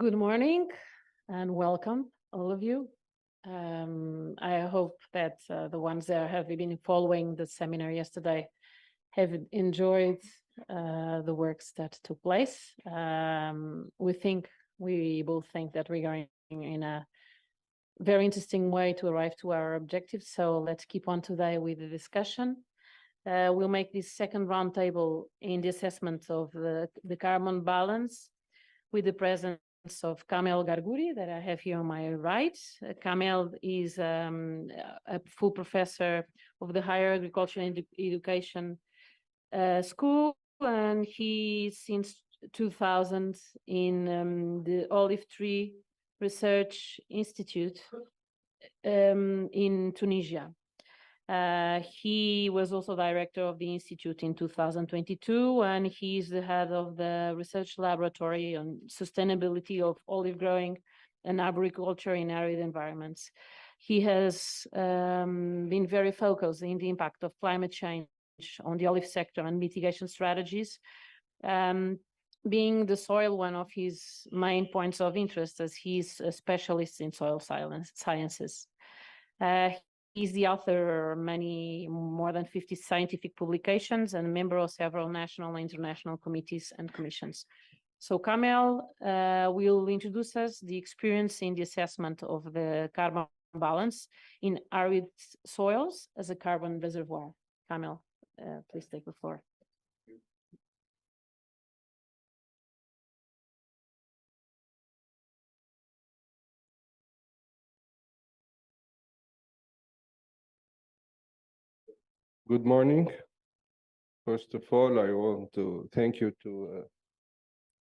Good morning and welcome, all of you. I hope that the ones that have been following the seminar yesterday have enjoyed the works that took place. We both think that we're going in a very interesting way to arrive to our objectives. So let's keep on today with the discussion. We'll make this second roundtable in the assessment of the carbon balance with the presence of Kamel Gargouri that I have here on my right. Kamel is a full professor of the Higher Agriculture and Education School, and he since 2000 in the Olive Tree Research Institute in Tunisia. He was also director of the institute in 2022, and he's the head of the research laboratory on sustainability of olive growing and arboriculture in arid environments. He has been very focused in the impact of climate change on the olive sector and mitigation strategies, being the soil one of his main points of interest, as he's a specialist in soil sciences. He's the author of more than 50 scientific publications and a member of several national and international committees and commissions. So Kamel will introduce us the experience in the assessment of the carbon balance in arid soils as a carbon reservoir. Kamel, please take the floor. Good morning. First of all, I want to thank you to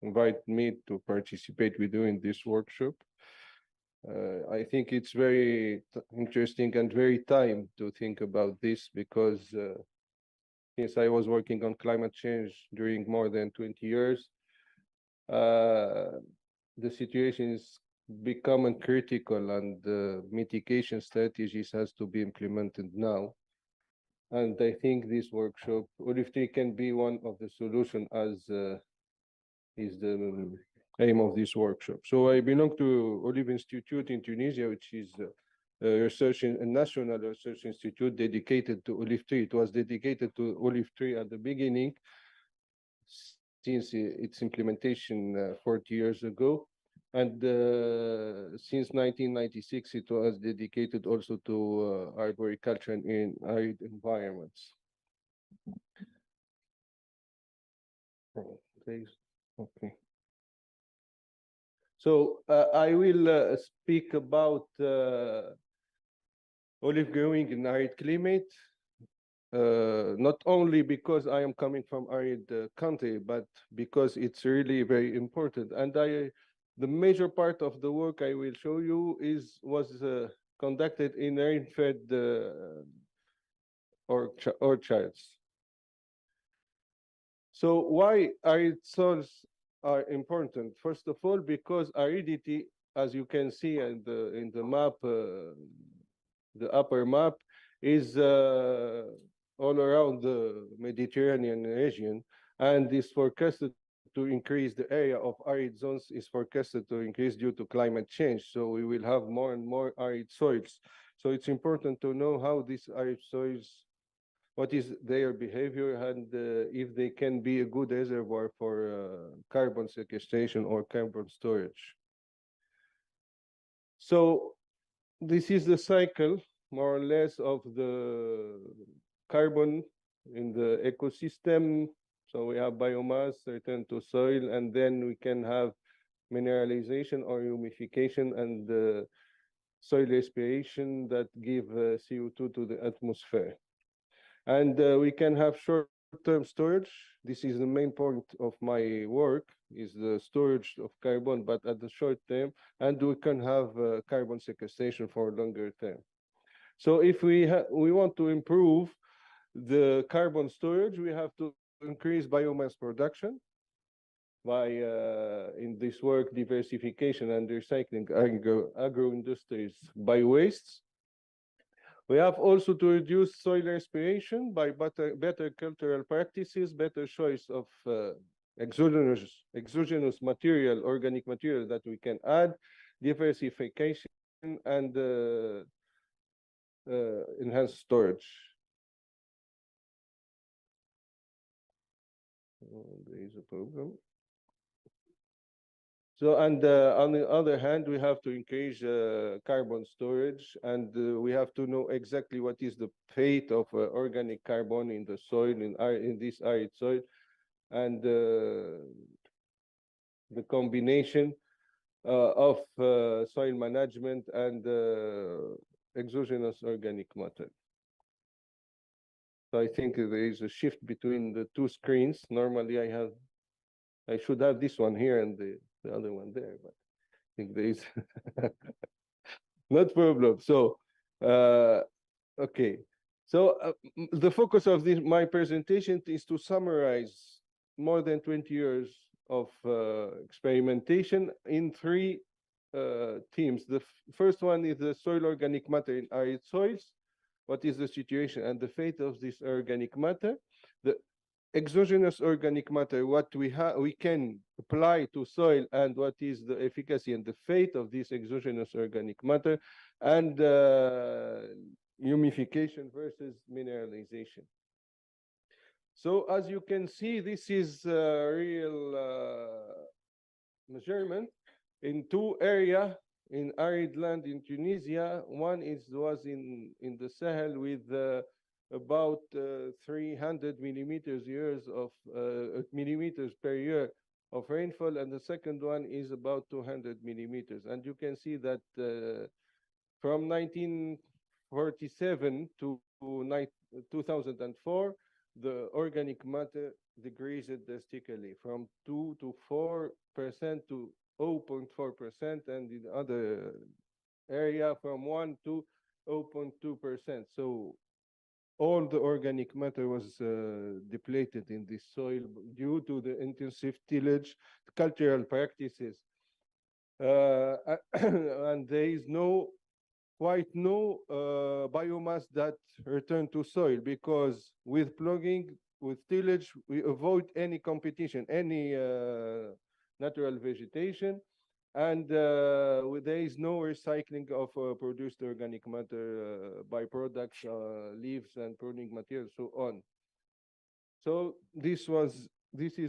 invite me to participate with you in this workshop. I think it's very interesting and very time to think about this because since I was working on climate change during more than 20 years, the situation is becoming critical and mitigation strategies has to be implemented now. And I think this workshop, olive tree can be one of the solutions as is the aim of this workshop. So I belong to Olive Institute in Tunisia, which is a national research institute dedicated to olive tree. It was dedicated to olive tree at the beginning, since its implementation 40 years ago. And since 1996, it was dedicated also to arboriculture in arid environments. Okay. So I will speak about olive growing in arid climate, not only because I am coming from arid country, but because it's really very important. And the major part of the work I will show you was conducted in rain-fed orchards. So why arid soils are important? First of all, because aridity, as you can see in the map, the upper map, is all around the Mediterranean region, and is forecasted to increase. The area of arid zones is forecasted to increase due to climate change. So we will have more and more arid soils. So it's important to know how these arid soils, what is their behavior, and if they can be a good reservoir for carbon sequestration or carbon storage. So this is the cycle, more or less, of the carbon in the ecosystem. So we have biomass returned to soil, and then we can have mineralization or humification and soil respiration that give CO2 to the atmosphere. And we can have short-term storage. This is the main point of my work, is the storage of carbon, but at the short term, and we can have carbon sequestration for longer term. So if we want to improve the carbon storage, we have to increase biomass production by, in this work, diversification and recycling agro-industries by wastes. We have also to reduce soil respiration by better cultural practices, better choice of exogenous material, organic material that we can add, diversification, and enhanced storage. There is a problem. So, and on the other hand, we have to increase carbon storage, and we have to know exactly what is the fate of organic carbon in the soil, in this arid soil, and the combination of soil management and exogenous organic matter. So I think there is a shift between the two screens. Normally I should have this one here and the other one there, but I think there is not problem. So, okay. So the focus of my presentation is to summarize more than 20 years of experimentation in three themes. The first one is the soil organic matter in arid soils. What is the situation and the fate of this organic matter? The exogenous organic matter, what we can apply to soil, and what is the efficacy and the fate of this exogenous organic matter, and humification versus mineralization. So as you can see, this is a real measurement in two areas in arid land in Tunisia. One was in the Sahel with about 300 millimeters per year of rainfall, and the second one is about 200 millimeters. And you can see that from 1947 to 2004, the organic matter decreased drastically from 2 to 4% to 0.4%, and in other area from 1 to 0.2%. So all the organic matter was depleted in this soil due to the intensive tillage, cultural practices. And there is quite no biomass that return to soil, because with plugging, with tillage, we avoid any competition, any natural vegetation, and there is no recycling of produced organic matter, byproducts, leaves and pruning materials, so on. So this is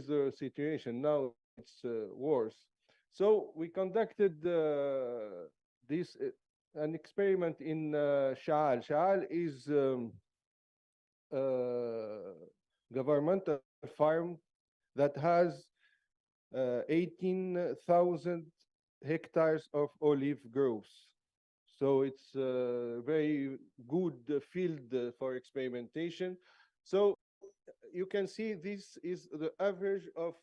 the situation. Now it's worse. So we conducted an experiment in Shaal. Shaal is governmental farm that has 18,000 hectares of olive groves. So it's a very good field for experimentation. So you can see this is the average of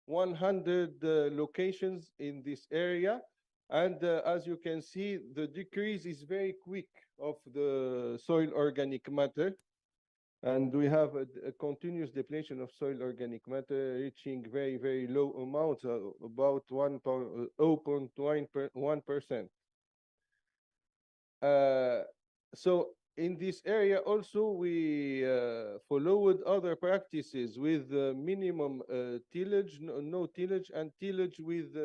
100 locations in this area. And as you can see, the decrease is very quick of the soil organic matter. And we have a continuous depletion of soil organic matter reaching very, very low amounts, about 0.1%. So in this area also, we followed other practices with minimum tillage, no tillage, and tillage with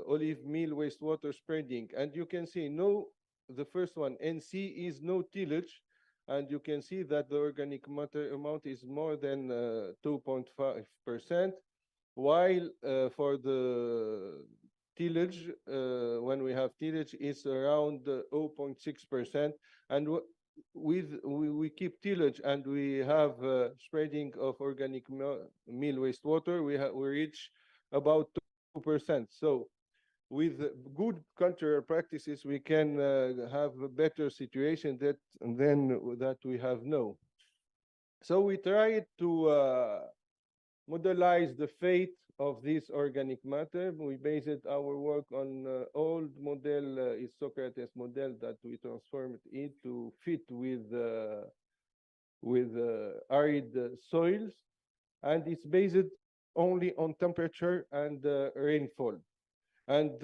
olive meal wastewater spreading. And you can see the first one, NC, is no tillage. And you can see that the organic matter amount is more than 2.5%, while for the tillage, when we have tillage, it's around 0.6%. And we keep tillage and we have spreading of organic meal wastewater, we reach about 2%. So with good cultural practices, we can have a better situation than that we have now. So we tried to modelize the fate of this organic matter. We based our work on old model, is Socrates model, that we transformed it to fit with arid soils, and it's based only on temperature and rainfall. And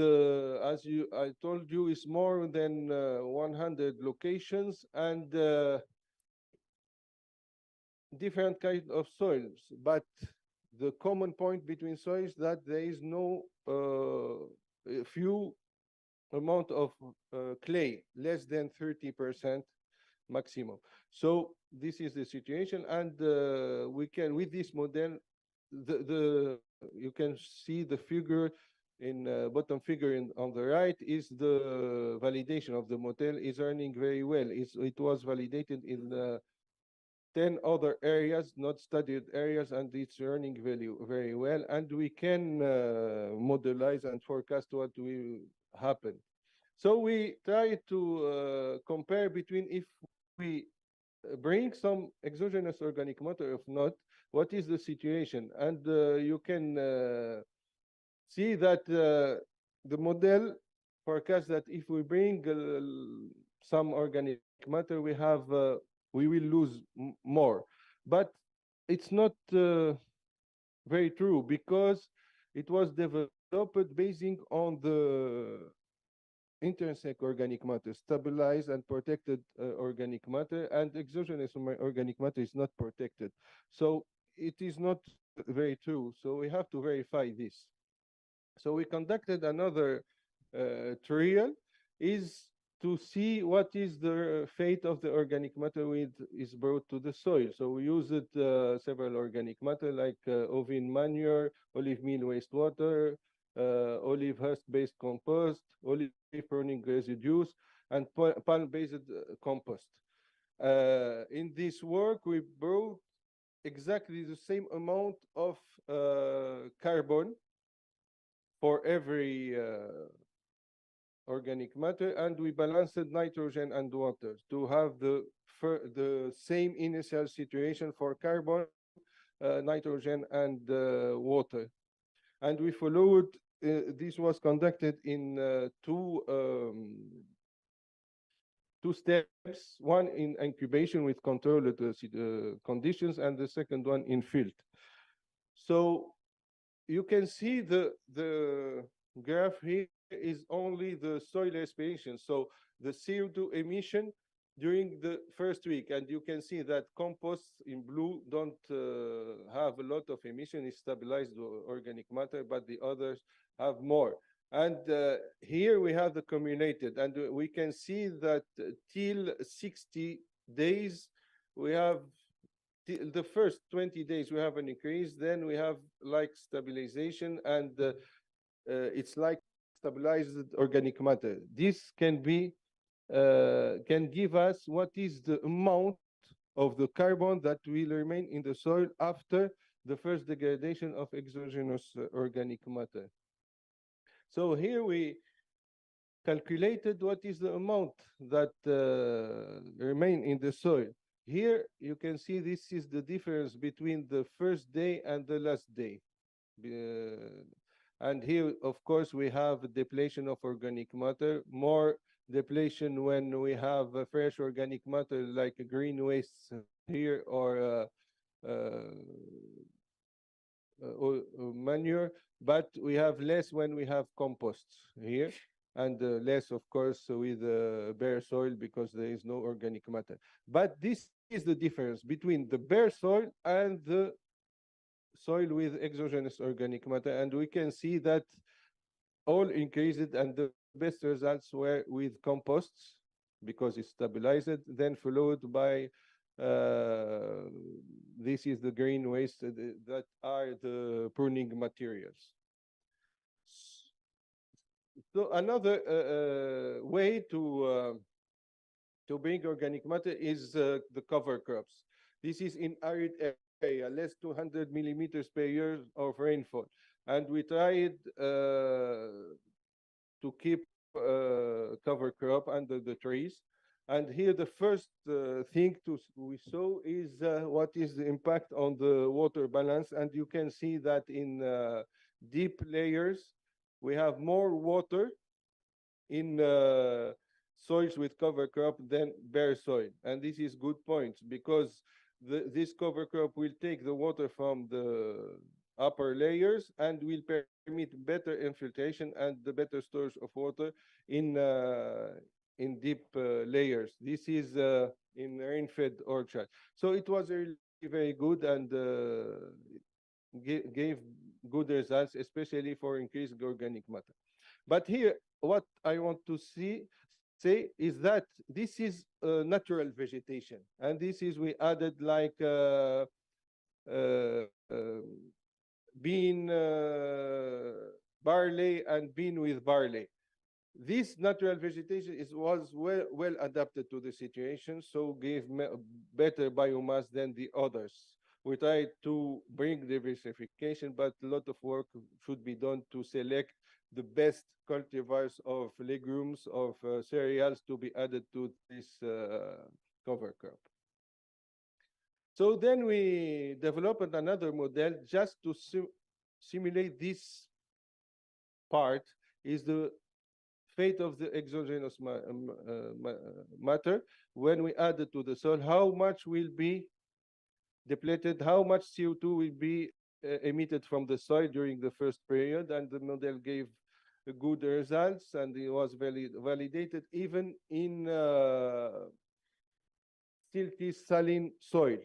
as I told you, it's more than 100 locations, and different kind of soils, but the common point between soils that there is no few amount of clay, less than 30% maximum. So this is the situation, and we can, with this model, the you can see the figure in bottom figure on the right is the validation of the model is earning very well. It was validated in 10 other areas, not studied areas, and it's earning value very well. And we can modelize and forecast what will happen. So we try to compare between if we bring some exogenous organic matter, if not, what is the situation? And you can see that the model forecasts that if we bring some organic matter, we will lose more. But it's not very true, because it was developed basing on the intrinsic organic matter, stabilized and protected organic matter, and exogenous organic matter is not protected. So it is not very true. So we have to verify this. So we conducted another trial, is to see what is the fate of the organic matter which is brought to the soil. So we used several organic matter like ovine manure, olive meal wastewater, olive husk-based compost, olive pruning residues, and palm-based compost. In this work, we brought exactly the same amount of carbon for every organic matter, and we balanced nitrogen and water to have the same initial situation for carbon, nitrogen, and water. And we followed, this was conducted in two steps, one in incubation with controlled conditions, and the second one in field. So you can see the graph here is only the soil respiration, so the CO2 emission during the first week, and you can see that composts in blue don't have a lot of emission, it's stabilized organic matter, but the others have more. And here we have the cumulated, and we can see that till 60 days, we have the first 20 days we have an increase, then we have like stabilization, and it's like stabilized organic matter. This can give us what is the amount of the carbon that will remain in the soil after the first degradation of exogenous organic matter. So here we calculated what is the amount that remain in the soil. Here you can see this is the difference between the first day and the last day. And here, of course, we have a depletion of organic matter, more depletion when we have fresh organic matter like green waste here or manure, but we have less when we have composts here, and less, of course, with bare soil because there is no organic matter. But this is the difference between the bare soil and the soil with exogenous organic matter, and we can see that all increased, and the best results were with composts because it's stabilized, then followed by this is the green waste that are the pruning materials. So another way to bring organic matter is the cover crops. This is in arid area, less 200 millimeters per year of rainfall. And we tried to keep cover crop under the trees. And here the first thing we saw is what is the impact on the water balance. And you can see that in deep layers, we have more water in soils with cover crop than bare soil. And this is good point, because this cover crop will take the water from the upper layers and will permit better infiltration and the better storage of water in deep layers. This is in rain-fed orchard. So it was a very good and gave good results, especially for increased organic matter. But here, what I want to say is that this is natural vegetation, and this is we added like uh, bean, barley, and bean with barley. This natural vegetation was well adapted to the situation, so gave better biomass than the others. We tried to bring diversification, but a lot of work should be done to select the best cultivars of legumes, of cereals to be added to this cover crop. So then we developed another model just to simulate this part, is the fate of the exogenous matter when we add it to the soil, how much will be depleted, how much CO2 will be emitted from the soil during the first period, and the model gave good results, and it was validated even in silty saline soil.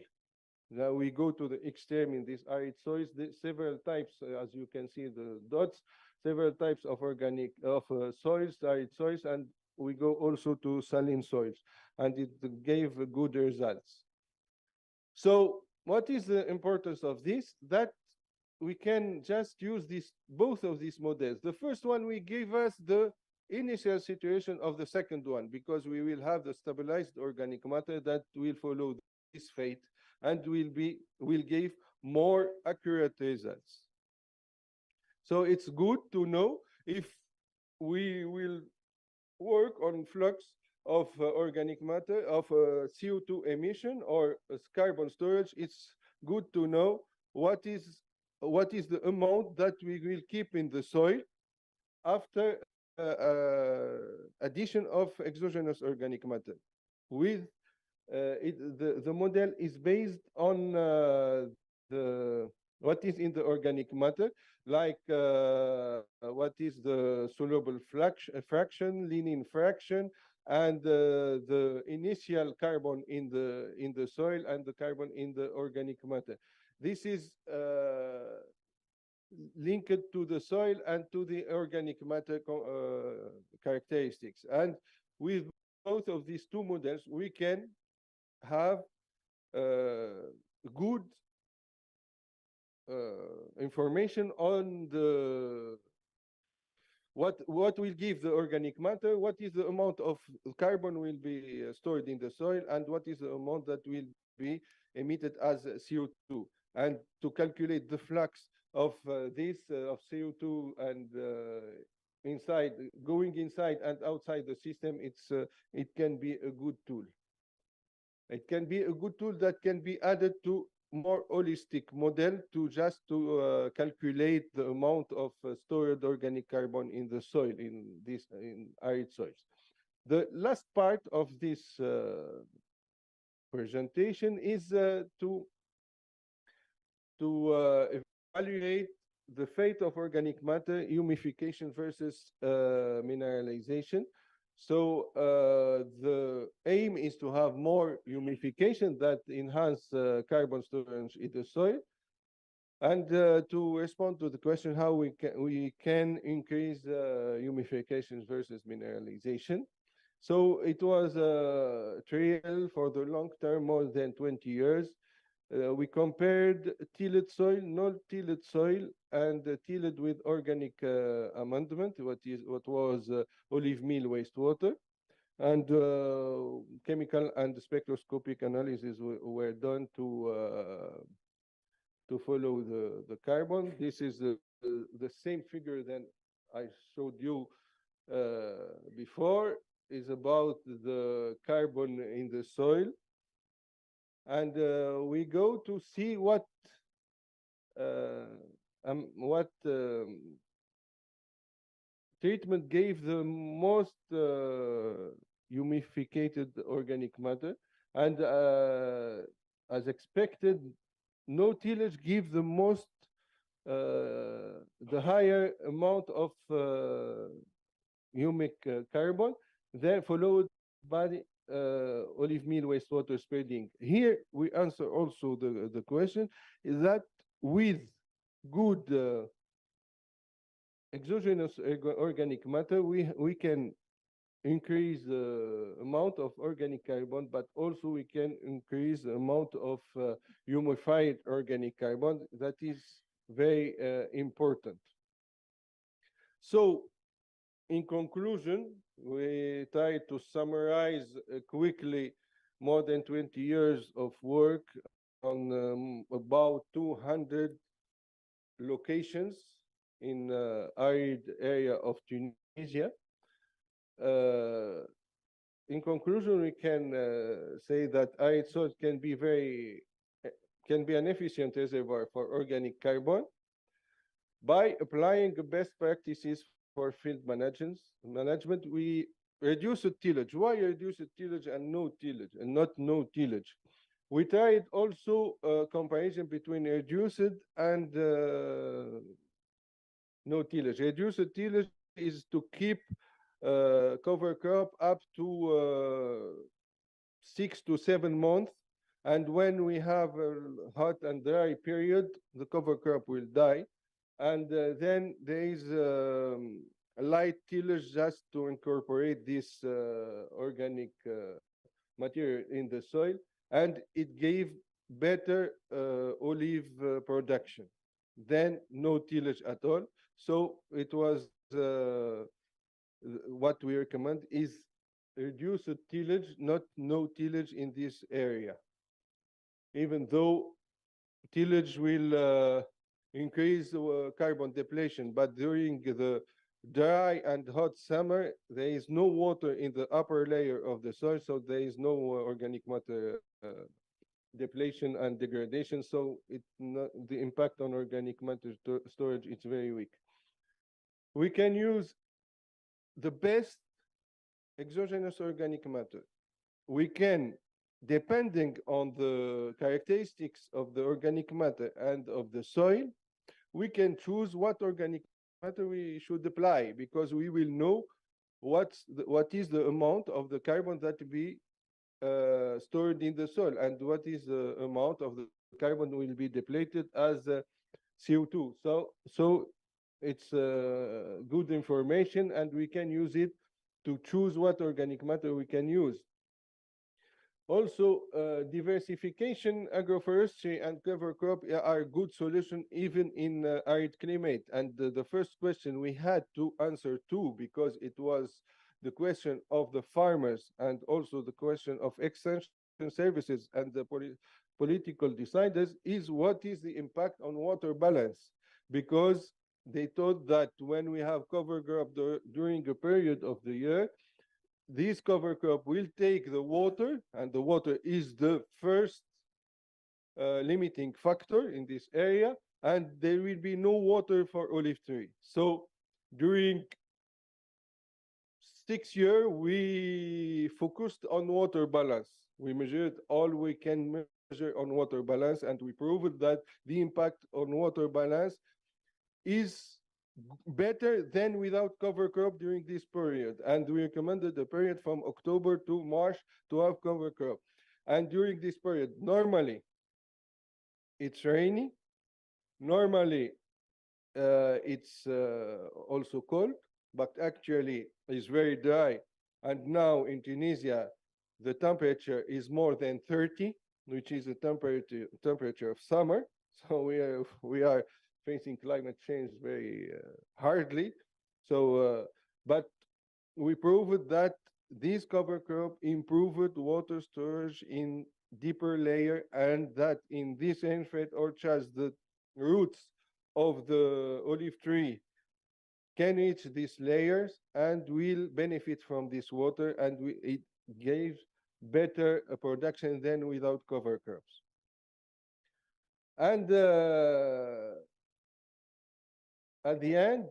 Now we go to the extreme in these arid soils. Several types, as you can see the dots, several types of organic soils, arid soils, and we go also to saline soils, and it gave good results. So what is the importance of this? That we can just use both of these models. The first one will give us the initial situation of the second one, because we will have the stabilized organic matter that will follow this fate and will give more accurate results. So it's good to know if we will work on flux of organic matter, of CO2 emission or carbon storage. It's good to know what is the amount that we will keep in the soil after addition of exogenous organic matter. With the model is based on what is in the organic matter, like what is the soluble fraction, lignin fraction, and the initial carbon in the soil and the carbon in the organic matter. This is linked to the soil and to the organic matter characteristics. And with both of these two models, we can have good information on the what will give the organic matter, what is the amount of carbon will be stored in the soil, and what is the amount that will be emitted as CO2. And to calculate the flux of this of CO2 and going inside and outside the system, it can be a good tool. It can be a good tool that can be added to more holistic model to calculate the amount of stored organic carbon in the soil in arid soils. The last part of this presentation is to evaluate the fate of organic matter, humification versus mineralization. So the aim is to have more humification that enhance carbon storage in the soil, and to respond to the question how we can increase humification versus mineralization. So it was a trial for the long term, more than 20 years. We compared tilled soil, non-tilled soil, and tilled with organic amendment, what was olive meal wastewater, and chemical and spectroscopic analysis were done to follow the carbon. This is the same figure than I showed you before. Is about the carbon in the soil. And we go to see what treatment gave the most humificated organic matter, and as expected, no tillage gives the most the higher amount of humic carbon, then followed by olive meal wastewater spreading. Here we answer also the question is that with good exogenous organic matter, we can increase the amount of organic carbon, but also we can increase the amount of humidified organic carbon. That is very important. So, in conclusion, we try to summarize quickly more than 20 years of work on about 200 locations in arid area of Tunisia. In conclusion, we can say that arid soil can be an efficient reservoir for organic carbon by applying best practices for field management. We reduce tillage. Why reduce tillage and no tillage and not no tillage? We tried also a comparison between reduced and no tillage. Reduced tillage is to keep cover crop up to 6 to 7 months, and when we have a hot and dry period, the cover crop will die, and then there is a light tillage just to incorporate this organic material in the soil, and it gave better olive production than no tillage at all. So it was what we recommend is reduce tillage, not no tillage in this area. Even though tillage will increase carbon depletion, but during the dry and hot summer, there is no water in the upper layer of the soil, so there is no organic matter depletion and degradation, so the impact on organic matter storage is very weak. We can use the best exogenous organic matter. We can, depending on the characteristics of the organic matter and of the soil, we can choose what organic matter we should apply, because we will know what is the amount of the carbon that be stored in the soil and what is the amount of the carbon will be depleted as CO2. So it's good information, and we can use it to choose what organic matter we can use. Also, diversification, agroforestry, and cover crop are a good solution even in arid climate. And the first question we had to answer to, because it was the question of the farmers and also the question of extension services and the political deciders, is what is the impact on water balance? Because they thought that when we have cover crop during a period of the year, this cover crop will take the water, and the water is the first limiting factor in this area, and there will be no water for olive tree. So during 6 years, we focused on water balance. We measured all we can measure on water balance, and we proved that the impact on water balance is better than without cover crop during this period. And we recommended the period from October to March to have cover crop. And during this period, normally it's rainy, normally it's also cold, but actually it's very dry. And now in Tunisia, the temperature is more than 30, which is the temperature of summer. So we are facing climate change very hardly. So, but we proved that this cover crop improved water storage in deeper layer, and that in this rainfed orchards, the roots of the olive tree can reach these layers and will benefit from this water, and it gave better production than without cover crops. And at the end,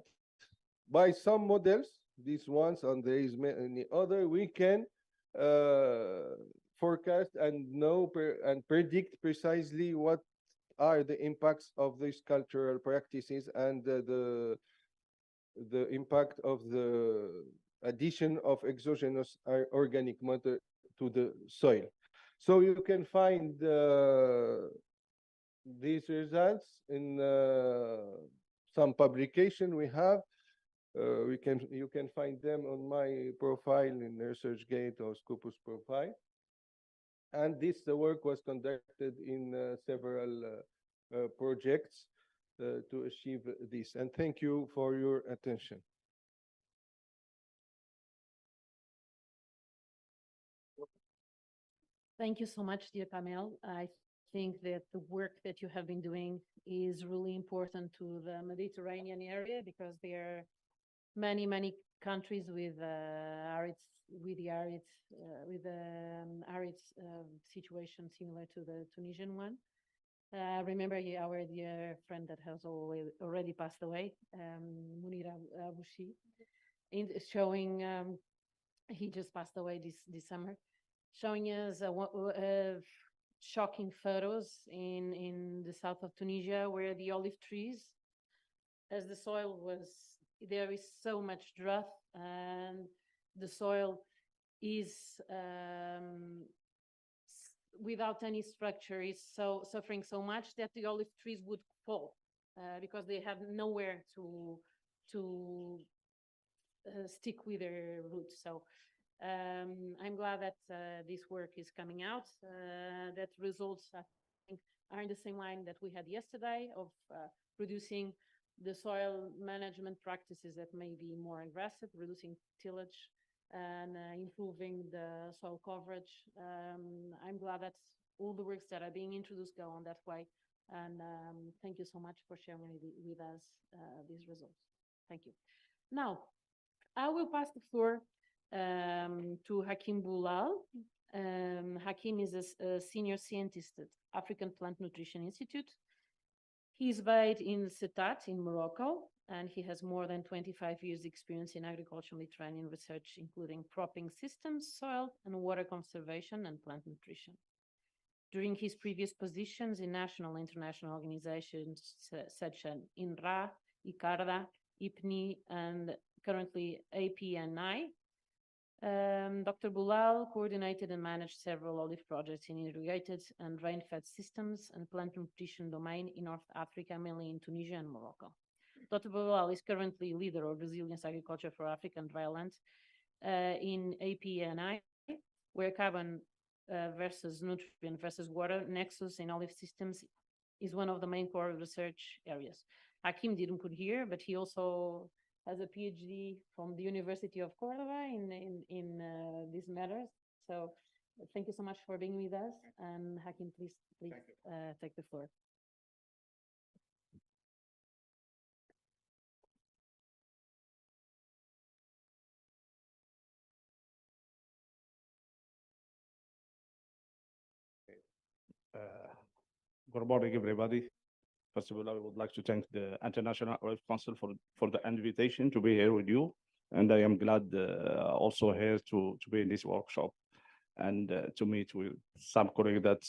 by some models, these ones, and there is many other, we can forecast and know and predict precisely what are the impacts of these cultural practices and the impact of the addition of exogenous organic matter to the soil. So you can find these results in some publication we have. You can find them on my profile in ResearchGate or Scopus profile. And this work was conducted in several projects to achieve this. And thank you for your attention. Thank you so much, dear Kamel. I think that the work that you have been doing is really important to the Mediterranean area, because there are many countries with arid situation similar to the Tunisian one. Remember our dear friend that has already passed away, Munir Abouchi, showing he just passed away this summer, showing us shocking photos in the south of Tunisia, where the olive trees, as the soil was, there is so much drought, and the soil is without any structure, is so suffering so much that the olive trees would fall because they have nowhere to stick with their roots. So I'm glad that this work is coming out, that results, I think, are in the same line that we had yesterday of producing the soil management practices that may be more aggressive, reducing tillage and improving the soil coverage. I'm glad that all the works that are being introduced go on that way. And thank you so much for sharing with us these results. Thank you. Now, I will pass the floor to Hakim Boulal. Hakim is a senior scientist at African Plant Nutrition Institute. He's based in Setat in Morocco, and he has more than 25 years experience in agricultural Mediterranean research, including cropping systems, soil and water conservation, and plant nutrition. During his previous positions in national and international organizations such as INRA, ICARDA, IPNI, and currently APNI, Dr. Boulal coordinated and managed several olive projects in irrigated and rain-fed systems and plant nutrition domain in North Africa, mainly in Tunisia and Morocco. Dr. Boulal is currently leader of Resilience Agriculture for Africa and Dryland in APNI, where carbon versus nutrient versus water nexus in olive systems is one of the main core research areas. Hakim didn't put here, but he also has a PhD from the University of Córdoba in these matters. So thank you so much for being with us. And Hakim, please take the floor. Good morning, everybody. First of all, I would like to thank the International Olive Council for the invitation to be here with you. And I am glad also here to be in this workshop and to meet with some colleagues that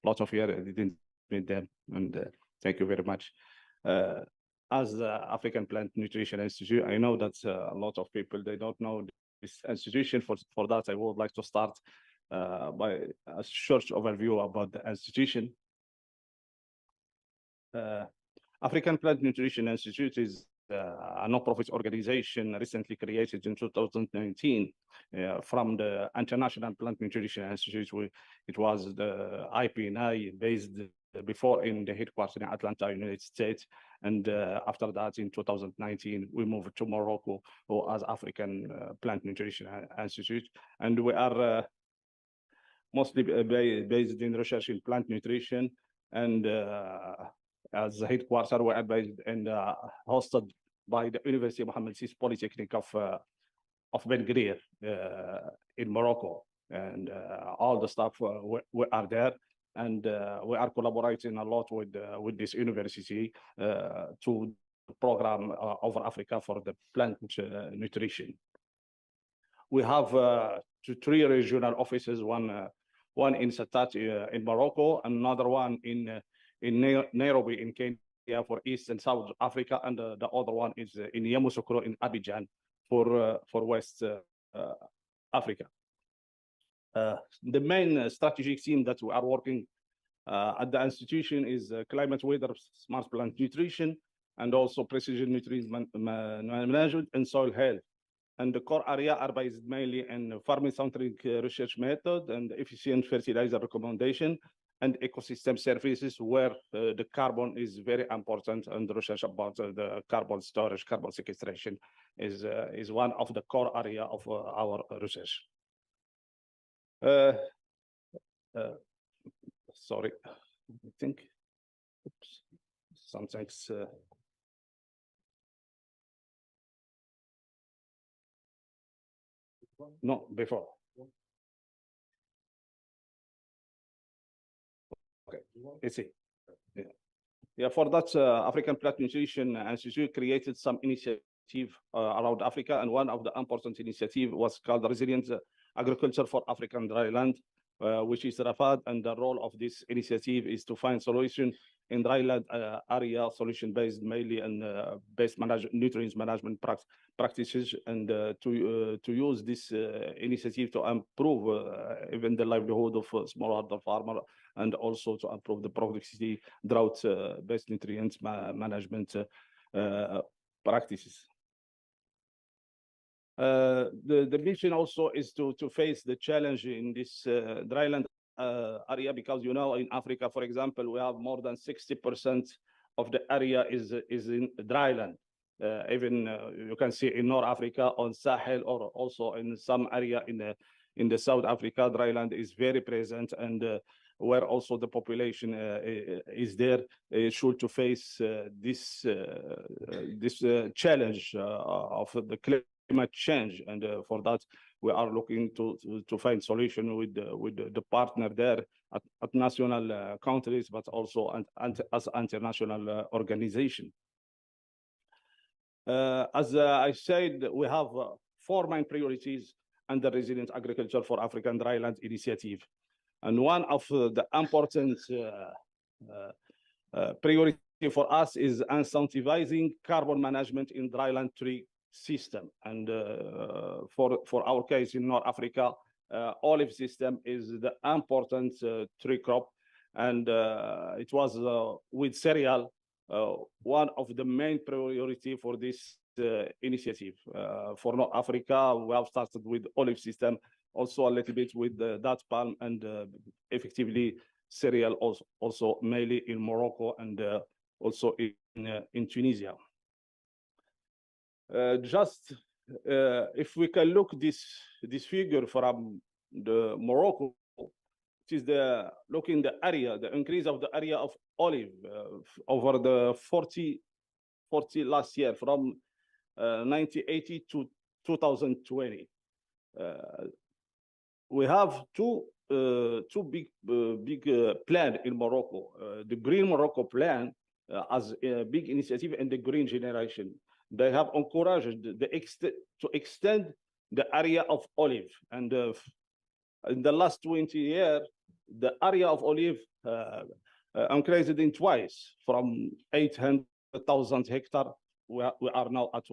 a lot of you didn't meet them. And thank you very much. As the African Plant Nutrition Institute, I know that a lot of people, they don't know this institution. For that, I would like to start by a short overview about the institution. African Plant Nutrition Institute is a non-profit organization recently created in 2019 from the International Plant Nutrition Institute. It was the IPNI based before in the headquarters in Atlanta, United States. And after that, in 2019, we moved to Morocco as African Plant Nutrition Institute. And we are mostly based in research in plant nutrition, and as a headquarters, we are based and hosted by the University of Mohammed VI Polytechnic of Ben Guerir in Morocco. And all the staff we are there, and we are collaborating a lot with this university to program over Africa for the plant nutrition. We have three regional offices, one in Setat in Morocco, another one in Nairobi in Kenya for East and South Africa, and the other one is in Yamoussoukro in Abidjan for West Africa. The main strategic theme that we are working at the institution is climate, weather, smart plant nutrition, and also precision nutrient management and soil health. And the core area are based mainly in farming-centric research method and efficient fertilizer recommendation and ecosystem services, where the carbon is very important, and the research about the carbon storage, carbon sequestration is one of the core area of our research. Sorry, I think, oops, sometimes. No, before. Okay, let's see. Yeah, for that, African Plant Nutrition Institute created some initiative around Africa, and one of the important initiative was called Resilient Agriculture for African Dryland, which is RAFAD, and the role of this initiative is to find solution in dryland area, solution based mainly on best nutrients management practices, and to use this initiative to improve even the livelihood of smallholder farmer, and also to improve the productivity, drought based nutrients management practices. The mission also is to face the challenge in this dryland area, because in Africa, for example, we have more than 60% of the area is in dryland. Even you can see in North Africa on Sahel, or also in some area in the South Africa, dryland is very present, and where also the population is there, should to face this challenge of the climate change, and for that we are looking to find solution with the partner there at national countries, but also as international organization. As I said, we have 4 main priorities under Resilient Agriculture for African Dryland Initiative, and one of the important priority for us is incentivizing carbon management in dryland tree system. And for our case in North Africa, olive system is the important tree crop, and it was with cereal one of the main priority for this initiative. For North Africa, we have started with olive system, also a little bit with date palm, and effectively cereal also mainly in Morocco, and also in Tunisia. Just if we can look this figure from the Morocco, it is looking the area, the increase of the area of olive over the 40 last year, from 1980 to 2020. We have two big plan in Morocco. The Green Morocco plan as a big initiative, and the Green Generation. They have encouraged to extend the area of olive, and in the last 20 years, the area of olive increased in twice, from 800,000 hectares. We are now at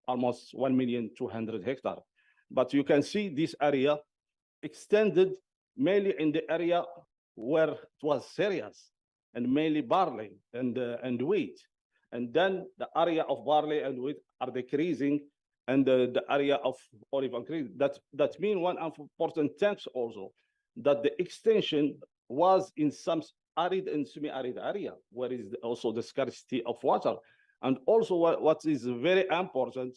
almost 1,200,000 hectares. But you can see this area extended mainly in the area where it was cereals, and mainly barley and wheat. And then the area of barley and wheat are decreasing, and the area of olive increase. That means one important thing also, that the extension was in some arid and semi-arid area, where is also the scarcity of water. And also what is very important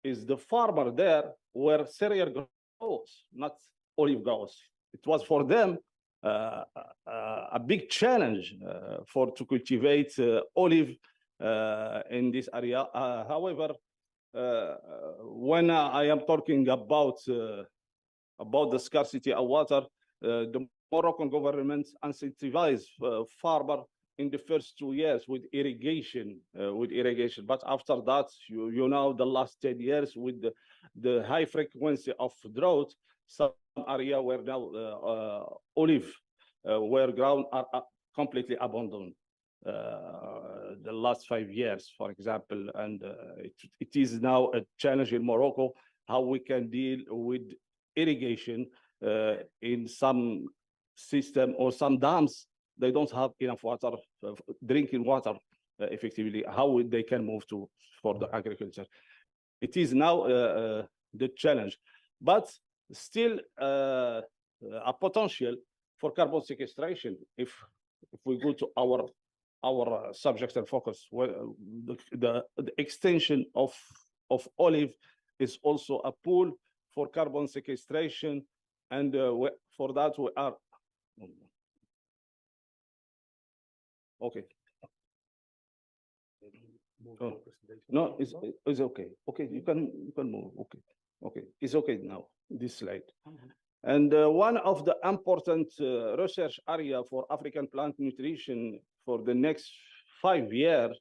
is the farmer there where cereal grows, not olive grows. It was for them a big challenge to cultivate olive in this area. However, when I am talking about the scarcity of water, the Moroccan government incentivized farmer in the first 2 years with irrigation. But after that, you know, the last 10 years with the high frequency of drought, some area where now olive where ground are completely abandoned. The last 5 years, for example, and it is now a challenge in Morocco how we can deal with irrigation in some system or some dams, they don't have enough water, drinking water effectively. How they can move to for the agriculture? It is now the challenge, but still a potential for carbon sequestration if we go to our subject and focus. Well, the extension of olive is also a pool for carbon sequestration, and for that we are okay. Oh. No, it's okay. Okay, you can move. Okay, it's okay now. This slide. And one of the important research area for African plant nutrition for the next 5 years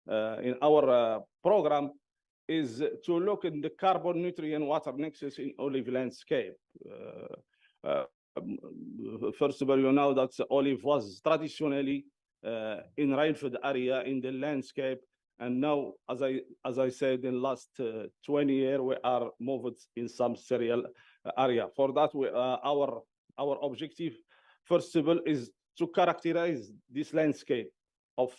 in our program is to look at the carbon nutrient water nexus in olive landscape. First of all, you know that olive was traditionally in rainfed area in the landscape, and now, as I said, in last 20 years, we are moved in some cereal area. For that, our objective, first of all, is to characterize this landscape of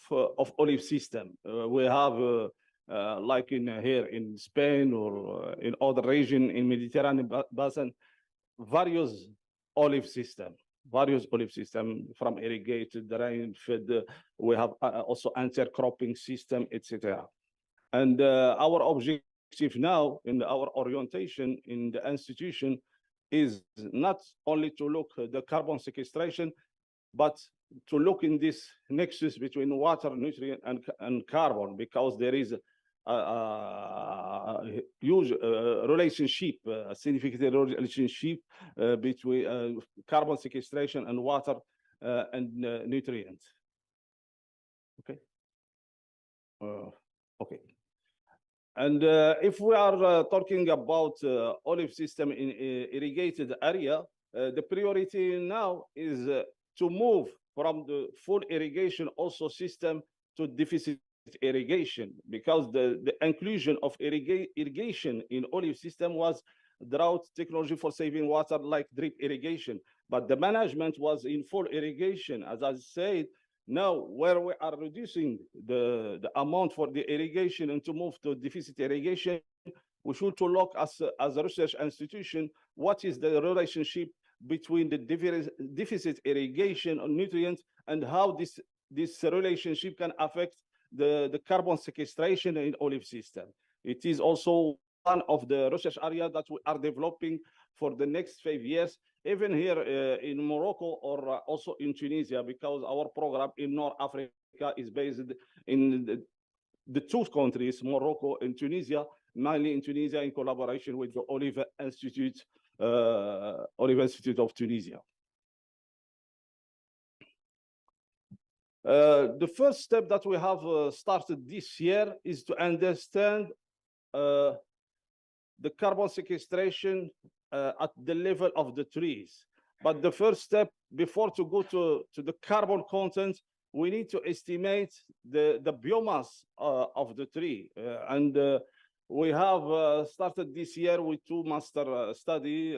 olive system. We have like in here in Spain or in other region in Mediterranean basin, various olive system from irrigated, rain-fed. We have also intercropping system, etc. And our objective now in our orientation in the institution is not only to look at the carbon sequestration, but to look in this nexus between water, nutrient, and carbon, because there is a huge relationship, a significant relationship between carbon sequestration and water and nutrients. Okay. Okay. And if we are talking about olive system in irrigated area, the priority now is to move from the full irrigation also system to deficit irrigation, because the inclusion of irrigation in olive system was drought technology for saving water like drip irrigation, but the management was in full irrigation. As I said, now where we are reducing the amount for the irrigation and to move to deficit irrigation, we should to look as a research institution what is the relationship between the deficit irrigation on nutrients and how this relationship can affect the carbon sequestration in olive system. It is also one of the research areas that we are developing for the next 5 years, even here in Morocco or also in Tunisia, because our program in North Africa is based in the two countries, Morocco and Tunisia, mainly in Tunisia in collaboration with the Olive Institute of Tunisia. The first step that we have started this year is to understand the carbon sequestration at the level of the trees. But the first step, before to go to the carbon content, we need to estimate the biomass of the tree. We have started this year with 2 master study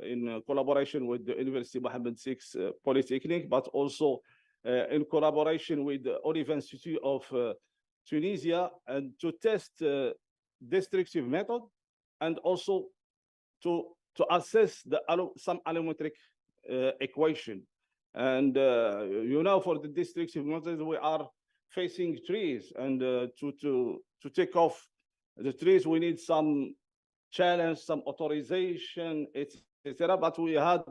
in collaboration with the University Mohammed VI Polytechnic, but also in collaboration with the Olive Institute of Tunisia, and to test destructive method, and also to assess some allometric equation. And you know, for the destructive method, we are facing trees, and to take off the trees, we need some challenge, some authorization, etc. But we had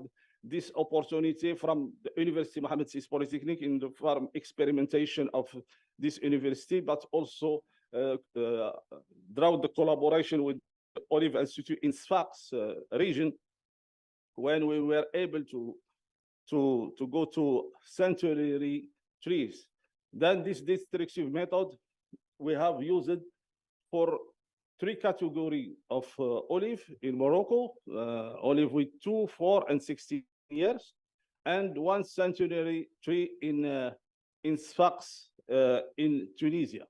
this opportunity from the University Mohammed VI Polytechnic in the farm experimentation of this university, but also throughout the collaboration with the Olive Institute in Sfax region, when we were able to go to centenary trees. Then this destructive method we have used it for 3 categories of olive in Morocco, olive with 2, 4, and 16 years, and 1 centenary tree in Sfax in Tunisia.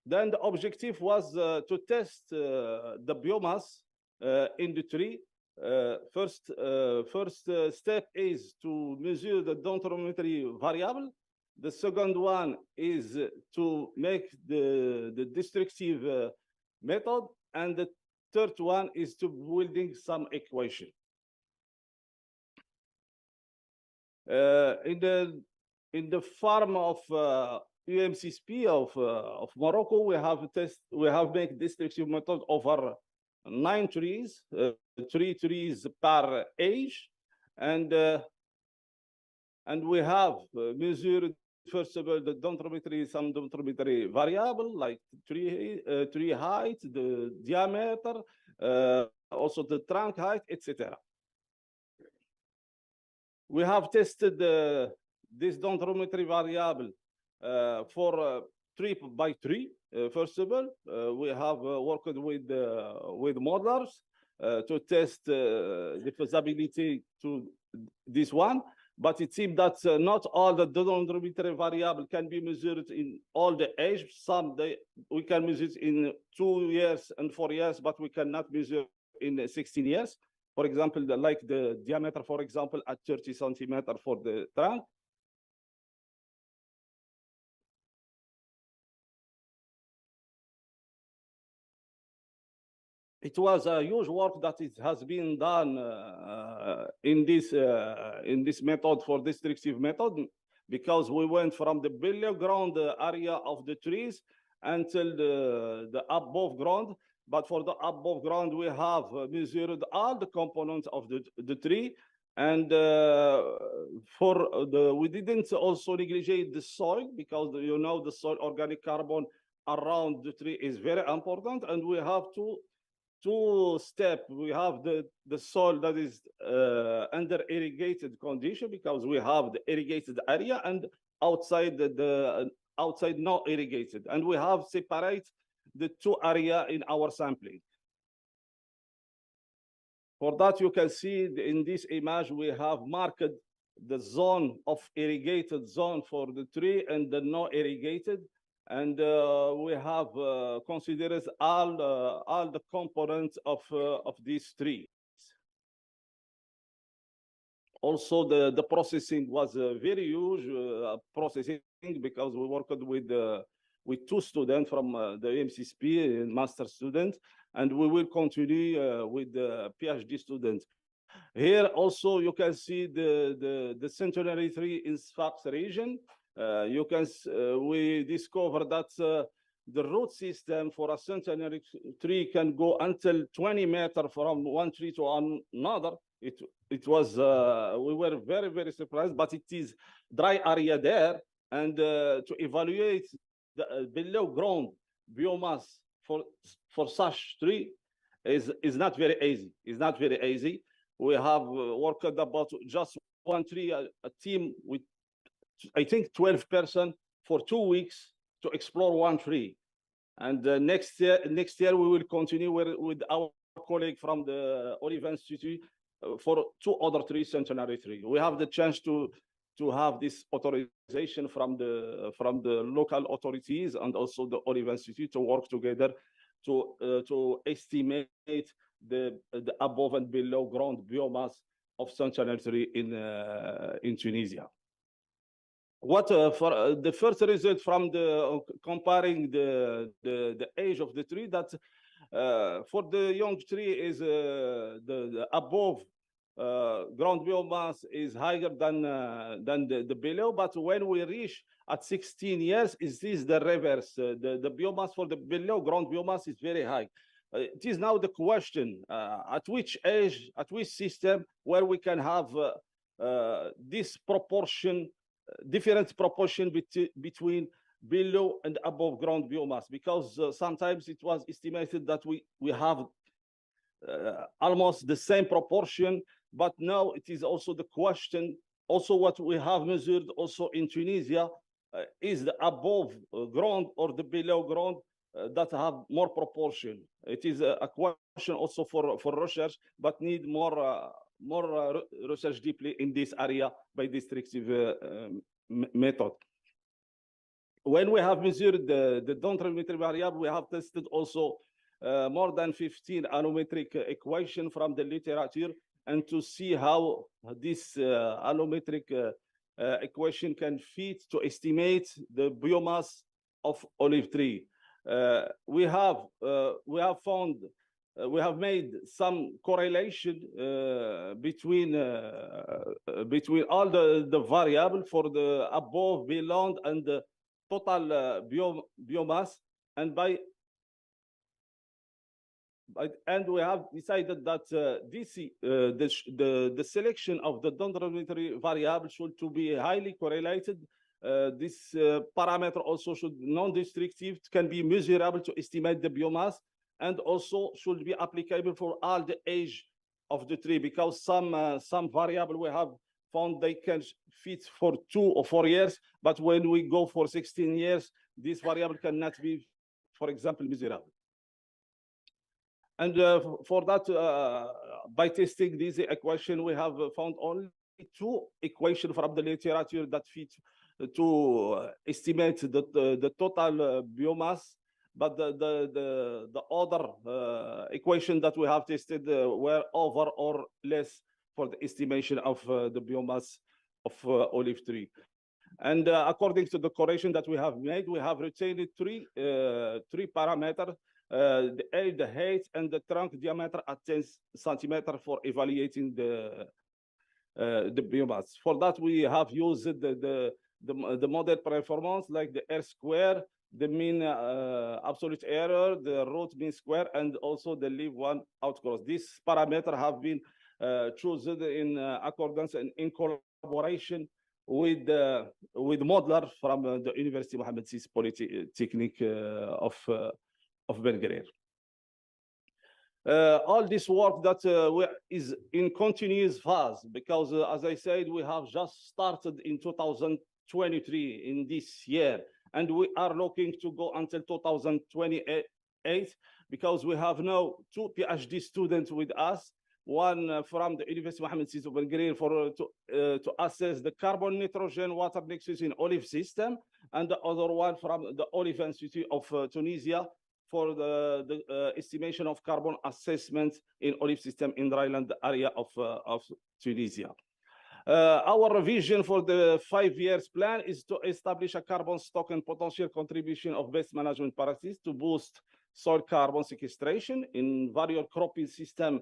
Then the objective was to test the biomass in the tree. First step is to measure the dendrometry variable. The second one is to make the destructive method, and the third one is to building some equation. In the farm of UMCSP of Morocco, we have made destructive method over 9 trees, 3 trees per age, and we have measured first of all the dendrometry, some dendrometry variable like tree height, the diameter, also the trunk height, etc. We have tested this dendrometry variable for tree by tree. First of all, we have worked with modelers to test the feasibility to this one. But it seems that not all the dendrometry variable can be measured in all the age. Some we can measure it in 2 years and 4 years, but we cannot measure in 16 years. For example, like the diameter, for example, at 30 centimeters for the trunk. It was a huge work that it has been done in this method for destructive method, because we went from the below ground area of the trees until the above ground. But for the above ground, we have measured all the components of the tree, and we didn't also negligent the soil, because you know the soil organic carbon around the tree is very important, and we have two steps. We have the soil that is under irrigated condition, because we have the irrigated area, and outside the outside not irrigated, and we have separate the 2 areas in our sampling. For that, you can see in this image we have marked the zone of irrigated zone for the tree and the not irrigated. And we have considered all the components of these trees. Also, the processing was very huge processing, because we worked with 2 students from the MCSP, master student, and we will continue with the PhD student. Here also you can see the centenary tree in Sfax region. You can we discovered that the root system for a centenary tree can go until 20 meters from one tree to another. It was we were very surprised, but it is dry area there, and to evaluate the below ground biomass for such tree is not very easy. It's not very easy. We have worked about just one tree, a team with I think 12 persons for 2 weeks to explore one tree. And next year we will continue with our colleague from the Olivar Institute for 2 other trees, centenary tree. We have the chance to have this authorization from the local authorities and also the Olivar Institute to work together to estimate the above and below ground biomass of centenary tree in Tunisia. What for the first result from the comparing the age of the tree, that for the young tree is the above ground biomass is higher than the below, but when we reach at 16 years, is this the reverse? The biomass for the below ground biomass is very high. It is now the question at which age, at which system, where we can have this proportion, different proportion between below and above ground biomass, because sometimes it was estimated that we have almost the same proportion, but now it is also the question, also what we have measured also in Tunisia, is the above ground or the below ground that have more proportion. It is a question also for research, but need more research deeply in this area by destructive method. When we have measured the dendrometry variable, we have tested also more than 15 allometric equation from the literature, and to see how this allometric equation can fit to estimate the biomass of olive tree. We have found we have made some correlation between all the variable for the above, below, and the total biomass, and and we have decided that the selection of the dendrometry variable should to be highly correlated. This parameter also should non-destructive, can be measurable to estimate the biomass, and also should be applicable for all the age of the tree, because some variable we have found they can fit for 2 or 4 years, but when we go for 16 years, this variable cannot be, for example, measurable. And for that, by testing this equation, we have found only 2 equations from the literature that fit to estimate the total biomass, but the other equation that we have tested were over or less for the estimation of the biomass of olive tree. And according to the correction that we have made, we have retained three parameters: the age, the height, and the trunk diameter at 10 centimeters for evaluating the biomass. For that, we have used the model performance, like the R square, the mean absolute error, the root mean square, and also the leave one outcross. These parameters have been chosen in accordance and in collaboration with modeler from the University Mohammed VI Polytechnic of Belgrade. All this work that is in continuous phase, because as I said, we have just started in 2023 in this year, and we are looking to go until 2028, because we have now 2 PhD students with us, one from the University Mohammed VI of Belgrade to assess the carbon nitrogen water nexus in olive system, and the other one from the Olive Institute of Tunisia for the estimation of carbon assessment in olive system in dryland area of Tunisia. Our vision for the 5 years plan is to establish a carbon stock and potential contribution of best management practices to boost soil carbon sequestration in various cropping systems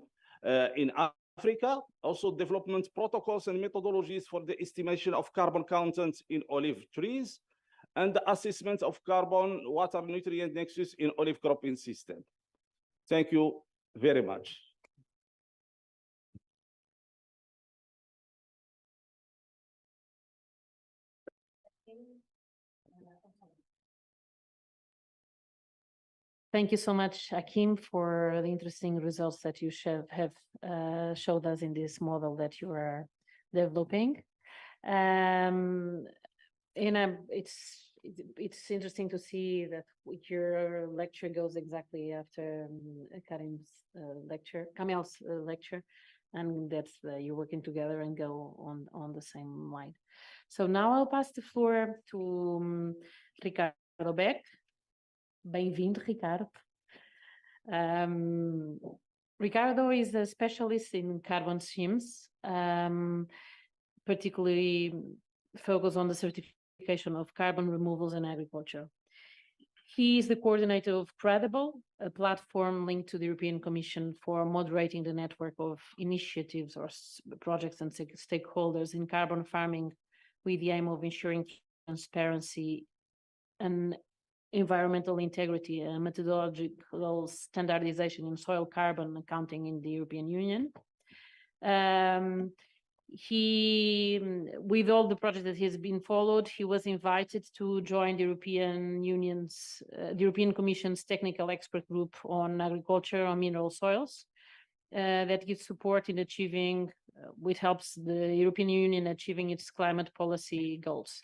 in Africa. Also, development protocols and methodologies for the estimation of carbon content in olive trees, and the assessment of carbon water nutrient nexus in olive cropping system. Thank you very much. Thank you so much, Hakim, for the interesting results that you have showed us in this model that you are developing. It's interesting to see that your lecture goes exactly after Karim's lecture, Kamel's lecture, and that's you're working together and go on the same line. So now I'll pass the floor to Ricardo Beck. Bem-vindo, Ricardo. Ricardo is a specialist in carbon schemes, particularly focused on the certification of carbon removals in agriculture. He is the coordinator of Credible, a platform linked to the European Commission for moderating the network of initiatives or projects and stakeholders in carbon farming, with the aim of ensuring transparency and environmental integrity and methodological standardization in soil carbon accounting in the European Union. With all the projects that has been followed, he was invited to join the the European Commission's technical expert group on agriculture on mineral soils that gives support in achieving, which helps the European Union achieving its climate policy goals.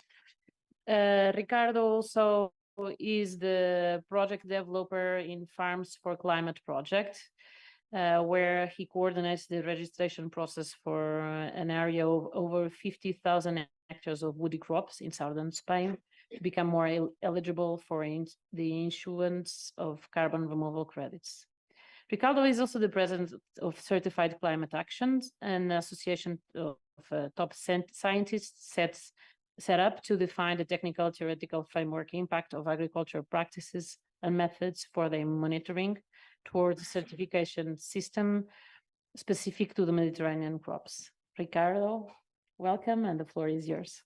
Ricardo also is the project developer in Farms for Climate project, where he coordinates the registration process for an area of over 50,000 hectares of woody crops in southern Spain, to become more eligible for the issuance of carbon removal credits. Ricardo is also the president of Certified Climate Actions, an association of top scientists set up to define the technical theoretical framework impact of agricultural practices and methods for their monitoring towards a certification system specific to the Mediterranean crops. Ricardo, welcome, and the floor is yours.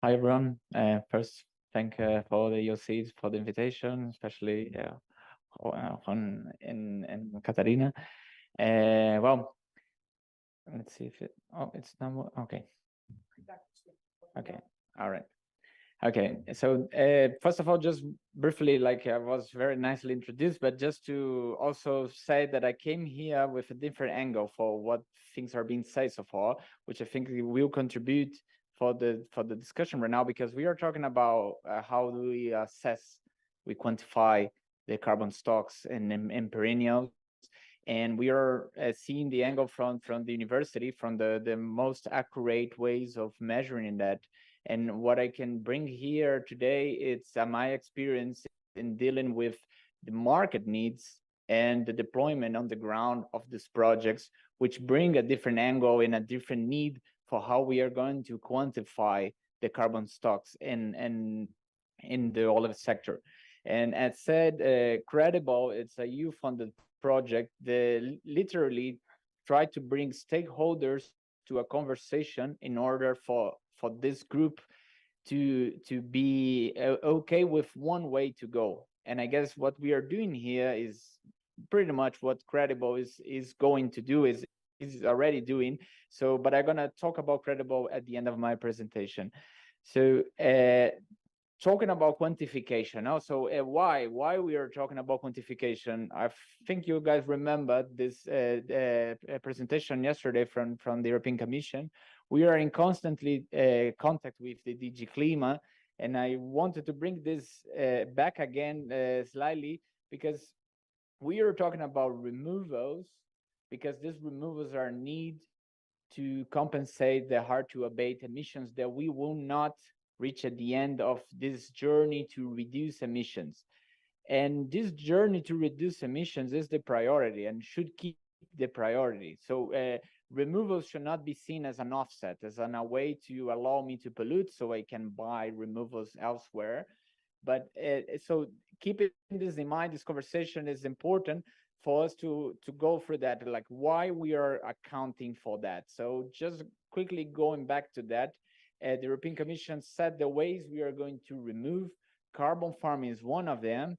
Hi, everyone. First, thank for the EOCs for the invitation, especially Juan and Catarina. Well, let's see if it, oh, it's not, okay. Okay, all right. Okay, so first of all, just briefly, like I was very nicely introduced, but just to also say that I came here with a different angle for what things are being said so far, which I think will contribute for the discussion right now, because we are talking about how do we assess, we quantify the carbon stocks and perennials, and we are seeing the angle from the university, from the most accurate ways of measuring that. And what I can bring here today, it's my experience in dealing with the market needs and the deployment on the ground of these projects, which bring a different angle and a different need for how we are going to quantify the carbon stocks in the olive sector. And as said, Credible, it's a youth-funded project that literally try to bring stakeholders to a conversation in order for this group to be okay with one way to go. And I guess what we are doing here is pretty much what Credible is going to do, is already doing. So, but I'm gonna talk about Credible at the end of my presentation. So talking about quantification also, why we are talking about quantification. I think you guys remember this presentation yesterday from the European Commission. We are in constantly contact with the DG Klima, and I wanted to bring this back again slightly, because we are talking about removals, because these removals are need to compensate the hard to abate emissions that we will not reach at the end of this journey to reduce emissions. And this journey to reduce emissions is the priority and should keep the priority. So removals should not be seen as an offset, as a way to allow me to pollute so I can buy removals elsewhere. But so keeping this in mind, this conversation is important for us to go through that, like why we are accounting for that. So just quickly going back to that, the European Commission said the ways we are going to remove carbon farming is one of them.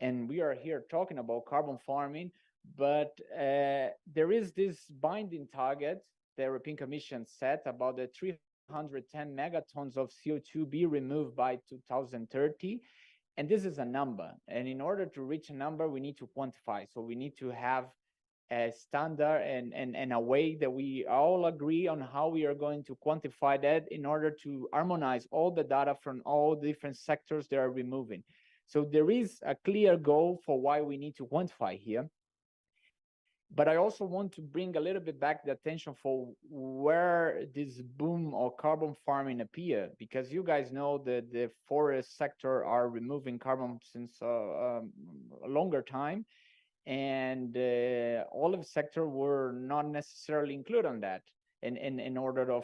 And we are here talking about carbon farming, but there is this binding target the European Commission set about the 310 megatons of CO2 be removed by 2030. And this is a number. And in order to reach a number, we need to quantify. So we need to have a standard and a way that we all agree on how we are going to quantify that in order to harmonize all the data from all different sectors that are removing. So there is a clear goal for why we need to quantify here. But I also want to bring a little bit back the attention for where this boom of carbon farming appear, because you guys know that the forest sector are removing carbon since a longer time, and olive sector were not necessarily included on that in order of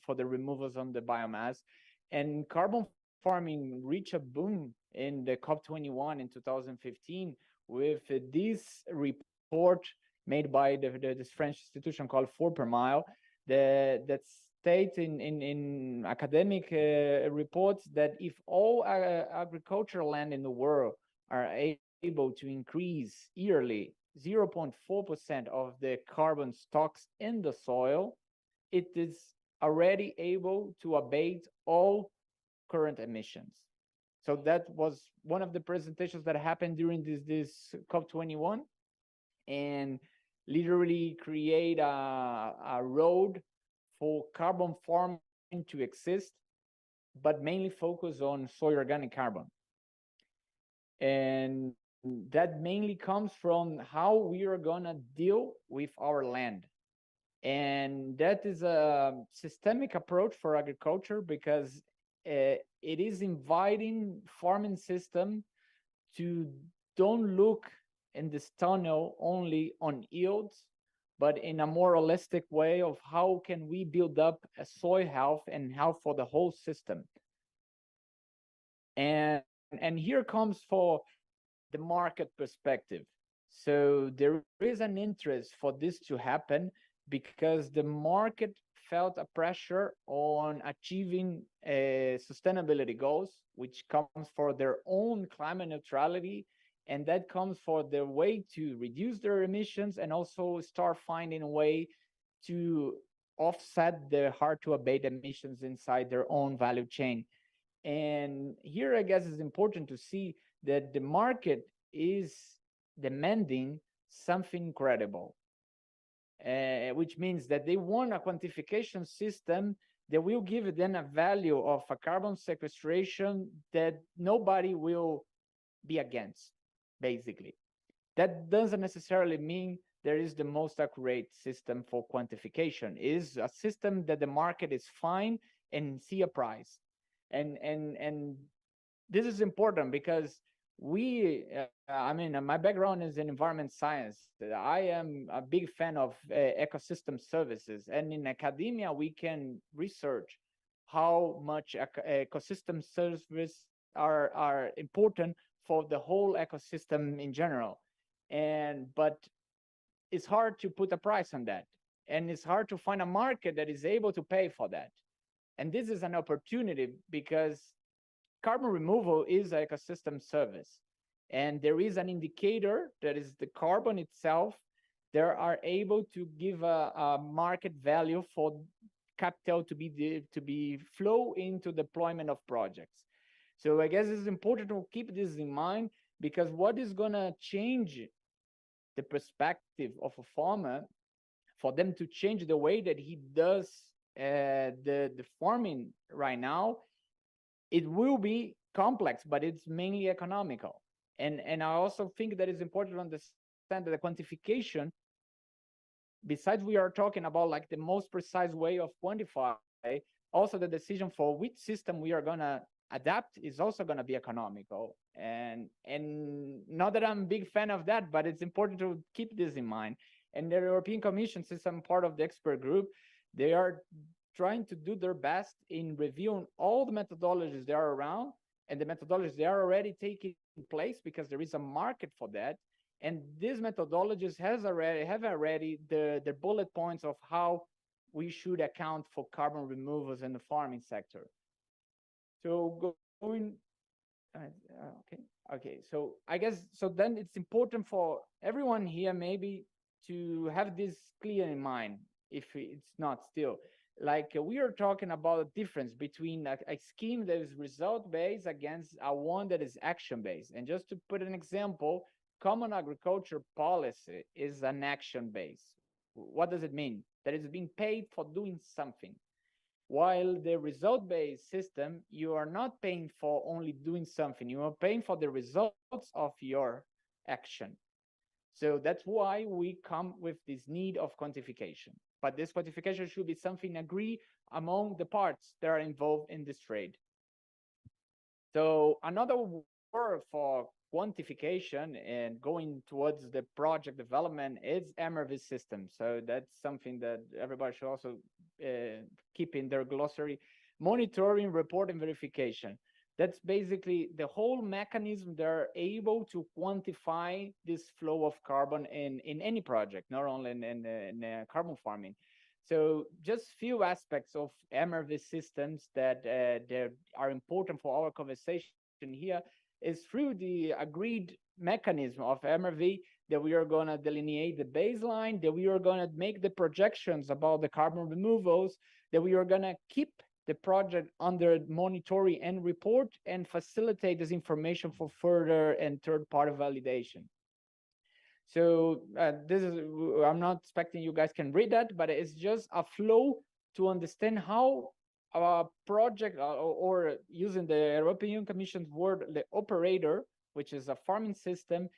for the removals on the biomass. And carbon farming reached a boom in the COP21 in 2015 with this report made by this French institution called 4 per mile, that states in academic reports that if all agricultural land in the world are able to increase yearly 0.4% of the carbon stocks in the soil, it is already able to abate all current emissions. So that was one of the presentations that happened during this COP21, and literally create a road for carbon farming to exist, but mainly focus on soil organic carbon. And that mainly comes from how we are gonna deal with our land. And that is a systemic approach for agriculture because it is inviting farming system to don't look in this tunnel only on yields, but in a more holistic way of how can we build up a soil health and health for the whole system. And here comes for the market perspective. So there is an interest for this to happen because the market felt a pressure on achieving sustainability goals, which comes for their own climate neutrality, and that comes for their way to reduce their emissions and also start finding a way to offset the hard to abate emissions inside their own value chain. And here, I guess, it's important to see that the market is demanding something credible, which means that they want a quantification system that will give them a value of a carbon sequestration that nobody will be against, basically. That doesn't necessarily mean there is the most accurate system for quantification. It is a system that the market is fine and see a price. And this is important because we I mean, my background is in environment science. I am a big fan of ecosystem services, and in academia we can research how much ecosystem services are important for the whole ecosystem in general. And but it's hard to put a price on that, and it's hard to find a market that is able to pay for that. And this is an opportunity because carbon removal is an ecosystem service. And there is an indicator that is the carbon itself. They are able to give a market value for capital to be flow into deployment of projects. So I guess it's important to keep this in mind, because what is going to change the perspective of a farmer for them to change the way that he does the farming right now, it will be complex, but it's mainly economical. And I also think that it's important to understand that the quantification, besides we are talking about like the most precise way of quantify, also the decision for which system we are gonna adapt is also gonna be economical. And not that I'm a big fan of that, but it's important to keep this in mind. And the European Commission, since I'm part of the expert group, they are trying to do their best in reviewing all the methodologies that are around, and the methodologies they are already taking place because there is a market for that. And these methodologies have already the bullet points of how we should account for carbon removals in the farming sector. So going, okay. So I guess, so then it's important for everyone here maybe to have this clear in mind, if it's not still. Like we are talking about a difference between a scheme that is result-based against a one that is action-based. And just to put an example, common agriculture policy is an action-based. What does it mean? That it's being paid for doing something. While the result-based system, you are not paying for only doing something. You are paying for the results of your action. So that's why we come with this need of quantification. But this quantification should be something agreed among the parts that are involved in this trade. So another word for quantification and going towards the project development is MRV system. So that's something that everybody should also keep in their glossary. Monitoring, report, and verification. That's basically the whole mechanism they're able to quantify this flow of carbon in any project, not only in carbon farming. So just few aspects of MRV systems that are important for our conversation here is through the agreed mechanism of MRV that we are going to delineate the baseline, that we are going to make the projections about the carbon removals, that we are going to keep the project under monitoring and report and facilitate this information for further and third-party validation. So this is, I'm not expecting you guys can read that, but it's just a flow to understand how a project or using the European Commission's word, the operator which is a farming system,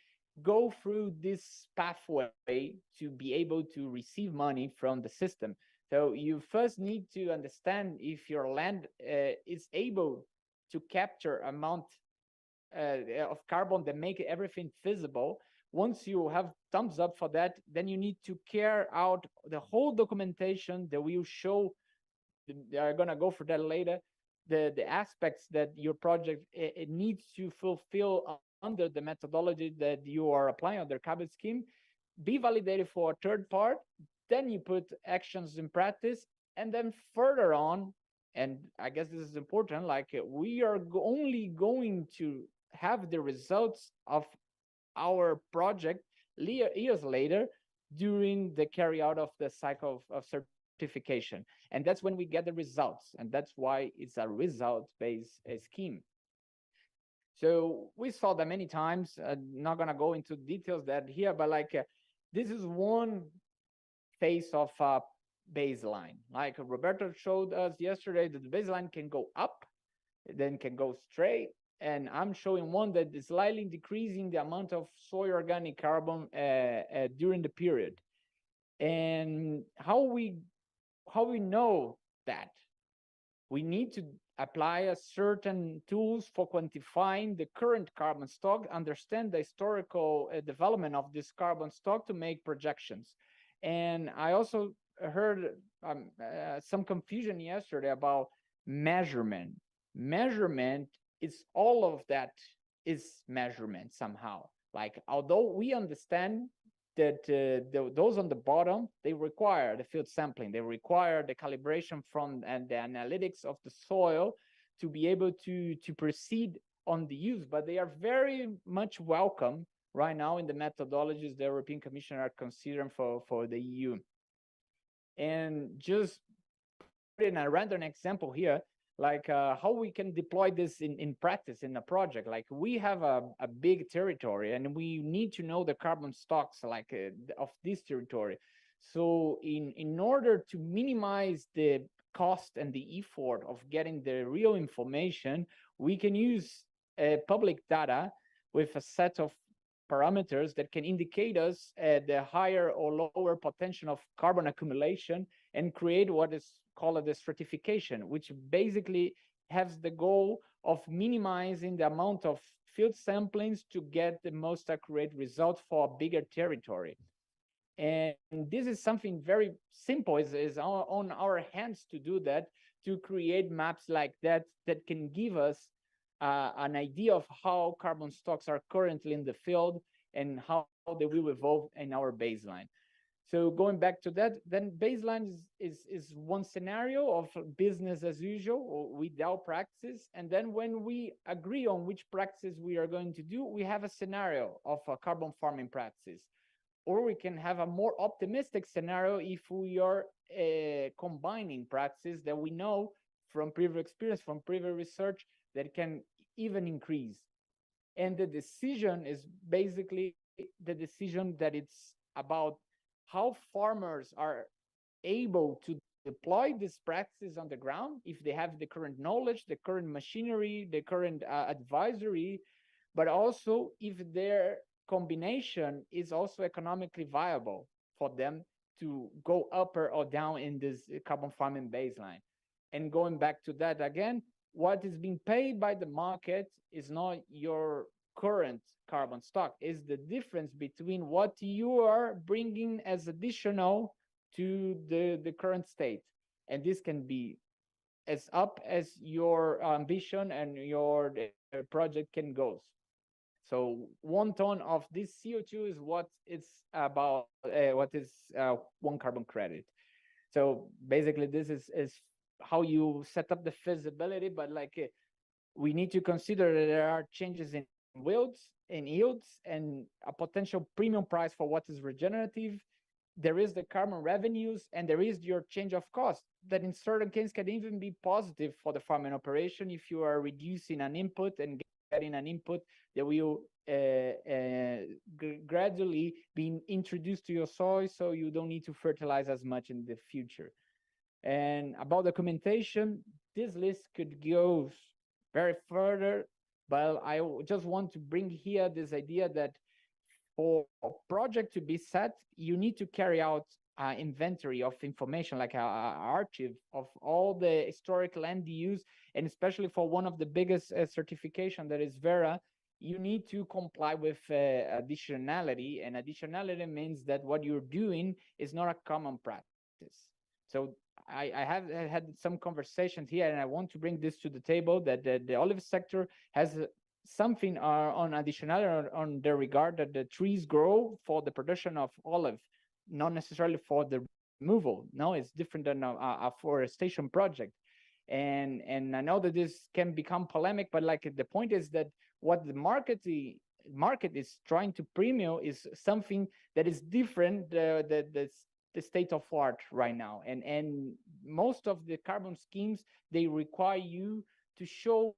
go through this pathway to be able to receive money from the system. So you first need to understand if your land is able to capture amount of carbon that make everything feasible. Once you have thumbs up for that, then you need to carry out the whole documentation that will show, I'm gonna go for that later, the aspects that your project it needs to fulfill under the methodology that you are applying under carbon scheme, be validated for a third part, then you put actions in practice, and then further on, and I guess this is important, like we are only going to have the results of our project years later during the carry out of the cycle of certification. And that's when we get the results. And that's why it's a result-based scheme. So we saw that many times. Not gonna go into details that here, but like this is one phase of baseline. Like Roberto showed us yesterday, that the baseline can go up, then can go straight. And I'm showing one that is slightly decreasing the amount of soil organic carbon during the period. And how we know that? We need to apply a certain tools for quantifying the current carbon stock, understand the historical development of this carbon stock to make projections. And I also heard some confusion yesterday about measurement. Measurement is all of that is measurement somehow. Like, although we understand that those on the bottom, they require the field sampling, they require the calibration from and the analytics of the soil to be able to proceed on the use, but they are very much welcome right now in the methodologies the European Commission are considering for the EU. And just put in a random example here, like how we can deploy this in practice in a project. Like we have a big territory and we need to know the carbon stocks like of this territory. So in order to minimize the cost and the effort of getting the real information, we can use public data with a set of parameters that can indicate us the higher or lower potential of carbon accumulation and create what is called the stratification, which basically has the goal of minimizing the amount of field samplings to get the most accurate result for a bigger territory. And this is something very simple, is on our hands to do that, to create maps like that that can give us an idea of how carbon stocks are currently in the field and how they will evolve in our baseline. So going back to that, then baseline is one scenario of business as usual or without practice. And then when we agree on which practices we are going to do, we have a scenario of a carbon farming practice. Or we can have a more optimistic scenario if we are combining practices that we know from previous experience, from previous research, that can even increase. And the decision is basically the decision that it's about how farmers are able to deploy these practices on the ground, if they have the current knowledge, the current machinery, the current advisory, but also if their combination is also economically viable for them to go up or down in this carbon farming baseline. And going back to that again, what is being paid by the market is not your current carbon stock, is the difference between what you are bringing as additional to the current state. And this can be as up as your ambition and your project can go. So 1 ton of this CO2 is what it's about, what is 1 carbon credit. So basically this is how you set up the feasibility, but like we need to consider that there are changes in yields and a potential premium price for what is regenerative. There is the carbon revenues and there is your change of cost that in certain cases can even be positive for the farming operation if you are reducing an input and getting an input that will gradually be introduced to your soil, so you don't need to fertilize as much in the future. And about documentation, this list could go very further. But just want to bring here this idea that for a project to be set, you need to carry out inventory of information, like a archive of all the historic land use, and especially for one of the biggest certification that is Vera, you need to comply with additionality, and additionality means that what you're doing is not a common practice. So I have had some conversations here, and I want to bring this to the table, that the olive sector has something on additionality on the regard that the trees grow for the production of olive, not necessarily for the removal. No, it's different than a forestation project. And I know that this can become polemic, but like the point is that what the market is trying to premium is something that is different the state of art right now. And most of the carbon schemes, they require you to show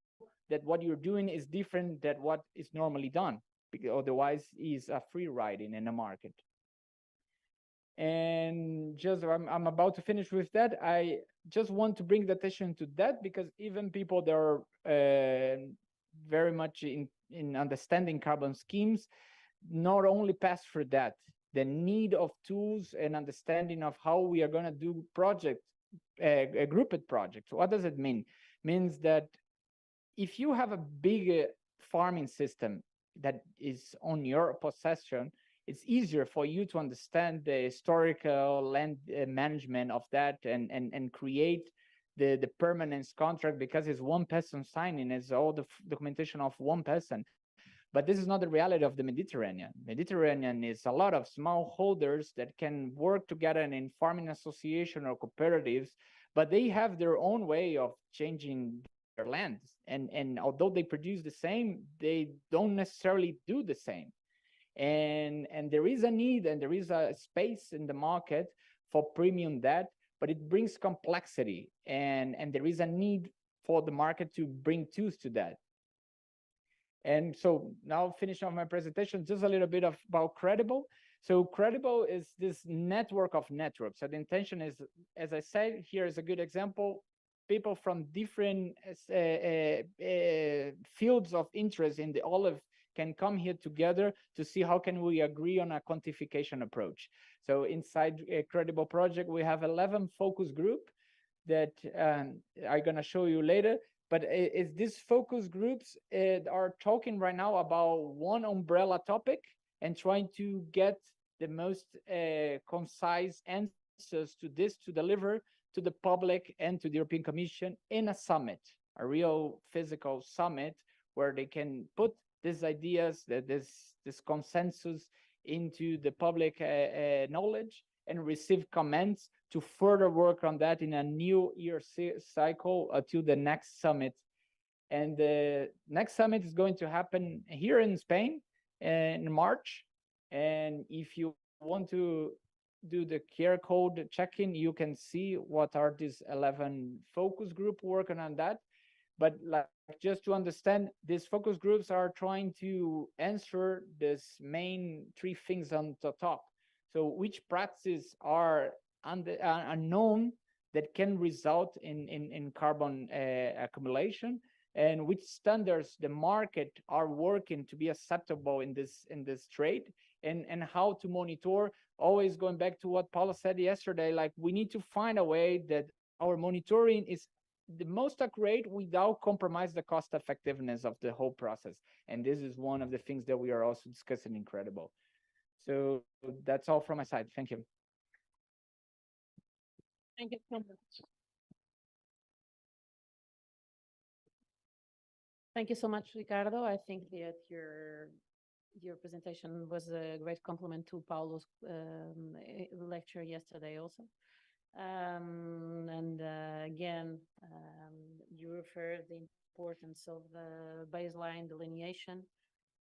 that what you're doing is different than what is normally done, because otherwise is a free riding in the market. And just I'm about to finish with that. I just want to bring the attention to that, because even people that are very much in understanding carbon schemes not only pass through that, the need of tools and understanding of how we are going to do project, grouped projects. What does it mean? Means that if you have a big farming system that is on your possession, it's easier for you to understand the historical land management of that, and create the permanence contract, because it's one person signing, it's all the documentation of one person. But this is not the reality of the Mediterranean. Mediterranean is a lot of small holders that can work together in farming association or cooperatives, but they have their own way of changing their lands. And although they produce the same, they don't necessarily do the same. And there is a need, and there is a space in the market for premium that, but it brings complexity, and there is a need for the market to bring tools to that. And so now finish off my presentation, just a little bit about Credible. So Credible is this network of networks. So the intention is, as I said, here is a good example. People from different fields of interest in the olive can come here together to see how can we agree on a quantification approach. So inside a Credible project, we have 11 focus group that I'm going to show you later. But is these focus groups are talking right now about one umbrella topic and trying to get the most concise answers to this to deliver to the public and to the European Commission in a summit, a real physical summit, where they can put these ideas, this consensus into the public knowledge, and receive comments to further work on that in a new year cycle until the next summit. And the next summit is going to happen here in Spain in March. And if you want to do the QR code check-in, you can see what are these 11 focus group working on that. But like, just to understand, these focus groups are trying to answer this main three things on the top. So which practices are unknown that can result in carbon accumulation, and which standards the market are working to be acceptable in this trade, and how to monitor. Always going back to what Paula said yesterday, like we need to find a way that our monitoring is the most accurate without compromise the cost effectiveness of the whole process. And this is one of the things that we are also discussing in Credible. So that's all from my side. Thank you. Thank you so much. Thank you so much, Ricardo. I think that your presentation was a great compliment to Paulo's lecture yesterday also. Again, you referred the importance of the baseline delineation,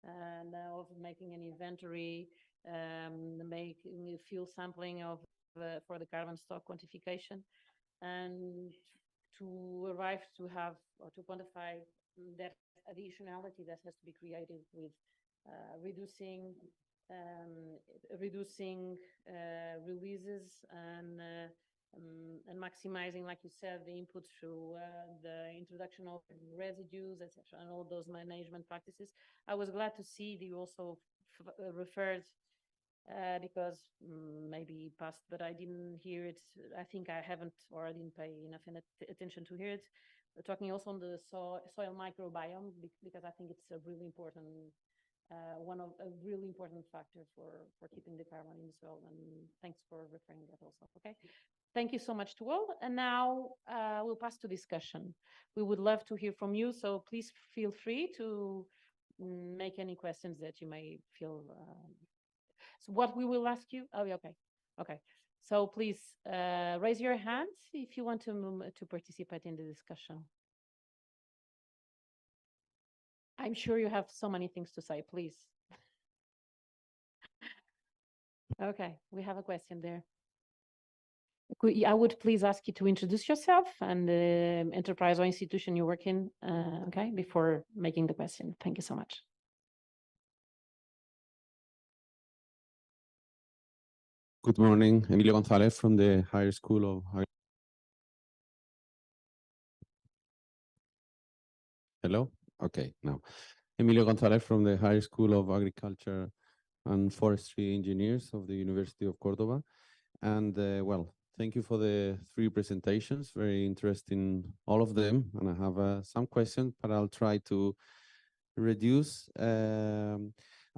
now of making an inventory, making field sampling of for the carbon stock quantification, and to arrive to have or to quantify that additionality that has to be created with reducing releases and and maximizing, like you said, the input through the introduction of residues, etc., and all those management practices. I was glad to see that you also referred, because maybe past, but I didn't hear it. I think I haven't, or I didn't pay enough attention to hear it. We're talking also on the soil microbiome, because I think it's a really important a really important factor for keeping the carbon in the soil. And thanks for referring that also. Okay. Thank you so much to all. And now we'll pass to discussion. We would love to hear from you, so please feel free to make any questions that you may feel. So what we will ask you, okay. So please raise your hands if you want to participate in the discussion. I'm sure you have so many things to say, please. Okay, we have a question there. I would please ask you to introduce yourself and the enterprise or institution you work in, okay, before making the question. Thank you so much. Good morning, Emilio González from the Higher School of... Hello? Okay, now. Emilio González from the Higher School of Agriculture and Forestry Engineers of the University of Córdoba. And well, thank you for the 3 presentations, very interesting, all of them. And I have some questions, but I'll try to reduce.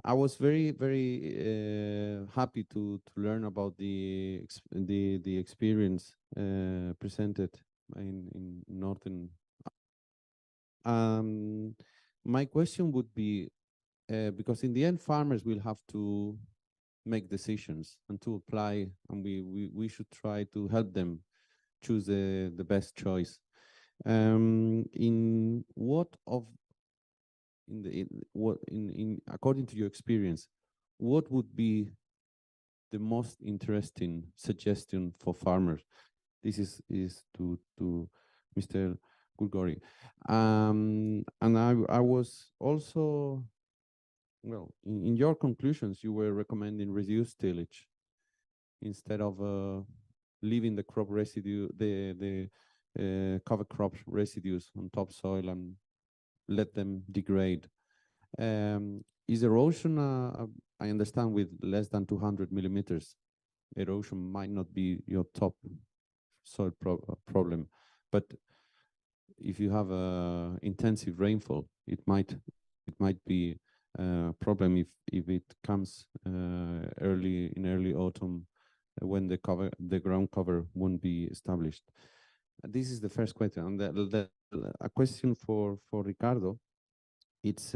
I was very, very happy to learn about the experience presented in Northern. My question would be, because in the end, farmers will have to make decisions and to apply, and we should try to help them choose the best choice. According to your experience, what would be the most interesting suggestion for farmers? This is to Mr. Gulgori. And I was also, well, in your conclusions, you were recommending reduced tillage instead of leaving the crop residue, the cover crop residues on topsoil and let them degrade. Is erosion, I understand with less than 200 millimeters, erosion might not be your top soil problem, but if you have intensive rainfall, it might be a problem if it comes early autumn when the ground cover won't be established. This is the first question. And a question for Ricardo. It's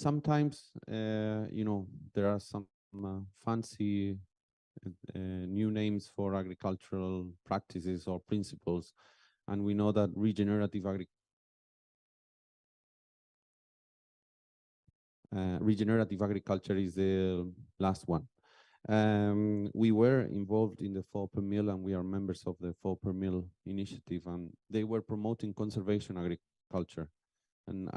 sometimes you know, there are some fancy new names for agricultural practices or principles, and we know that regenerative agriculture is the last one. We were involved in the 4 per mil, and we are members of the 4 per mil initiative, and they were promoting conservation agriculture. And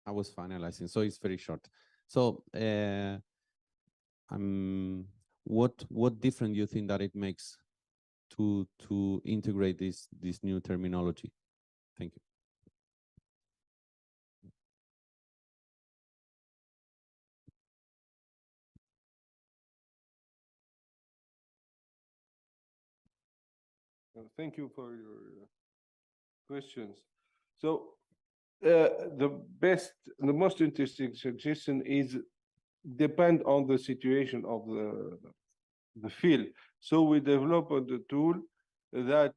I was finalizing, so it's very short. So what different you think that it makes to integrate this new terminology? Thank you. Thank you for your questions. So the most interesting suggestion is depend on the situation of the field. So we developed a tool that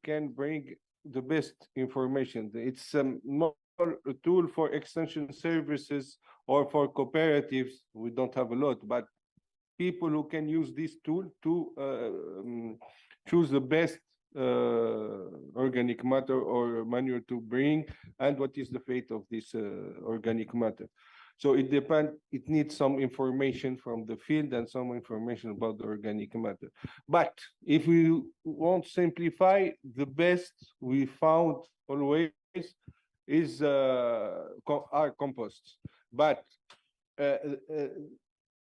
can bring the best information. It's more a tool for extension services or for cooperatives. We don't have a lot, but people who can use this tool to choose the best organic matter or manure to bring, and what is the fate of this organic matter. So it depends, it needs some information from the field and some information about the organic matter. But if we want to simplify, the best we found always is our composts. But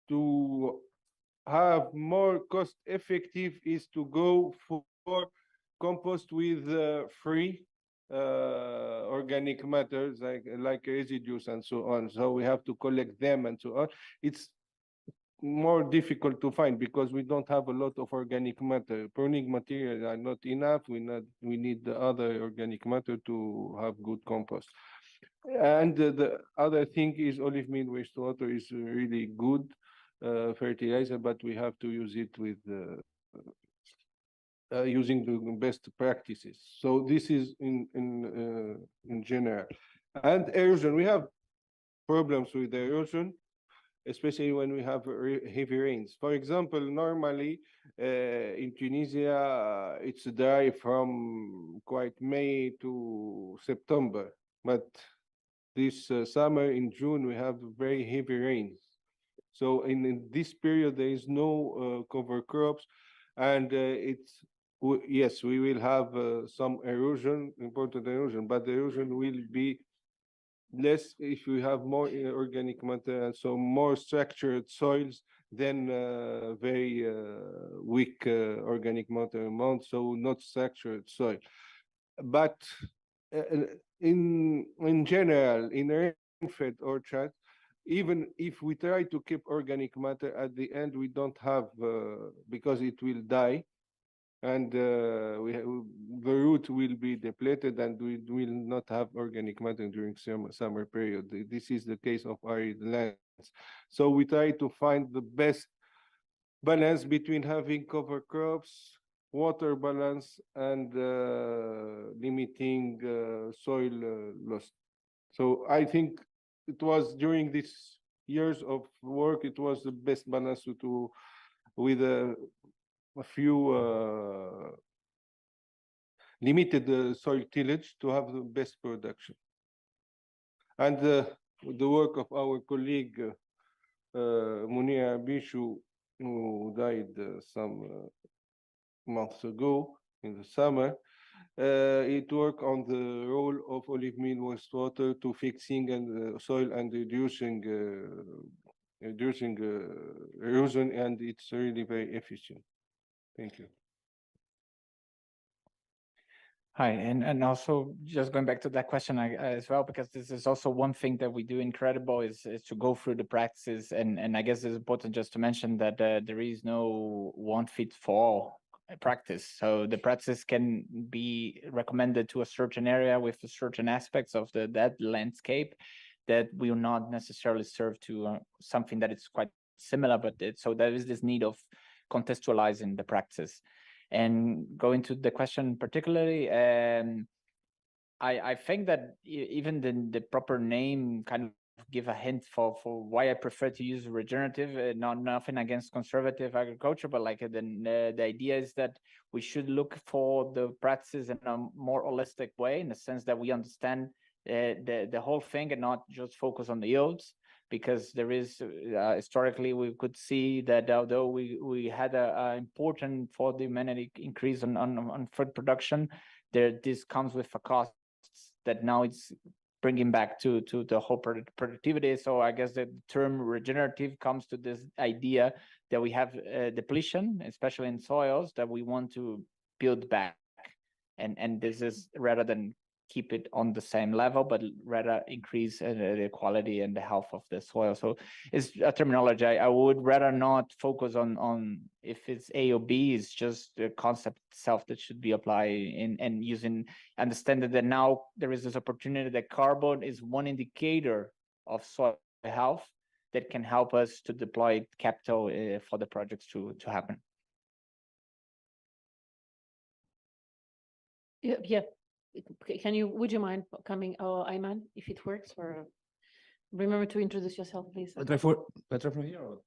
to have more cost effective is to go for compost with free organic matters like residues and so on. So we have to collect them and so on. It's more difficult to find because we don't have a lot of organic matter. Pruning materials are not enough. We need the other organic matter to have good compost. And the other thing is olive meal wastewater is really good fertilizer, but we have to use it with using the best practices. So this is in general. And erosion, we have problems with erosion, especially when we have heavy rains. For example, normally in Tunisia, it's dry from quite May to September, but this summer in June, we have very heavy rains. So in this period, there is no cover crops, and yes, we will have some erosion, important erosion, but the erosion will be less if we have more organic matter and so more structured soils than very weak organic matter amount, so not structured soil. But in general, in rain-fed orchards, even if we try to keep organic matter, at the end we don't have because it will die, and the root will be depleted, and we will not have organic matter during summer period. This is the case of arid lands. So we try to find the best balance between having cover crops, water balance, and limiting soil loss. So I think it was during these years of work, it was the best balance with a few limited soil tillage to have the best production. And the work of our colleague Munir Bishu, who died some months ago in the summer, it worked on the role of olive meal wastewater to fixing and soil and reducing erosion, and it's really very efficient. Thank you. Hi, and also just going back to that question as well, because this is also one thing that we do incredible is to go through the practices, and I guess it's important just to mention that there is no one fit for all practice. So the practice can be recommended to a certain area with certain aspects of that landscape that will not necessarily serve to something that is quite similar, but so there is this need of contextualizing the practice. And going to the question particularly, I think that even the proper name kind of give a hint for why I prefer to use regenerative, nothing against conservative agriculture, but like the idea is that we should look for the practices in a more holistic way, in the sense that we understand the whole thing and not just focus on the yields. Because there is historically we could see that although we had a important for the humanity increase on food production, this comes with a cost that now it's bringing back to the whole productivity. So I guess the term regenerative comes to this idea that we have depletion, especially in soils, that we want to build back, and this is rather than keep it on the same level, but rather increase the quality and the health of the soil. So it's a terminology I would rather not focus on if it's A or B. It's just the concept itself that should be applied and using understanding that now there is this opportunity that carbon is one indicator of soil health that can help us to deploy capital for the projects to happen. Yeah. Would you mind coming, Ayman, if it works, or remember to introduce yourself, please. Better from here or?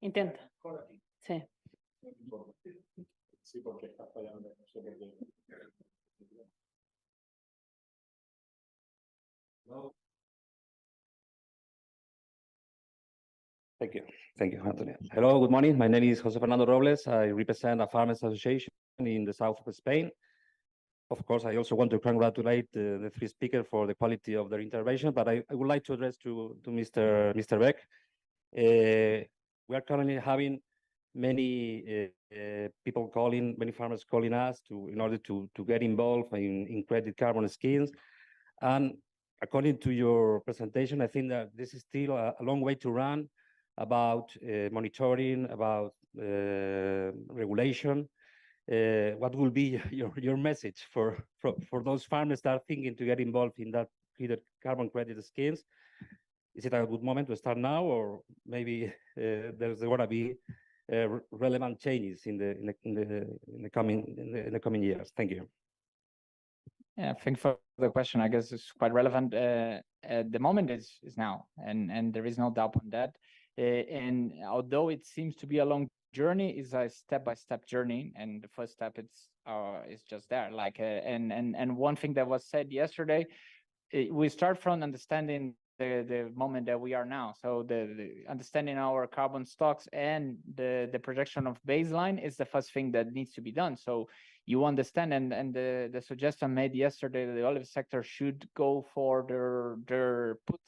Intenta. Sí. Thank you, Antonio. Hello, good morning. My name is Jose Fernando Robles. I represent a farmers association in the south of Spain. Of course, I also want to congratulate the three speakers for the quality of their intervention, but I would like to address to Mr. Beck. We are currently having many people calling, many farmers calling us in order to get involved in credit carbon schemes. And according to your presentation, I think that this is still a long way to run about monitoring, about regulation. What will be your message for those farmers that are thinking to get involved in that carbon credit schemes? Is it a good moment to start now, or maybe there's going to be relevant changes in the coming years? Thank you. Yeah, thanks for the question. I guess it's quite relevant. The moment is now, and there is no doubt on that. And although it seems to be a long journey, is a step-by-step journey, and the first step is just there. Like and one thing that was said yesterday, we start from understanding the moment that we are now. So the understanding our carbon stocks and the projection of baseline is the first thing that needs to be done. So you understand, and the suggestion made yesterday that the olive sector should go for put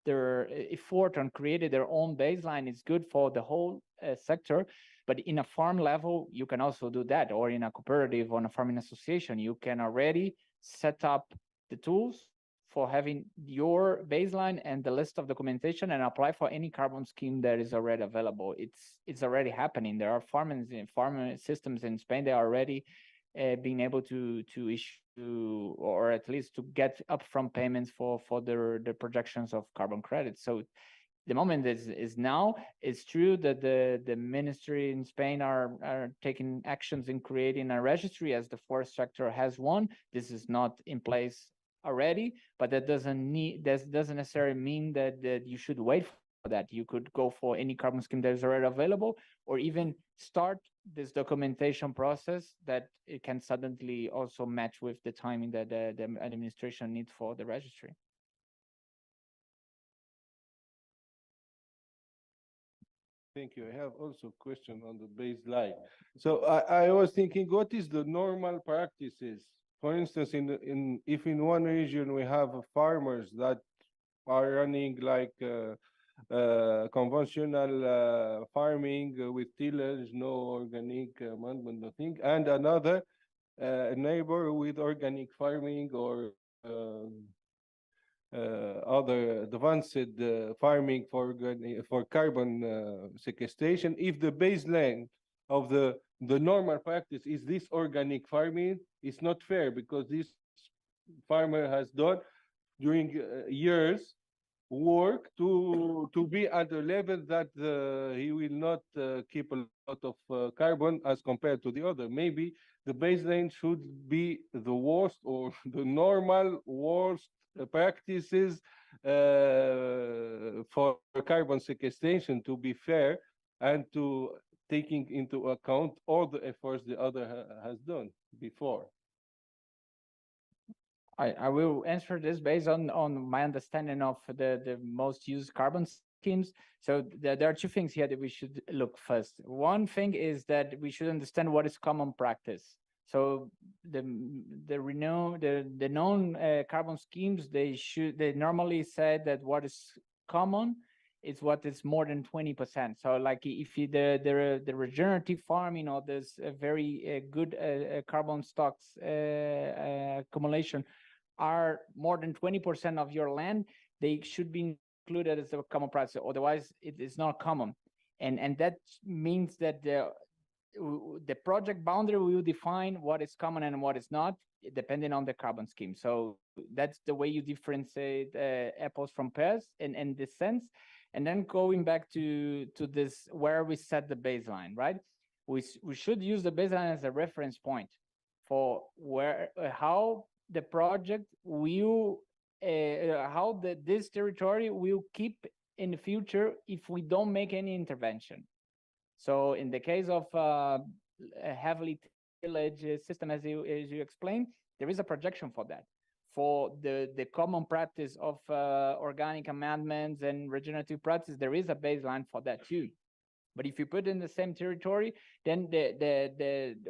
their effort on creating their own baseline is good for the whole sector. But in a farm level, you can also do that, or in a cooperative or in a farming association, you can already set up the tools for having your baseline and the list of documentation and apply for any carbon scheme that is already available. It's already happening. There are farming systems in Spain that are already being able to issue, or at least to get upfront payments for their projections of carbon credits. So the moment is now. It's true that the ministry in Spain are taking actions in creating a registry, as the forest sector has one. This is not in place already, but that doesn't necessarily mean that you should wait for that. You could go for any carbon scheme that is already available, or even start this documentation process that it can suddenly also match with the timing that the administration needs for the registry. Thank you. I have also a question on the baseline. So I was thinking, what is the normal practices? For instance, if in one region we have farmers that are running like conventional farming with tillage, no organic amendment, nothing, and another neighbor with organic farming or other advanced farming for carbon sequestration. If the baseline of the normal practice is this organic farming, it's not fair, because this farmer has done during years work to be at a level that he will not keep a lot of carbon as compared to the other. Maybe the baseline should be the worst, or the normal worst practices for carbon sequestration, to be fair and to taking into account all the efforts the other has done before. I will answer this based on my understanding of the most used carbon schemes. So there are two things here that we should look first. One thing is that we should understand what is common practice. So the known carbon schemes, they normally say that what is common is what is more than 20%. So like if the regenerative farming, or there's a very good carbon stocks accumulation are more than 20% of your land, they should be included as a common practice. Otherwise, it is not common, and that means that the project boundary will define what is common and what is not, depending on the carbon scheme. So that's the way you differentiate apples from pears in this sense. And then going back to this, where we set the baseline, right? We should use the baseline as a reference point for how the project will, how this territory will keep in the future if we don't make any intervention. So in the case of a heavily tillage system, as you explained, there is a projection for that. For the common practice of organic amendments and regenerative practice, there is a baseline for that too. But if you put in the same territory, then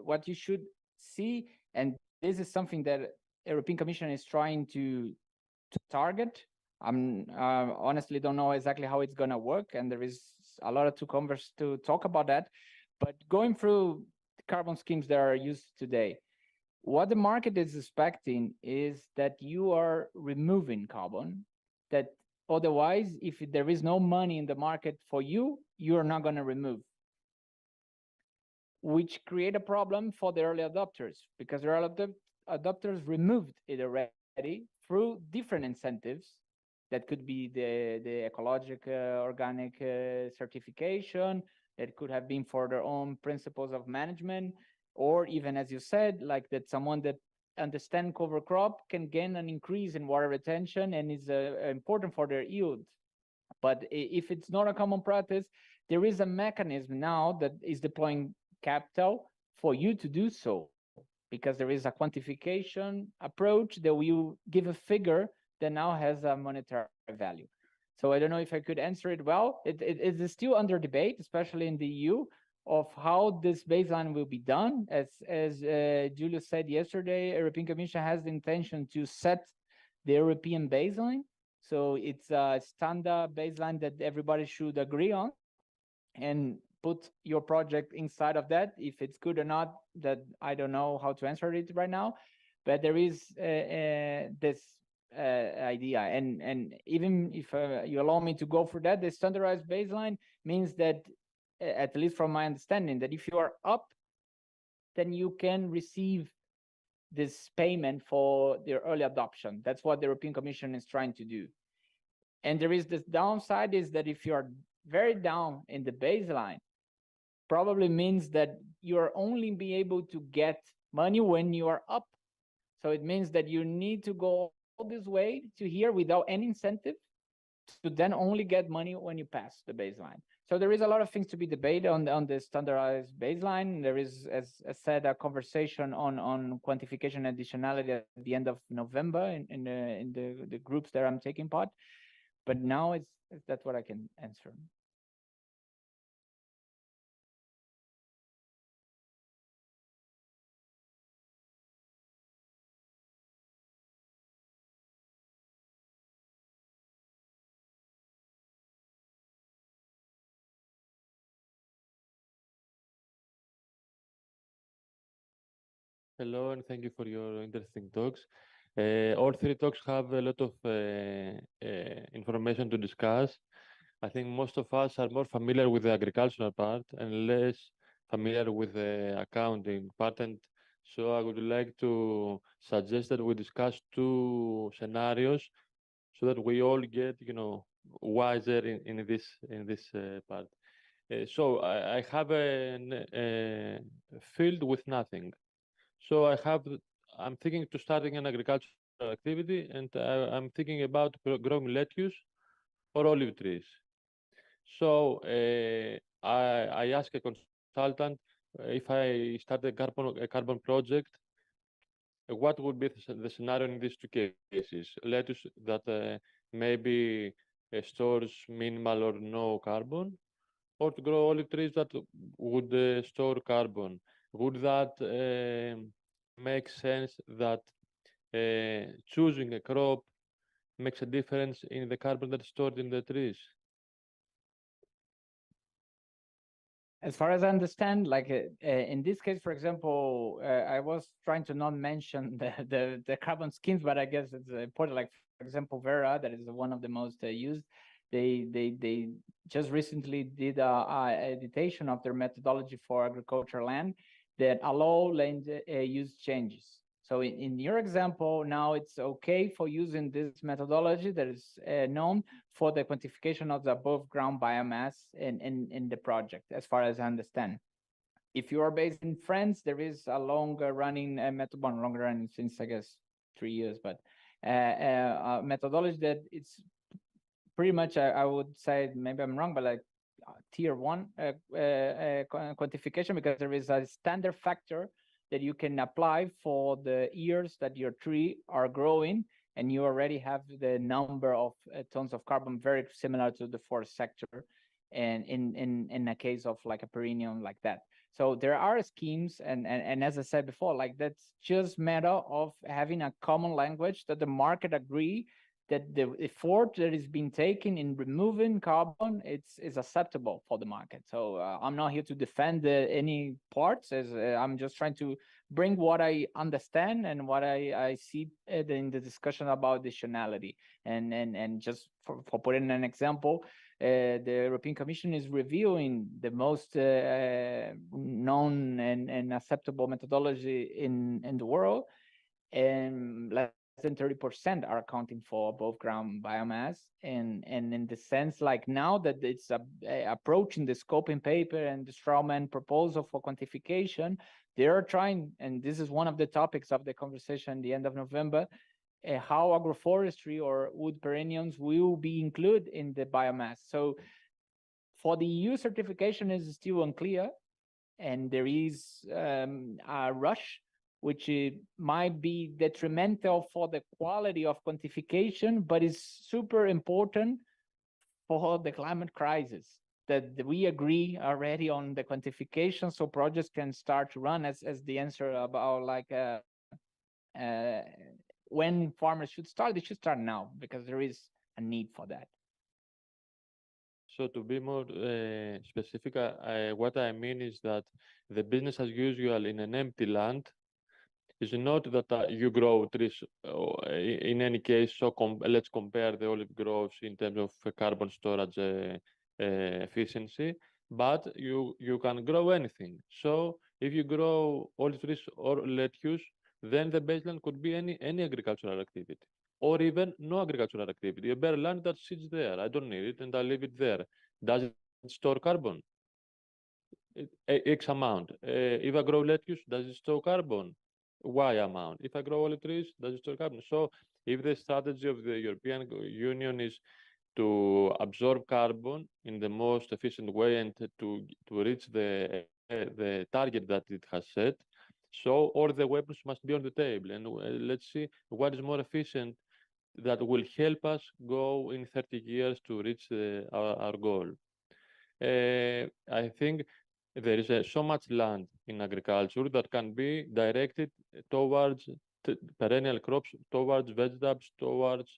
what you should see, and this is something that European Commission is trying to target. I'm honestly don't know exactly how it's gonna work, and there is a lot to talk about that. But going through the carbon schemes that are used today, what the market is expecting is that you are removing carbon, that otherwise, if there is no money in the market for you, you are not going to remove, which create a problem for the early adopters, because the early adopters removed it already through different incentives. That could be the ecological organic certification. It could have been for their own principles of management, or even, as you said, like that someone that understand cover crop can gain an increase in water retention and is important for their yield. But if it's not a common practice, there is a mechanism now that is deploying capital for you to do so, because there is a quantification approach that will give a figure that now has a monetary value. So I don't know if I could answer it well. It is still under debate, especially in the EU, of how this baseline will be done. As Julius said yesterday, European Commission has the intention to set the European baseline. So it's a standard baseline that everybody should agree on, and put your project inside of that. If it's good or not, that I don't know how to answer it right now, but there is this idea. And even if you allow me to go for that, the standardized baseline means that, at least from my understanding, that if you are up, then you can receive this payment for the early adoption. That's what the European Commission is trying to do. And there is this downside, is that if you are very down in the baseline, probably means that you're only be able to get money when you are up. So it means that you need to go all this way to here without any incentive to then only get money when you pass the baseline. So there is a lot of things to be debated on the standardized baseline. There is, as I said, a conversation on quantification additionality at the end of November in the groups that I'm taking part. But now that's what I can answer. Hello, and thank you for your interesting talks. All three talks have a lot of information to discuss. I think most of us are more familiar with the agricultural part and less familiar with the accounting part. And so I would like to suggest that we discuss two scenarios so that we all get, wiser in this part. So I have a field with nothing. So I'm thinking to starting an agricultural activity, and I'm thinking about growing lettuce or olive trees. So I asked a consultant if I start a carbon project, what would be the scenario in these two cases? Lettuce that maybe stores minimal or no carbon, or to grow olive trees that would store carbon. Would that make sense that choosing a crop makes a difference in the carbon that's stored in the trees? As far as I understand, like in this case, for example, I was trying to not mention the carbon schemes, but I guess it's important. Like, for example, Vera, that is one of the most used. They just recently did a editation of their methodology for agricultural land that allow land use changes. So in your example, now it's okay for using this methodology that is known for the quantification of the above ground biomass in the project, as far as I understand. If you are based in France, there is a longer running method, longer running since, I guess, 3 years, but a methodology that it's pretty much, I would say, maybe I'm wrong, but like tier 1 quantification, because there is a standard factor that you can apply for the years that your tree are growing, and you already have the number of tons of carbon, very similar to the forest sector, and in a case of like a perennial like that. So there are schemes, and as I said before, like that's just matter of having a common language that the market agree that the effort that is being taken in removing carbon is acceptable for the market. So I'm not here to defend any parts, as I'm just trying to bring what I understand and what I see in the discussion about additionality. And just for putting an example, the European Commission is reviewing the most known and acceptable methodology in the world, and less than 30% are accounting for above ground biomass. And in the sense, like now that it's approaching the scoping paper and the strawman proposal for quantification, they are trying, and this is one of the topics of the conversation at the end of November, how agroforestry or wood perennials will be included in the biomass. So for the EU certification is still unclear, and there is a rush which might be detrimental for the quality of quantification, but is super important for the climate crisis, that we agree already on the quantification so projects can start to run, as the answer about like when farmers should start. They should start now because there is a need for that. So to be more specific, what I mean is that the business as usual in an empty land is not that you grow trees in any case. So let's compare the olive groves in terms of carbon storage efficiency, but you can grow anything. So if you grow olive trees or lettuce, then the baseline could be any agricultural activity, or even no agricultural activity. A bare land that sits there, I don't need it, and I leave it there. Does it store carbon? X amount. If I grow lettuce, does it store carbon? Y amount. If I grow olive trees, does it store carbon? So if the strategy of the European Union is to absorb carbon in the most efficient way and to reach the target that it has set, so all the weapons must be on the table. And let's see what is more efficient that will help us go in 30 years to reach our goal. I think there is so much land in agriculture that can be directed towards perennial crops, towards vegetables, towards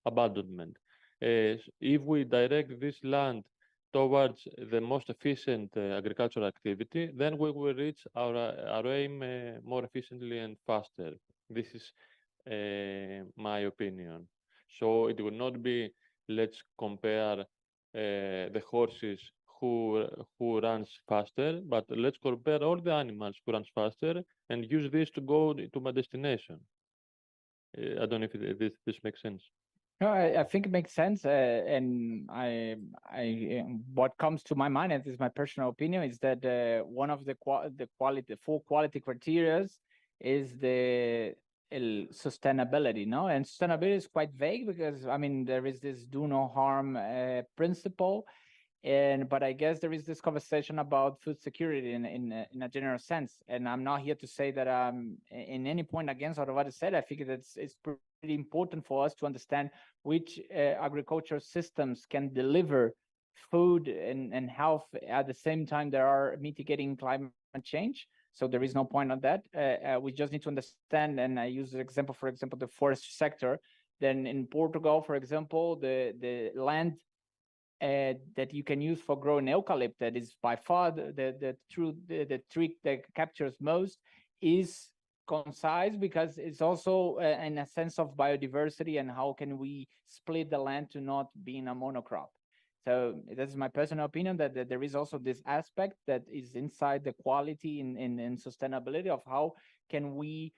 abandonment. If we direct this land towards the most efficient agricultural activity, then we will reach our aim more efficiently and faster. This is my opinion. So it will not be, let's compare the horses who runs faster, but let's compare all the animals who runs faster and use this to go to my destination. I don't know if this makes sense. No, I think it makes sense, and what comes to my mind, and this is my personal opinion, is that one of the four quality criteria is the sustainability, no? And sustainability is quite vague because I mean there is this do no harm principle, but I guess there is this conversation about food security in a general sense, and I'm not here to say that I'm in any point against what I said. I think it's pretty important for us to understand which agricultural systems can deliver food and health at the same time there are mitigating climate change. So there is no point on that. We just need to understand, and I use the example, for example, the forestry sector. Then in Portugal, for example, the land that you can use for growing eucalypt, that is by far the tree that captures most, is concise because it's also in a sense of biodiversity and how can we split the land to not being a monocrop. So that's my personal opinion that there is also this aspect that is inside the quality in sustainability of how can we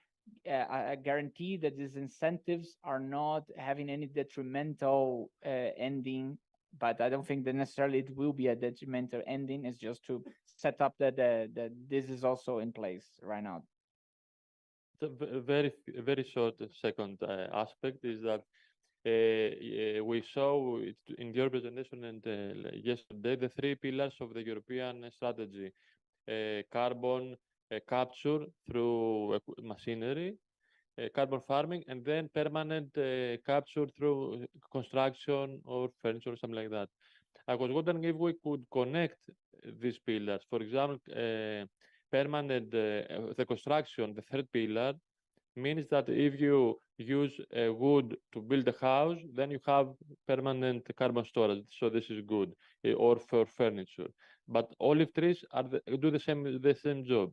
guarantee that these incentives are not having any detrimental ending. But I don't think that necessarily it will be a detrimental ending. It's just to set up that this is also in place right now. The very short second aspect is that we saw it in your presentation and yesterday the three pillars of the European strategy: carbon capture through machinery, carbon farming, and then permanent capture through construction or furniture or something like that. I was wondering if we could connect these pillars. For example, permanent the construction, the third pillar, means that if you use wood to build a house, then you have permanent carbon storage. So this is good, or for furniture. But olive trees do the same job.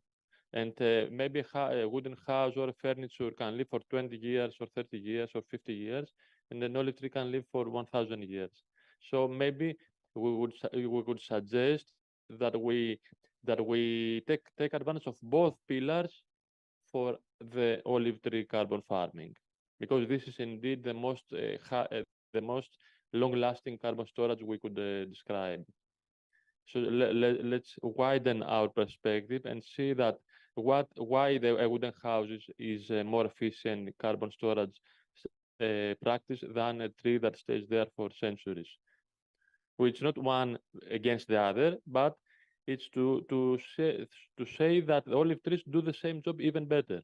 And maybe a wooden house or a furniture can live for 20 years or 30 years or 50 years, and an olive tree can live for 1,000 years. So maybe we would suggest that we take advantage of both pillars for the olive tree carbon farming, because this is indeed the most long-lasting carbon storage we could describe. So let's widen our perspective and see that why a wooden house is a more efficient carbon storage practice than a tree that stays there for centuries. Which not one against the other, but it's to say that the olive trees do the same job even better.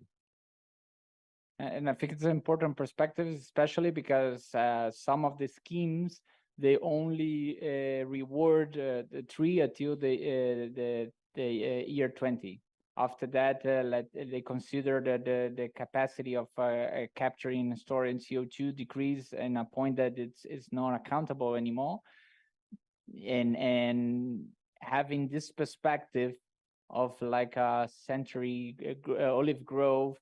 And I think it's an important perspective, especially because some of the schemes, they only reward the tree until the year 20. After that, they consider that the capacity of capturing and storing CO2 decrease in a point that it's not accountable anymore. And having this perspective of like a century olive grove,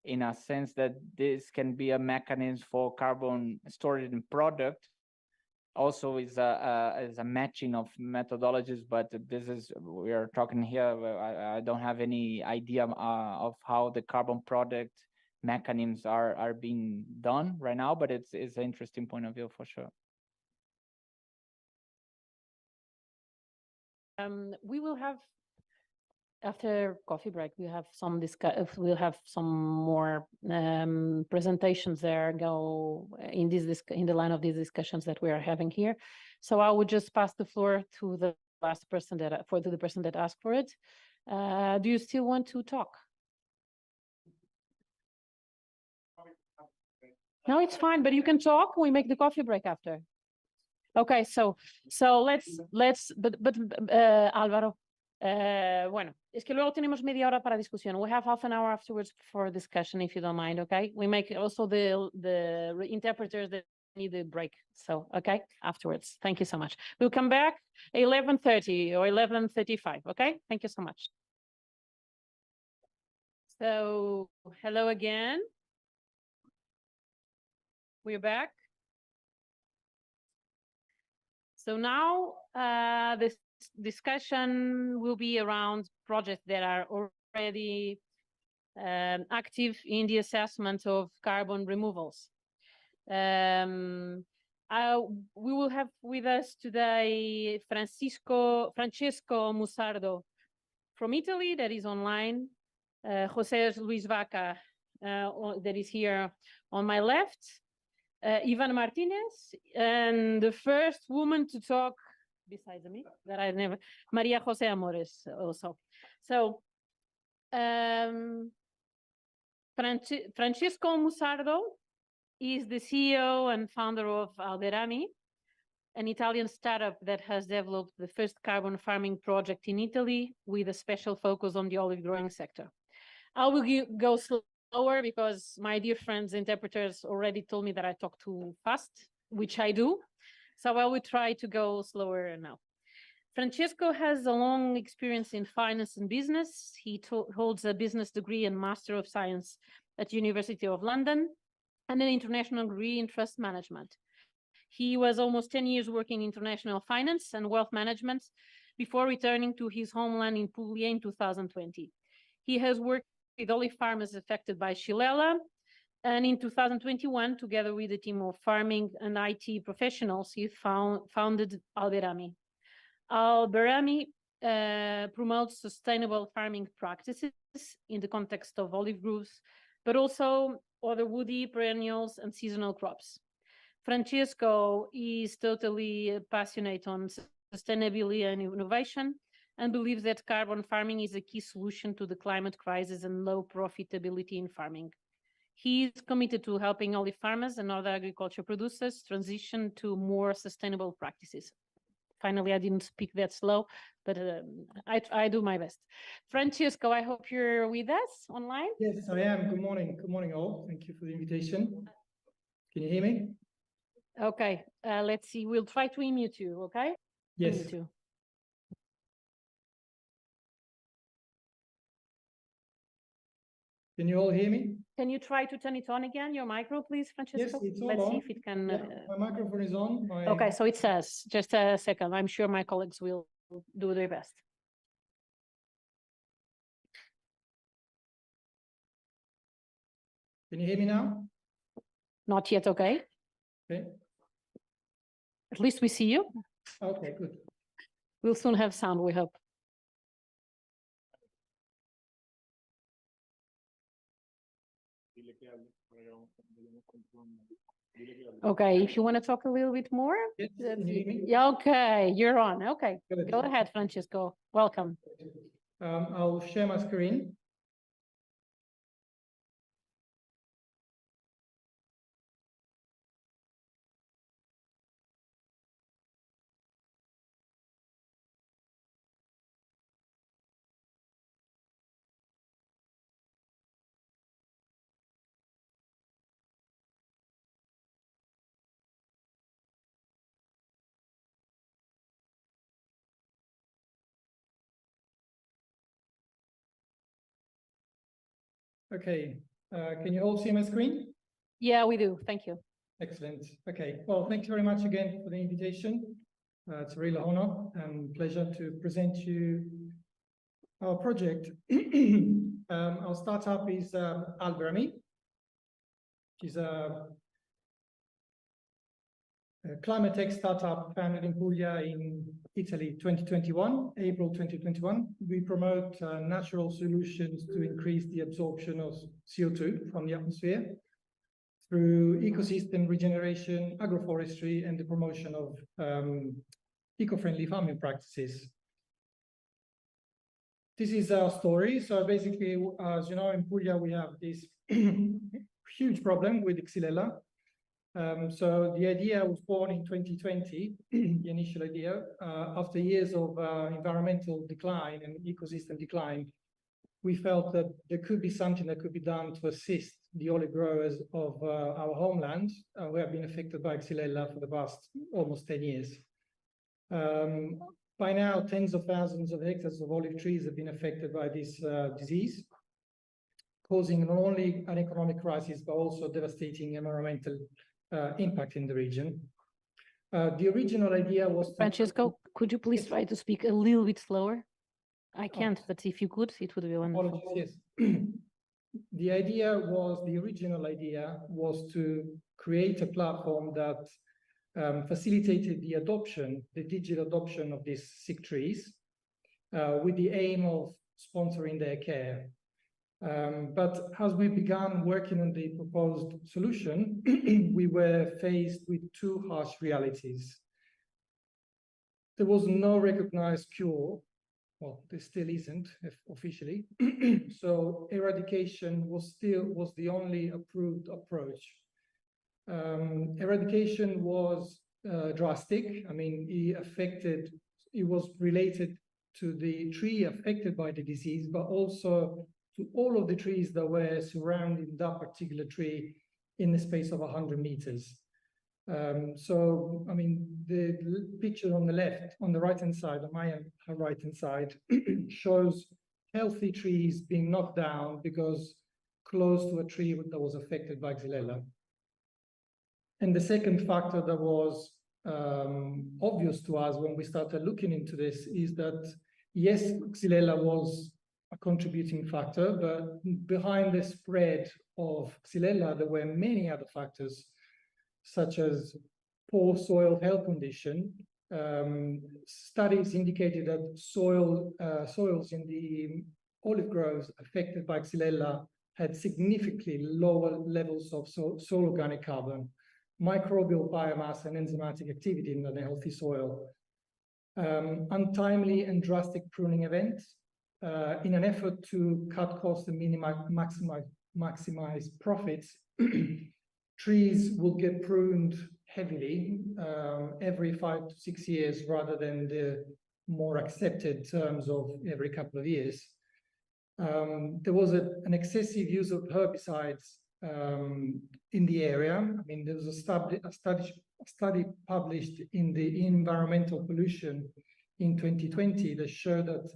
in a sense that this can be a mechanism for carbon storage in product, also is a matching of methodologies. But this is, we are talking here, I don't have any idea of how the carbon product mechanisms are being done right now, but it's an interesting point of view for sure. We will have, after coffee break, we'll have some more presentations there go in the line of these discussions that we are having here. So I would just pass the floor to the last person to the person that asked for it. Do you still want to talk? No, it's fine, but you can talk. We make the coffee break after. Okay, so let's but Álvaro, bueno, es que luego tenemos media hora para discusión. We have half an hour afterwards for discussion, if you don't mind. Okay, we make also the interpreters that need a break. So okay, afterwards. Thank you so much. We'll come back at 11:30 or 11:35. Okay, thank you so much. So hello again. We're back. So now this discussion will be around projects that are already active in the assessment of carbon removals. We will have with us today Francesco Musardo from Italy, that is online, José Luis Vaca, that is here on my left, Ivan Martinez, and the first woman to talk besides me that I've never, Maria Jose Amores also. So Francesco Musardo is the CEO and founder of Alberami, an Italian startup that has developed the first carbon farming project in Italy with a special focus on the olive growing sector. I will go slower because my dear friends interpreters already told me that I talk too fast, which I do. So I will try to go slower now. Francesco has a long experience in finance and business. He holds a business degree and Master of Science at University of London and an international degree in trust management. He was almost 10 years working in international finance and wealth management before returning to his homeland in Puglia in 2020. He has worked with olive farmers affected by Xylella, and in 2021, together with a team of farming and IT professionals, he founded Alberami. Alberami promotes sustainable farming practices in the context of olive groves, but also other woody, perennials, and seasonal crops. Francesco is totally passionate on sustainability and innovation, and believes that carbon farming is a key solution to the climate crisis and low profitability in farming. He is committed to helping olive farmers and other agriculture producers transition to more sustainable practices. finally I didn't speak that slow, but I do my best. Francesco, I hope you're with us online. Yes, I am. Good morning. Good morning, all. Thank you for the invitation. Can you hear me? Okay, let's see. We'll try to unmute you, okay? Yes. Unmute you. Can you all hear me? Can you try to turn it on again, your micro, please, Francesco? Yes, it's all Let's see on. if it can. Yeah, my microphone is on. Okay, so it says, just a second. I'm sure my colleagues will do their best. Can you hear me now? Not yet, okay? Okay. At least we see you. Okay, good. We'll soon have sound, we hope. Okay, if you want to talk a little bit more. Yes, can you hear me? Yeah, okay, you're on. Okay, Good. go ahead, Francesco. Welcome. I'll share my screen. Okay, can you all see my screen? Yeah, we do. Thank you. Excellent. Okay, well, thank you very much again for the invitation. It's a real honor and pleasure to present you our project. Our startup is Alberami, which is a climate tech startup founded in Puglia in Italy, 2021, April 2021. We promote natural solutions to increase the absorption of CO2 from the atmosphere through ecosystem regeneration, agroforestry, and the promotion of eco-friendly farming practices. This is our story. So basically, as you know, in Puglia, we have this huge problem with Xylella. So the idea was born in 2020, the initial idea, after years of environmental decline and ecosystem decline. We felt that there could be something that could be done to assist the olive growers of our homeland who have been affected by Xylella for the past almost 10 years. By now, tens of thousands of hectares of olive trees have been affected by this disease, causing not only an economic crisis, but also devastating environmental impact in the region. The original idea was to— Francesco, could you please try to speak a little bit slower? I can't, but if you could, it would be wonderful. Apologies, yes. The original idea was to create a platform that facilitated the adoption, the digital adoption of these sick trees with the aim of sponsoring their care. But as we began working on the proposed solution, we were faced with two harsh realities. There was no recognized cure. Well, there still isn't officially. So eradication was the only approved approach. Eradication was drastic. I mean, it was related to the tree affected by the disease, but also to all of the trees that were surrounding that particular tree in the space of 100 meters. So, I mean, the picture on the left, on the right-hand side, on my right-hand side, shows healthy trees being knocked down because close to a tree that was affected by Xylella. And the second factor that was obvious to us when we started looking into this is that, yes, Xylella was a contributing factor, but behind the spread of Xylella, there were many other factors, such as poor soil health condition. Studies indicated that soils in the olive groves affected by Xylella had significantly lower levels of soil organic carbon, microbial biomass, and enzymatic activity in the healthy soil. Untimely and drastic pruning events in an effort to cut costs and maximize profits. Trees will get pruned heavily every 5 to 6 years rather than the more accepted terms of every couple of years. There was an excessive use of herbicides in the area. I mean, there was a study published in the Environmental Pollution in 2020 that showed that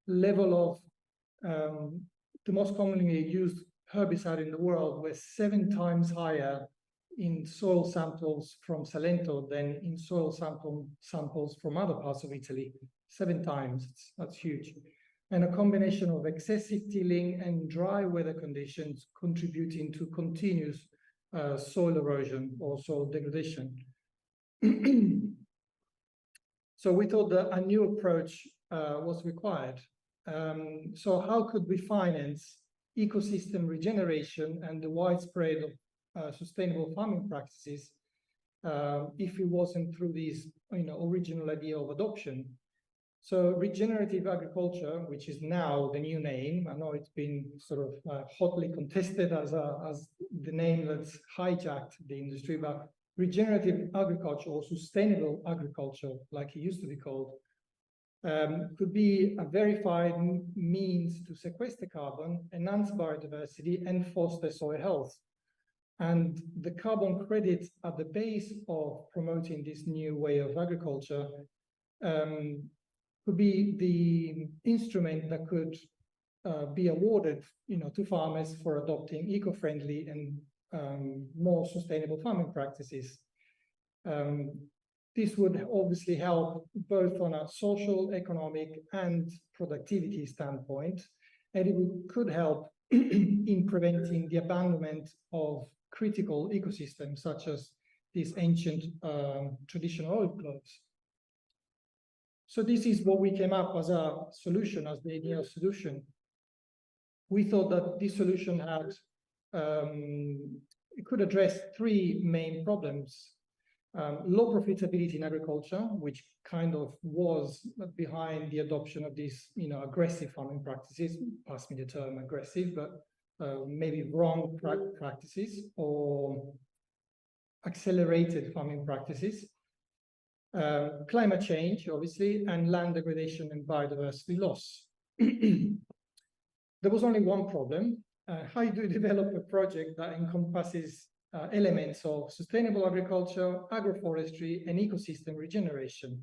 level of the most commonly used herbicide in the world was 7 times higher in soil samples from Salento than in soil samples from other parts of Italy. 7 times, that's huge. And a combination of excessive tilling and dry weather conditions contributing to continuous soil erosion or soil degradation. So we thought that a new approach was required. So how could we finance ecosystem regeneration and the widespread of sustainable farming practices if it wasn't through this original idea of adoption? So regenerative agriculture, which is now the new name, I know it's been sort of hotly contested as the name that's hijacked the industry, but regenerative agriculture or sustainable agriculture, like it used to be called, could be a verified means to sequester carbon, enhance biodiversity, and foster soil health. And the carbon credits at the base of promoting this new way of agriculture could be the instrument that could be awarded, to farmers for adopting eco-friendly and more sustainable farming practices. This would obviously help both on a social, economic, and productivity standpoint, and it could help in preventing the abandonment of critical ecosystems such as these ancient traditional olive groves. So this is what we came up as a solution, as the ideal solution. We thought that this solution had, it could address 3 main problems. Low profitability in agriculture, which kind of was behind the adoption of these, aggressive farming practices, pass me the term aggressive, but maybe wrong practices or accelerated farming practices. Climate change, obviously, and land degradation and biodiversity loss. There was only one problem. How do you develop a project that encompasses elements of sustainable agriculture, agroforestry, and ecosystem regeneration?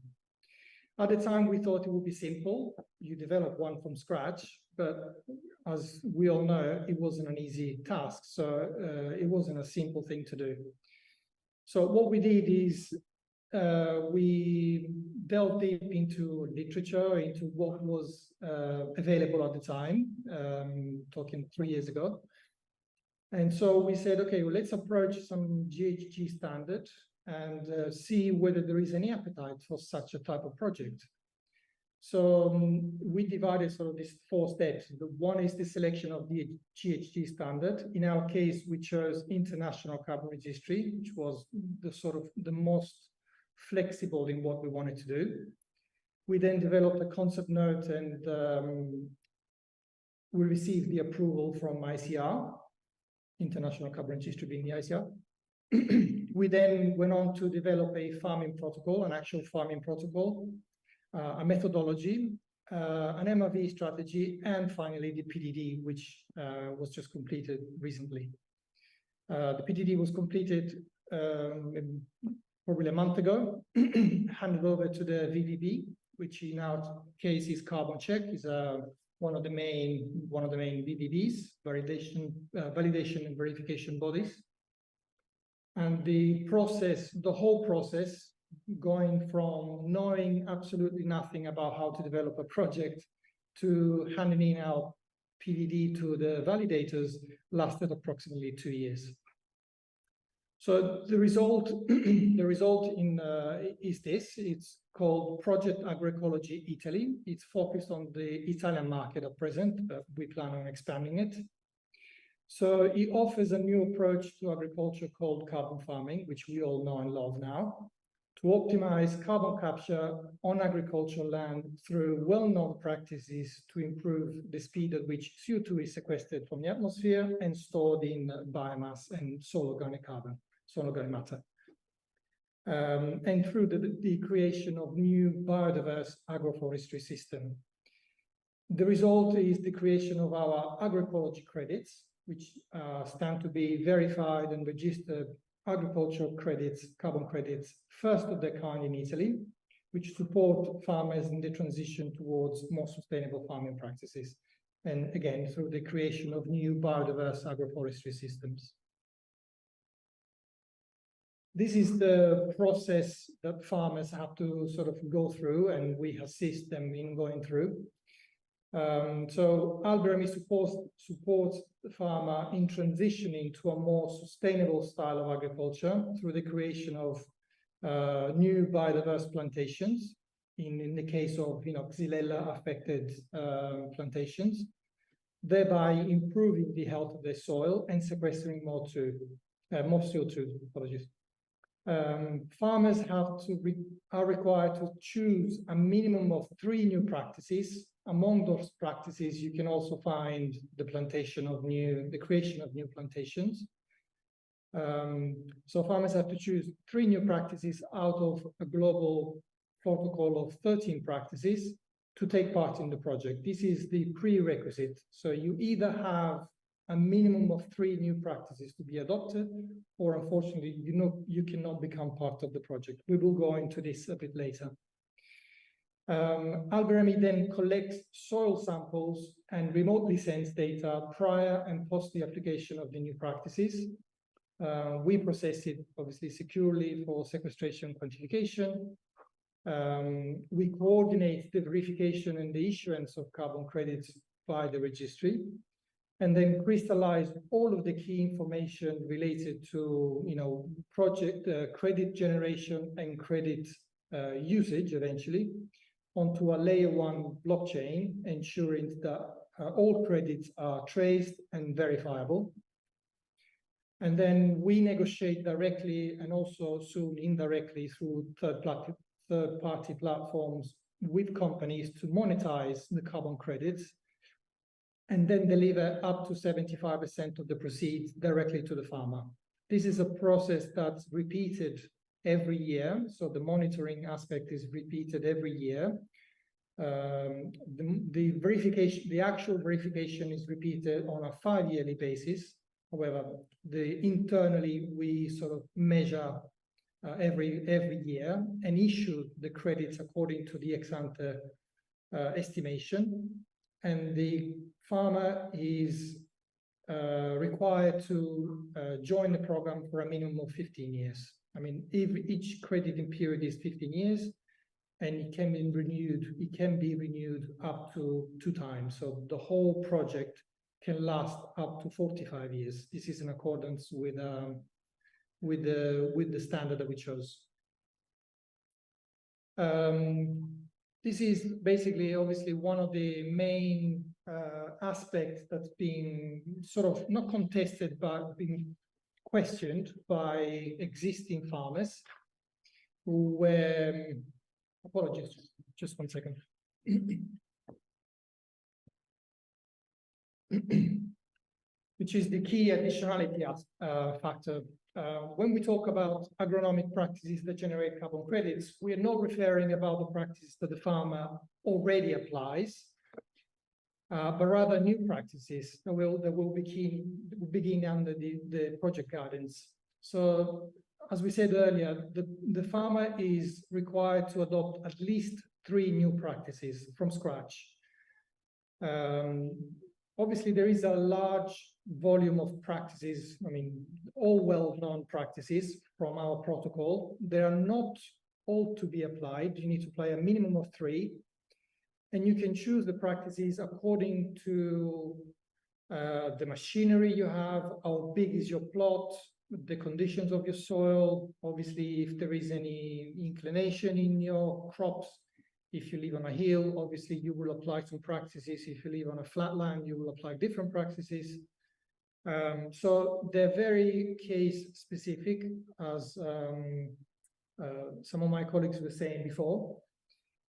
At the time, we thought it would be simple. You develop one from scratch, but as we all know, it wasn't an easy task. So it wasn't a simple thing to do. So what we did is we delved deep into literature, into what was available at the time, talking 3 years ago. And so we said, okay, well, let's approach some GHG standard and see whether there is any appetite for such a type of project. So we divided sort of these 4 steps. The one is the selection of the GHG standard. In our case, we chose international carbon registry, which was the sort of the most flexible in what we wanted to do. We then developed a concept note and we received the approval from ICR, International Carbon Registry being the ICR. We then went on to develop a farming protocol, an actual farming protocol, a methodology, an MRV strategy, and finally the PDD, which was just completed recently. The PDD was completed probably a month ago, handed over to the VVB, which in our case is Carbon Check, is one of the main VVBs, validation and verification bodies. And the process, the whole process, going from knowing absolutely nothing about how to develop a project to handing in our PDD to the validators, lasted approximately 2 years. So the result, is this. It's called Project Agroecology Italy. It's focused on the Italian market at present, but we plan on expanding it. So it offers a new approach to agriculture called carbon farming, which we all know and love now, to optimize carbon capture on agricultural land through well-known practices to improve the speed at which CO2 is sequestered from the atmosphere and stored in biomass and soil organic carbon, soil organic matter. and through the creation of new biodiverse agroforestry system. The result is the creation of our agroecology credits, which stand to be verified and registered agricultural credits, carbon credits, first of their kind in Italy, which support farmers in the transition towards more sustainable farming practices. And again, through the creation of new biodiverse agroforestry systems. This is the process that farmers have to sort of go through, and we assist them in going through. So Alberemi supports the farmer in transitioning to a more sustainable style of agriculture through the creation of new biodiverse plantations, in the case of Xylella affected plantations, thereby improving the health of the soil and sequestering more CO2. Apologies. Farmers are required to choose a minimum of 3 new practices. Among those practices, you can also find the creation of new plantations. So farmers have to choose 3 new practices out of a global protocol of 13 practices to take part in the project. This is the prerequisite. So you either have a minimum of 3 new practices to be adopted, or unfortunately, you cannot become part of the project. We will go into this a bit later. Alberemi then collects soil samples and remotely sends data prior and post the application of the new practices. We process it obviously securely for sequestration quantification. We coordinate the verification and the issuance of carbon credits by the registry, and then crystallize all of the key information related to project credit generation and credit usage eventually onto a layer 1 blockchain, ensuring that all credits are traced and verifiable. And then we negotiate directly and also soon indirectly through third-party platforms with companies to monetize the carbon credits, and then deliver up to 75% of the proceeds directly to the farmer. This is a process that's repeated every year, so the monitoring aspect is repeated every year. The actual verification is repeated on a 5-yearly basis. However, internally we sort of measure every year and issue the credits according to the ex-ante estimation, and the farmer is required to join the program for a minimum of 15 years. I mean, each crediting period is 15 years, and it can be renewed up to 2 times. So the whole project can last up to 45 years. This is in accordance with the standard that we chose. This is basically, obviously, one of the main aspects that's being sort of not contested, but being questioned by existing farmers who were, apologies, just 1 second. Which is the key additionality factor. When we talk about agronomic practices that generate carbon credits, we are not referring about the practices that the farmer already applies, but rather new practices that will begin under the project guidance. So, as we said earlier, the farmer is required to adopt at least 3 new practices from scratch. Obviously, there is a large volume of practices, I mean, all well-known practices from our protocol. They are not all to be applied. You need to apply a minimum of 3. And you can choose the practices according to the machinery you have, how big is your plot, the conditions of your soil, obviously, if there is any inclination in your crops. If you live on a hill, obviously you will apply some practices. If you live on a flat land, you will apply different practices. So they're very case specific, as some of my colleagues were saying before.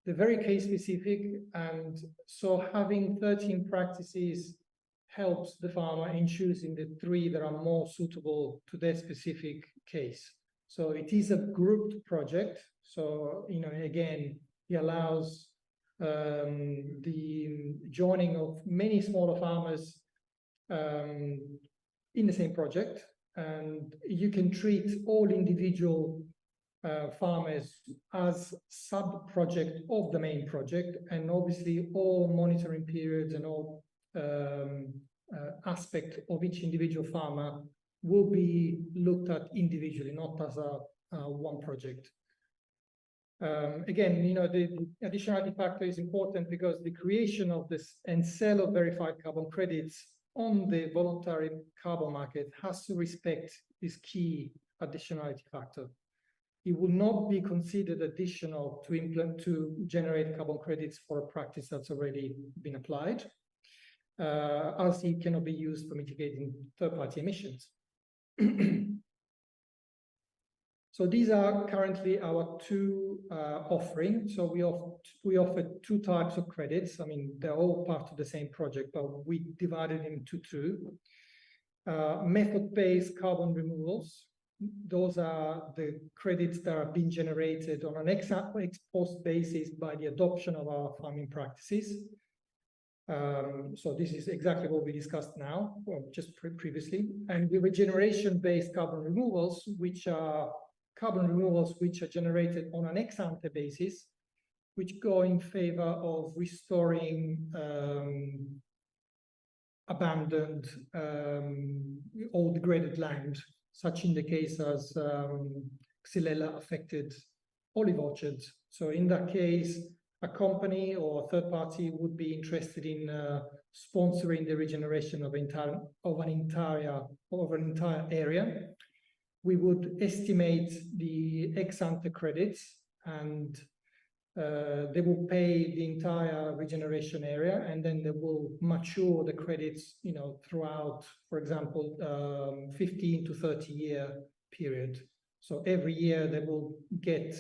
They're very case specific, and so having 13 practices helps the farmer in choosing the 3 that are more suitable to their specific case. So it is a grouped project. So, again, it allows the joining of many smaller farmers in the same project, and you can treat all individual farmers as sub-project of the main project, and obviously all monitoring periods and all aspect of each individual farmer will be looked at individually, not as a one project. Again, the additionality factor is important because the creation of this and sale of verified carbon credits on the voluntary carbon market has to respect this key additionality factor. It will not be considered additional to generate carbon credits for a practice that's already been applied, as it cannot be used for mitigating third-party emissions. So these are currently our two offerings. So we offer two types of credits. I mean, they're all part of the same project, but we divided into two. Method-based carbon removals. Those are the credits that are being generated on an ex post basis by the adoption of our farming practices. So this is exactly what we discussed now, or just previously. And the regeneration-based carbon removals, which are generated on an ex-ante basis, which go in favor of restoring abandoned or degraded land, such in the case as Xylella-affected olive orchards. So in that case, a company or a third party would be interested in sponsoring the regeneration of an entire area. We would estimate the ex-ante credits, and they will pay the entire regeneration area, and then they will mature the credits, throughout, for example, 15 to 30-year period. So every year they will get,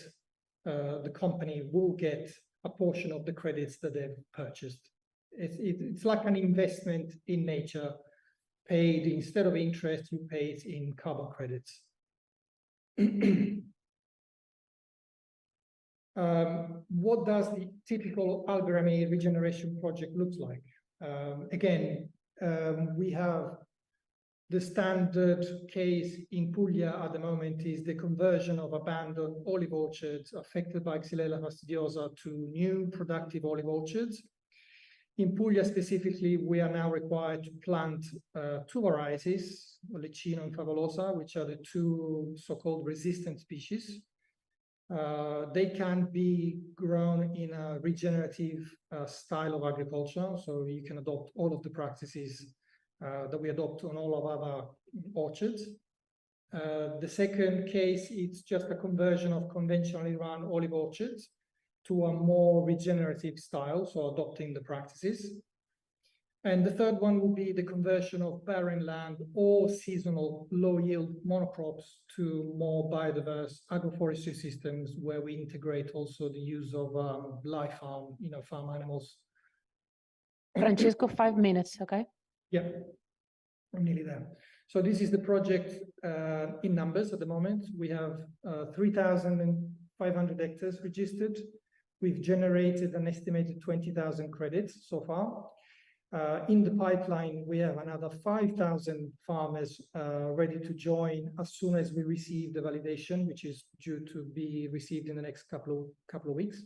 the company will get a portion of the credits that they've purchased. It's like an investment in nature, paid instead of interest, you pay it in carbon credits. What does the typical Algarame regeneration project looks like? Again, we have the standard case in Puglia at the moment is the conversion of abandoned olive orchards affected by Xylella fastidiosa to new productive olive orchards. In Puglia specifically, we are now required to plant two varieties, Lecchino and Favolosa, which are the two so-called resistant species. They can be grown in a regenerative style of agriculture, so you can adopt all of the practices that we adopt on all of our orchards. The second case, it's just a conversion of conventionally run olive orchards to a more regenerative style, so adopting the practices. And the third one will be the conversion of barren land or seasonal low-yield monocrops to more biodiverse agroforestry systems, where we integrate also the use of live farm, farm animals. Francesco, 5 minutes, okay? Yeah, I'm nearly there. So this is the project in numbers at the moment. We have 3,500 hectares registered. We've generated an estimated 20,000 credits so far. In the pipeline, we have another 5,000 farmers ready to join as soon as we receive the validation, which is due to be received in the next couple of weeks.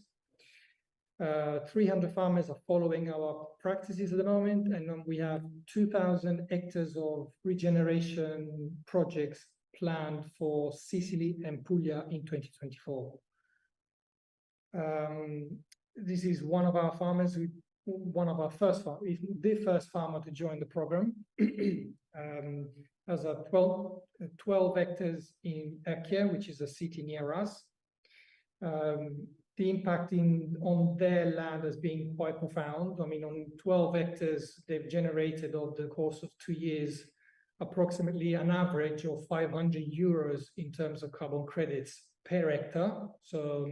300 farmers are following our practices at the moment, and then we have 2,000 hectares of regeneration projects planned for Sicily and Puglia in 2024. This is one of our farmers, the first farmer to join the program. Has 12 hectares in Erchia, which is a city near us. The impact on their land has been quite profound. I mean, on 12 hectares, they've generated over the course of 2 years approximately an average of 500 euros in terms of carbon credits per hectare. So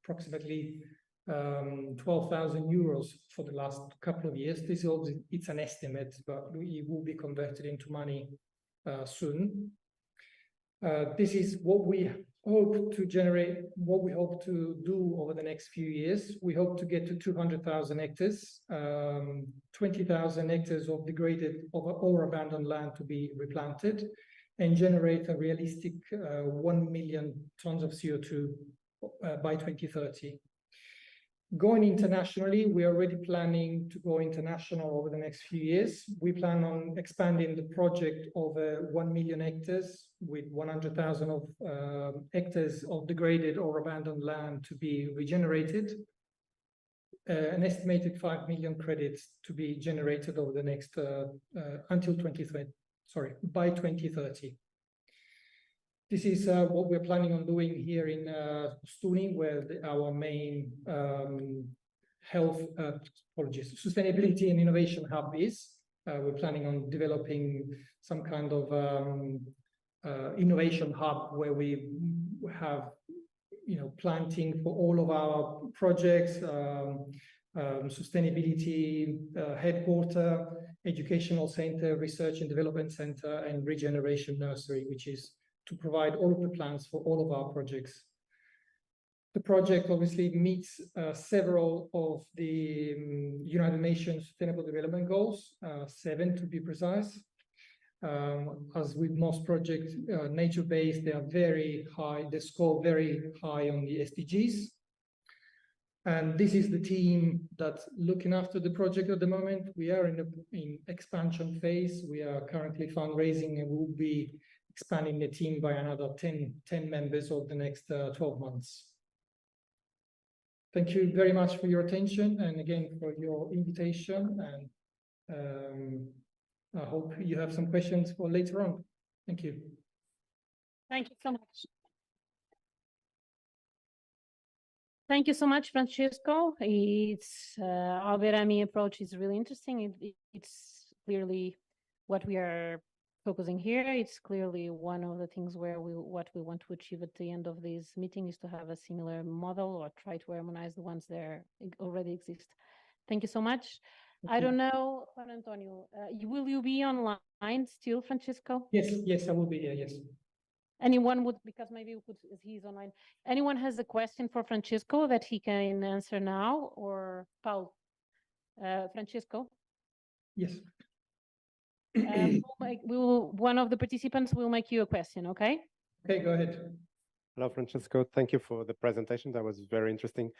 approximately 12,000 euros for the last couple of years. It's an estimate, but it will be converted into money soon. This is what we hope to generate, what we hope to do over the next few years. We hope to get to 200,000 hectares, 20,000 hectares of degraded or abandoned land to be replanted, and generate a realistic 1 million tons of CO2 by 2030. Going internationally, we are already planning to go international over the next few years. We plan on expanding the project over 1 million hectares with 100,000 of hectares of degraded or abandoned land to be regenerated. An estimated 5 million credits to be generated over the next until 2030. Sorry, by 2030. This is what we're planning on doing here in Stuni, where our main sustainability and innovation hub is. We're planning on developing some kind of innovation hub where we have, planting for all of our projects, sustainability headquarter, educational center, research and development center, and regeneration nursery, which is to provide all of the plans for all of our projects. The project obviously meets several of the United Nations Sustainable Development Goals, 7 to be precise. As with most projects, nature-based, they are very high, they score very high on the SDGs. And this is the team that's looking after the project at the moment. We are in expansion phase. We are currently fundraising and we'll be expanding the team by another 10 members over the next 12 months. Thank you very much for your attention and again for your invitation. And I hope you have some questions for later on. Thank you. Thank you so much. Thank you so much, Francesco. It's our Verami approach is really interesting. It's clearly what we are focusing here. It's clearly one of the things where what we want to achieve at the end of this meeting is to have a similar model or try to harmonize the ones that already exist. Thank you so much. I don't know, Juan Antonio, will you be online still, Francesco? Yes, I will be here, yes. Anyone would, because maybe we could, he's online. Anyone has a question for Francesco that he can answer now, or Paul? Francesco? Yes. One of the participants will make you a question, okay? Okay, go ahead. Hello, Francesco. Thank you for the presentation. That was very interesting.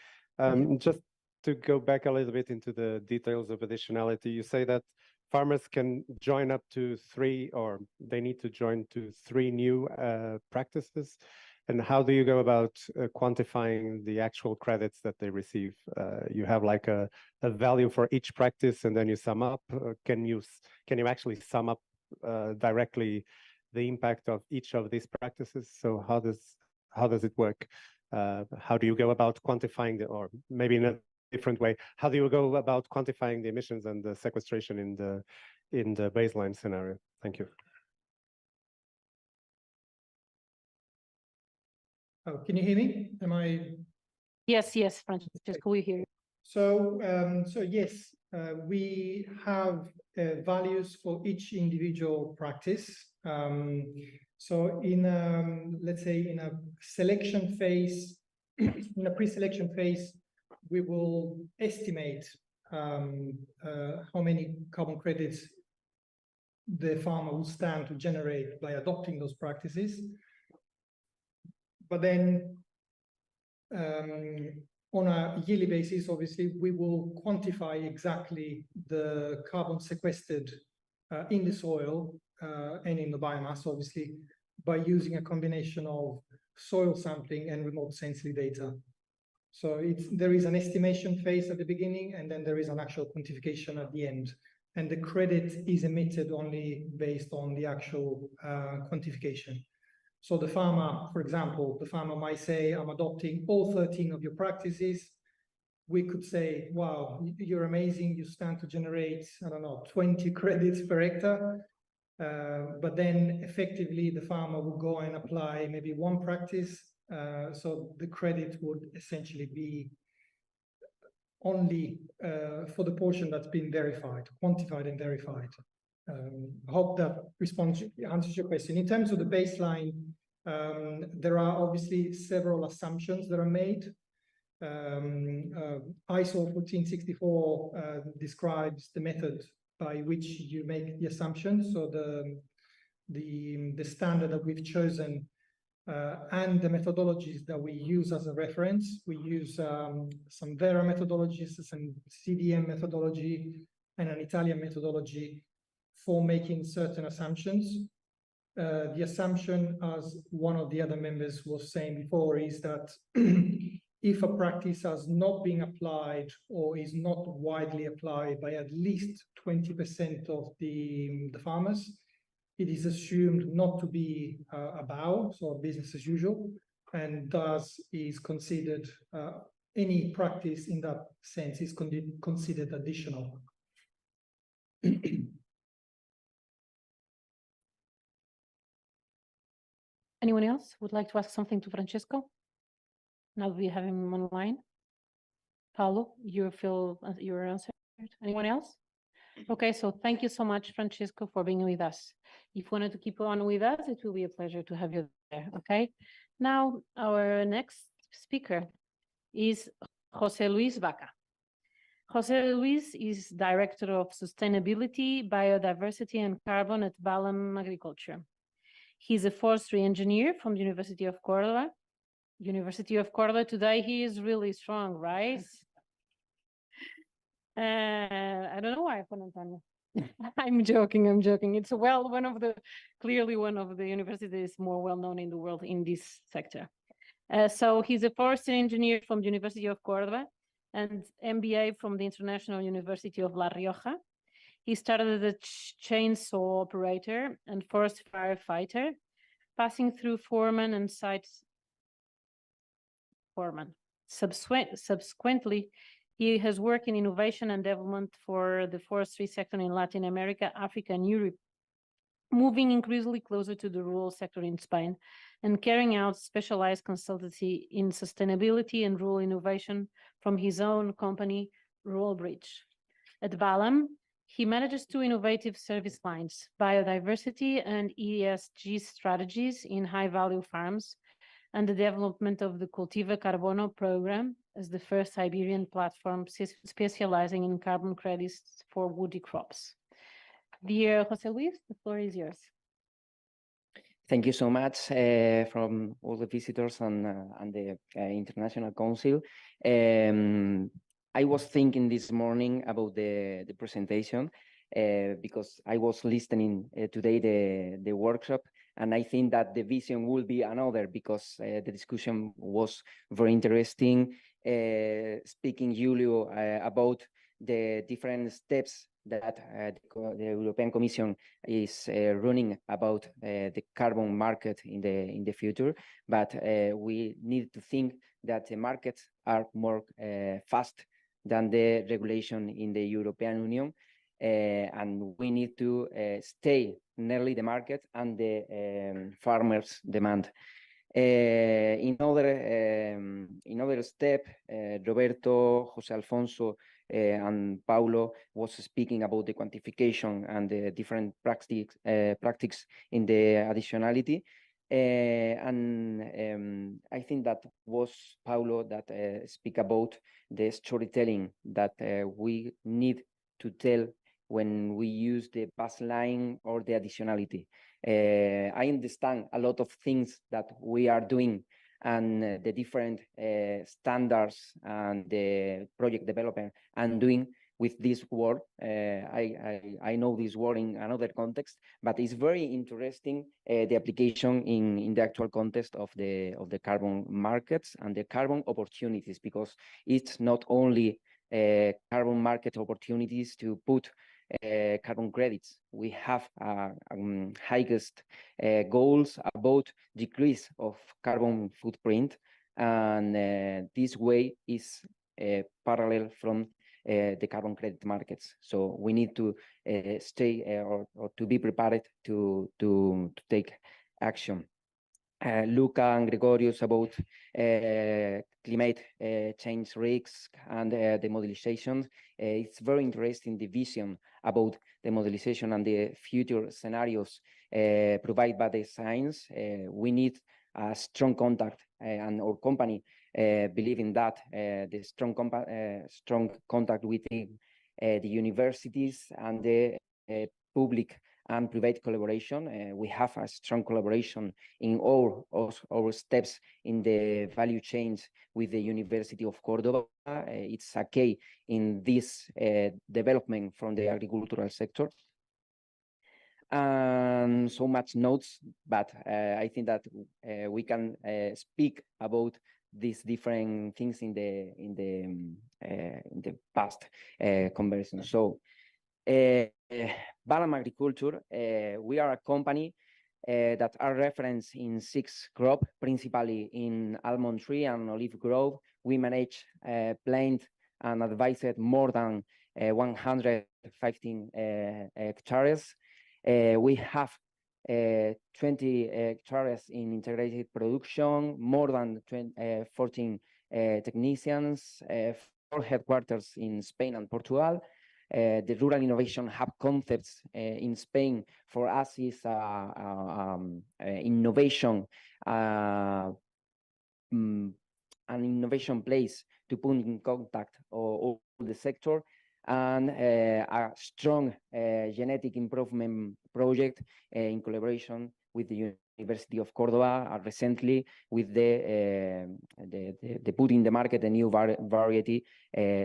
Just to go back a little bit into the details of additionality, you say that farmers can join up to 3, or they need to join to 3 new practices. And how do you go about quantifying the actual credits that they receive? You have like a value for each practice, and then you sum up. Can you actually sum up directly the impact of each of these practices? So how does it work? How do you go about quantifying or maybe in a different way, how do you go about quantifying the emissions and the sequestration in the baseline scenario? Thank you. Oh, can you hear me? Am I? Yes, Francesco, we hear you. So yes, we have values for each individual practice. So in let's say in a selection phase, in a pre-selection phase, we will estimate how many carbon credits the farmer will stand to generate by adopting those practices. But then on a yearly basis, obviously, we will quantify exactly the carbon sequestered in the soil and in the biomass, obviously, by using a combination of soil sampling and remote sensing data. So there is an estimation phase at the beginning, and then there is an actual quantification at the end. And the credit is emitted only based on the actual quantification. So the farmer, for example, the farmer might say, I'm adopting all 13 of your practices. We could say, wow, you're amazing. You stand to generate, I don't know, 20 credits per hectare. But then effectively the farmer will go and apply maybe one practice. So the credit would essentially be only for the portion that's been verified, quantified and verified. I hope that answers your question. In terms of the baseline There are obviously several assumptions that are made. ISO 1464 describes the method by which you make the assumptions. So the standard that we've chosen and the methodologies that we use as a reference. We use some Vera methodologies, some CDM methodology, and an Italian methodology for making certain assumptions. The assumption, as one of the other members was saying before, is that if a practice has not been applied or is not widely applied by at least 20% of the farmers, it is assumed not to be a BAU, so business as usual, and thus is considered, any practice in that sense is considered additional. Anyone else would like to ask something to Francesco? Now that we have him online. Paolo, you feel you're answered? Anyone else? Okay, so thank you so much, Francesco, for being with us. If you wanted to keep on with us, it will be a pleasure to have you there, okay? Now, our next speaker is José Luis Vaca. José Luis is Director of Sustainability, Biodiversity and Carbon at Balam Agriculture. He's a forestry engineer from the University of Córdoba. University of Córdoba, today he is really strong, right? I don't know why, Juan Antonio. I'm joking. It's clearly one of the universities more well-known in the world in this sector. So he's a forestry engineer from the University of Córdoba and MBA from the International University of La Rioja. He started as a chainsaw operator and forest firefighter, passing through foreman and site foreman. Subsequently, he has worked in innovation and development for the forestry sector in Latin America, Africa, and Europe, moving increasingly closer to the rural sector in Spain and carrying out specialized consultancy in sustainability and rural innovation from his own company, Rural Bridge. At Balam, he manages two innovative service lines, biodiversity and ESG strategies in high-value farms, and the development of the Cultiva Carbono program as the first Iberian platform specializing in carbon credits for woody crops. Dear José Luis, the floor is yours. Thank you so much from all the visitors and the International Council. I was thinking this morning about the presentation because I was listening today the workshop, and I think that the vision will be another because the discussion was very interesting. Speaking, Julio, about the different steps that the European Commission is running about the carbon market in the future, but we need to think that the markets are more fast than the regulation in the European Union, and we need to stay nearly the market and the farmers' demand. In other step, Roberto, José Alfonso, and Paulo was speaking about the quantification and the different practices in the additionality. And I think that was Paulo that speak about the storytelling that we need to tell when we use the baseline or the additionality. I understand a lot of things that we are doing and the different standards and the project development and doing with this word. I know this word in another context, but it's very interesting the application in the actual context of the carbon markets and the carbon opportunities, because it's not only carbon market opportunities to put carbon credits. We have highest goals about decrease of carbon footprint, and this way is parallel from the carbon credit markets. So we need to stay or to be prepared to take action. Luca and Gregorius about climate change risks and the modelization. It's very interesting, the vision about the modelization and the future scenarios provided by the science. We need a strong contact, and our company believe in that, the strong contact within the universities and the public and private collaboration. We have a strong collaboration in all our steps in the value chain with the University of Cordoba. It's a key in this development from the agricultural sector. And so much notes, but I think that we can speak about these different things in the past conversation. So Balam Agriculture, we are a company that are referenced in 6 crops, principally in almond tree and olive grove. We manage plant and advised more than 115 hectares. We have 20 hectares in integrated production, more than 14 technicians, 4 headquarters in Spain and Portugal. The Rural Innovation Hub concepts in Spain for us is innovation, an innovation place to put in contact all the sector, and a strong genetic improvement project in collaboration with the University of Cordoba, recently with the put in the market a new variety,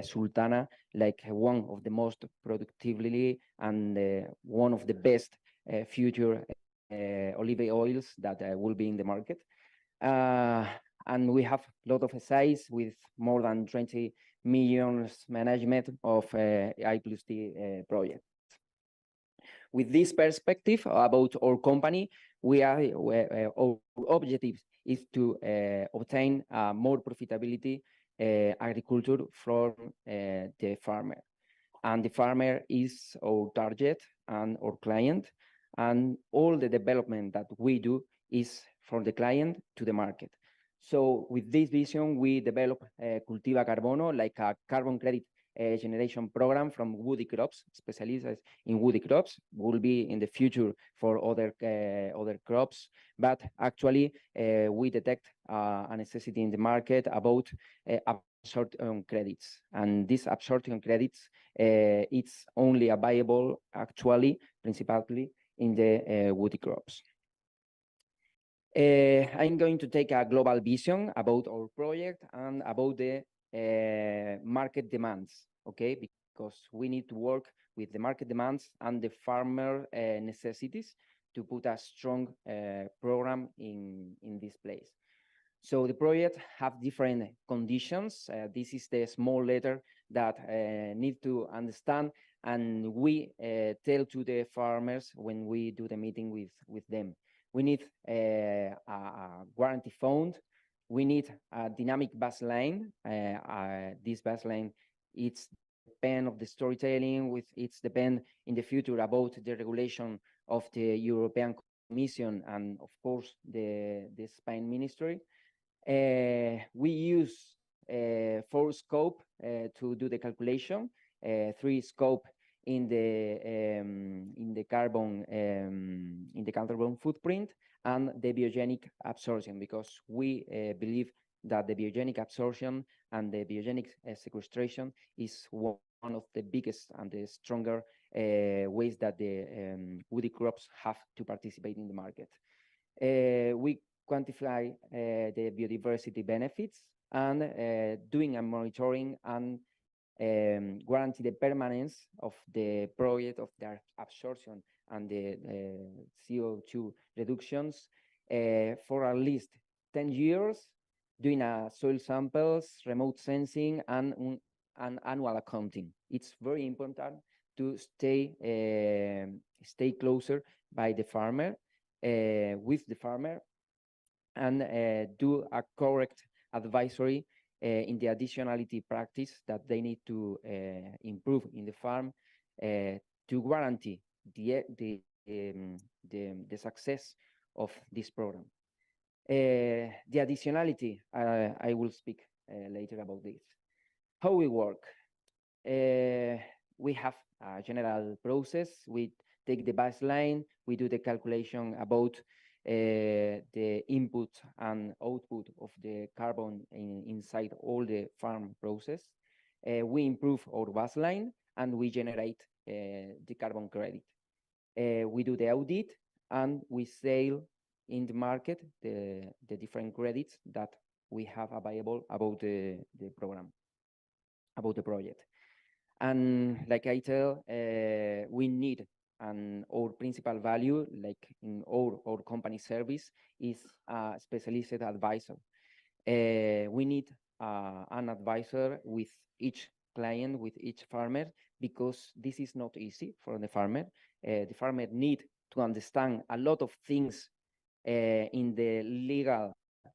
Sultana, like one of the most productively and one of the best future olive oils that will be in the market. And we have a lot of size with more than 20 million management of I+D projects. With this perspective about our company, our objective is to obtain more profitability agriculture from the farmer. And the farmer is our target and our client, and all the development that we do is from the client to the market. So with this vision, we develop Cultiva Carbono, like a carbon credit generation program from woody crops, specialized in woody crops, will be in the future for other crops. But actually, we detect a necessity in the market about absorption credits. And these absorption credits, it's only available actually, principally in the woody crops. I'm going to take a global vision about our project and about the market demands, okay? Because we need to work with the market demands and the farmer necessities to put a strong program in this place. So the project have different conditions. This is the small letter that need to understand, and we tell to the farmers when we do the meeting with them. We need a guarantee fund. We need a dynamic baseline. This baseline, it's depend of the storytelling. It's depend in the future about the regulation of the European Commission and of course the Spain Ministry. We use 4 scope to do the calculation. 3 scope in the carbon footprint and the biogenic absorption, because we believe that the biogenic absorption and the biogenic sequestration is one of the biggest and the stronger ways that the woody crops have to participate in the market. We quantify the biodiversity benefits and doing a monitoring and guarantee the permanence of the project, of the absorption and the CO2 reductions for at least 10 years, doing soil samples, remote sensing, and annual accounting. It's very important to stay closer by the farmer, with the farmer, and do a correct advisory in the additionality practice that they need to improve in the farm to guarantee the success of this program. The additionality, I will speak later about this. How we work? We have a general process. We take the baseline, we do the calculation about the input and output of the carbon inside all the farm process. We improve our baseline and we generate the carbon credit. We do the audit and we sell in the market the different credits that we have available about the program, about the project. And like I tell, we need, and our principal value, like in our company service, is a specialist advisor. We need an advisor with each client, with each farmer, because this is not easy for the farmer. The farmer need to understand a lot of things in the legal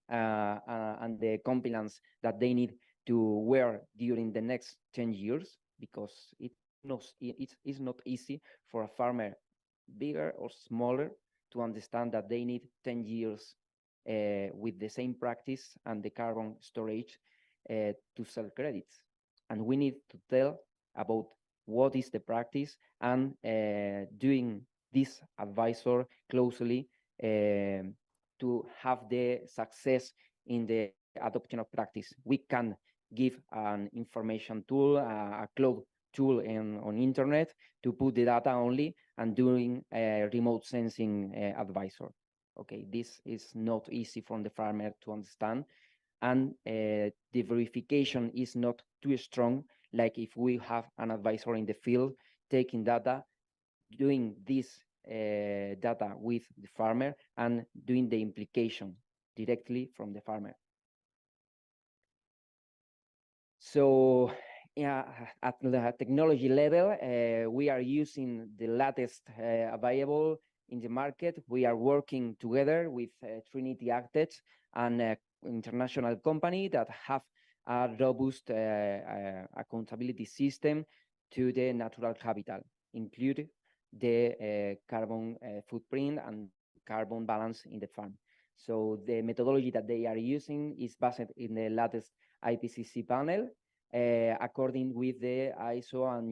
and the compliance that they need to wear during the next 10 years, because it's not easy for a farmer, bigger or smaller, to understand that they need 10 years with the same practice and the carbon storage to sell credits. And we need to tell about what is the practice and doing this advisor closely to have the success in the adoption of practice. We can give an information tool, a cloud tool on internet to put the data only and doing a remote sensing advisor. Okay, this is not easy for the farmer to understand, and the verification is not too strong, like if we have an advisor in the field taking data, doing this data with the farmer and doing the implication directly from the farmer. So yeah, at the technology level, we are using the latest available in the market. We are working together with Trinity Architects, an international company that have a robust accountability system to the natural capital, include the carbon footprint and carbon balance in the farm. So the methodology that they are using is based in the latest IPCC panel, according with the ISO and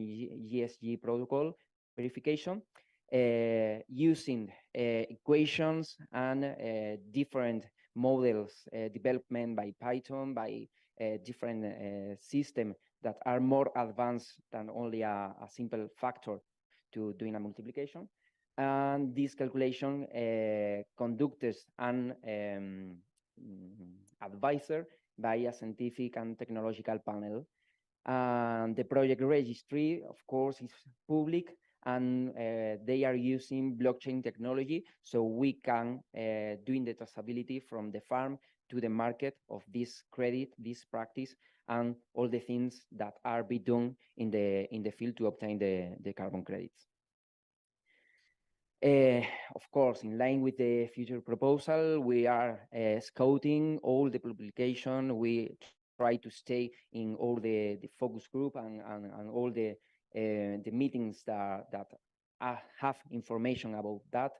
GSG protocol verification, using equations and different models development by Python, by different systems that are more advanced than only a simple factor to doing a multiplication. And this calculation conducted an advisor by a scientific and technological panel. And the project registry, of course, is public, and they are using blockchain technology, so we can doing the traceability from the farm to the market of this credit, this practice, and all the things that are be done in the field to obtain the carbon credits. Of course, in line with the future proposal, we are scouting all the publication. We try to stay in all the focus group and all the meetings that have information about that,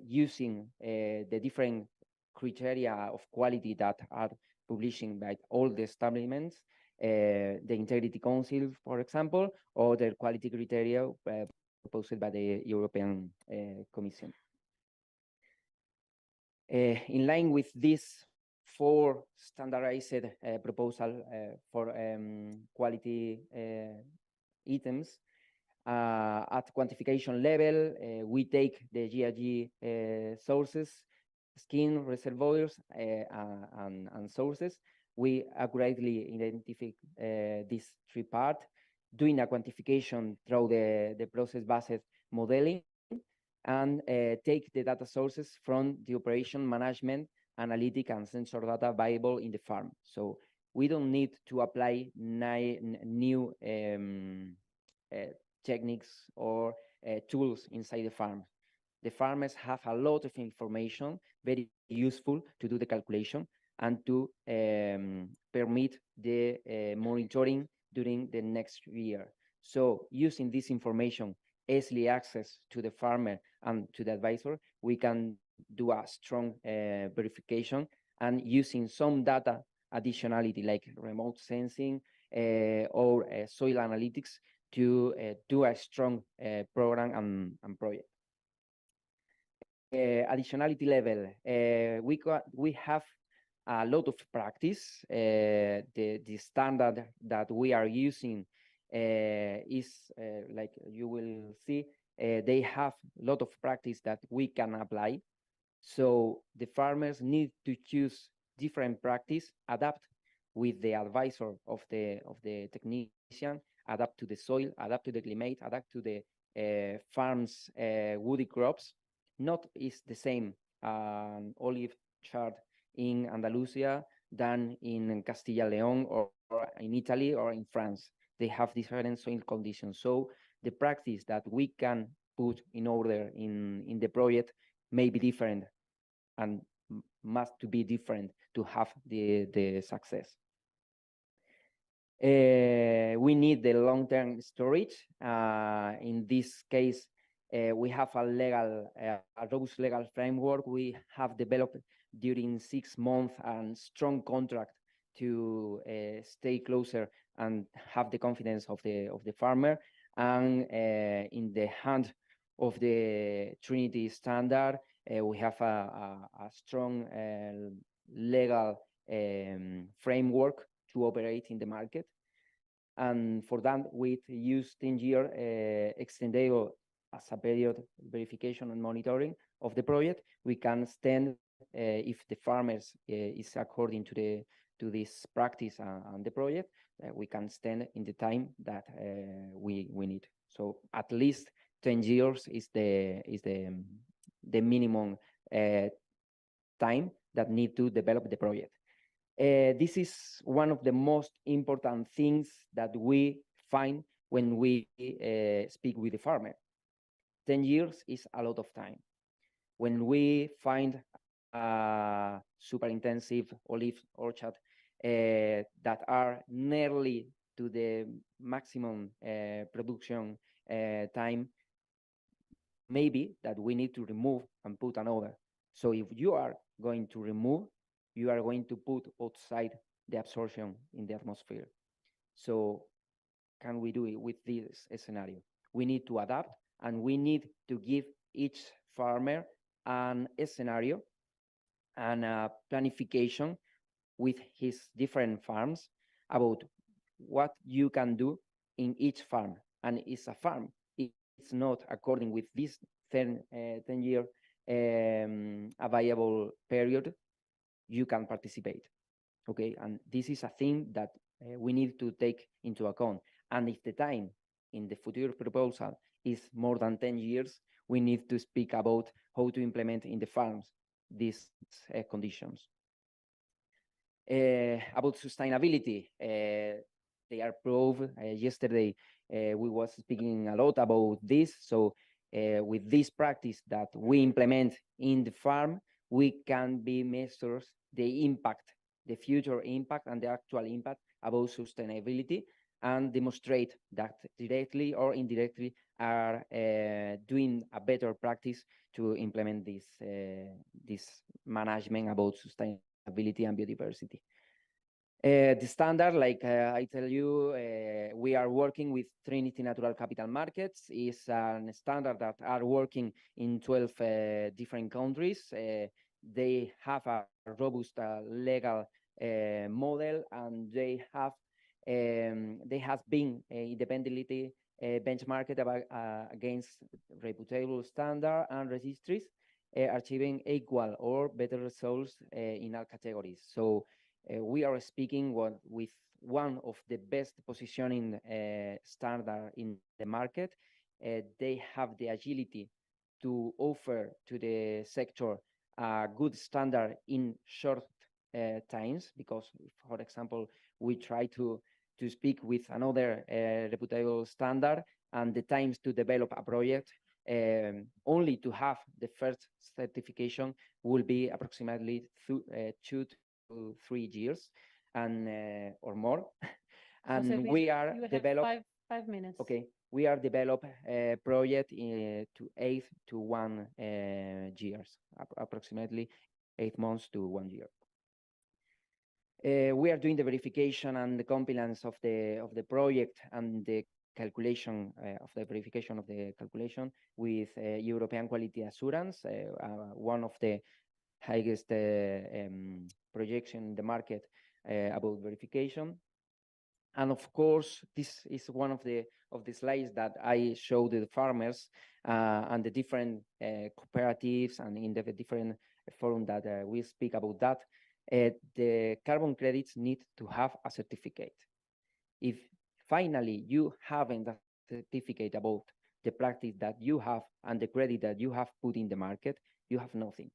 using the different criteria of quality that are publishing by all the establishments, the Integrity Council, for example, or the quality criteria proposed by the European Commission. In line with this 4 standardized proposal for quality items, at quantification level, we take the GHG sources, skin reservoirs, and sources. We accurately identify these 3 parts, doing a quantification through the process-based modeling, and take the data sources from the operation management, analytic, and sensor data available in the farm. So we don't need to apply new techniques or tools inside the farm. The farmers have a lot of information, very useful to do the calculation and to permit the monitoring during the next year. So using this information easily access to the farmer and to the advisor, we can do a strong verification and using some data additionality like remote sensing or soil analytics to do a strong program and project. Additionality level, we have a lot of practice. The standard that we are using is like you will see, they have a lot of practice that we can apply. So the farmers need to choose different practice, adapt with the advisor of the technician, adapt to the soil, adapt to the climate, adapt to the farm's woody crops. Not is the same olive chart in Andalusia than in Castilla-León or in Italy or in France. They have different soil conditions. So the practice that we can put in order in the project may be different and must to be different to have the success. We need the long-term storage. In this case, we have a robust legal framework we have developed during 6 months and strong contract to stay closer and have the confidence of the farmer. And in the hand of the Trinity standard, we have a strong legal framework to operate in the market. And for that, we use 10-year extendable as a period verification and monitoring of the project. We can stand if the farmers is according to this practice and the project, we can stand in the time that we need. So at least 10 years is the minimum time that need to develop the project. This is one of the most important things that we find when we speak with the farmer. 10 years is a lot of time. When we find a super intensive olive orchard that are nearly to the maximum production time, maybe that we need to remove and put another. So if you are going to remove, you are going to put outside the absorption in the atmosphere. So can we do it with this scenario? We need to adapt and we need to give each farmer a scenario and a planification with his different farms about what you can do in each farm. And it's a farm. It's not according with this 10-year available period, you can participate. Okay, and this is a thing that we need to take into account. And if the time in the future proposal is more than 10 years, we need to speak about how to implement in the farms these conditions. About sustainability, they are proved. Yesterday, we was speaking a lot about this. So with this practice that we implement in the farm, we can be measures the impact, the future impact and the actual impact about sustainability and demonstrate that directly or indirectly are doing a better practice to implement this management about sustainability and biodiversity. The standard, like I tell you, we are working with Trinity Natural Capital Markets. Is a standard that are working in 12 different countries. They have a robust legal model, and they have been independently benchmarked against reputable standard and registries, achieving equal or better results in all categories. So we are speaking with one of the best positioning standard in the market. They have the agility to offer to the sector a good standard in short times, because, for example, we try to speak with another reputable standard, and the times to develop a project only to have the first certification will be approximately 2 to 3 years and or more. And Jose, we are you have developed. 5 minutes. Okay, we are develop a project to 8 to 1 years, approximately 8 months to 1 year. We are doing the verification and the compliance of the project and the calculation of the verification of the calculation with European Quality Assurance, one of the highest projection in the market about verification. And of course, this is one of the slides that I showed the farmers and the different cooperatives and in the different forum that we speak about that. The carbon credits need to have a certificate. If finally you haven't a certificate about the practice that you have and the credit that you have put in the market, you have nothing.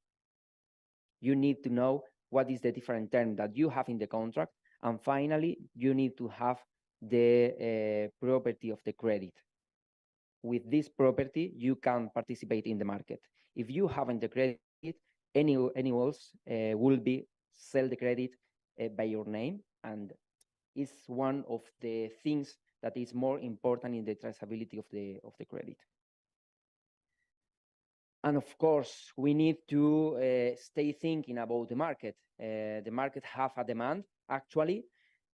You need to know what is the different term that you have in the contract. And finally, you need to have the property of the credit. With this property, you can participate in the market. If you haven't the credit, anyone else will be sell the credit by your name, and is one of the things that is more important in the traceability of the credit. And of course, we need to stay thinking about the market. The market have a demand. Actually,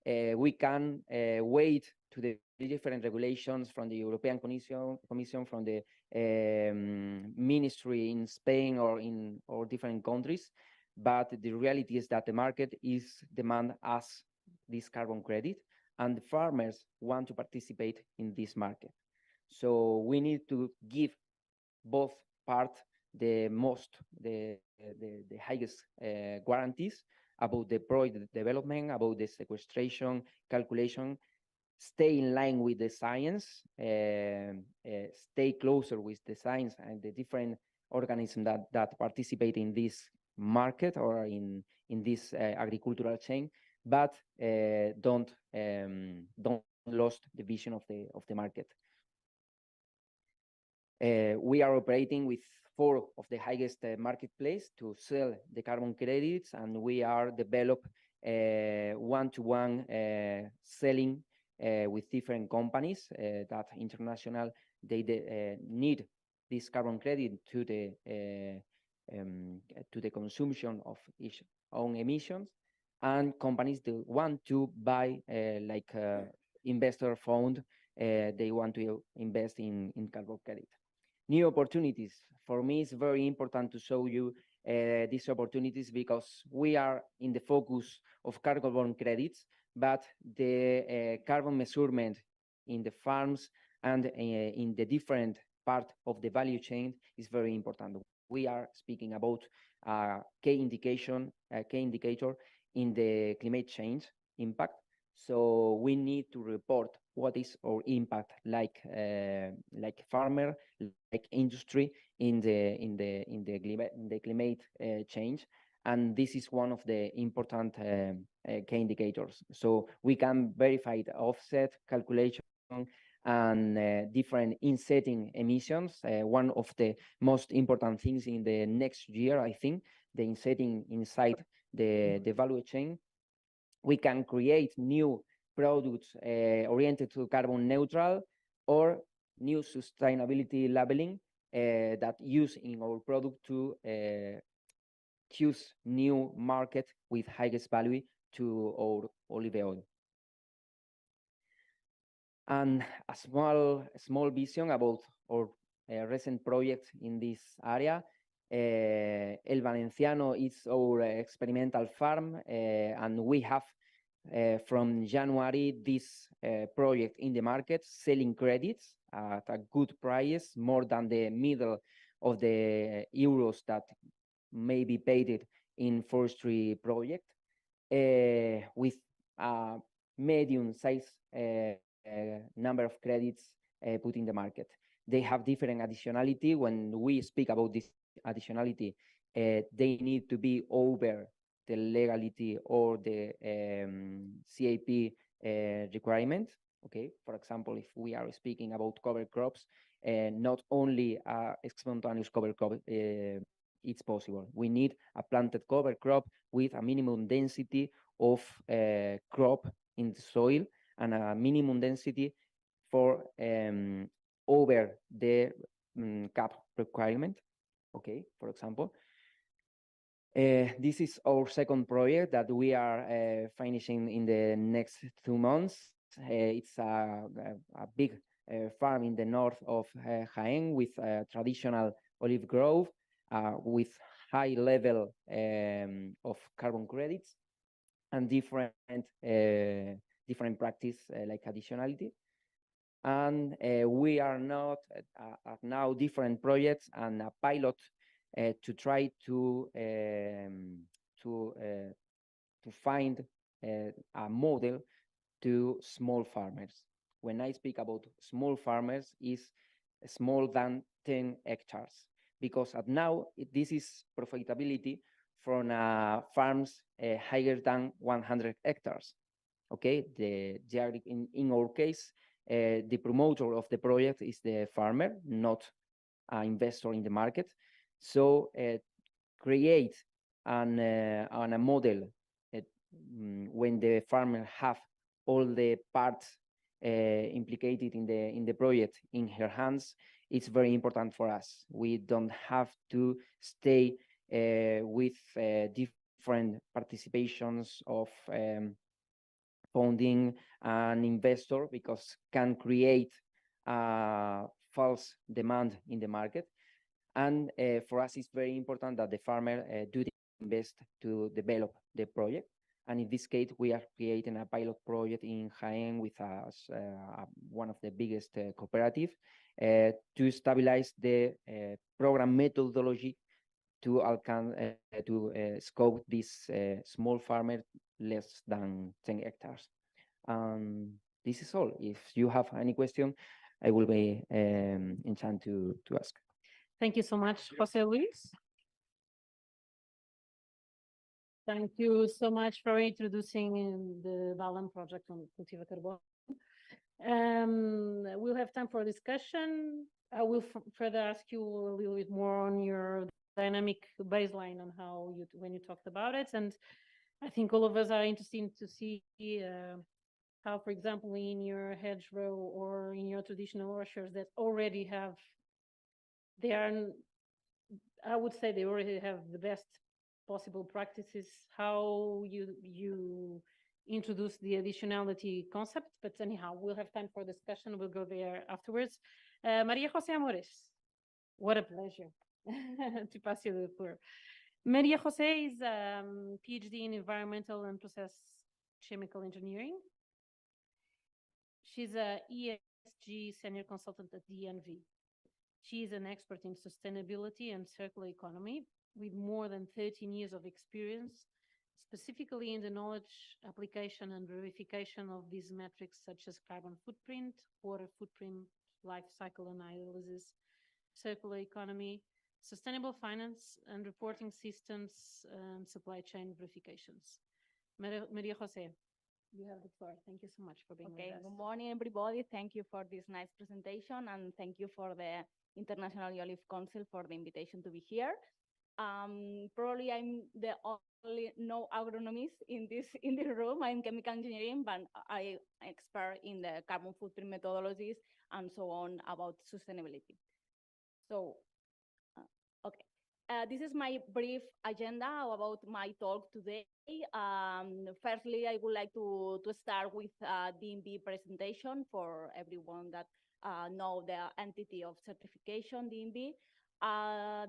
we can wait to the different regulations from the European Commission, from the ministry in Spain or different countries. But the reality is that the market is demand us this carbon credit, and the farmers want to participate in this market. So we need to give both part the highest guarantees about the project development, about the sequestration calculation, stay in line with the science, stay closer with the science and the different organisms that participate in this market or in this agricultural chain, but don't lose the vision of the market. We are operating with 4 of the highest marketplace to sell the carbon credits, and we are develop one-to-one selling with different companies that international. They need this carbon credit to the consumption of each own emissions, and companies that want to buy like investor fund, they want to invest in carbon credit. New opportunities. For me, it's very important to show you these opportunities because we are in the focus of carbon credits, but the carbon measurement in the farms and in the different part of the value chain is very important. We are speaking about key indicator in the climate change impact. So we need to report what is our impact, like farmer, like industry in the climate change, and this is one of the important key indicators. So we can verify the offset calculation and different insetting emissions. One of the most important things in the next year, I think, the insetting inside the value chain. We can create new products oriented to carbon neutral or new sustainability labeling that use in our product to choose new market with highest value to our olive oil. And a small vision about our recent project in this area. El Valenciano is our experimental farm, and we have from January this project in the market, selling credits at a good price, more than the middle of the euros that may be paid in forestry project, with a medium size number of credits put in the market. They have different additionality. When we speak about this additionality, they need to be over the legality or the CAP requirement. Okay, for example, if we are speaking about cover crops, not only spontaneous cover crop, it's possible. We need a planted cover crop with a minimum density of crop in the soil and a minimum density for over the cap requirement. Okay, for example. This is our second project that we are finishing in the next 2 months. It's a big farm in the north of Jaén with traditional olive grove with high level of carbon credits and different practice like additionality. And we are now different projects and a pilot to try to find a model to small farmers. When I speak about small farmers, is small than 10 hectares, because at now this is profitability from farms higher than 100 hectares. Okay, in our case, the promoter of the project is the farmer, not an investor in the market. So create a model when the farmer have all the parts implicated in the project in her hands. It's very important for us. We don't have to stay with different participations of funding an investor, because can create false demand in the market. And for us, it's very important that the farmer do the best to develop the project. And in this case, we are creating a pilot project in Jaén with one of the biggest cooperative to stabilize the program methodology to scope this small farmer less than 10 hectares. This is all. If you have any question, I will be enchanted to ask. Thank you so much, Jose Luis. Thank you so much for introducing the Balan project on Cultiva Carbono. We'll have time for discussion. I will further ask you a little bit more on your dynamic baseline on how when you talked about it. And I think all of us are interested to see how, for example, in your hedgerow or in your traditional orchards that already have, I would say they already have the best possible practices, how you introduce the additionality concept. But anyhow, we'll have time for discussion. We'll go there afterwards. Maria Jose Amores, what a pleasure to pass you the floor. Maria Jose is a PhD in environmental and process chemical engineering. She's a ESG senior consultant at DNV. She is an expert in sustainability and circular economy with more than 13 years of experience, specifically in the knowledge, application, and verification of these metrics such as carbon footprint, water footprint, life cycle analysis, circular economy, sustainable finance, and reporting systems and supply chain verifications. Maria Jose, you have the floor. Thank you so much for being with us. Good morning, everybody. Thank you for this nice presentation, and thank you for the International Olive Council for the invitation to be here. Probably I'm the only no agronomist in this room. I'm chemical engineering, but I'm expert in the carbon footprint methodologies and so on about sustainability. So, okay. This is my brief agenda about my talk today. Firstly, I would like to start with DNV presentation for everyone that know the entity of certification, DNV.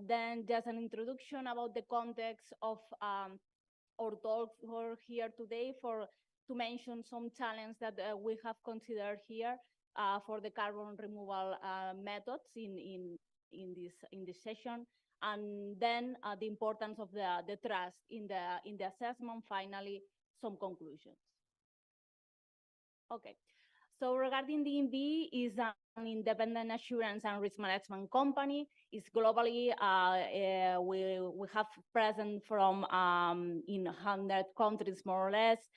Then just an introduction about the context of our talk for here today, to mention some challenges that we have considered here for the carbon removal methods in this session, and then the importance of the trust in the assessment. Finally, some conclusions. Okay. So regarding DNV, is an independent assurance and risk management company. It's globally, we have present from in 100 countries, more or less.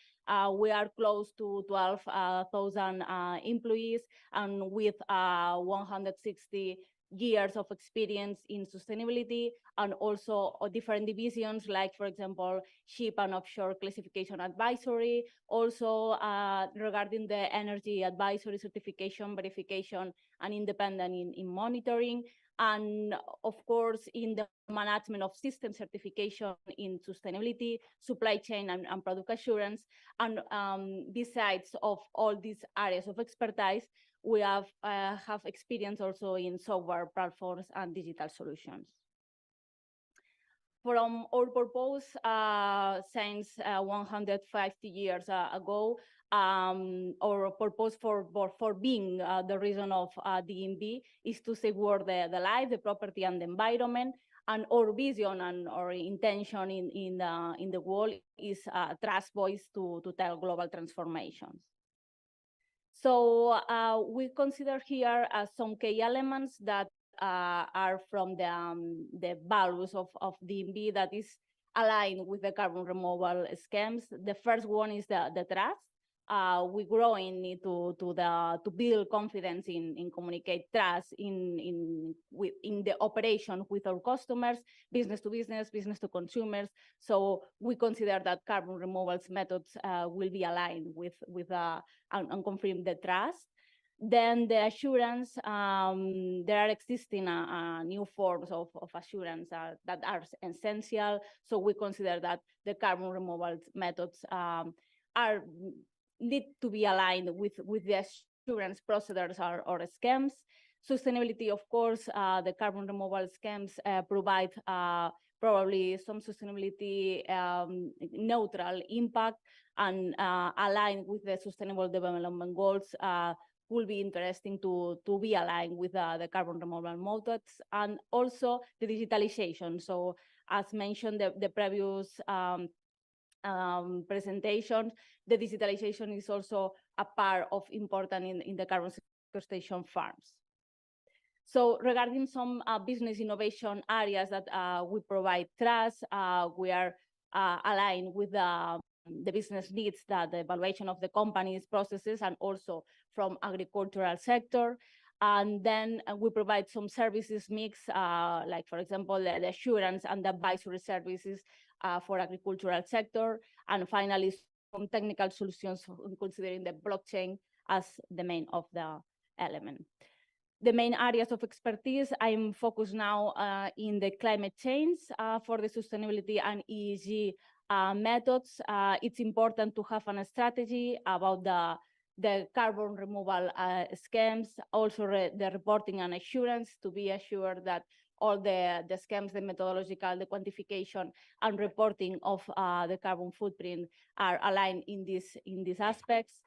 We are close to 12,000 employees, and with 160 years of experience in sustainability, and also different divisions, like, for example, ship and offshore classification advisory, also regarding the energy advisory certification, verification, and independent in monitoring, and of course, in the management of system certification in sustainability, supply chain, and product assurance. And besides of all these areas of expertise, we have experience also in software platforms and digital solutions. From our purpose, since 150 years ago, our purpose for being the reason of DNB is to safeguard the life, the property, and the environment. And our vision and our intention in the world is trust voice to tell global transformations. So we consider here some key elements that are from the values of DNB that is aligned with the carbon removal schemes. The first one is the trust. We growing to build confidence in communicate trust in the operation with our customers, business to business, business to consumers. So we consider that carbon removals methods will be aligned with and confirm the trust. Then the assurance, there are existing new forms of assurance that are essential. So we consider that the carbon removal methods need to be aligned with the assurance procedures or schemes. Sustainability, of course, the carbon removal schemes provide probably some sustainability neutral impact and align with the sustainable development goals. Will be interesting to be aligned with the carbon removal methods, and also the digitalization. So as mentioned, the previous presentation, the digitalization is also a part of important in the carbon sequestration farms. So regarding some business innovation areas that we provide trust, we are aligned with the business needs, that the evaluation of the company's processes, and also from agricultural sector. And then we provide some services mix, like, for example, the assurance and the advisory services for agricultural sector. And finally, some technical solutions considering the blockchain as the main of the element. The main areas of expertise, I'm focused now in the climate change for the sustainability and ESG methods. It's important to have a strategy about the carbon removal schemes, also the reporting and assurance, to be assured that all the schemes, the methodological, the quantification and reporting of the carbon footprint are aligned in these aspects.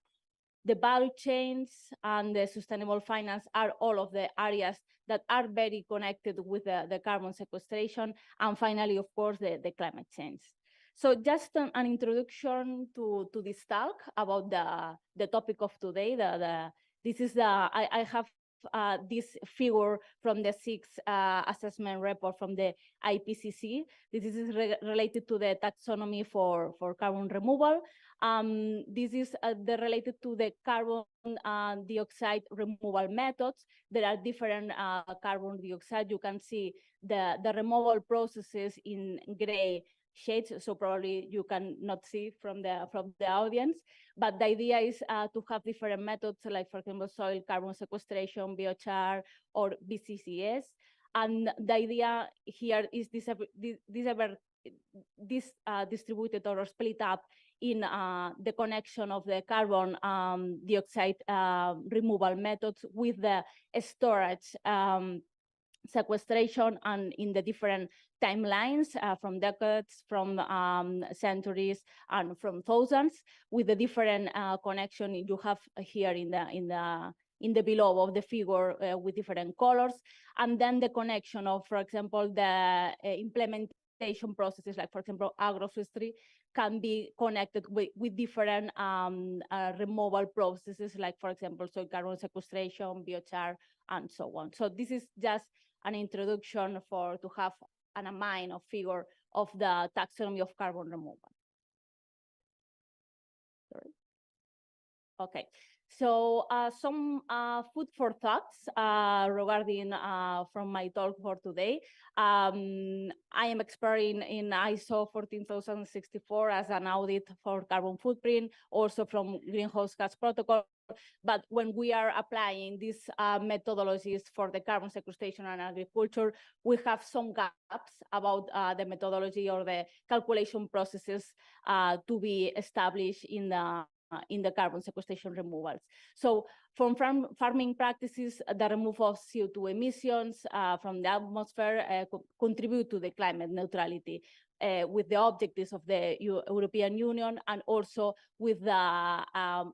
The value chains and the sustainable finance are all of the areas that are very connected with the carbon sequestration. And finally, of course, the climate change. So just an introduction to this talk about the topic of today. This is I have this figure from the sixth assessment report from the IPCC. This is related to the taxonomy for carbon removal. This is related to the carbon dioxide removal methods. There are different carbon dioxide. You can see the removal processes in gray shades, so probably you cannot see from the audience, but the idea is to have different methods, like, for example, soil carbon sequestration, biochar, or BCCS. And the idea here is this distributed or split up in the connection of the carbon dioxide removal methods with the storage sequestration, and in the different timelines from decades, from centuries, and from thousands, with the different connection you have here in the below of the figure with different colors, and then the connection of, for example, the implementation processes, like, for example, agroforestry, can be connected with different removal processes, like, for example, soil carbon sequestration, biochar, and so on. So this is just an introduction to have a mind of figure of the taxonomy of carbon removal. Sorry. Okay. So some food for thoughts regarding from my talk for today. I am expert in ISO 14064 as an audit for carbon footprint, also from greenhouse gas protocol. But when we are applying these methodologies for the carbon sequestration and agriculture, we have some gaps about the methodology or the calculation processes to be established in the carbon sequestration removals. So from farming practices, the removal of CO2 emissions from the atmosphere contribute to the climate neutrality with the objectives of the European Union and also with the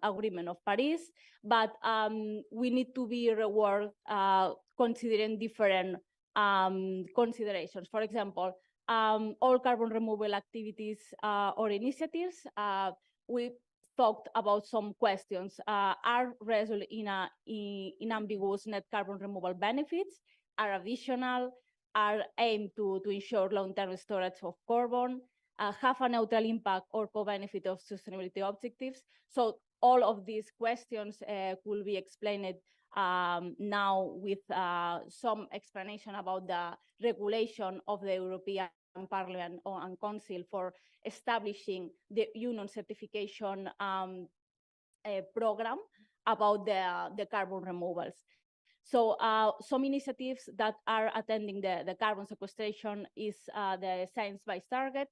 Agreement of Paris. But we need to be rewarded considering different considerations. For example, all carbon removal activities or initiatives, we talked about some questions. Are results in ambiguous net carbon removal benefits, are additional, are aimed to ensure long-term storage of carbon, have a neutral impact or co-benefit of sustainability objectives. So all of these questions will be explained now with some explanation about the regulation of the European Parliament and Council for establishing the Union certification program about the carbon removals. So some initiatives that are attending the carbon sequestration is the science-based target.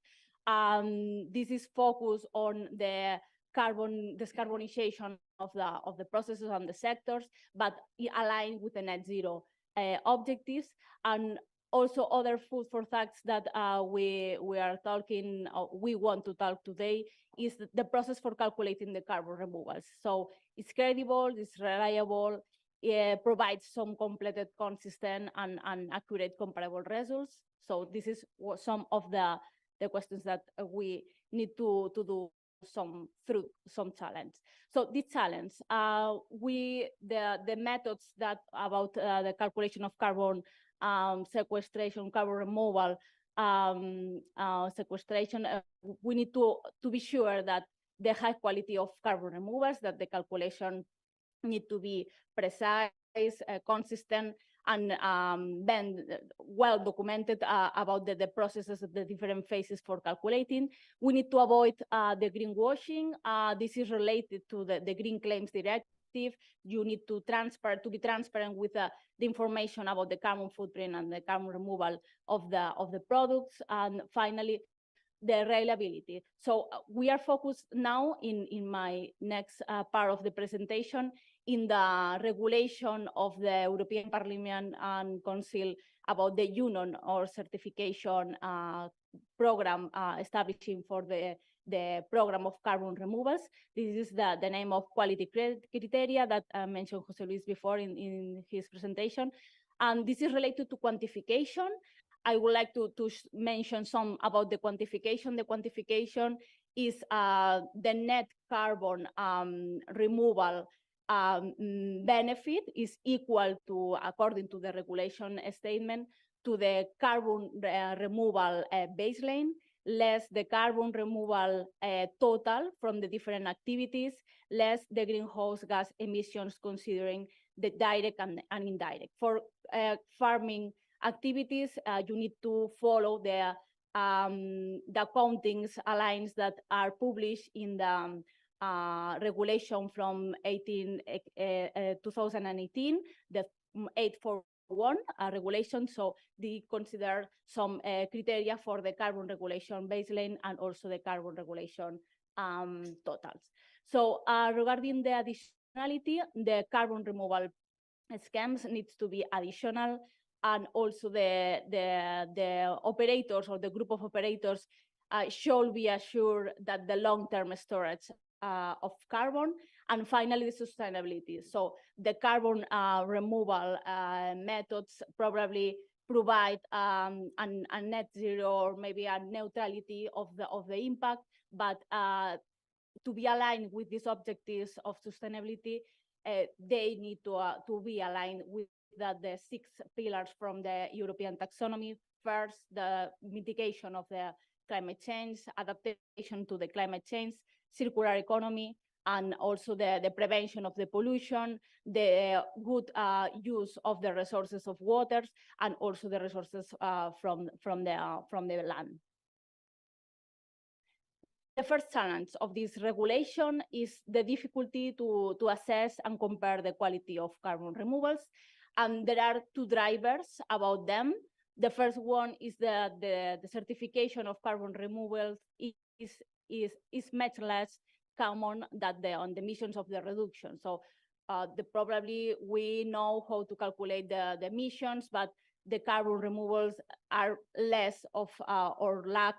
This is focused on the carbon decarbonization of the processes and the sectors, but aligned with the net zero objectives. And also other food for thoughts that we are talking, we want to talk today is the process for calculating the carbon removals. So it's credible, it's reliable, it provides some completed, consistent, and accurate comparable results. So this is some of the questions that we need to do through some challenge. So this challenge, the methods that about the calculation of carbon sequestration, carbon removal, sequestration, we need to be sure that the high quality of carbon removals, that the calculation need to be precise, consistent, and then well documented about the processes of the different phases for calculating. We need to avoid the greenwashing. This is related to the Green Claims Directive. You need to be transparent with the information about the carbon footprint and the carbon removal of the products. And finally, the reliability. So we are focused now in my next part of the presentation in the regulation of the European Parliament and Council about the Union or certification program establishing for the program of carbon removals. This is the name of quality criteria that mentioned Jose Luis before in his presentation. And this is related to quantification. I would like to mention some about the quantification. The quantification is the net carbon removal benefit is equal to, according to the regulation statement, to the carbon removal baseline, less the carbon removal total from the different activities, less the greenhouse gas emissions considering the direct and indirect. For farming activities, you need to follow the accountings lines that are published in the regulation from 2018, the 841 regulation. So they consider some criteria for the carbon regulation baseline and also the carbon regulation totals. So regarding the additionality, the carbon removal schemes needs to be additional, and also the operators or the group of operators should be assured that the long-term storage of carbon, and finally the sustainability. So the carbon removal methods probably provide a net zero or maybe a neutrality of the impact, but to be aligned with these objectives of sustainability, they need to be aligned with the 6 pillars from the European taxonomy. First, the mitigation of the climate change, adaptation to the climate change, circular economy, and also the prevention of the pollution, the good use of the resources of waters, and also the resources from the land. The first challenge of this regulation is the difficulty to assess and compare the quality of carbon removals. And there are two drivers about them. The first one is that the certification of carbon removals is much less common than on the emissions of the reduction. So probably we know how to calculate the emissions, but the carbon removals are less of or lack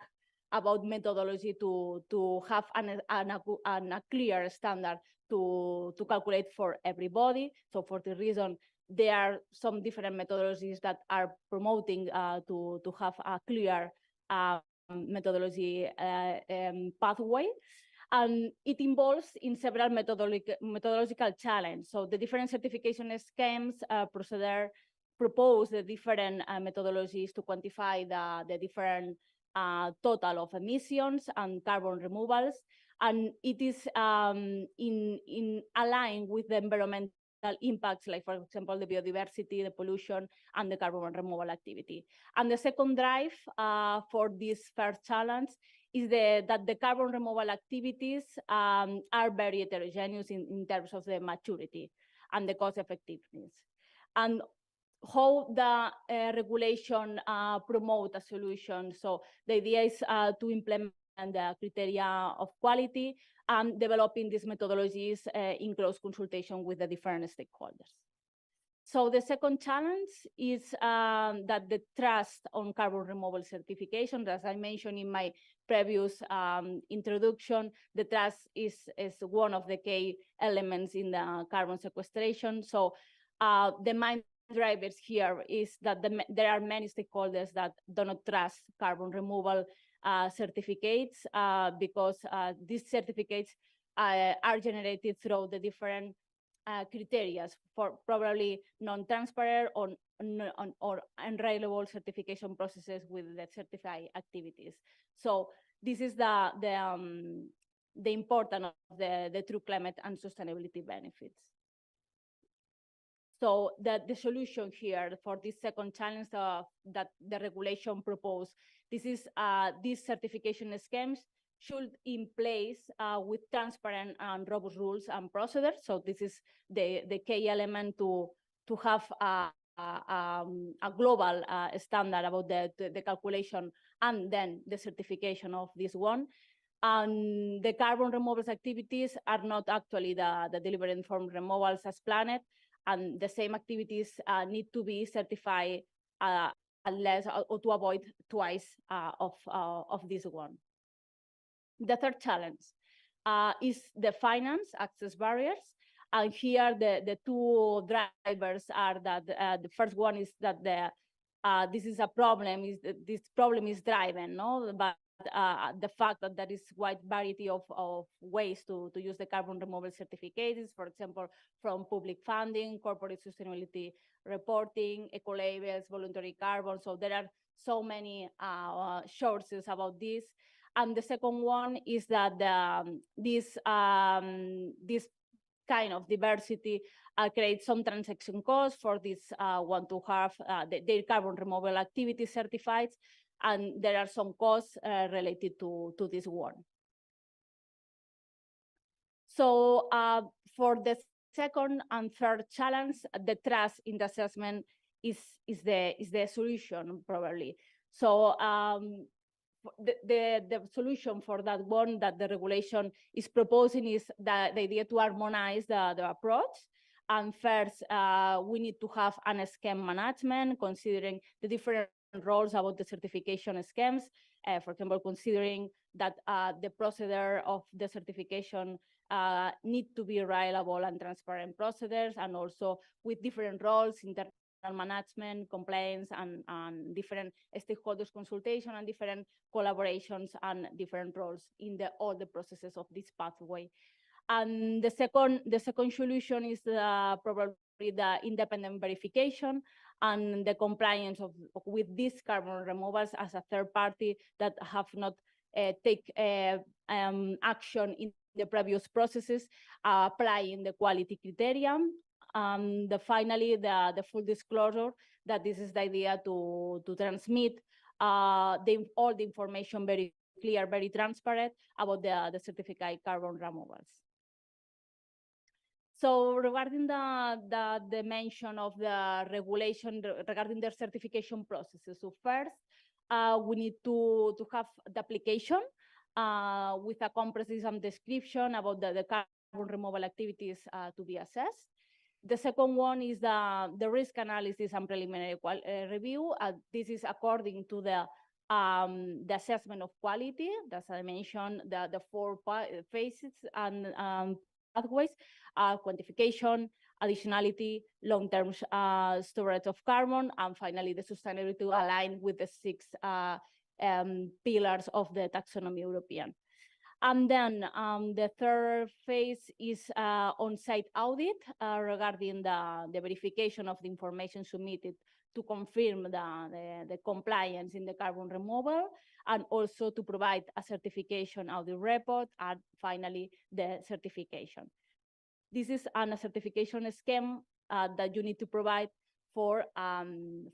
about methodology to have a clear standard to calculate for everybody. So for the reason, there are some different methodologies that are promoting to have a clear methodology pathway. And it involves in several methodological challenges. So the different certification schemes propose the different methodologies to quantify the different total of emissions and carbon removals. And it is in align with the environmental impacts, like, for example, the biodiversity, the pollution, and the carbon removal activity. And the second drive for this first challenge is that the carbon removal activities are very heterogeneous in terms of the maturity and the cost effectiveness. And how the regulation promote a solution. So the idea is to implement the criteria of quality and developing these methodologies in close consultation with the different stakeholders. So the second challenge is that the trust on carbon removal certification, as I mentioned in my previous introduction, the trust is one of the key elements in the carbon sequestration. So the main drivers here is that there are many stakeholders that do not trust carbon removal certificates because these certificates are generated through the different criteria for probably non-transparent or unreliable certification processes with the certified activities. So this is the importance of the true climate and sustainability benefits. So the solution here for this second challenge that the regulation proposed, this is these certification schemes should in place with transparent and robust rules and procedures. So this is the key element to have a global standard about the calculation and then the certification of this one. And the carbon removals activities are not actually the delivery from removals as planned, and the same activities need to be certified unless or to avoid twice of this one. The third challenge is the finance access barriers. And here the two drivers are that the first one is that this is a problem, this problem is driven, no? But the fact that there is wide variety of ways to use the carbon removal certificates, for example, from public funding, corporate sustainability reporting, eco-labels, voluntary carbon. So there are so many sources about this. And the second one is that this kind of diversity creates some transaction costs for this one to have their carbon removal activity certified, and there are some costs related to this one. So for the second and third challenge, the trust in the assessment is the solution probably. So the solution for that one that the regulation is proposing is the idea to harmonize the approach. And first, we need to have an scheme management, considering the different roles about the certification schemes. For example, considering that the procedure of the certification need to be reliable and transparent procedures, and also with different roles, internal management, compliance, and different stakeholders consultation, and different collaborations and different roles in all the processes of this pathway. And the second solution is probably the independent verification and the compliance with these carbon removals as a third party that have not take action in the previous processes, applying the quality criterion. Finally, the full disclosure that this is the idea to transmit all the information very clear, very transparent about the certified carbon removals. So regarding the mention of the regulation regarding the certification processes, so first, we need to have the application with a comprehensive description about the carbon removal activities to be assessed. The second one is the risk analysis and preliminary review. This is according to the assessment of quality. As I mentioned, the four phases and pathways: quantification, additionality, long-term storage of carbon, and finally the sustainability to align with the 6 pillars of the taxonomy European. And then the third phase is on-site audit regarding the verification of the information submitted to confirm the compliance in the carbon removal, and also to provide a certification audit report, and finally the certification. This is a certification scheme that you need to provide for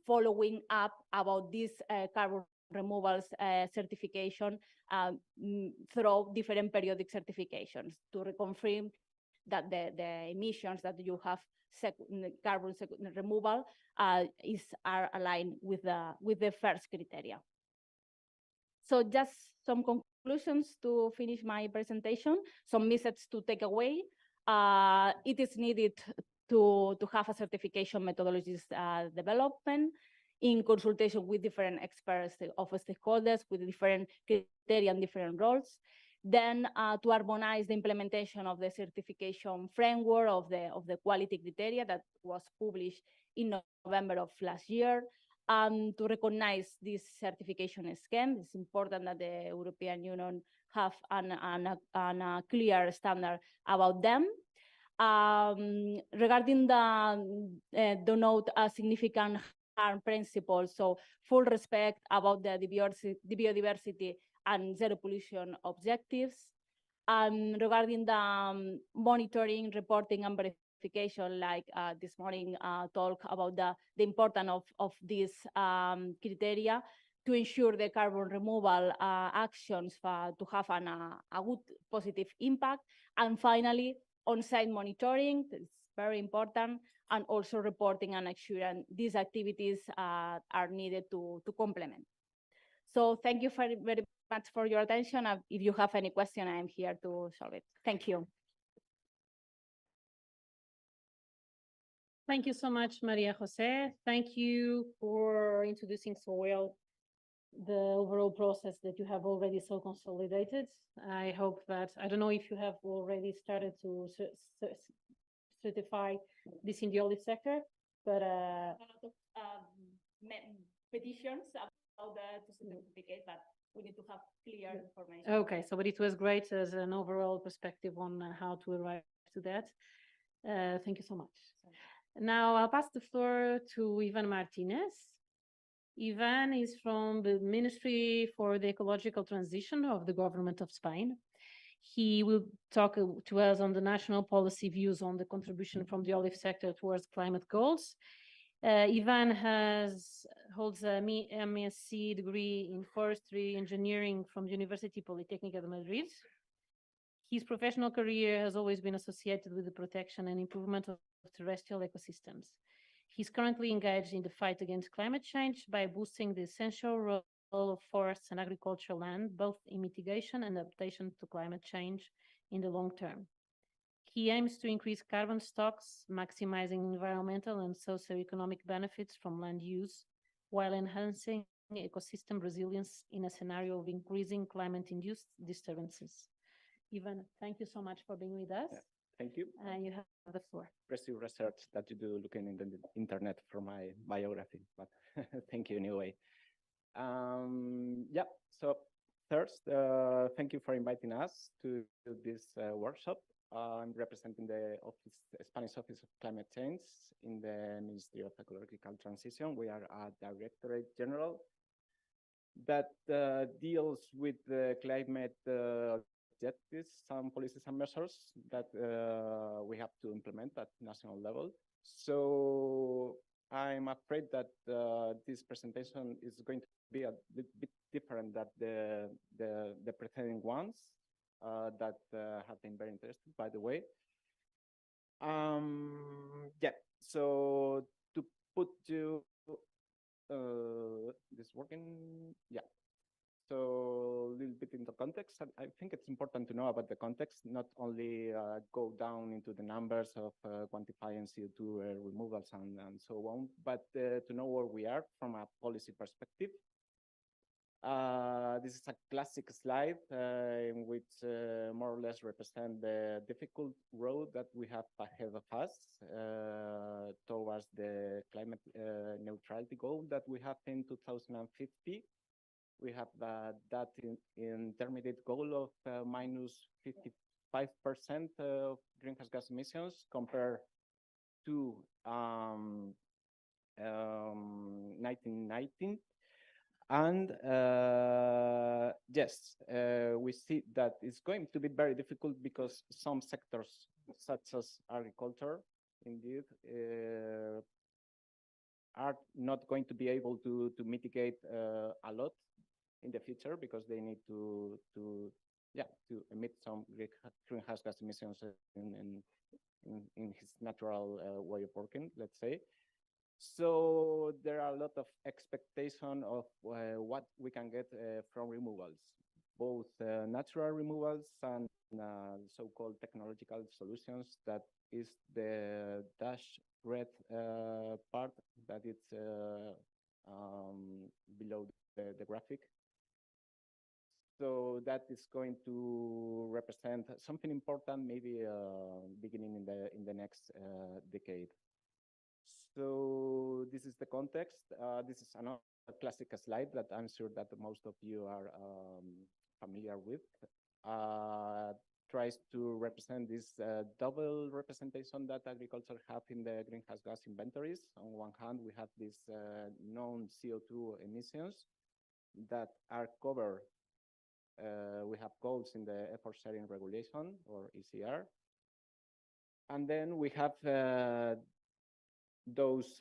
following up about this carbon removals certification through different periodic certifications to reconfirm that the emissions that you have carbon removal are aligned with the first criteria. So just some conclusions to finish my presentation, some messages to take away. It is needed to have a certification methodologies development in consultation with different experts of stakeholders with different criteria and different roles. Then to harmonize the implementation of the certification framework of the quality criteria that was published in November of last year. To recognize this certification scheme, it's important that the European Union have a clear standard about them. Regarding the note a significant harm principle, so full respect about the biodiversity and zero pollution objectives. Regarding the monitoring, reporting, and verification, like this morning talk about the importance of these criteria to ensure the carbon removal actions to have a good positive impact. And finally, on-site monitoring is very important, and also reporting and assuring these activities are needed to complement. So thank you very much for your attention. If you have any question, I'm here to solve it. Thank you. Thank you so much, Maria Jose. Thank you for introducing so well the overall process that you have already so consolidated. I hope that, I don't know if you have already started to certify this in the olive sector, but a lot of petitions about to certificate, but we need to have clear information. Okay, so but it was great as an overall perspective on how to arrive to that. Thank you so much. Now I'll pass the floor to Ivan Martinez. Ivan is from the Ministry for the Ecological Transition of the Government of Spain. He will talk to us on the national policy views on the contribution from the olive sector towards climate goals. Ivan holds a MSc degree in forestry engineering from the University Politécnica de Madrid. His professional career has always been associated with the protection and improvement of terrestrial ecosystems. He's currently engaged in the fight against climate change by boosting the essential role of forests and agricultural land, both in mitigation and adaptation to climate change in the long term. He aims to increase carbon stocks, maximizing environmental and socio-economic benefits from land use, while enhancing ecosystem resilience in a scenario of increasing climate-induced disturbances. Ivan, thank you so much for being with us. Yeah, thank you. And you have the floor. Impressive research that you do looking in the internet for my biography, but thank you anyway. Yeah, so first, thank you for inviting us to this workshop. I'm representing the Spanish Office of Climate Change in the Ministry of Ecological Transition. We are a Directorate General that deals with the climate objectives, some policies and measures that we have to implement at national level. So I'm afraid that this presentation is going to be a bit different than the preceding ones that have been very interesting, by the way. Yeah, so to put you, this working, yeah. So a little bit in the context, I think it's important to know about the context, not only go down into the numbers of quantifying CO2 removals and so on, but to know where we are from a policy perspective. This is a classic slide in which more or less represent the difficult road that we have ahead of us towards the climate neutrality goal that we have in 2050. We have that intermediate goal of minus 55% of greenhouse gas emissions compared to 1990. And yes, we see that it's going to be very difficult because some sectors, such as agriculture, indeed, are not going to be able to mitigate a lot in the future because they need to emit some greenhouse gas emissions in his natural way of working, let's say. So there are a lot of expectation of what we can get from removals, both natural removals and so-called technological solutions. That is the dash red part that it's below the graphic. So that is going to represent something important, maybe beginning in the next decade. So this is the context. This is another classic slide that I'm sure that most of you are familiar with. Tries to represent this double representation that agriculture have in the greenhouse gas inventories. On one hand, we have these known CO2 emissions that are covered. We have goals in the effort sharing regulation, or ECR. And then we have those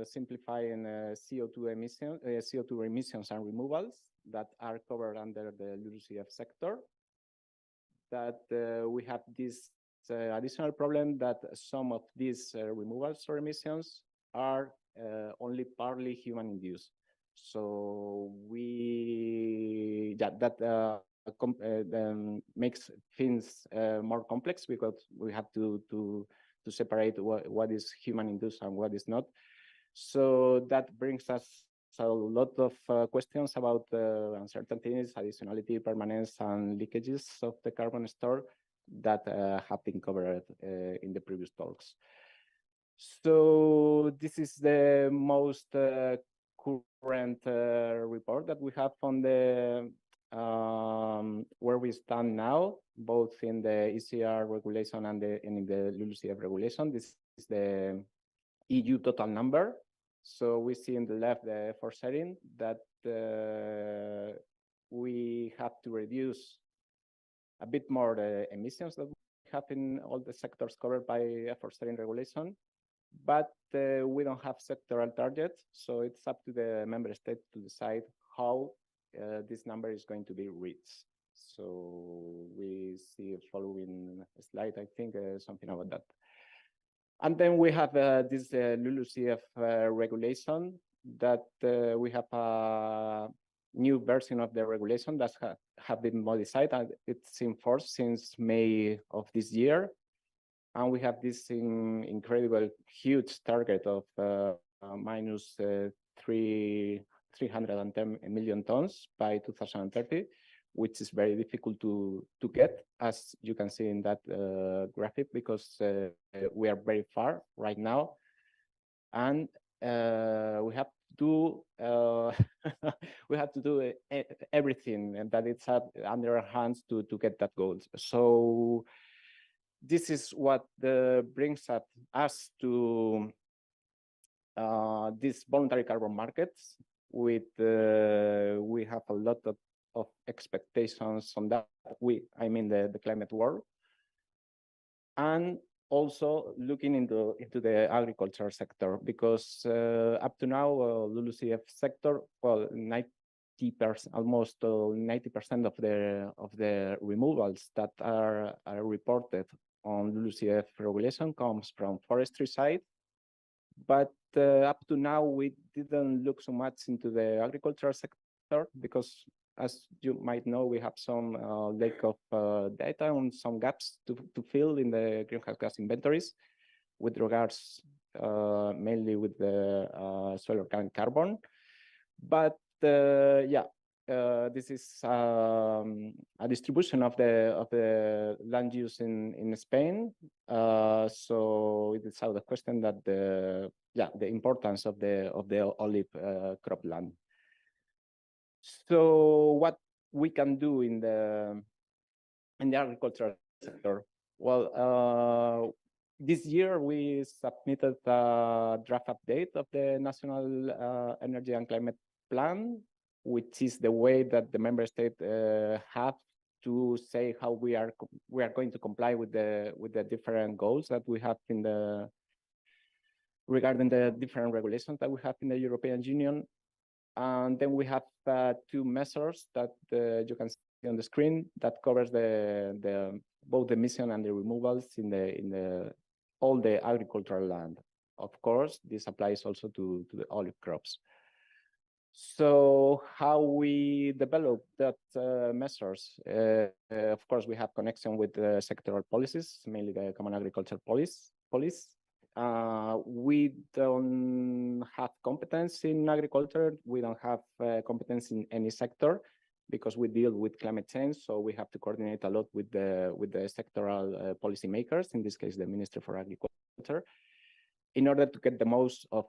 simplifying CO2 emissions and removals that are covered under the LULUCF sector. That we have this additional problem that some of these removals or emissions are only partly human induced. So that makes things more complex because we have to separate what is human induced and what is not. So that brings us a lot of questions about uncertainties, additionality, permanence, and leakages of the carbon store that have been covered in the previous talks. So this is the most current report that we have on the where we stand now, both in the ECR regulation and in the LULUCF regulation. This is the EU total number. So we see in the left the effort setting that we have to reduce a bit more the emissions that we have in all the sectors covered by effort setting regulation. But we don't have sectoral targets, so it's up to the member state to decide how this number is going to be reached. So we see following slide, I think, something about that. And then we have this LULUCF regulation that we have a new version of the regulation that have been modified, and it's in force since May of this year. And we have this incredible, huge target of minus 310 million tons by 2030, which is very difficult to get, as you can see in that graphic, because we are very far right now. And we have to do we have to do everything and that it's under our hands to get that goal. So this is what brings us to these voluntary carbon markets. With we have a lot of of expectations on that. I mean the climate world. And also looking into the agriculture sector, because up to now, LULUCF sector, well, 90%, almost 90% of the removals that are reported on LULUCF regulation comes from forestry side. But up to now, we didn't look so much into the agricultural sector because, as you might know, we have some lack of data on some gaps to fill in the greenhouse gas inventories with regards mainly with the soil organic carbon. But yeah, this is a distribution of the land use in Spain. So it is out of the question that the importance of the olive cropland. So what we can do in the agricultural sector? Well, this year we submitted a draft update of the National Energy and Climate Plan, which is the way that the member state have to say how we are going to comply with the different goals that we have regarding the different regulations that we have in the European Union. And then we have two measures that you can see on the screen that covers both the emission and the removals in all the agricultural land. Of course, this applies also to the olive crops. So how we develop that measures? Of course, we have connection with the sectoral policies, mainly the Common Agriculture Policy. We don't have competence in agriculture. We don't have competence in any sector because we deal with climate change. So we have to coordinate a lot with the sectoral policymakers, in this case, the Ministry for Agriculture, in order to get the most of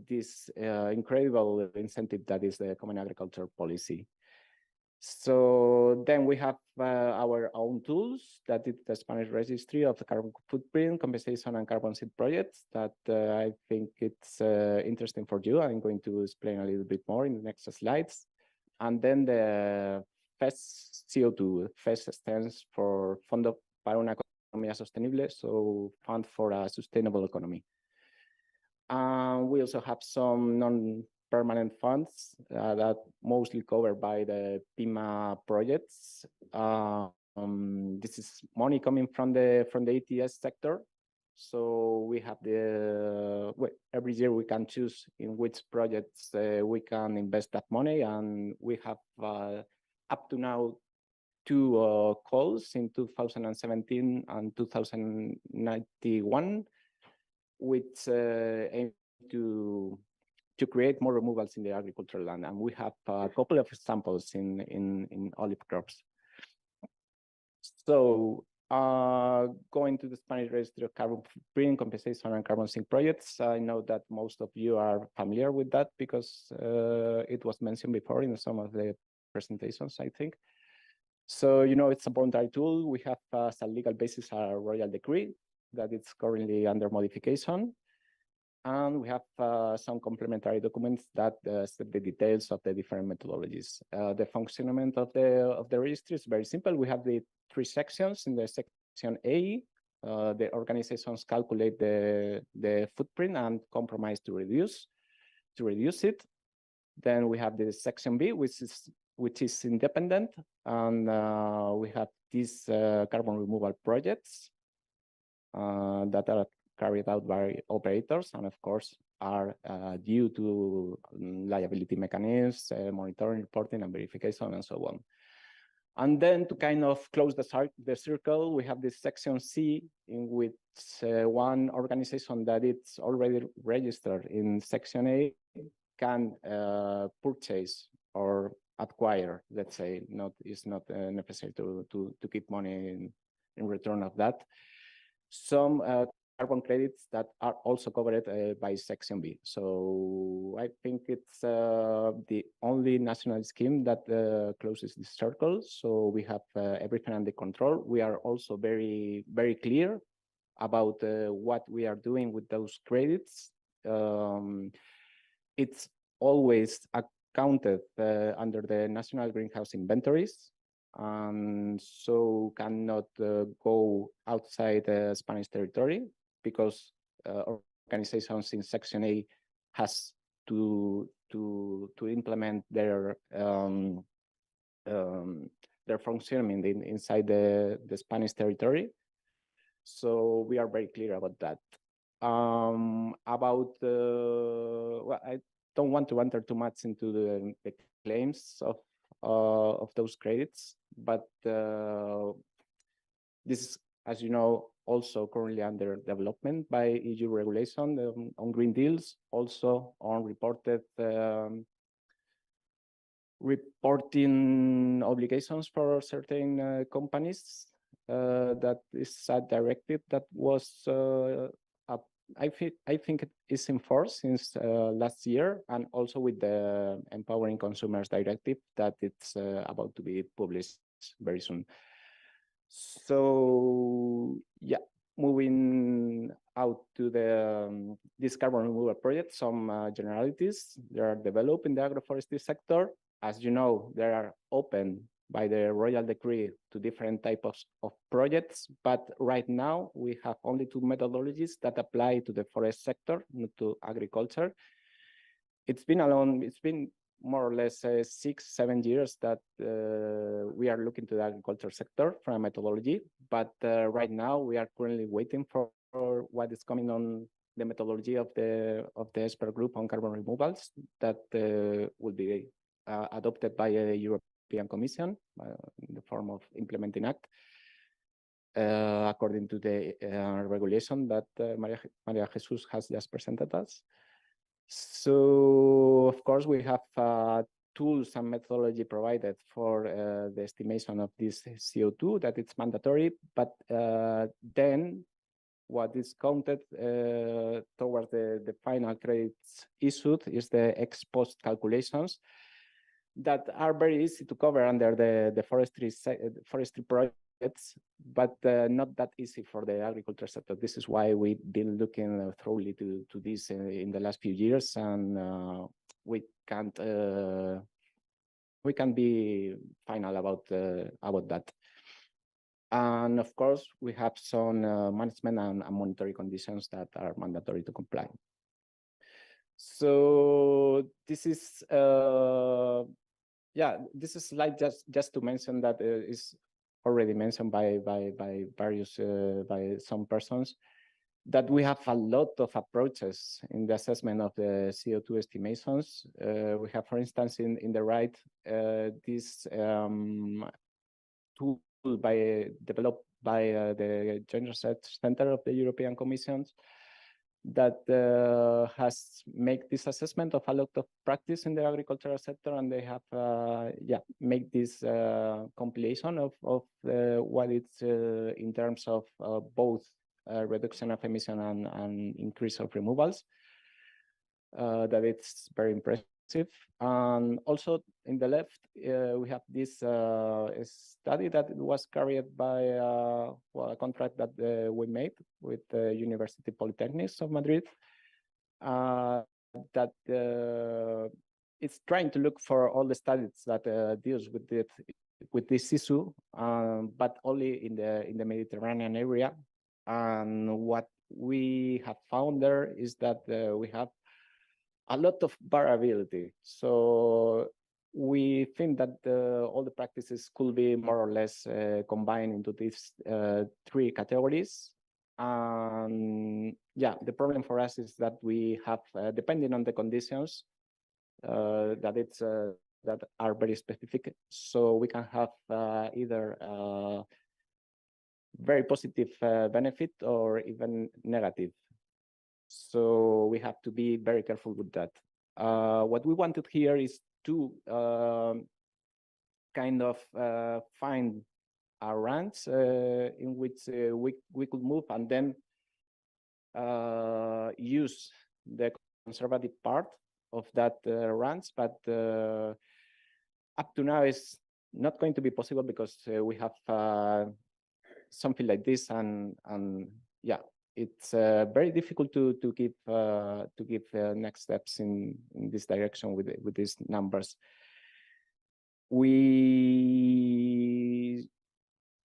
this incredible incentive that is the Common Agriculture Policy. So then we have our own tools, that is the Spanish Registry of the Carbon Footprint, Compensation and Carbon Seed Projects, that I think it's interesting for you. I'm going to explain a little bit more in the next slides. And then the FES CO2, FES stands for Fondo para una Economía Sostenible, so Fund for a Sustainable Economy. We also have some non-permanent funds that mostly covered by the PIMA projects. This is money coming from the ETS sector. So we have every year we can choose in which projects we can invest that money, and we have up to now two calls in 2017 and 2091, which aim to create more removals in the agricultural land. And we have a couple of examples in olive crops. So going to the Spanish Registry of Carbon Footprint, Compensation and Carbon Sink Projects, I know that most of you are familiar with that because it was mentioned before in some of the presentations, I think. So, it's a voluntary tool. We have as a legal basis a royal decree that it's currently under modification. And we have some complementary documents that set the details of the different methodologies. The functioning of the registry is very simple. We have the three sections. In the section A, the organizations calculate the footprint and compromise to reduce it. Then we have the section B, which is independent, and we have these carbon removal projects that are carried out by operators, and of course are due to liability mechanisms, monitoring, reporting, and verification, and so on. And then to kind of close the circle, we have this section C, in which one organization that it's already registered in section A can purchase or acquire, let's say, it's not necessary to keep money in return of that, some carbon credits that are also covered by section B. So I think it's the only national scheme that closes this circle. So we have everything under control. We are also very, very clear about what we are doing with those credits. It's always counted under the national greenhouse inventories, and so cannot go outside Spanish territory because organizations in Section A has to implement their functioning inside the Spanish territory. So we are very clear about that. Well, I don't want to enter too much into the claims of those credits, but this is, as you know, also currently under development by EU regulation on green deals, also on reporting obligations for certain companies. That is a directive that was I think it is in force since last year, and also with the Empowering Consumers Directive that it's about to be published very soon. So yeah, moving out to the this carbon removal project, some generalities. They are developed in the agroforestry sector. As you know, they are open by the Royal Decree to different types of projects, but right now we have only two methodologies that apply to the forest sector, not to agriculture. It's been more or less 6-7 years that we are looking to the agriculture sector from a methodology, but right now we are currently waiting for what is coming on the methodology of the expert group on carbon removals that will be adopted by a European Commission in the form of implementing act according to the regulation that Maria Jesus has just presented us. So, of course, we have tools and methodology provided for the estimation of this CO2, that it's mandatory, but then what is counted towards the final credits issued is the ex post calculations that are very easy to cover under the forestry projects, but not that easy for the agriculture sector. This is why we've been looking thoroughly to this in the last few years, and we can't be final about that. And of course, we have some management and monetary conditions that are mandatory to comply. So this is this is slide just to mention that is already mentioned by various by some persons, that we have a lot of approaches in the assessment of the CO2 estimations. We have, for instance, in the right this tool developed by the Joint Research Center of the European Commission that has made this assessment of a lot of practice in the agricultural sector, and they have made this compilation of what it's in terms of both reduction of emission and increase of removals. That it's very impressive. And also in the left, we have this study that was carried by a contract that we made with the University Polytechnics of Madrid, that it's trying to look for all the studies that deals with this issue, but only in the Mediterranean area. And what we have found there is that we have a lot of variability. So we think that all the practices could be more or less combined into these three categories. The problem for us is that we have, depending on the conditions, that are very specific. So we can have either very positive benefit or even negative. So we have to be very careful with that. What we wanted here is to kind of find a range in which we could move and then use the conservative part of that range, but up to now is not going to be possible because we have something like this, and it's very difficult to give next steps in this direction with these numbers.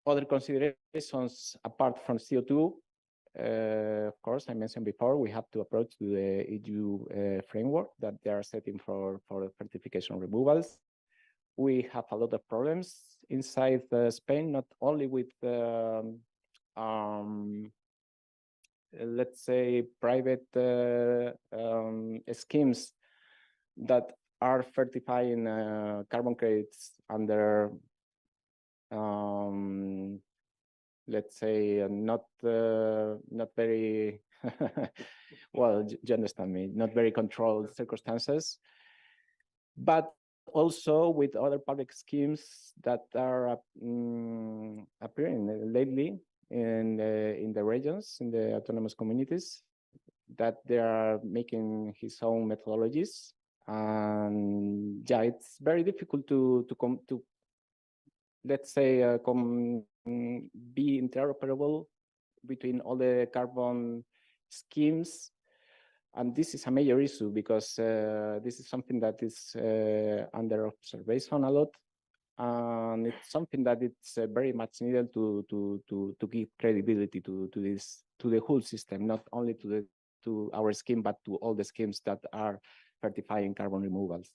Other considerations apart from CO2, of course, I mentioned before, we have to approach to the EU framework that they are setting for certification removals. We have a lot of problems inside Spain, not only with let's say private schemes that are certifying carbon credits under let's say not very well, you understand me, not very controlled circumstances, but also with other public schemes that are appearing lately in the regions, in the autonomous communities, that they are making his own methodologies. And yeah, it's very difficult to let's say be interoperable between all the carbon schemes. And this is a major issue because this is something that is under observation a lot, and it's something that it's very much needed to give credibility to the whole system, not only to our scheme, but to all the schemes that are certifying carbon removals.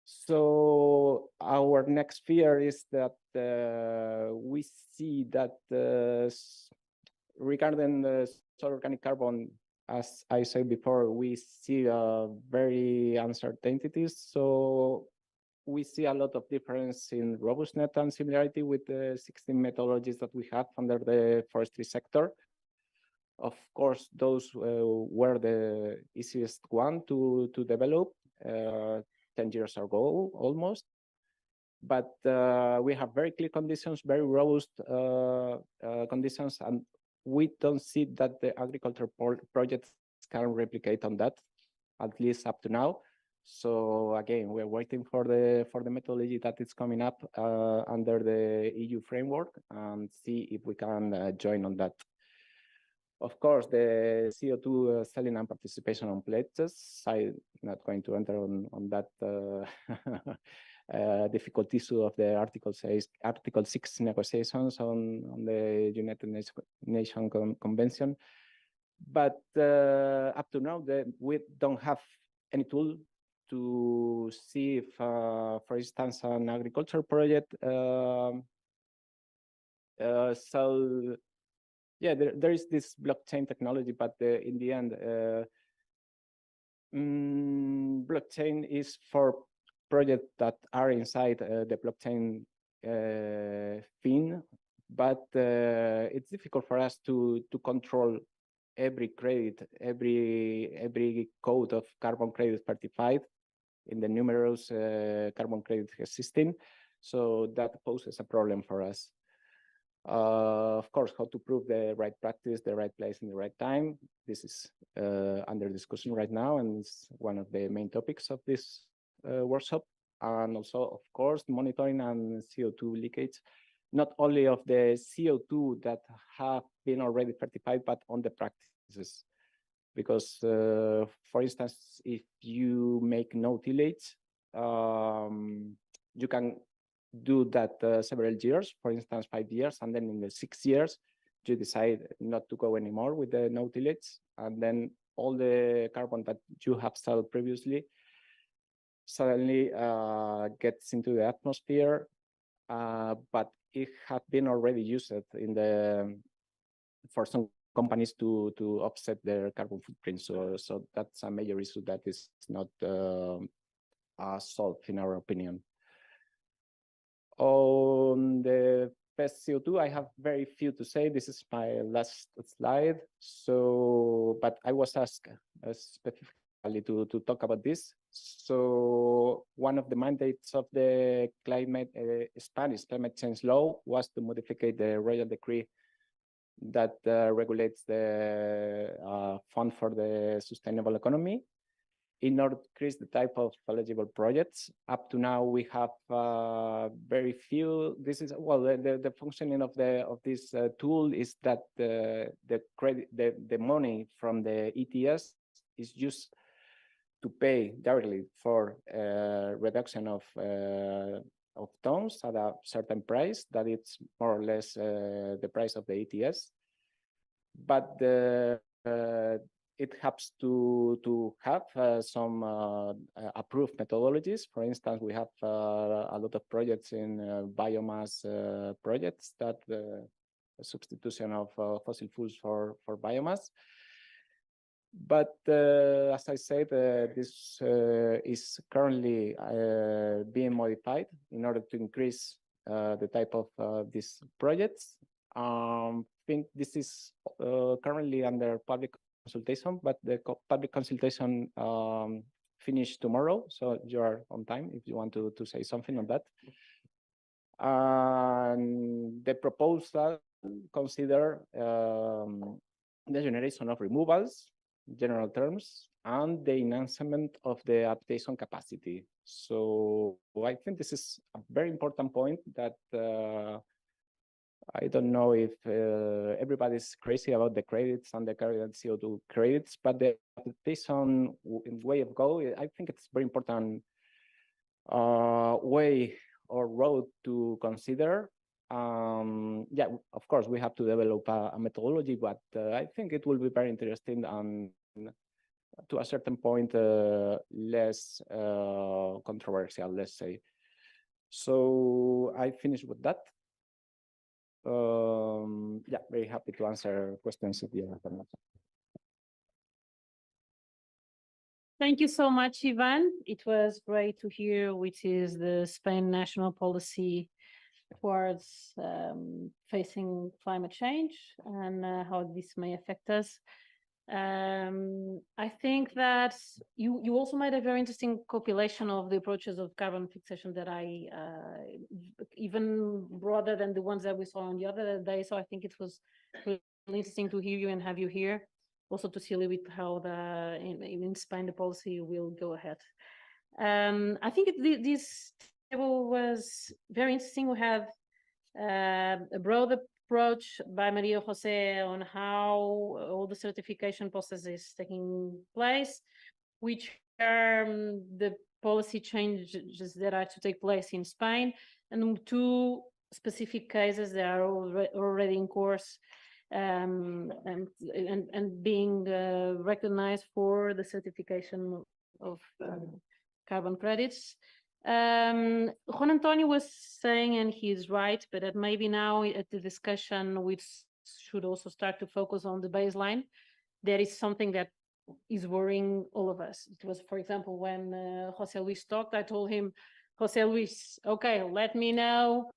So our next fear is that we see that regarding the soil organic carbon, as I said before, we see very uncertainties. So we see a lot of difference in robustness and similarity with the 16 methodologies that we have under the forestry sector. Of course, those were the easiest one to develop 10 years ago, almost. But we have very clear conditions, very robust conditions, and we don't see that the agriculture projects can replicate on that, at least up to now. So again, we're waiting for the methodology that is coming up under the EU framework and see if we can join on that. Of course, the CO2 selling and participation on pledges, I'm not going to enter on that difficult issue of the Article 6 negotiations on the United Nations Convention. But up to now, we don't have any tool to see if, for instance, an agriculture project so yeah, there is this blockchain technology, but in the end, blockchain is for projects that are inside the blockchain thing, but it's difficult for us to control every credit, every code of carbon credit certified in the numerous carbon credit system. So that poses a problem for us. Of course, how to prove the right practice, the right place, in the right time. This is under discussion right now, and it's one of the main topics of this workshop. And also, of course, monitoring and CO2 leakage, not only of the CO2 that have been already certified, but on the practices. Because, for instance, if you make no tillage, you can do that several years, for instance, 5 years, and then in the 6 years, you decide not to go anymore with the no tillage, and then all the carbon that you have sold previously suddenly gets into the atmosphere, but it had been already used in the for some companies to offset their carbon footprint. So that's a major issue that is not solved, in our opinion. On the best CO2, I have very few to say. This is my last slide. So, but I was asked specifically to talk about this. So one of the mandates of the Spanish climate change law was to modify the royal decree that regulates the Fund for the Sustainable Economy. in order to increase the type of eligible projects. Up to now, we have very few. This is well, the functioning of this tool is that the money from the ETS is used to pay directly for reduction of tons at a certain price, that it's more or less the price of the ETS. But it has to have some approved methodologies. For instance, we have a lot of projects in biomass projects, that substitution of fossil fuels for biomass. But as I said, this is currently being modified in order to increase the type of these projects. I think this is currently under public consultation, but the public consultation finished tomorrow, so you are on time if you want to say something on that. The proposal consider the generation of removals, general terms, and the enhancement of the adaptation capacity. So I think this is a very important point that I don't know if everybody's crazy about the credits and the current CO2 credits, but the adaptation way of go, I think it's very important way or road to consider. Yeah, of course, we have to develop a methodology, but I think it will be very interesting and to a certain point less controversial, let's say. So I finished with that. Yeah, very happy to answer questions if you have them. Thank you so much, Ivan. It was great to hear which is the Spain national policy towards facing climate change and how this may affect us. I think that you also made a very interesting compilation of the approaches of carbon fixation that I even broader than the ones that we saw on the other day. So I think it was really interesting to hear you and have you here, also to see a little bit how in Spain the policy will go ahead. I think this table was very interesting. We have a broad approach by Maria Jose on how all the certification process is taking place, which are the policy changes that are to take place in Spain, and two specific cases that are already in course and being recognized for the certification of carbon credits. Juan Antonio was saying, and he's right, but that maybe now at the discussion we should also start to focus on the baseline. There is something that is worrying all of us. It was, for example, when Jose Luis talked, I told him, Jose Luis, okay, let me know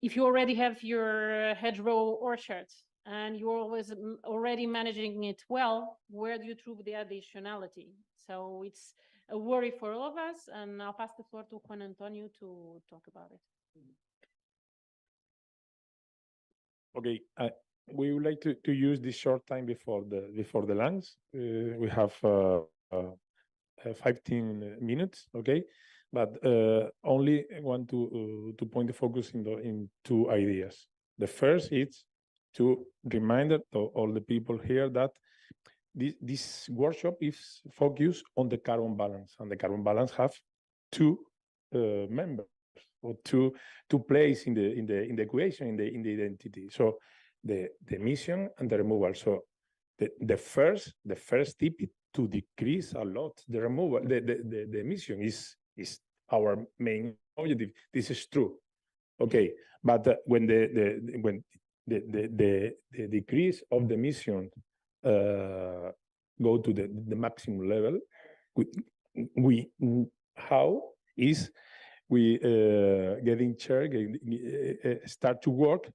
if you already have your hedgerow orchard and you're always already managing it well, where do you prove the additionality? So it's a worry for all of us, and I'll pass the floor to Juan Antonio to talk about it. Okay, we would like to use this short time before the lunch. We have 15 minutes, okay, but only want to point the focus in two ideas. The first is to remind all the people here that this workshop is focused on the carbon balance, and the carbon balance have two members or two plays in the equation, in the identity. So the emission and the removal. So the first tip is to decrease a lot the removal. The emission is our main objective. This is true. Okay, but when the decrease of the emission go to the maximum level, we get in charge, start to work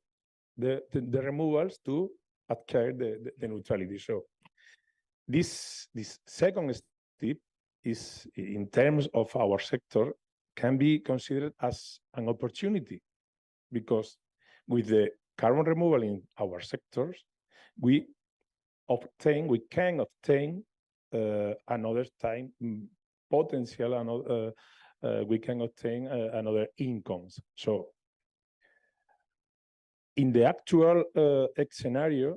the removals to acquire the neutrality. So this second step is, in terms of our sector, can be considered as an opportunity, because with the carbon removal in our sectors, we can obtain another time potential, we can obtain another incomes. So in the actual scenario,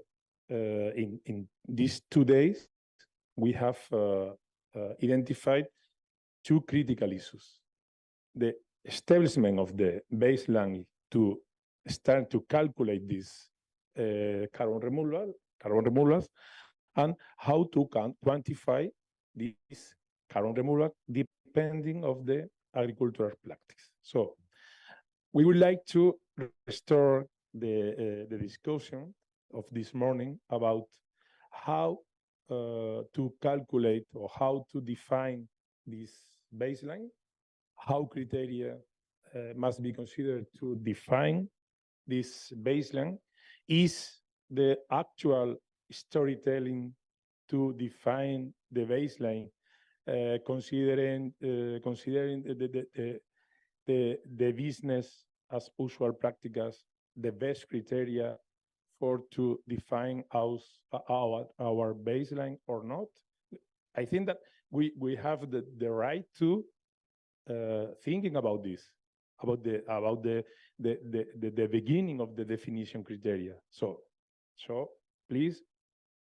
in these 2 days, we have identified two critical issues. The establishment of the baseline to start to calculate this carbon removals, and how to quantify this carbon removal depending of the agricultural practice. So we would like to restore the discussion of this morning about how to calculate or how to define this baseline, how criteria must be considered to define this baseline, is the actual storytelling to define the baseline, considering the business as usual practices, the best criteria for to define our baseline or not. I think that we have the right to thinking about this, about the beginning of the definition criteria. So please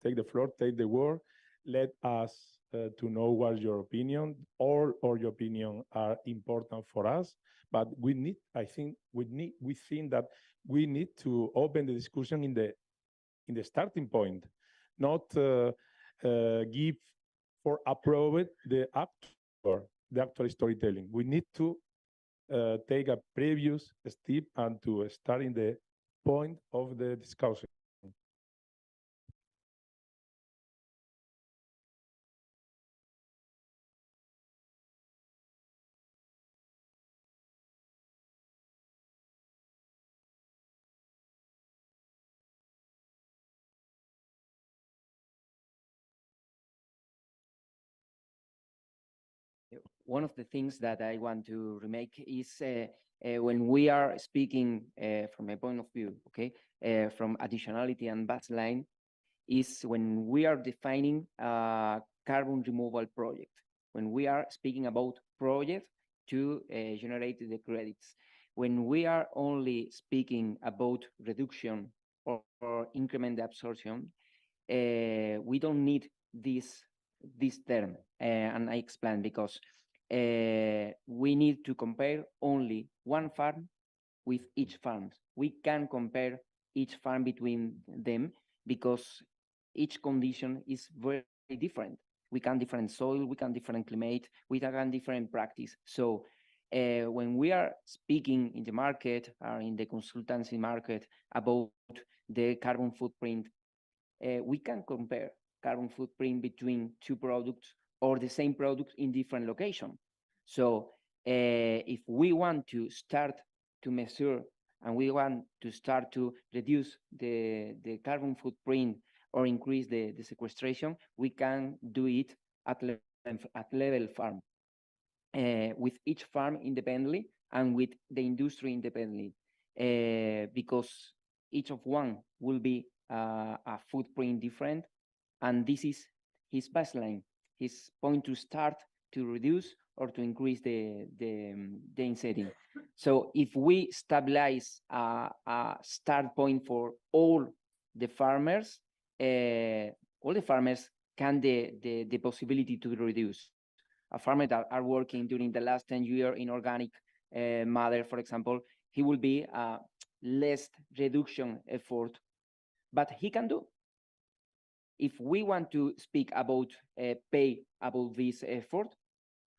take the floor, take the word. Let us to know what your opinion or your opinion are important for us. But we think that we need to open the discussion in the starting point, not give for approve the actual storytelling. We need to take a previous step and to start in the point of the discussion. One of the things that I want to remake is when we are speaking from my point of view, okay, from additionality and baseline, is when we are defining a carbon removal project, when we are speaking about project to generate the credits. When we are only speaking about reduction or increment the absorption, we don't need this term, and I explain because we need to compare only one farm with each farm. We can compare each farm between them because each condition is very different. We can different soil, we can different climate, we can different practice. So when we are speaking in the market or in the consultancy market about the carbon footprint, we can compare carbon footprint between two products or the same product in different location. So if we want to start to measure and we want to start to reduce the carbon footprint or increase the sequestration, we can do it at level farm, with each farm independently and with the industry independently, because each of one will be a footprint different, and this is his baseline, his point to start to reduce or to increase the insetting. So if we stabilize a start point for all the farmers can the possibility to reduce. A farmer that are working during the last 10 years in organic matter, for example, he will be less reduction effort, but he can do. If we want to speak about pay about this effort,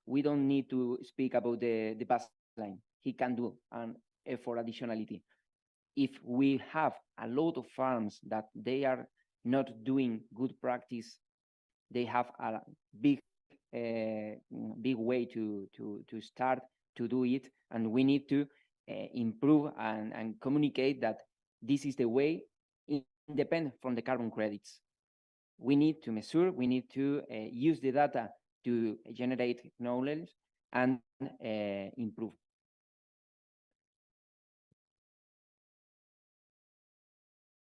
we don't need to speak about the baseline. He can do an effort additionality. If we have a lot of farms that they are not doing good practice, they have a big way to start to do it, and we need to improve and communicate that this is the way, independent from the carbon credits. We need to measure, we need to use the data to generate knowledge and improve.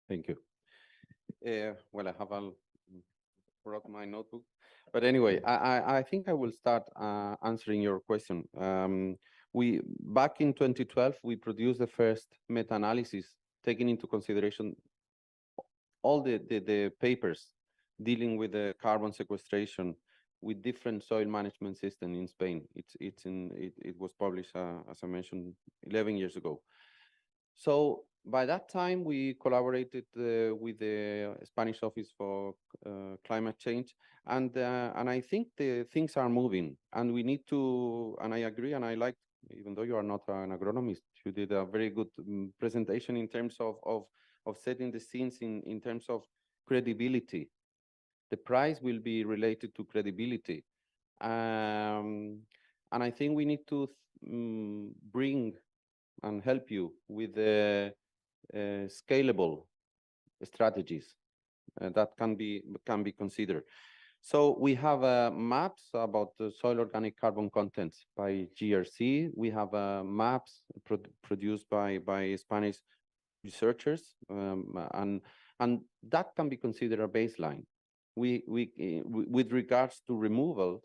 Thank you. Well, I have brought my notebook. But anyway, I think I will start answering your question. We back in 2012, we produced the first meta-analysis, taking into consideration all the papers dealing with the carbon sequestration with different soil management system in Spain. It was published, as I mentioned, 11 years ago. So by that time, we collaborated with the Spanish Office for Climate Change, and I think the things are moving, and we need to. And I agree, and I like, even though you are not an agronomist, you did a very good presentation in terms of setting the scenes in terms of credibility. The price will be related to credibility, and I think we need to bring and help you with the scalable strategies that can be considered. So we have maps about the soil organic carbon content by GRC. We have maps produced by Spanish researchers, and that can be considered a baseline. With regards to removal,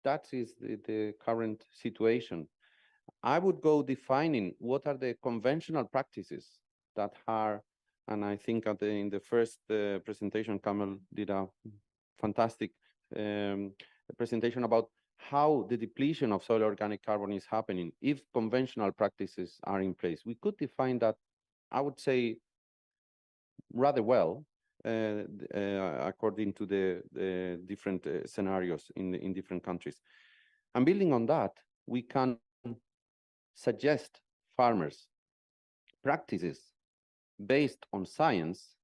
that is the current situation. I would go defining what are the conventional practices that are, and I think in the first presentation, Kamel did a fantastic presentation about how the depletion of soil organic carbon is happening if conventional practices are in place. We could define that, I would say, rather well, according to the different scenarios in different countries. And building on that, we can suggest farmers practices based on science.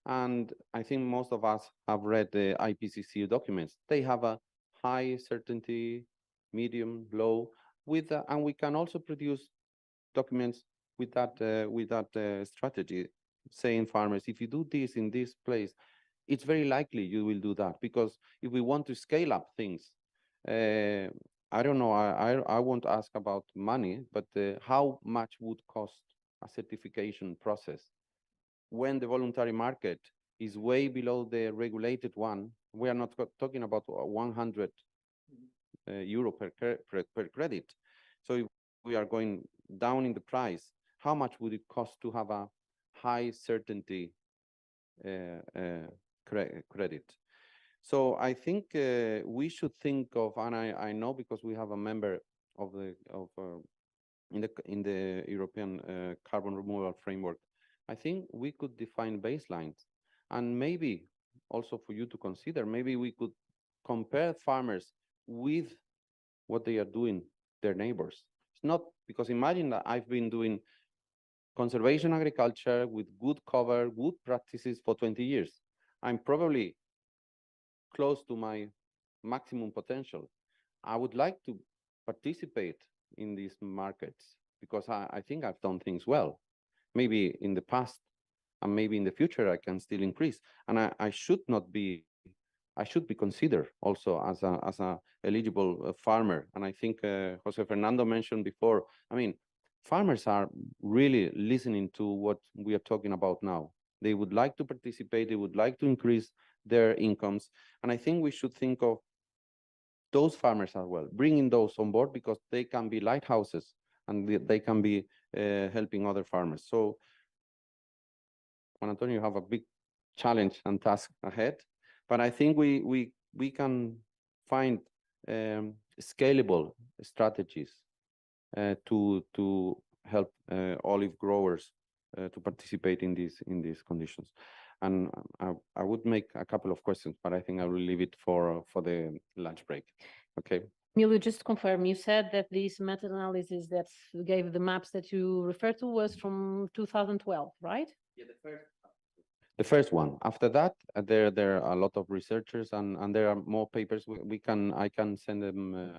And I think most of us have read the IPCC documents. They have a high certainty, medium, low, and we can also produce documents with that strategy, saying farmers, if you do this in this place, it's very likely you will do that. Because if we want to scale up things, I don't know, I won't ask about money, but how much would cost a certification process when the voluntary market is way below the regulated one? We are not talking about 100 euro per credit. So if we are going down in the price, how much would it cost to have a high certainty credit? So I think we should think of, and I know because we have a member of in the European carbon removal framework, I think we could define baselines, and maybe also for you to consider, maybe we could compare farmers with what they are doing, their neighbors. It's not, because imagine that I've been doing conservation agriculture with good cover, good practices for 20 years. I'm probably close to my maximum potential. I would like to participate in these markets because I think I've done things well. Maybe in the past and maybe in the future I can still increase. And I should be considered also as a eligible farmer. And I think Jose Fernando mentioned before, I mean, farmers are really listening to what we are talking about now. They would like to participate, they would like to increase their incomes. And I think we should think of those farmers as well, bringing those on board, because they can be lighthouses and they can be helping other farmers. So, Juan Antonio, you have a big challenge and task ahead, but I think we can find scalable strategies to help olive growers to participate in these conditions. And I would make a couple of questions, but I think I will leave it for the lunch break. Okay. Emilio, just to confirm, you said that this meta-analysis that gave the maps that you referred to was from 2012, right? Yeah, the first one. After that, there are a lot of researchers, and there are more papers. I can send them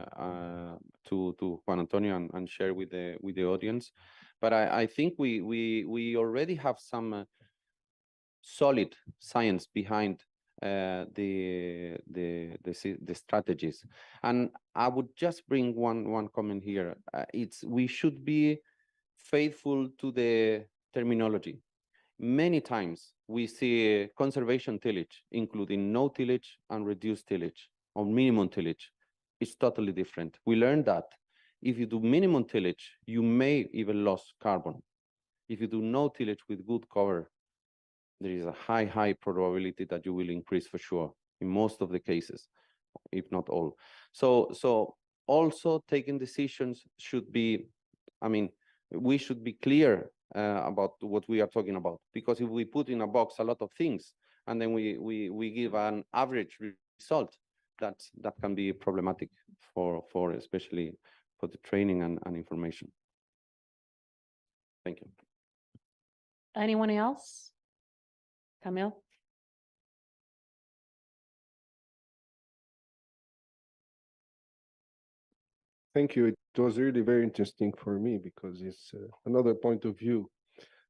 to Juan Antonio and share with the audience. But I think we already have some solid science behind the strategies. And I would just bring one comment here. We should be faithful to the terminology. Many times we see conservation tillage, including no tillage and reduced tillage or minimum tillage. It's totally different. We learned that if you do minimum tillage, you may even lose carbon. If you do no tillage with good cover, there is a high probability that you will increase for sure in most of the cases, if not all. So also taking decisions should be, I mean, we should be clear about what we are talking about, because if we put in a box a lot of things and then we give an average result, that can be problematic for especially for the training and information. Thank you. Anyone else? Camille? Thank you. It was really very interesting for me because it's another point of view.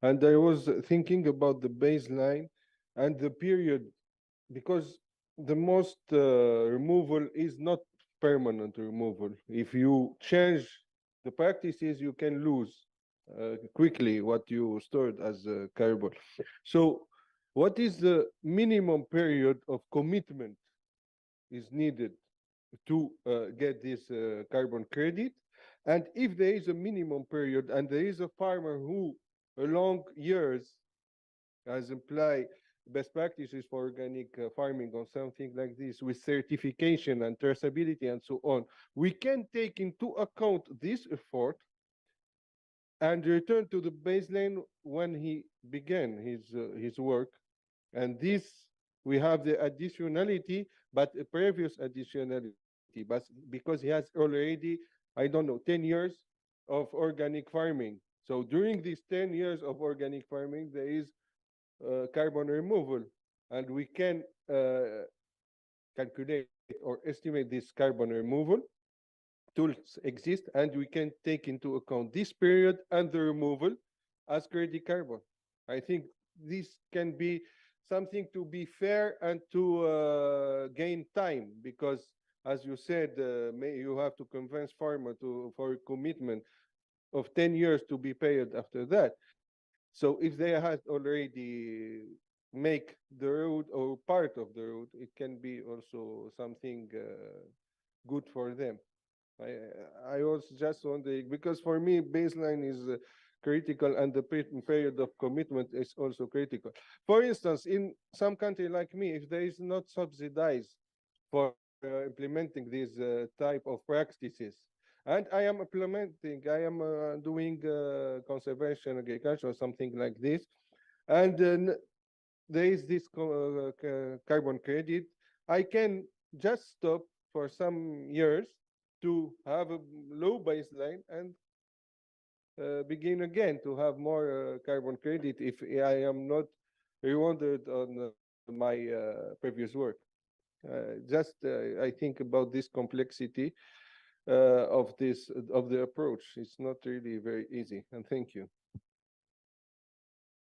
And I was thinking about the baseline and the period, because the most removal is not permanent removal. If you change the practices, you can lose quickly what you stored as carbon. So what is the minimum period of commitment is needed to get this carbon credit? And if there is a minimum period and there is a farmer who along years has applied best practices for organic farming or something like this with certification and traceability and so on, we can take into account this effort and return to the baseline when he began his work. And this, we have the additionality, but a previous additionality, but because he has already, I don't know, 10 years of organic farming. So during these 10 years of organic farming, there is carbon removal, and we can calculate or estimate this carbon removal. Tools exist, and we can take into account this period and the removal as credit carbon. I think this can be something to be fair and to gain time, because as you said, you have to convince farmer for a commitment of 10 years to be paid after that. So if they had already make the road or part of the road, it can be also something good for them. I was just wondering, because for me, baseline is critical, and the period of commitment is also critical. For instance, in some country like me, if there is not subsidized for implementing these type of practices, and I am implementing, I am doing conservation agriculture or something like this, and then there is this carbon credit, I can just stop for some years to have a low baseline and begin again to have more carbon credit if I am not rewarded on my previous work. I think about this complexity of the approach. It's not really very easy. And thank you.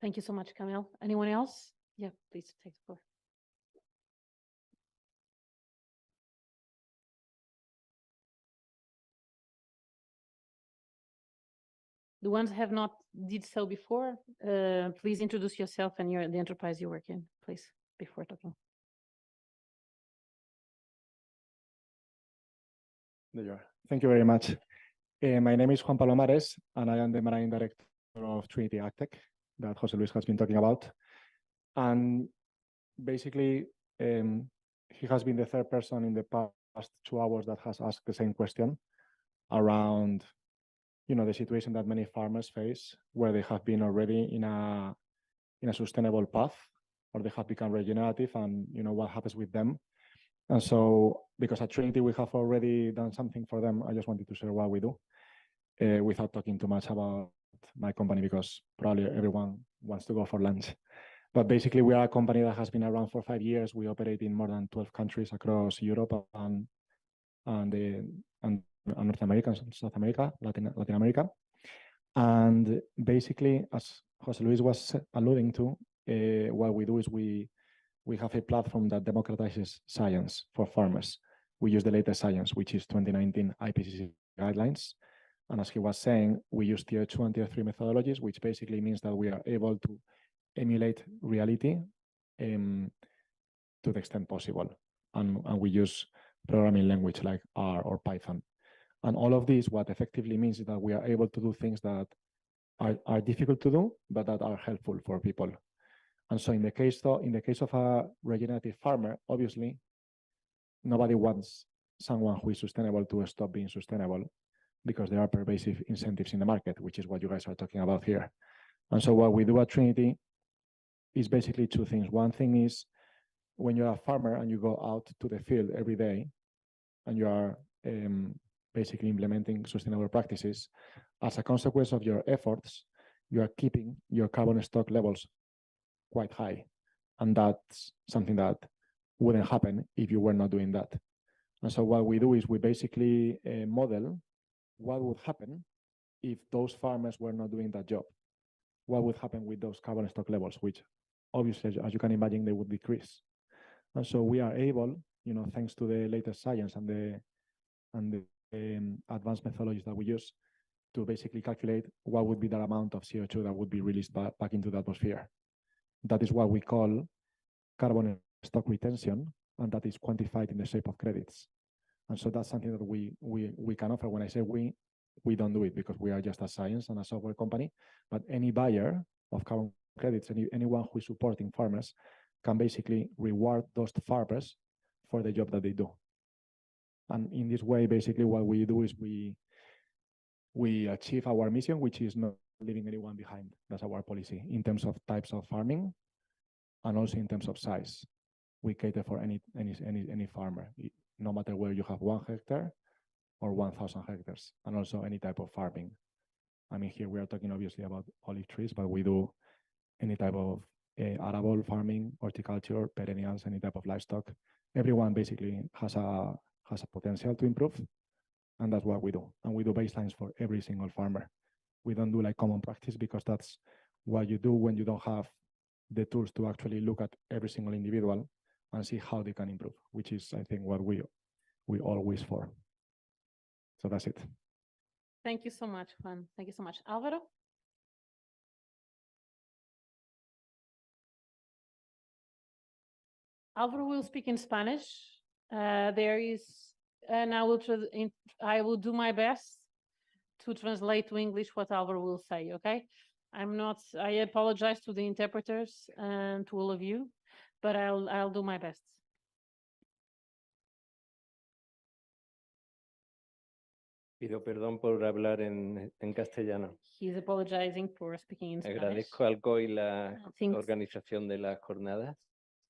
Thank you so much, Camille. Anyone else? Yeah, please take the floor. The ones who have not did so before, please introduce yourself and the enterprise you work in, please, before talking. There you are. Thank you very much. My name is Juan Palomares, and I am the Marine Director of Trinity AgTech that José Luis has been talking about. And basically, he has been the third person in the past 2 hours that has asked the same question around, the situation that many farmers face, where they have been already in a sustainable path, or they have become regenerative, and what happens with them. And so, because at Trinity we have already done something for them, I just wanted to share what we do, without talking too much about my company, because probably everyone wants to go for lunch. But basically, we are a company that has been around for 5 years. We operate in more than 12 countries across Europe and North America, South America, Latin America. And basically, as José Luis was alluding to, what we do is we have a platform that democratizes science for farmers. We use the latest science, which is 2019 IPCC guidelines. And as he was saying, we use tier 2 and tier 3 methodologies, which basically means that we are able to emulate reality to the extent possible. And we use programming language like R or Python. And all of this, what effectively means is that we are able to do things that are difficult to do, but that are helpful for people. And so in the case of a regenerative farmer, obviously, nobody wants someone who is sustainable to stop being sustainable because there are pervasive incentives in the market, which is what you guys are talking about here. And so what we do at Trinity is basically two things. One thing is when you're a farmer and you go out to the field every day and you are basically implementing sustainable practices, as a consequence of your efforts, you are keeping your carbon stock levels quite high. And that's something that wouldn't happen if you were not doing that. And so what we do is we basically model what would happen if those farmers were not doing that job. What would happen with those carbon stock levels, which obviously, as you can imagine, they would decrease. And so we are able, thanks to the latest science and the advanced methodologies that we use, to basically calculate what would be the amount of CO2 that would be released back into the atmosphere. That is what we call carbon stock retention, and that is quantified in the shape of credits. And so that's something that we can offer. When I say we don't do it because we are just a science and a software company, but any buyer of carbon credits, anyone who is supporting farmers can basically reward those farmers for the job that they do. And in this way, basically what we do is we achieve our mission, which is not leaving anyone behind. That's our policy in terms of types of farming and also in terms of size. We cater for any farmer, no matter whether you have 1 hectare or 1,000 hectares, and also any type of farming. I mean, here we are talking obviously about olive trees, but we do any type of arable farming, horticulture, perennials, any type of livestock. Everyone basically has a potential to improve, and that's what we do. And we do baselines for every single farmer. We don't do like common practice because that's what you do when you don't have the tools to actually look at every single individual and see how they can improve, which is, I think, what we all wish for. So that's it. Thank you so much, Juan. Thank you so much. Álvaro? Álvaro will speak in Spanish. And I will do my best to translate to English what Álvaro will say, okay? I apologize to the interpreters and to all of you, but I'll do my best. Pido perdón por hablar en castellano. He's apologizing for speaking in Spanish. Agradezco al COI la organización de las jornadas,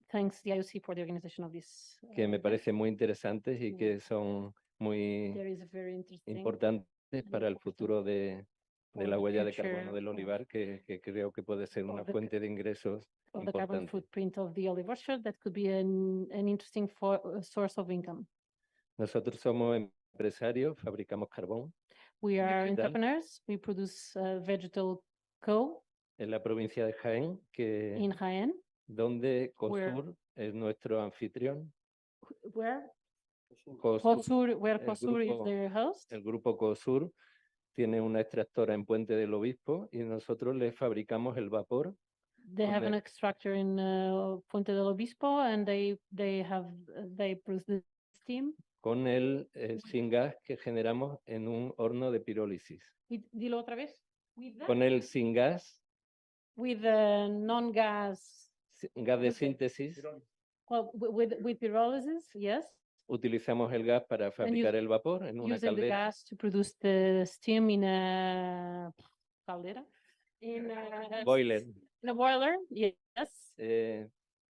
Thanks the IOC for the organization of this. que me parecen muy interesantes y que son muy importantes para el futuro de la huella de carbono del olivar, que creo que puede ser una fuente de ingresos the carbon importante. footprint of the olive orchard that could be an interesting source of income. Nosotros somos empresarios, fabricamos carbón. We are entrepreneurs. We produce vegetal coal. En la provincia de Jaén, in Jaén, donde COSUR es nuestro anfitrión. Where? COSUR, where COSUR is their host. El grupo COSUR tiene una extractora en Puente del Obispo y nosotros le fabricamos el vapor. They have an extractor in Puente del Obispo, and they produce the steam. Con el syngas que generamos en un horno de pirólisis. Dilo otra vez. Con el syngas. With the non-gas. Gas de síntesis. Well, with pyrolysis, yes. Utilizamos el gas para fabricar el vapor en una caldera. Using the gas to produce the steam in a caldera. In a boiler. In a boiler, yes.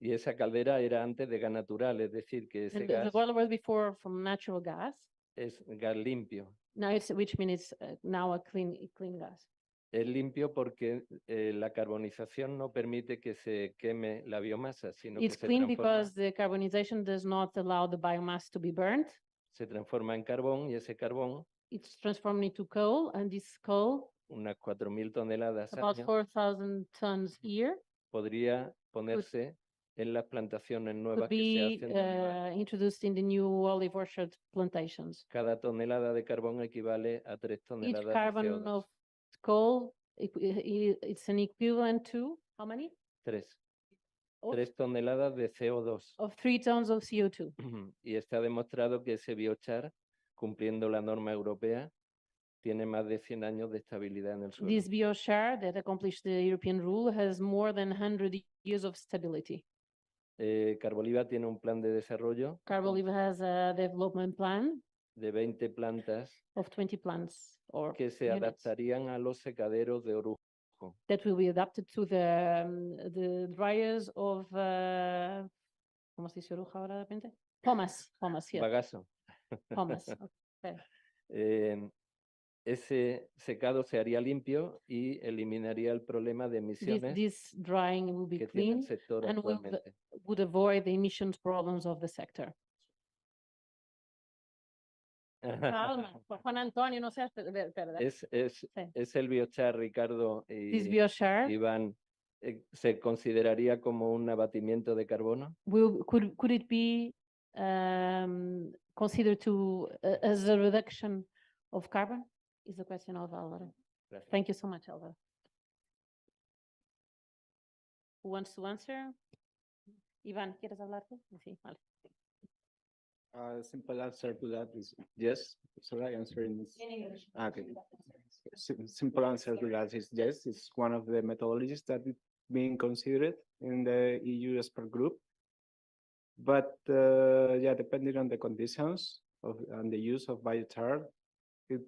Y esa caldera era antes de gas natural, es decir, que ese gas. The boiler was before from natural gas. Es gas limpio. Now which means it's now a clean gas. Es limpio porque la carbonización no permite que se queme la biomasa, sino It's que clean se because the carbonization does not allow the biomass to be burnt. Se transforma en carbón y ese carbón. It's transformed into coal, and this coal. Unas 4.000 toneladas about 4,000 tons a year. Podría ponerse en las plantaciones nuevas que se hacen. Introduced in the new olive orchard plantations. Cada tonelada de carbón equivale a 3 toneladas Each carbon de CO2. of coal, it's an equivalent to how many? 3 Of- 3 toneladas de CO2. of 3 tons of CO2. Y está demostrado que ese biochar, cumpliendo la norma europea, tiene más de 100 años de estabilidad en el suelo. This biochar that accomplished the European rule has more than 100 years of stability. Carboliva tiene un plan de desarrollo Carbolive has a development plan de 20 plantas of 20 plants or que se units adaptarían a los secaderos de Orujo. that will be adapted to the dryers of ¿cómo se dice oruja ahora de repente? Pomas, yeah. Bagazo. Pomas. Okay. Ese secado se haría limpio y eliminaría el problema de emisiones This drying will be que tiene el clean sector and actualmente. would avoid the emissions problems of the sector. Calma, Juan Antonio, no seas, espera. Es el biochar, Ricardo This y biochar Iván, ¿se consideraría como un abatimiento de carbono? could it be considered as a reduction of carbon? Is the question of Álvaro. Gracias. Thank you so much, Álvaro. Who wants to answer? Iván, ¿quieres hablar tú? Sí, vale. Simple answer to that is yes. Should I answer in this? In English. Okay. Simple answer to that is yes. It's one of the methodologies that is being considered in the EU expert group. But yeah, depending on the conditions and the use of biochar, it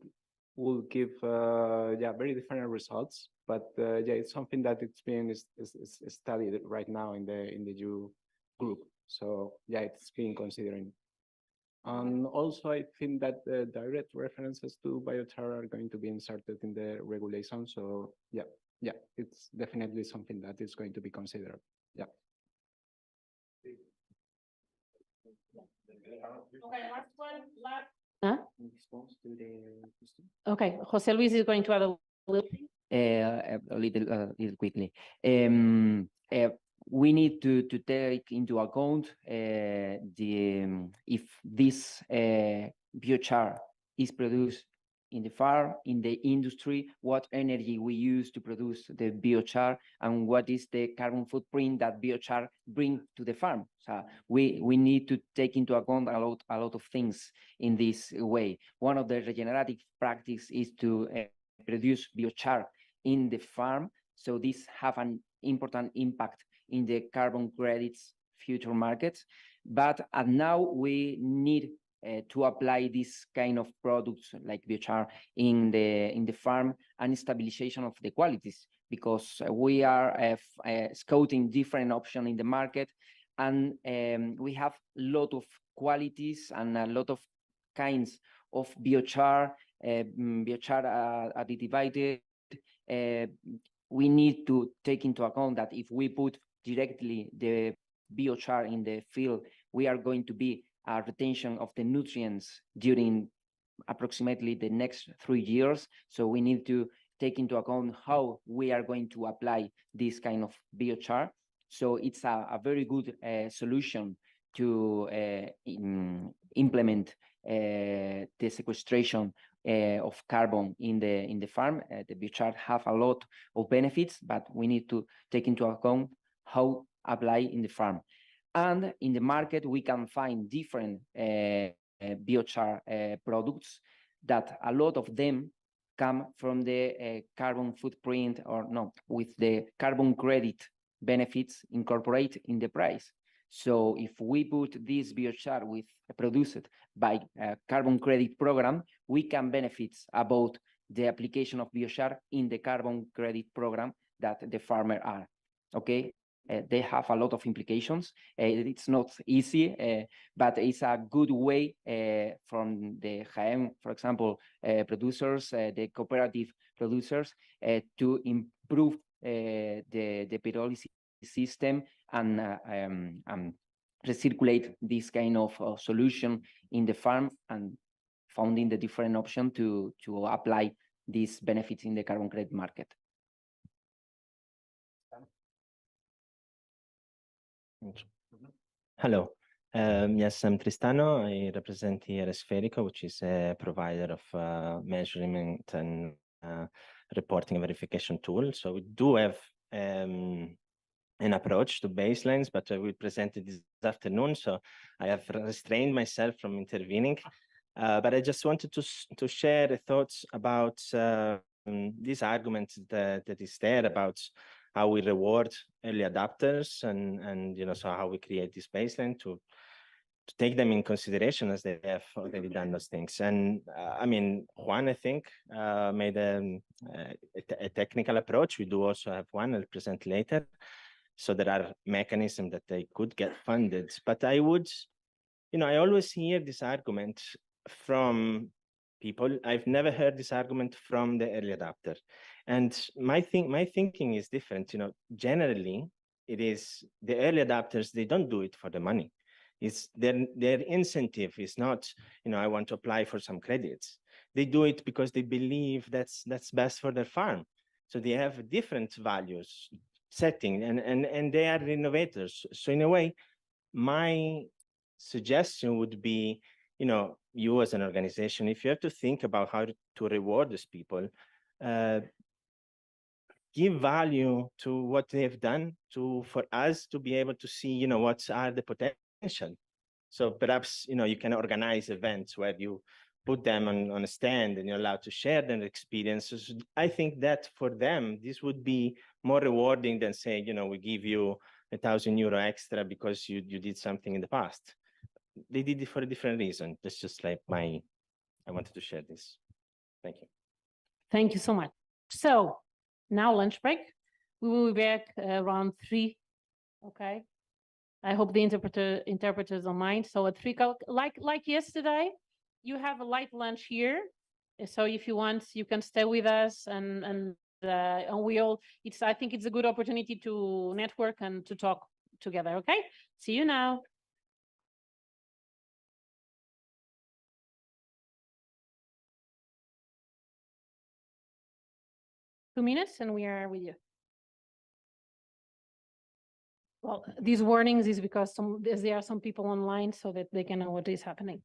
will give yeah, very different results. But yeah, it's something that it's being studied right now in the EU group. So yeah, it's being considered. And also, I think that the direct references to biochar are going to be inserted in the regulation. So yeah, it's definitely something that is going to be considered. Yeah. Okay, last one. Huh? Okay, José Luis is going to add a little thing. A little quickly. We need to take into account if this biochar is produced in the farm, in the industry, what energy we use to produce the biochar, and what is the carbon footprint that biochar bring to the farm. So we need to take into account a lot of things in this way. One of the regenerative practice is to produce biochar in the farm. So this have an important impact in the carbon credits future markets. But now we need to apply this kind of products like biochar in the farm and stabilization of the qualities, because we are scouting different options in the market, and we have a lot of qualities and a lot of kinds of biochar, biochar additivated. We need to take into account that if we put directly the biochar in the field, we are going to be a retention of the nutrients during approximately the next 3 years. So we need to take into account how we are going to apply this kind of biochar. So it's a very good solution to implement the sequestration of carbon in the farm. The biochar have a lot of benefits, but we need to take into account how apply in the farm. And in the market, we can find different biochar products that a lot of them come from the carbon footprint, or no, with the carbon credit benefits incorporate in the price. So if we put this biochar with produced by a carbon credit program, we can benefit about the application of biochar in the carbon credit program that the farmer are. Okay. They have a lot of implications. It's not easy, but it's a good way from the Jaén, for example, producers, the cooperative producers, to improve the pyrolysis system and recirculate this kind of solution in the farm, and finding the different option to apply these benefits in the carbon credit market. Hello. Yes, I'm Tristano. I represent here Spherico, which is a provider of measurement and reporting verification tool. So we do have an approach to baselines, but I will present it this afternoon, so I have restrained myself from intervening. But I just wanted to share the thoughts about this argument that is there about how we reward early adopters and so how we create this baseline to take them in consideration as they have already done those things. And I mean, Juan, I think, made a technical approach. We do also have one I'll present later. So there are mechanisms that they could get funded. But I would, I always hear this argument from people. I've never heard this argument from the early adopter. And my thinking is different. Generally, it is the early adopters, they don't do it for the money. It's their incentive is not, I want to apply for some credits. They do it because they believe that's best for their farm. So they have different values setting and they are innovators. So in a way, my suggestion would be, you as an organization, if you have to think about how to reward these people, give value to what they have done for us to be able to see, what are the potential. So perhaps, you can organize events where you put them on a stand and you're allowed to share their experiences. I think that for them, this would be more rewarding than saying, we give you €1,000 extra because you did something in the past. They did it for a different reason. That's just like I wanted to share this. Thank you. Thank you so much. So now lunch break. We will be back around 3. Okay. I hope the interpreters don't mind. So at 3 o'clock, like yesterday, you have a light lunch here. So if you want, you can stay with us and we all. I think it's a good opportunity to network and to talk together. Okay. See you now. Two minutes and we are with you. Well, these warnings is because there are some people online so that they can know what is happening.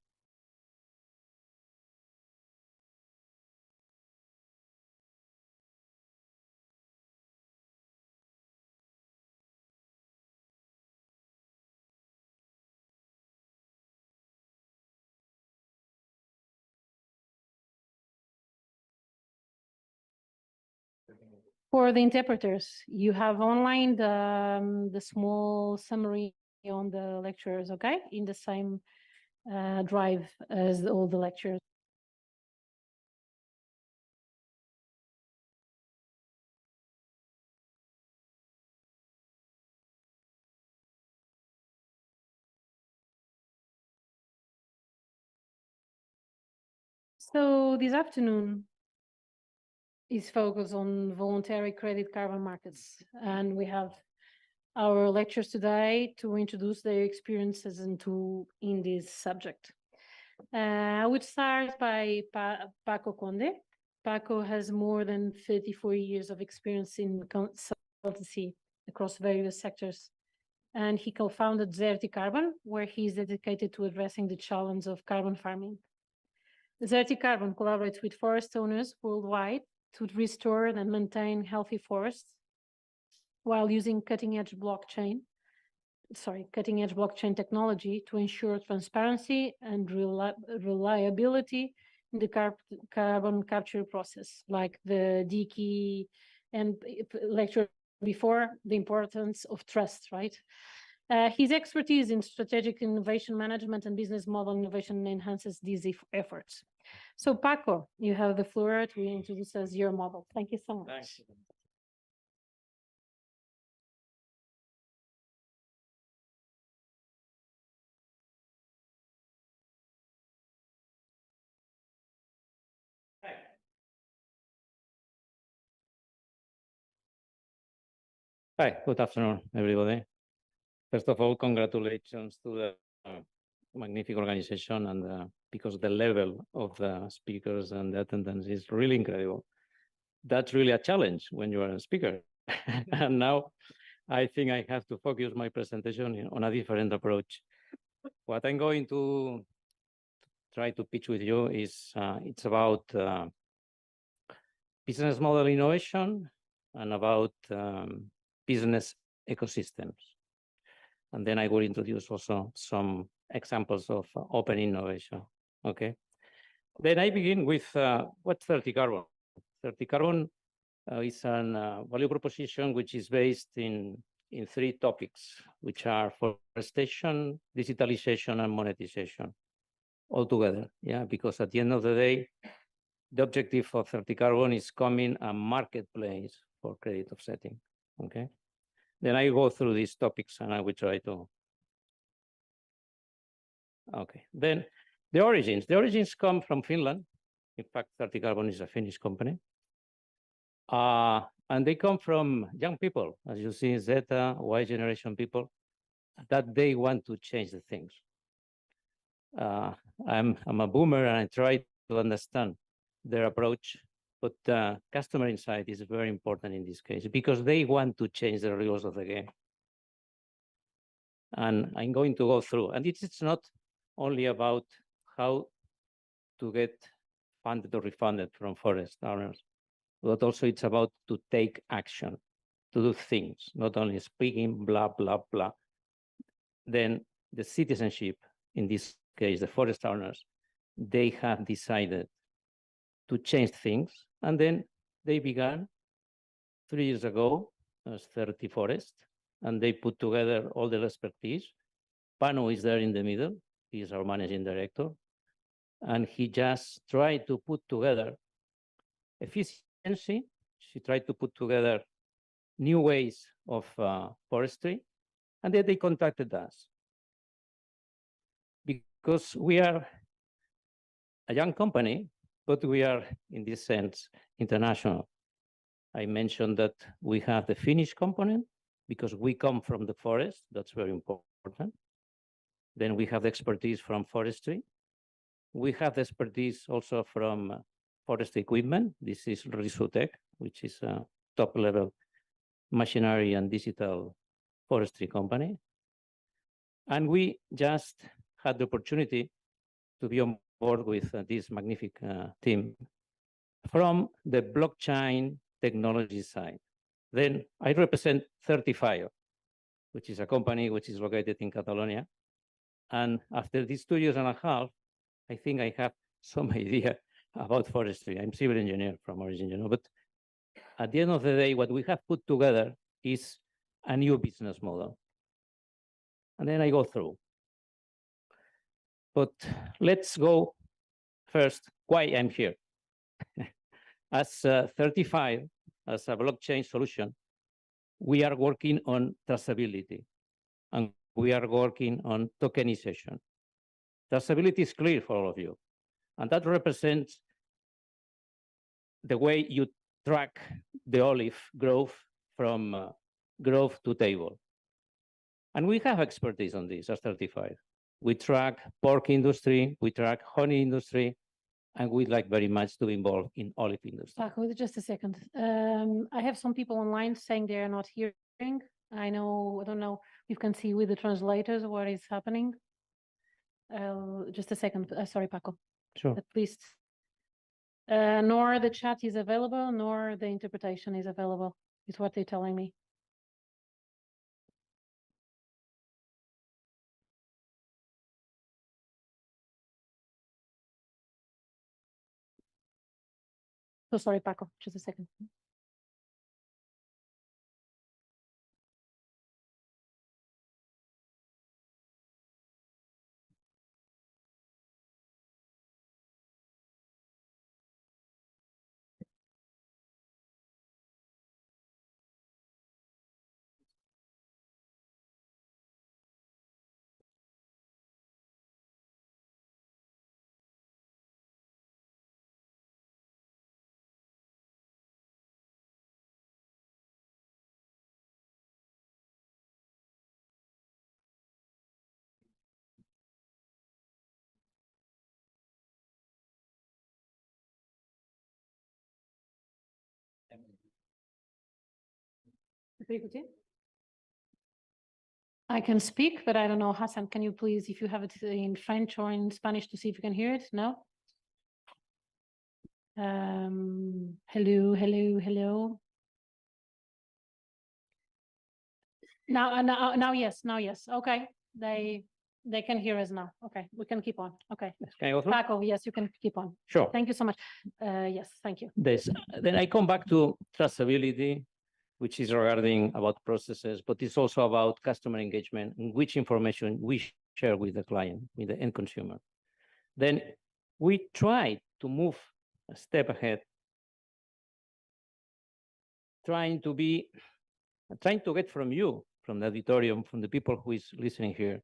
For the interpreters, you have online the small summary on the lectures, okay? In the same drive as all the lectures. So this afternoon is focused on voluntary credit carbon markets. And we have our lectures today to introduce their experiences in this subject. I would start by Paco Conde. Paco has more than 34 years of experience in consultancy across various sectors. And he co-founded Zerti Carbon, where he is dedicated to addressing the challenge of carbon farming. Zerti Carbon collaborates with forest owners worldwide to restore and maintain healthy forests while using cutting-edge blockchain technology to ensure transparency and reliability in the carbon capture process, like the Diki and lecture before, the importance of trust, right? His expertise in strategic innovation management and business model innovation enhances these efforts. So Paco, you have the floor to introduce us your model. Thank you so much. Thanks. Hi, good afternoon, everybody. First of all, congratulations to the magnificent organization and because the level of the speakers and the attendance is really incredible. That's really a challenge when you are a speaker. And now I think I have to focus my presentation on a different approach. What I'm going to try to pitch with you is it's about business model innovation and about business ecosystems. And then I will introduce also some examples of open innovation. Okay. Then I begin with what's 30 carbon. 30 carbon is a value proposition which is based in three topics, which are forestation, digitalization, and monetization all together. Yeah, because at the end of the day, the objective of 30 carbon is becoming a marketplace for credit offsetting. Okay. Then I go through these topics and I will try to. Okay. Then the origins. The origins come from Finland. In fact, 30 carbon is a Finnish company. And they come from young people, as you see, Zeta, Y generation people, that they want to change the things. I'm a boomer and I try to understand their approach, but customer insight is very important in this case because they want to change the rules of the game. And I'm going to go through, and it's not only about how to get funded or refunded from forest owners, but also it's about to take action, to do things, not only speaking, blah, blah, blah. Then the citizenship, in this case, the forest owners, they have decided to change things. And then they began 3 years ago as 30 Forest, and they put together all the expertise. Pano is there in the middle. He is our managing director. And he just tried to put together efficiency. She tried to put together new ways of forestry. And then they contacted us because we are a young company, but we are, in this sense, international. I mentioned that we have the Finnish component because we come from the forest. That's very important. Then we have the expertise from forestry. We have the expertise also from forest equipment. This is Risutech, which is a top-level machinery and digital forestry company. And we just had the opportunity to be on board with this magnificent team from the blockchain technology side. Then I represent 35, which is a company which is located in Catalonia. And after these 2 years and a half, I think I have some idea about forestry. I'm civil engineer from origin, you know, but at the end of the day, what we have put together is a new business model. And then I go through. But let's go first, why I'm here. As 35, as a blockchain solution, we are working on traceability, and we are working on tokenization. Traceability is clear for all of you, and that represents the way you track the olive growth from growth to table. And we have expertise on this as 35. We track pork industry, we track honey industry, and we'd like very much to be involved in olive industry. Paco, just a second. I have some people online saying they are not hearing. I don't know, you can see with the translators what is happening. Just a second. Sorry, Paco. Sure. At least. Nor the chat is available, nor the interpretation is available, is what they're telling me. So sorry, Paco, just a second. I can speak, but I don't know. Hassan, can you please, if you have it in French or in Spanish, to see if you can hear it? No? Hello, hello, hello. Now, yes. Okay, they can hear us now. Okay, we can keep on. Okay. Can I go through? Paco, yes, you can keep on. Sure. Thank you so much. Yes, thank you. Then I come back to traceability, which is regarding about processes, but it's also about customer engagement and which information we share with the client, with the end consumer. Then we try to move a step ahead, trying to get from you, from the auditorium, from the people who is listening here,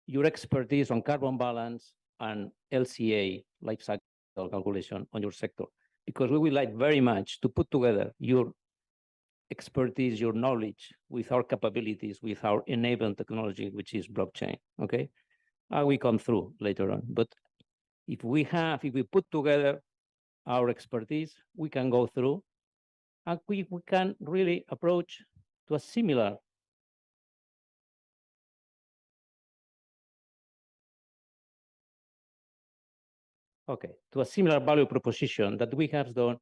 your expertise on carbon balance and LCA, life cycle calculation on your sector, because we would like very much to put together your expertise, your knowledge with our capabilities, with our enabling technology, which is blockchain, okay? We come through later on, but if we put together our expertise, we can go through and we can really approach to a similar value proposition that we have done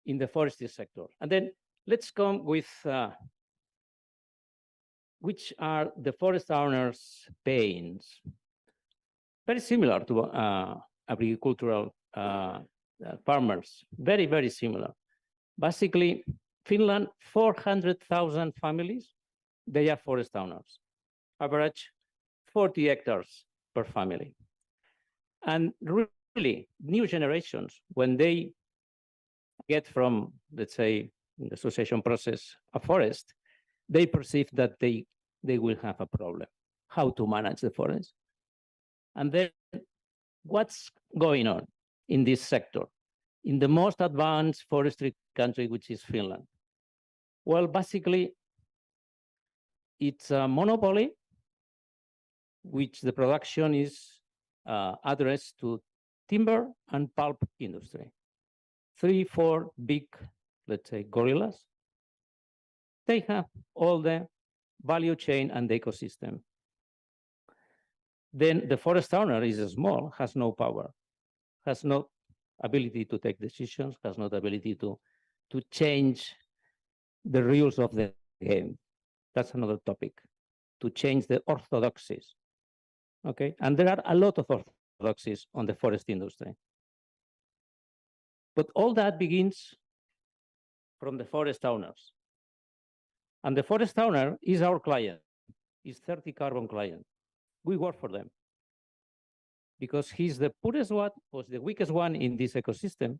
in the forestry sector. And then let's come with which are the forest owners' pains. Very similar to agricultural farmers, very, very similar. Basically, Finland, 400,000 families, they are forest owners, average 40 hectares per family. And really, new generations, when they get from, let's say, in the association process, a forest, they perceive that they will have a problem, how to manage the forest. And then what's going on in this sector? In the most advanced forestry country, which is Finland. Well, basically, it's a monopoly, which the production is addressed to timber and pulp industry. 3, 4 big, let's say, gorillas. They have all the value chain and the ecosystem. Then the forest owner is small, has no power, has no ability to take decisions, has no ability to change the rules of the game. That's another topic, to change the orthodoxies. Okay, and there are a lot of orthodoxies on the forest industry. But all that begins from the forest owners. And the forest owner is our client, is 30 Carbon client. We work for them because he's the poorest one, was the weakest one in this ecosystem,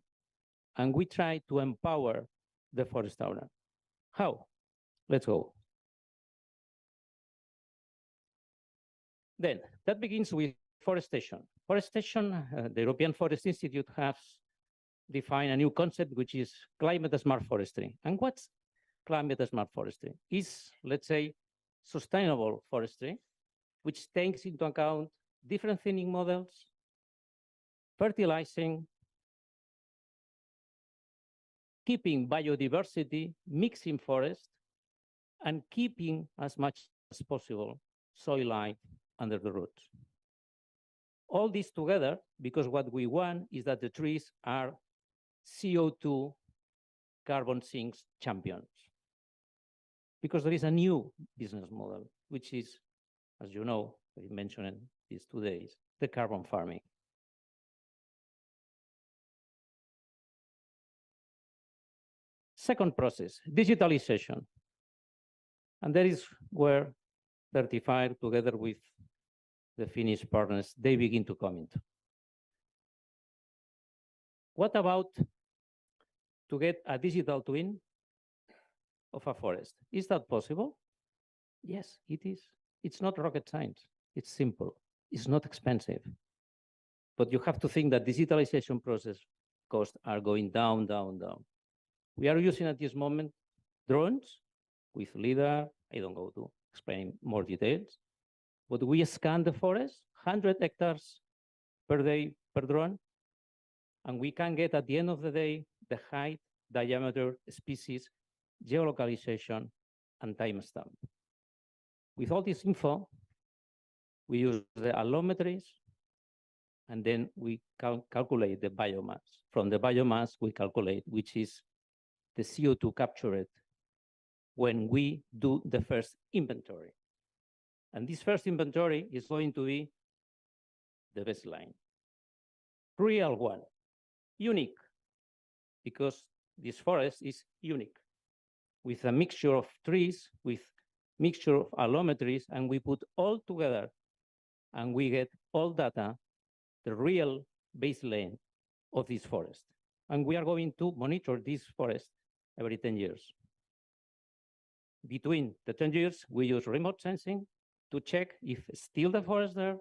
and we try to empower the forest owner. How? Let's go. Then that begins with forestation. Forestation, the European Forest Institute has defined a new concept, which is climate smart forestry. And what's climate smart forestry? Is, let's say, sustainable forestry, which takes into account different thinning models, fertilizing, keeping biodiversity, mixing forest, and keeping as much as possible soil life under the roots. All this together, because what we want is that the trees are CO2 carbon sinks champions. Because there is a new business model, which is, as you know, we mentioned these 2 days, the carbon farming. Second process, digitalization. And that is where 35, together with the Finnish partners, they begin to come into. What about to get a digital twin of a forest? Is that possible? Yes, it is. It's not rocket science. It's simple. It's not expensive. But you have to think that digitalization process costs are going down, down, down. We are using at this moment drones with LiDAR. I don't go to explain more details. But we scan the forest, 100 hectares per day per drone, and we can get at the end of the day the height, diameter, species, geolocalization, and timestamp. With all this info, we use the allometries, and then we calculate the biomass. From the biomass, we calculate which is the CO2 captured when we do the first inventory. And this first inventory is going to be the baseline. Real one, unique, because this forest is unique, with a mixture of trees, with mixture of allometries, and we put all together, and we get all data, the real baseline of this forest. And we are going to monitor this forest every 10 years. Between the 10 years, we use remote sensing to check if still the forest there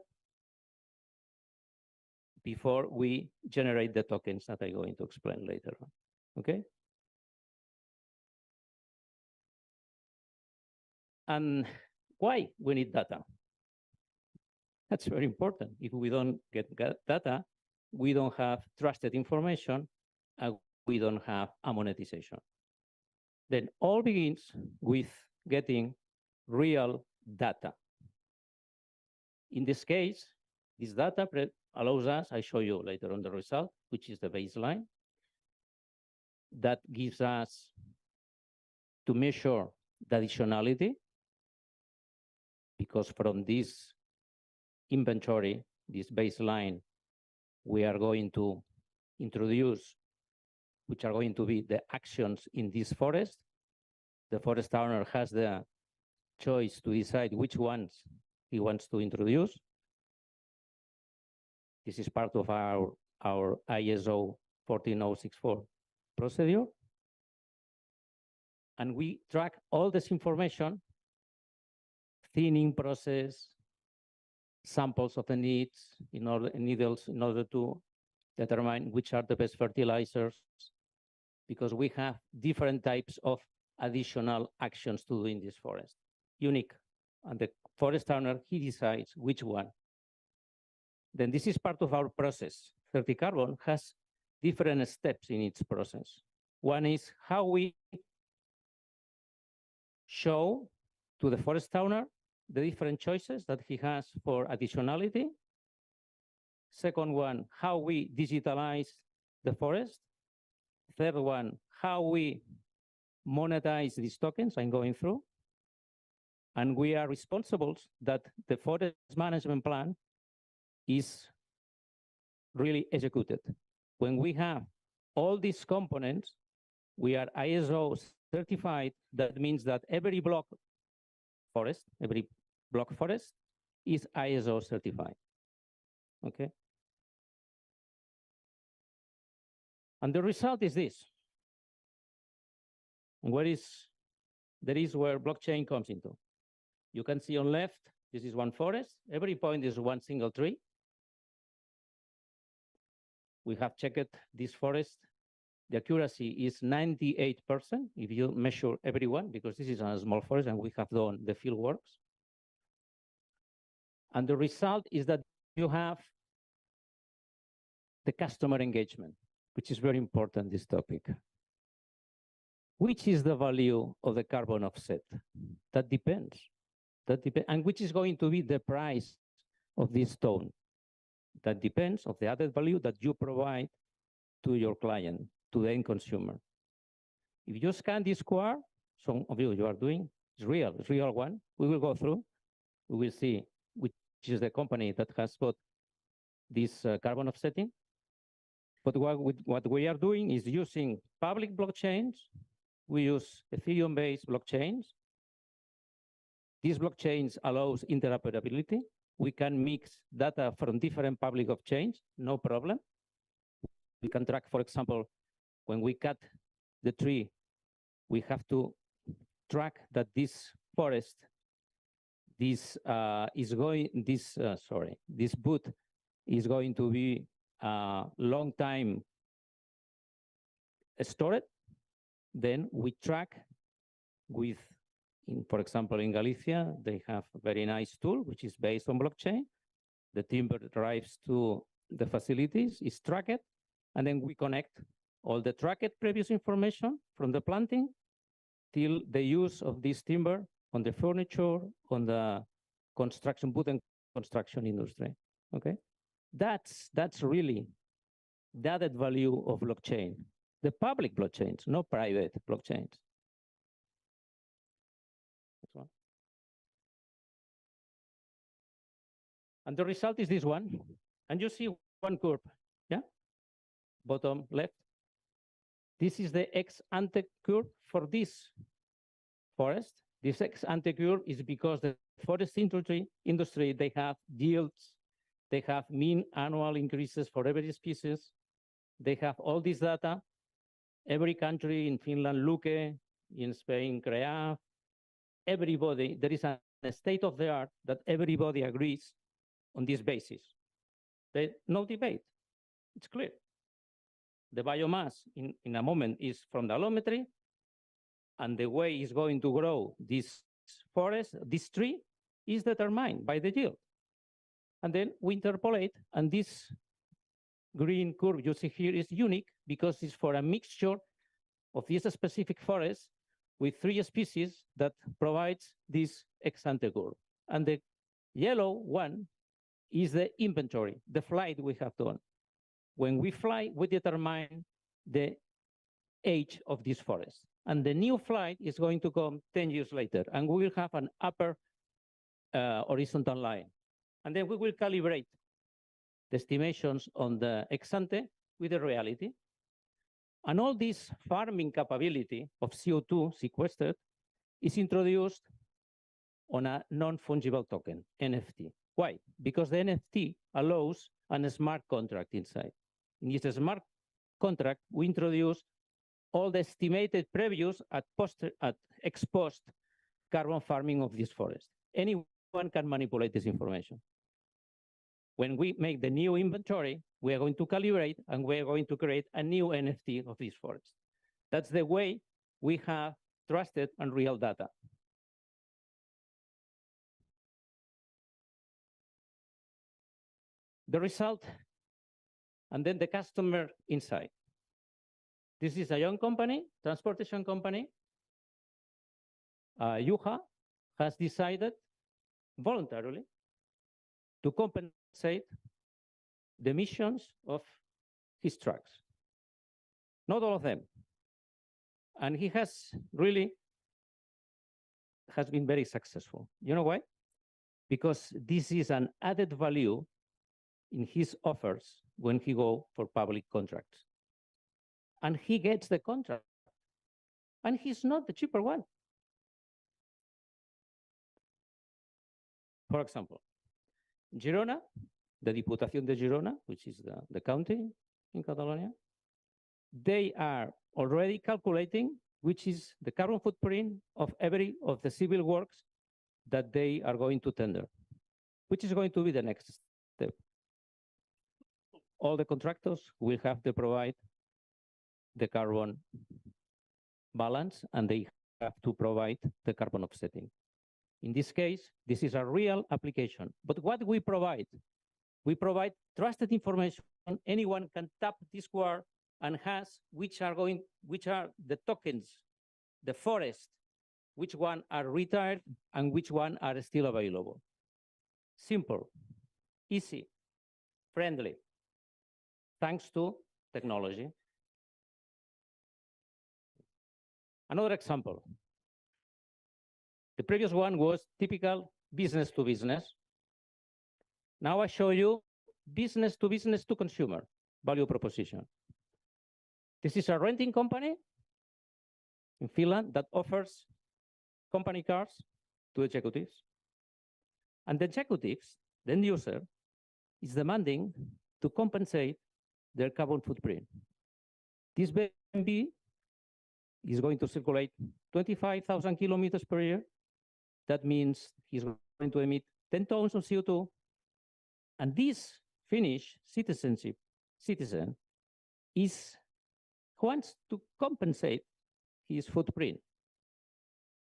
before we generate the tokens that I'm going to explain later on, okay? And why we need data? That's very important. If we don't get data, we don't have trusted information, and we don't have a monetization. Then all begins with getting real data. In this case, this data allows us, I show you later on the result, which is the baseline, that gives us to measure the additionality, because from this inventory, this baseline, we are going to introduce, which are going to be the actions in this forest. The forest owner has the choice to decide which ones he wants to introduce. This is part of our ISO 14064 procedure. And we track all this information, thinning process, samples of the needles in order to determine which are the best fertilizers, because we have different types of additional actions to do in this forest, unique. And the forest owner, he decides which one. Then this is part of our process. Carbon has different steps in its process. One is how we show to the forest owner the different choices that he has for additionality. Second one, how we digitalize the forest. Third one, how we monetize these tokens I'm going through. And we are responsible that the forest management plan is really executed. When we have all these components, we are ISO certified. That means that every block forest is ISO certified, okay? And the result is this. And that is where blockchain comes into. You can see on left, this is one forest. Every point is one single tree. We have checked this forest. The accuracy is 98% if you measure everyone, because this is a small forest and we have done the field works. And the result is that you have the customer engagement, which is very important, this topic. Which is the value of the carbon offset? That depends. And which is going to be the price of this stone? That depends on the added value that you provide to your client, to the end consumer. If you scan this QR, some of you are doing, it's real one. We will go through. We will see which is the company that has bought this carbon offsetting. But what we are doing is using public blockchains. We use Ethereum-based blockchains. These blockchains allows interoperability. We can mix data from different public blockchains, no problem. We can track, for example, when we cut the tree, we have to track that this forest, this boot is going to be a long time stored. Then we track with, for example, in Galicia, they have a very nice tool, which is based on blockchain. The timber arrives to the facilities, is tracked, and then we connect all the tracked previous information from the planting till the use of this timber on the furniture, on the construction, wood and construction industry, okay? That's really the added value of blockchain. The public blockchains, no private blockchains. And the result is this one. And you see one curve, yeah? Bottom left. This is the ex-ante curve for this forest. This ex-ante curve is because the forest industry, they have yields, they have mean annual increases for every species. They have all this data. Every country, in Finland, Luque, in Spain, CREAF, everybody, there is a state of the art that everybody agrees on this basis. There's no debate. It's clear. The biomass in a moment is from the allometry, and the way it's going to grow this forest, this tree, is determined by the yield. And then we interpolate, and this green curve you see here is unique because it's for a mixture of this specific forest with 3 species that provides this ex-ante curve. And the yellow one is the inventory, the flight we have done. When we fly, we determine the age of this forest. And the new flight is going to come 10 years later, and we will have an upper horizontal line. And then we will calibrate the estimations on the ex-ante with the reality. And all this farming capability of CO2 sequestered is introduced on a non-fungible token, NFT. Why? Because the NFT allows a smart contract inside. In this smart contract, we introduce all the estimated previews at ex-post carbon farming of this forest. Anyone can manipulate this information. When we make the new inventory, we are going to calibrate, and we are going to create a new NFT of this forest. That's the way we have trusted and real data. The result, and then the customer insight. This is a young company, transportation company. Yuha has decided voluntarily to compensate the emissions of his trucks. Not all of them. And he has really been very successful. You know why? Because this is an added value in his offers when he go for public contracts. And he gets the contract. And he's not the cheaper one. For example, Girona, the Diputación de Girona, which is the county in Catalonia, they are already calculating which is the carbon footprint of every of the civil works that they are going to tender, which is going to be the next step. All the contractors will have to provide the carbon balance, and they have to provide the carbon offsetting. In this case, this is a real application. But what we provide trusted information. Anyone can tap this QR and has which are the tokens, the forest, which one are retired and which one are still available. Simple, easy, friendly, thanks to technology. Another example. The previous one was typical business to business. Now I show you business to consumer value proposition. This is a renting company in Finland that offers company cars to executives. And the executives, the end user, is demanding to compensate their carbon footprint. This BMB is going to circulate 25,000 kilometers per year. That means he's going to emit 10 tons of CO2. And this Finnish citizen wants to compensate his footprint.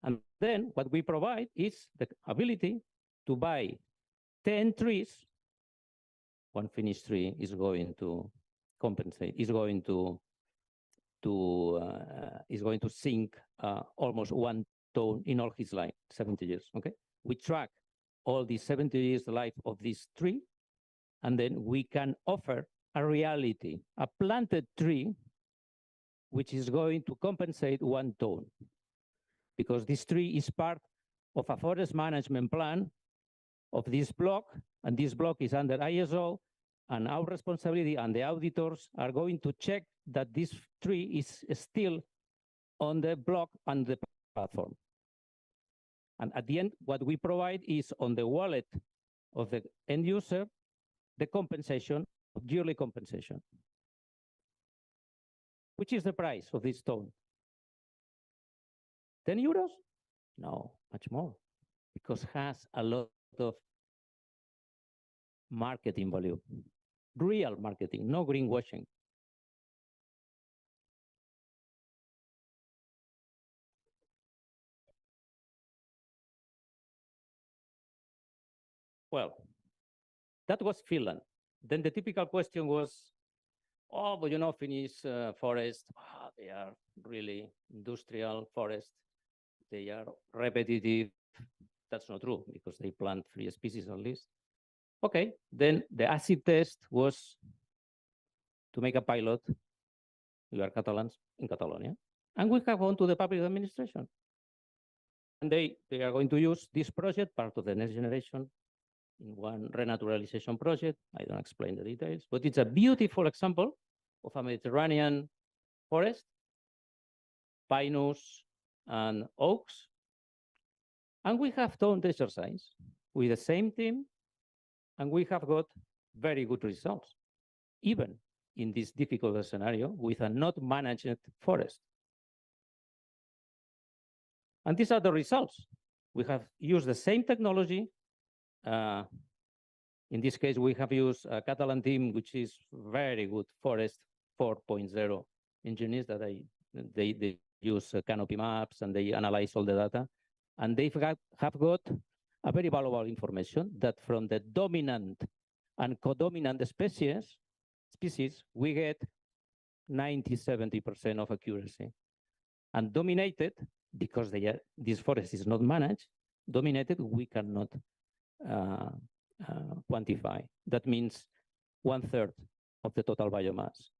And then what we provide is the ability to buy 10 trees. One Finnish tree is going to compensate, is going to sink almost 1 ton in all his life, 70 years, okay? We track all the 70 years life of this tree, and then we can offer a reality, a planted tree, which is going to compensate 1 ton, because this tree is part of a forest management plan of this block, and this block is under ISO, and our responsibility and the auditors are going to check that this tree is still on the block and the platform. And at the end, what we provide is on the wallet of the end user, the compensation, yearly compensation. Which is the price of this stone? 10 euros? No, much more, because it has a lot of marketing value, real marketing, no greenwashing. Well, that was Finland. Then the typical question was, oh, but you know, Finnish forest, they are really industrial forest. They are repetitive. That's not true because they plant 3 species at least. Okay, then the acid test was to make a pilot. We are Catalans in Catalonia. And we have gone to the public administration. And they are going to use this project, part of the next generation, in one renaturalization project. I don't explain the details, but it's a beautiful example of a Mediterranean forest, pinus and oaks. And we have done the exercise with the same team, and we have got very good results, even in this difficult scenario with a not managed forest. And these are the results. We have used the same technology. In this case, we have used a Catalan team, which is very good forest 4.0 engineers that they use canopy maps and they analyze all the data. And they have got a very valuable information that from the dominant and codominant species, we get 90–70% of accuracy. And dominated, because this forest is not managed, dominated, we cannot quantify. That means 1/3 of the total biomass.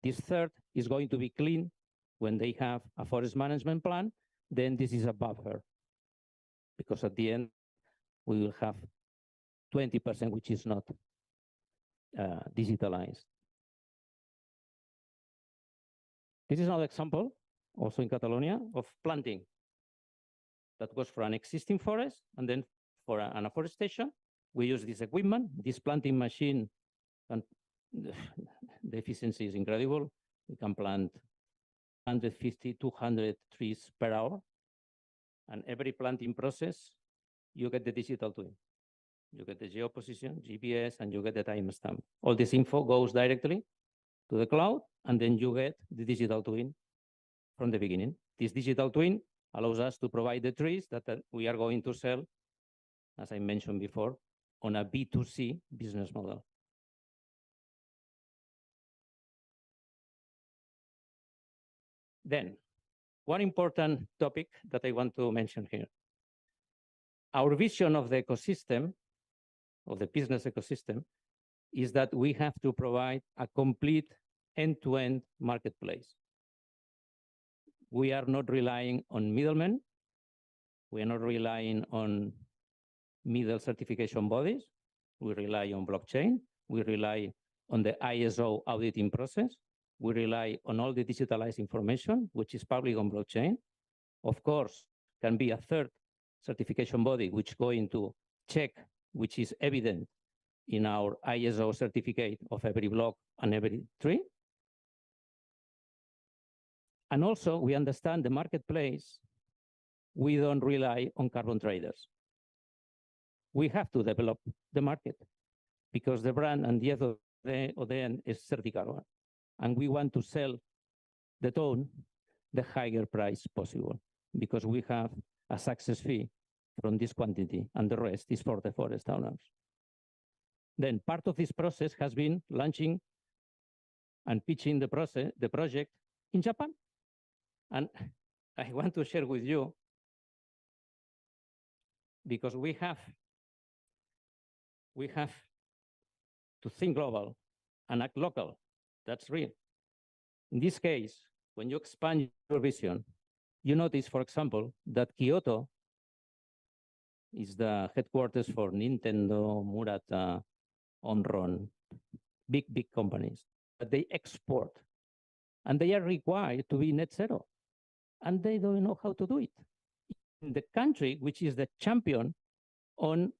This third is going to be clean when they have a forest management plan. Then this is a buffer, because at the end, we will have 20%, which is not digitalized. This is another example, also in Catalonia, of planting. That was for an existing forest, and then for an afforestation, we use this equipment, this planting machine, and the efficiency is incredible. We can plant 150–200 trees per hour, and every planting process, you get the digital twin. You get the geoposition, GPS, and you get the timestamp. All this info goes directly to the cloud, and then you get the digital twin from the beginning. This digital twin allows us to provide the trees that we are going to sell, as I mentioned before, on a B2C business model. Then, one important topic that I want to mention here. Our vision of the ecosystem, of the business ecosystem, is that we have to provide a complete end-to-end marketplace. We are not relying on middlemen. We are not relying on middle certification bodies. We rely on blockchain. We rely on the ISO auditing process. We rely on all the digitalized information, which is public on blockchain. Of course, can be a third certification body, which is going to check, which is evident in our ISO certificate of every block and every tree. And also, we understand the marketplace. We don't rely on carbon traders. We have to develop the market because the brand and the end is Certicarbon. And we want to sell the tone the higher price possible because we have a success fee from this quantity and the rest is for the forest owners. Then part of this process has been launching and pitching the project in Japan. And I want to share with you, because we have to think global and act local. That's real. In this case, when you expand your vision, you notice, for example, that Kyoto is the headquarters for Nintendo, Murata, Onron, big companies. But they export, and they are required to be net zero, and they don't know how to do it. In the country, which is the champion on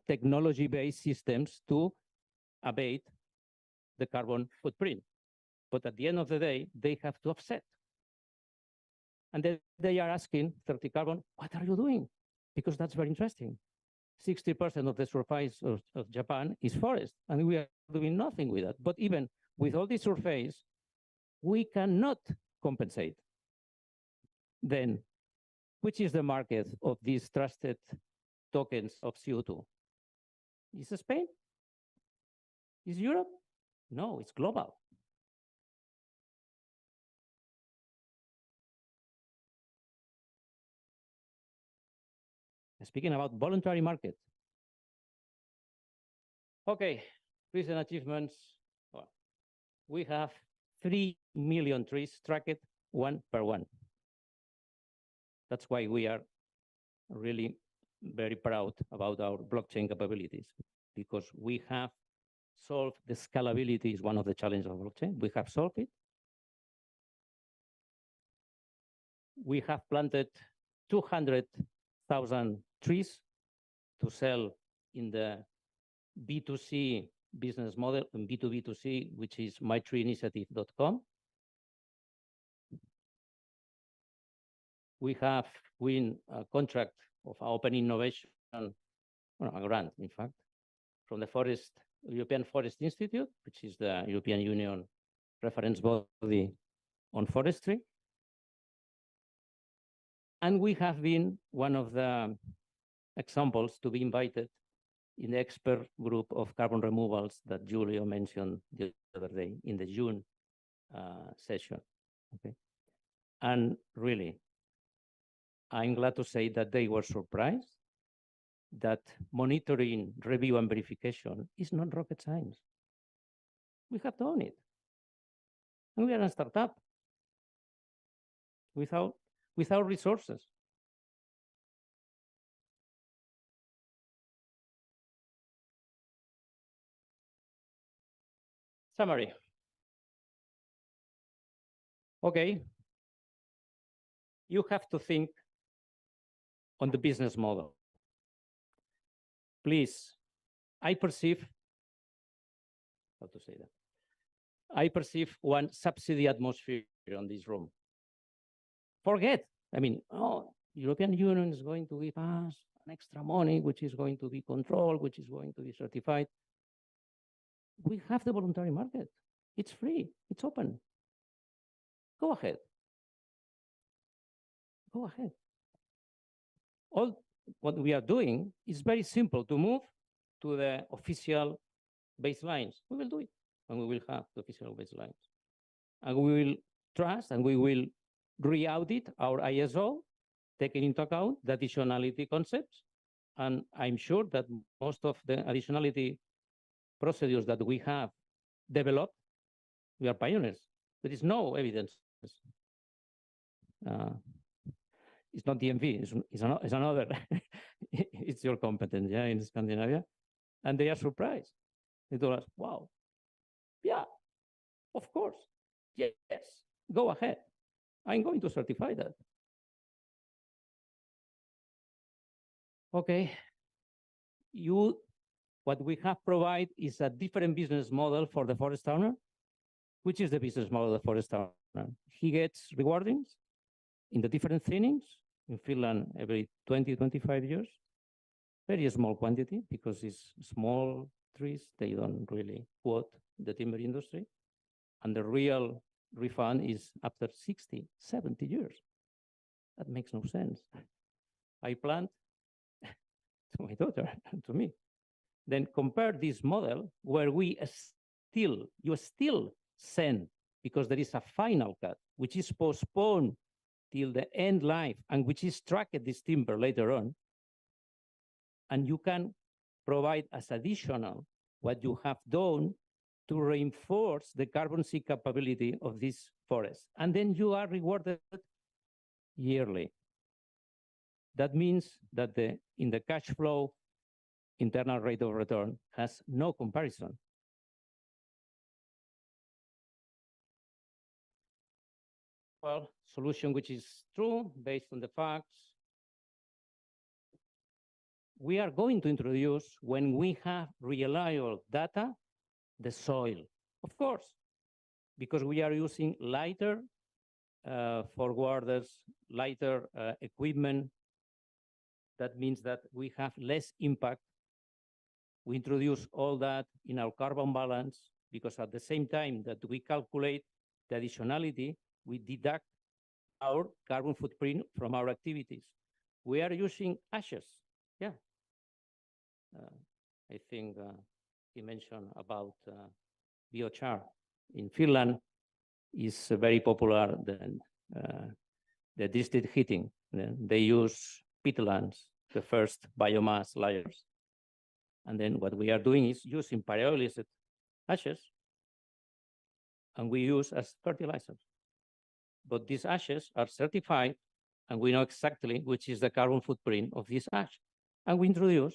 technology-based systems to abate the carbon footprint. But at the end of the day, they have to offset. And then they are asking 30 Carbon, what are you doing? Because that's very interesting. 60% of the surface of Japan is forest, and we are doing nothing with that. But even with all this surface, we cannot compensate. Then, which is the market of these trusted tokens of CO2? Is it Spain? Is Europe? No, it's global. Speaking about voluntary market. Okay, recent achievements. Well, we have 3 million trees tracked one per one. That's why we are really very proud about our blockchain capabilities, because we have solved the scalability is one of the challenges of blockchain. We have solved it. We have planted 200,000 trees to sell in the B2C business model and B2B2C, which is mytreeinitiative.com. We have won a contract of open innovation, well, a grant, in fact, from the European Forest Institute, which is the European Union reference body on forestry. And we have been one of the examples to be invited in the expert group of carbon removals that Julio mentioned the other day in the June session. Okay, and really, I'm glad to say that they were surprised that monitoring, review, and verification is not rocket science. We have done it. And we are a startup without resources. Summary. Okay. You have to think on the business model. Please, I perceive one subsidy atmosphere on this room. Forget, European Union is going to give us an extra money, which is going to be controlled, which is going to be certified. We have the voluntary market. It's free, it's open. Go ahead. Go ahead. All what we are doing is very simple to move to the official baselines. We will do it, and we will have the official baselines. And we will trust, and we will re-audit our ISO, taking into account the additionality concepts. And I'm sure that most of the additionality procedures that we have developed, we are pioneers. There is no evidence. It's not DMV, it's another, it's your competence, yeah, in Scandinavia. And they are surprised. They told us, wow, yeah, of course, yes, go ahead. I'm going to certify that. Okay, what we have provided is a different business model for the forest owner. Which is the business model of the forest owner? He gets rewardings in the different thinnings in Finland every 20, 25 years. Very small quantity because it's small trees. They don't really quote the timber industry. And the real refund is after 60, 70 years. That makes no sense. I plant to my daughter and to me. Then compare this model where you still send, because there is a final cut, which is postponed till the end life and which is tracked this timber later on. And you can provide as additional what you have done to reinforce the carbon sink capability of this forest. And then you are rewarded yearly. That means that in the cash flow, internal rate of return has no comparison. Well, solution which is true based on the facts. We are going to introduce, when we have reliable data, the soil, of course, because we are using lighter forwarders, lighter equipment. That means that we have less impact. We introduce all that in our carbon balance, because at the same time that we calculate the additionality, we deduct our carbon footprint from our activities. We are using ashes. Yeah. I think he mentioned about biochar. In Finland, is very popular the district heating. They use peatlands, the first biomass layers. And then what we are doing is using pyrolyzed ashes, and we use as fertilizers. But these ashes are certified, and we know exactly which is the carbon footprint of this ash. And we introduce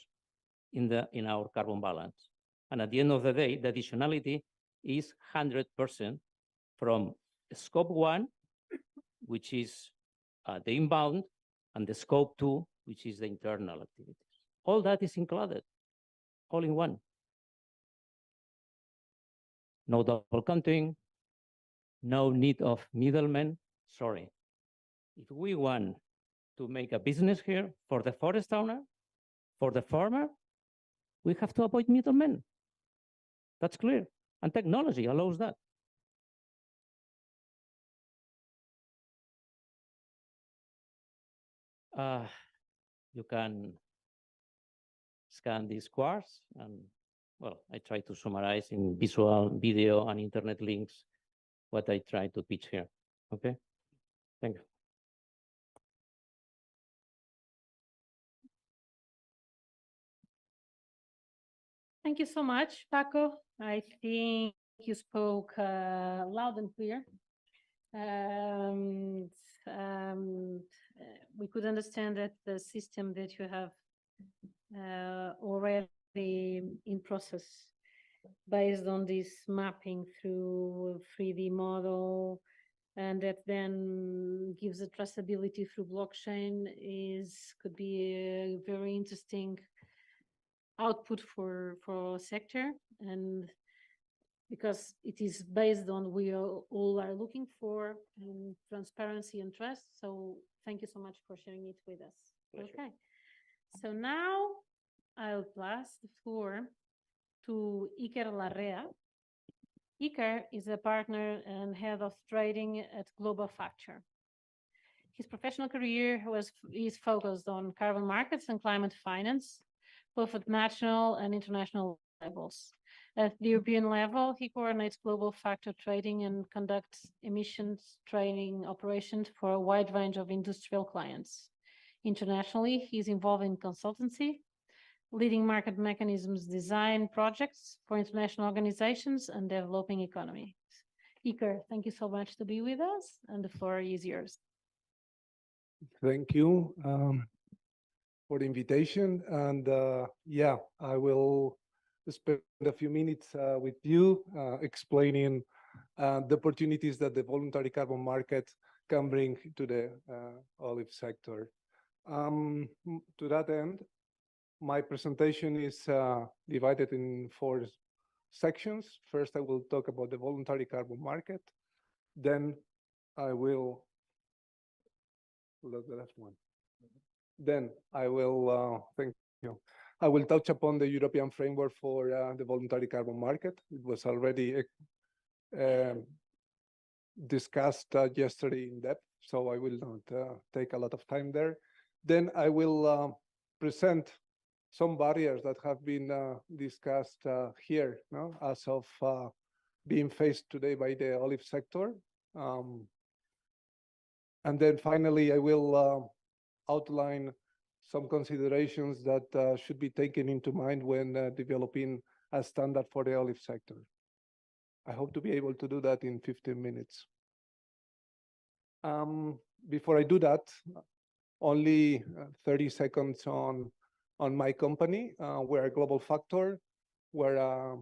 in our carbon balance. And at the end of the day, the additionality is 100% from scope 1, which is the inbound, and the scope 2, which is the internal activities. All that is included, all in one. No double counting, no need of middlemen. Sorry. If we want to make a business here for the forest owner, for the farmer, we have to avoid middlemen. That's clear. And technology allows that. You can scan these quartz, and well, I try to summarize in visual, video, and internet links what I try to pitch here. Okay, thank you. Thank you so much, Paco. I think you spoke loud and clear. We could understand that the system that you have already in process based on this mapping through 3D model, and that then gives a traceability through blockchain could be a very interesting output for our sector, and because it is based on we all are looking for transparency and trust. So thank you so much for sharing it with us. Pleasure. Okay, so now I'll pass the floor to Iker Larrea. Iker is a partner and head of trading at Global Factor. His professional career is focused on carbon markets and climate finance, both at national and international levels. At the European level, he coordinates Global Factor trading and conducts emissions trading operations for a wide range of industrial clients. Internationally, he's involved in consultancy, leading market mechanisms design projects for international organizations, and developing economies. Iker, thank you so much to be with us, and the floor is yours. Thank you for the invitation. And yeah, I will spend a few minutes with you explaining the opportunities that the voluntary carbon market can bring to the olive sector. To that end, my presentation is divided in 4 sections. First, I will talk about the voluntary carbon market. Then I will look the left one. Then I will thank you. I will touch upon the European framework for the voluntary carbon market. It was already discussed yesterday in depth, so I will not take a lot of time there. Then I will present some barriers that have been discussed here, no? As of being faced today by the olive sector. And then finally, I will outline some considerations that should be taken into mind when developing a standard for the olive sector. I hope to be able to do that in 15 minutes. Before I do that, Only 30 seconds on my company. We're a global factor. We're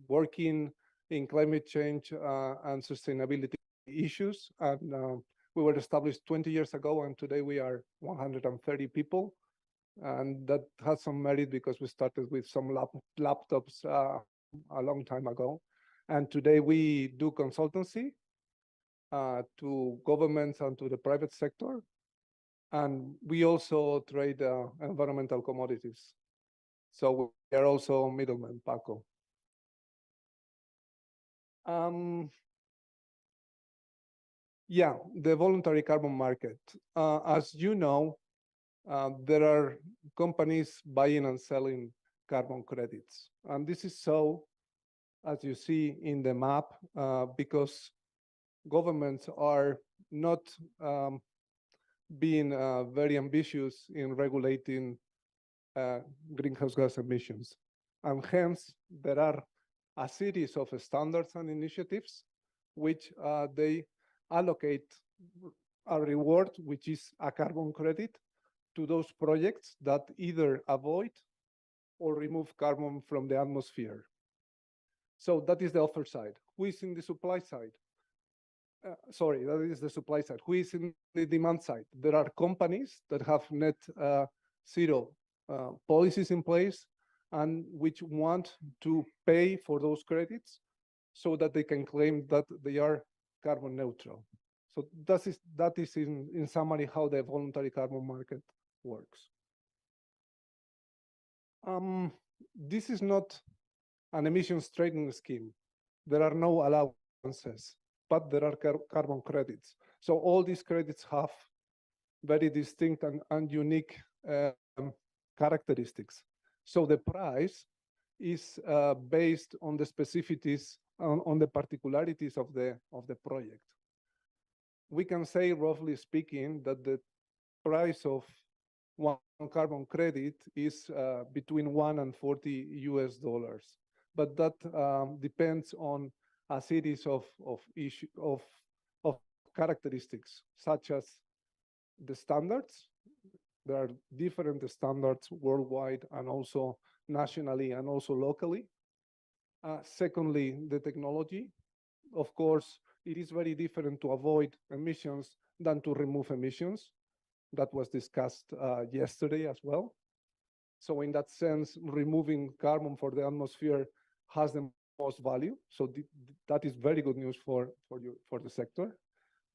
working in climate change and sustainability issues. And we were established 20 years ago, and today we are 130 people. And that has some merit because we started with some laptops a long time ago. And today we do consultancy to governments and to the private sector. And we also trade environmental commodities. So we are also middlemen, Paco. Yeah, the voluntary carbon market. As you know, there are companies buying and selling carbon credits. And this is so, as you see in the map, because governments are not being very ambitious in regulating greenhouse gas emissions. And hence, there are a series of standards and initiatives which they allocate a reward, which is a carbon credit, to those projects that either avoid or remove carbon from the atmosphere. So that is the offer side. Who is in the supply side? Sorry, that is the supply side. Who is in the demand side? There are companies that have net zero policies in place and which want to pay for those credits so that they can claim that they are carbon neutral. So that is in summary how the voluntary carbon market works. This is not an emissions trading scheme. There are no allowances, but there are carbon credits. So all these credits have very distinct and unique characteristics. So the price is based on the specificities, on the particularities of the project. We can say, roughly speaking, that the price of one carbon credit is between $1 and $40. But that depends on a series of characteristics, such as the standards. There are different standards worldwide and also nationally and also locally. Secondly, the technology. Of course, it is very different to avoid emissions than to remove emissions. That was discussed yesterday as well. So in that sense, removing carbon for the atmosphere has the most value. So that is very good news for the sector.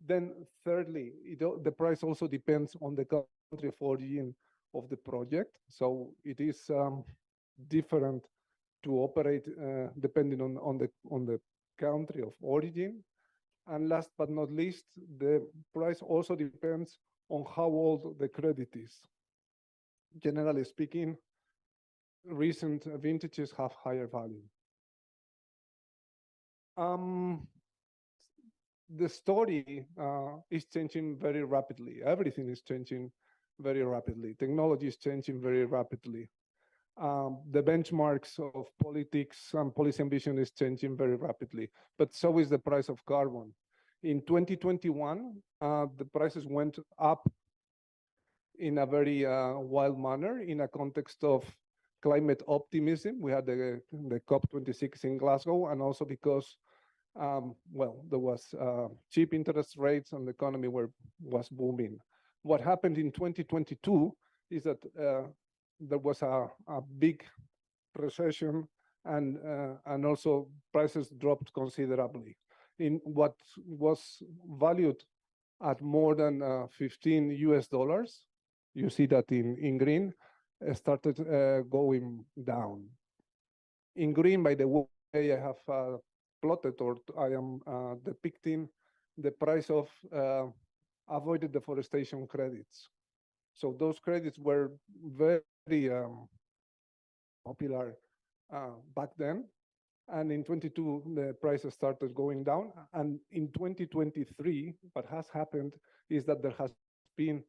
Then thirdly, the price also depends on the country of origin of the project. So it is different to operate depending on the country of origin. And last but not least, the price also depends on how old the credit is. Generally speaking, recent vintages have higher value. The story is changing very rapidly. Everything is changing very rapidly. Technology is changing very rapidly. The benchmarks of politics and policy ambition is changing very rapidly, but so is the price of carbon. In 2021, the prices went up in a very wild manner in a context of climate optimism. We had the COP26 in Glasgow, and also because well, there was cheap interest rates and the economy was booming. What happened in 2022 is that there was a big recession, and also prices dropped considerably. In what was valued at more than $15, you see that in green, started going down. In green, by the way, I have plotted, or I am depicting the price of avoided deforestation credits. So those credits were very popular back then. And in 22, the prices started going down. And in 2023, what has happened is that there has been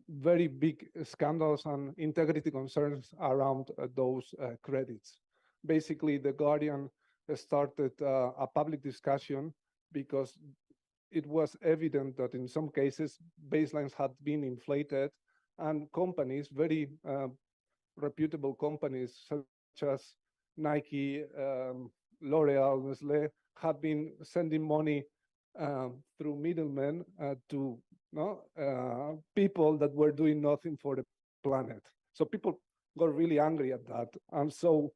very big scandals and integrity concerns around those credits. Basically, The Guardian started a public discussion because it was evident that in some cases baselines had been inflated, and companies, very reputable companies such as Nike, L'Oreal, Nestlé, had been sending money through middlemen to people that were doing nothing for the planet. So people got really angry at that, and so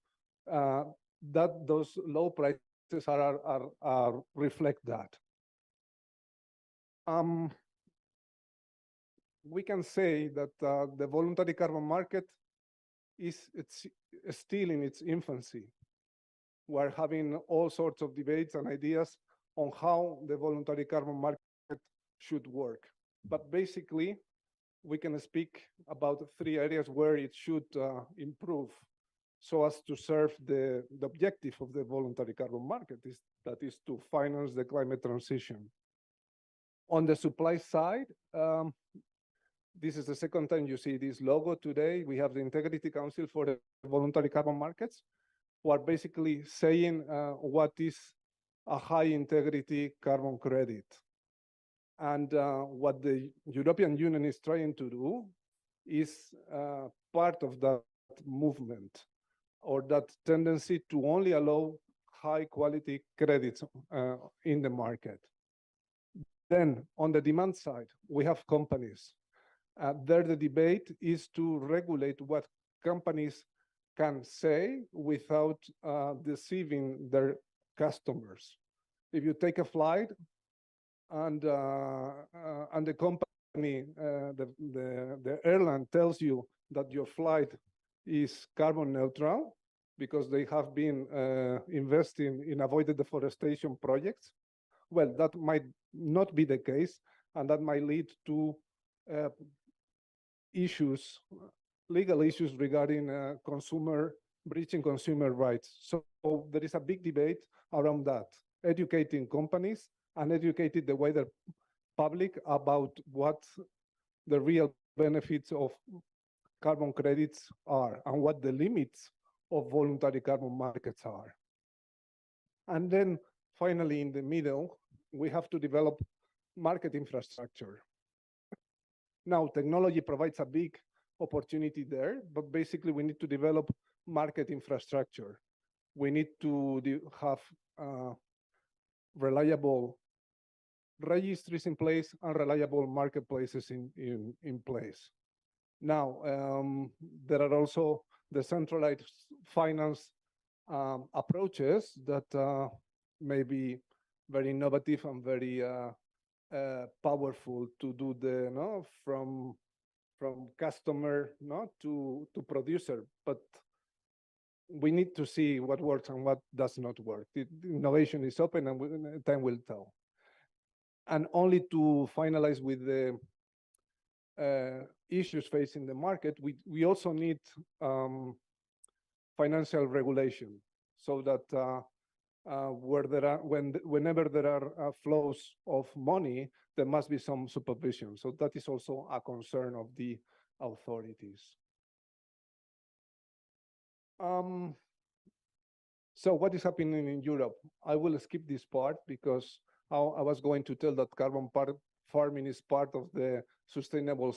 those low prices are reflect that. We can say that the voluntary carbon market it's still in its infancy. We're having all sorts of debates and ideas on how the voluntary carbon market should work. But basically, we can speak about 3 areas where it should improve so as to serve the objective of the voluntary carbon market, that is to finance the climate transition. On the supply side, this is the second time you see this logo today. We have the Integrity Council for the Voluntary Carbon Markets, who are basically saying what is a high integrity carbon credit. And what the European Union is trying to do is part of that movement, or that tendency to only allow high quality credits in the market. Then on the demand side, we have companies. There the debate is to regulate what companies can say without deceiving their customers. If you take a flight and the company, the airline tells you that your flight is carbon neutral because they have been investing in avoided deforestation projects, well, that might not be the case, and that might lead to issues, legal issues regarding breaching consumer rights. So there is a big debate around that, educating companies and educating the wider public about what the real benefits of carbon credits are and what the limits of voluntary carbon markets are. And then finally, in the middle, we have to develop market infrastructure. Now, technology provides a big opportunity there, but basically we need to develop market infrastructure. We need to have reliable registries in place and reliable marketplaces in place. Now, there are also decentralized finance approaches that may be very innovative and very powerful to do the from customer to producer, but we need to see what works and what does not work. The innovation is open, and time will tell. And only to finalize with the issues facing the market, we also need financial regulation, so that whenever there are flows of money, there must be some supervision. So that is also a concern of the authorities. So what is happening in Europe? I will skip this part because I was going to tell that carbon farming is part of the sustainable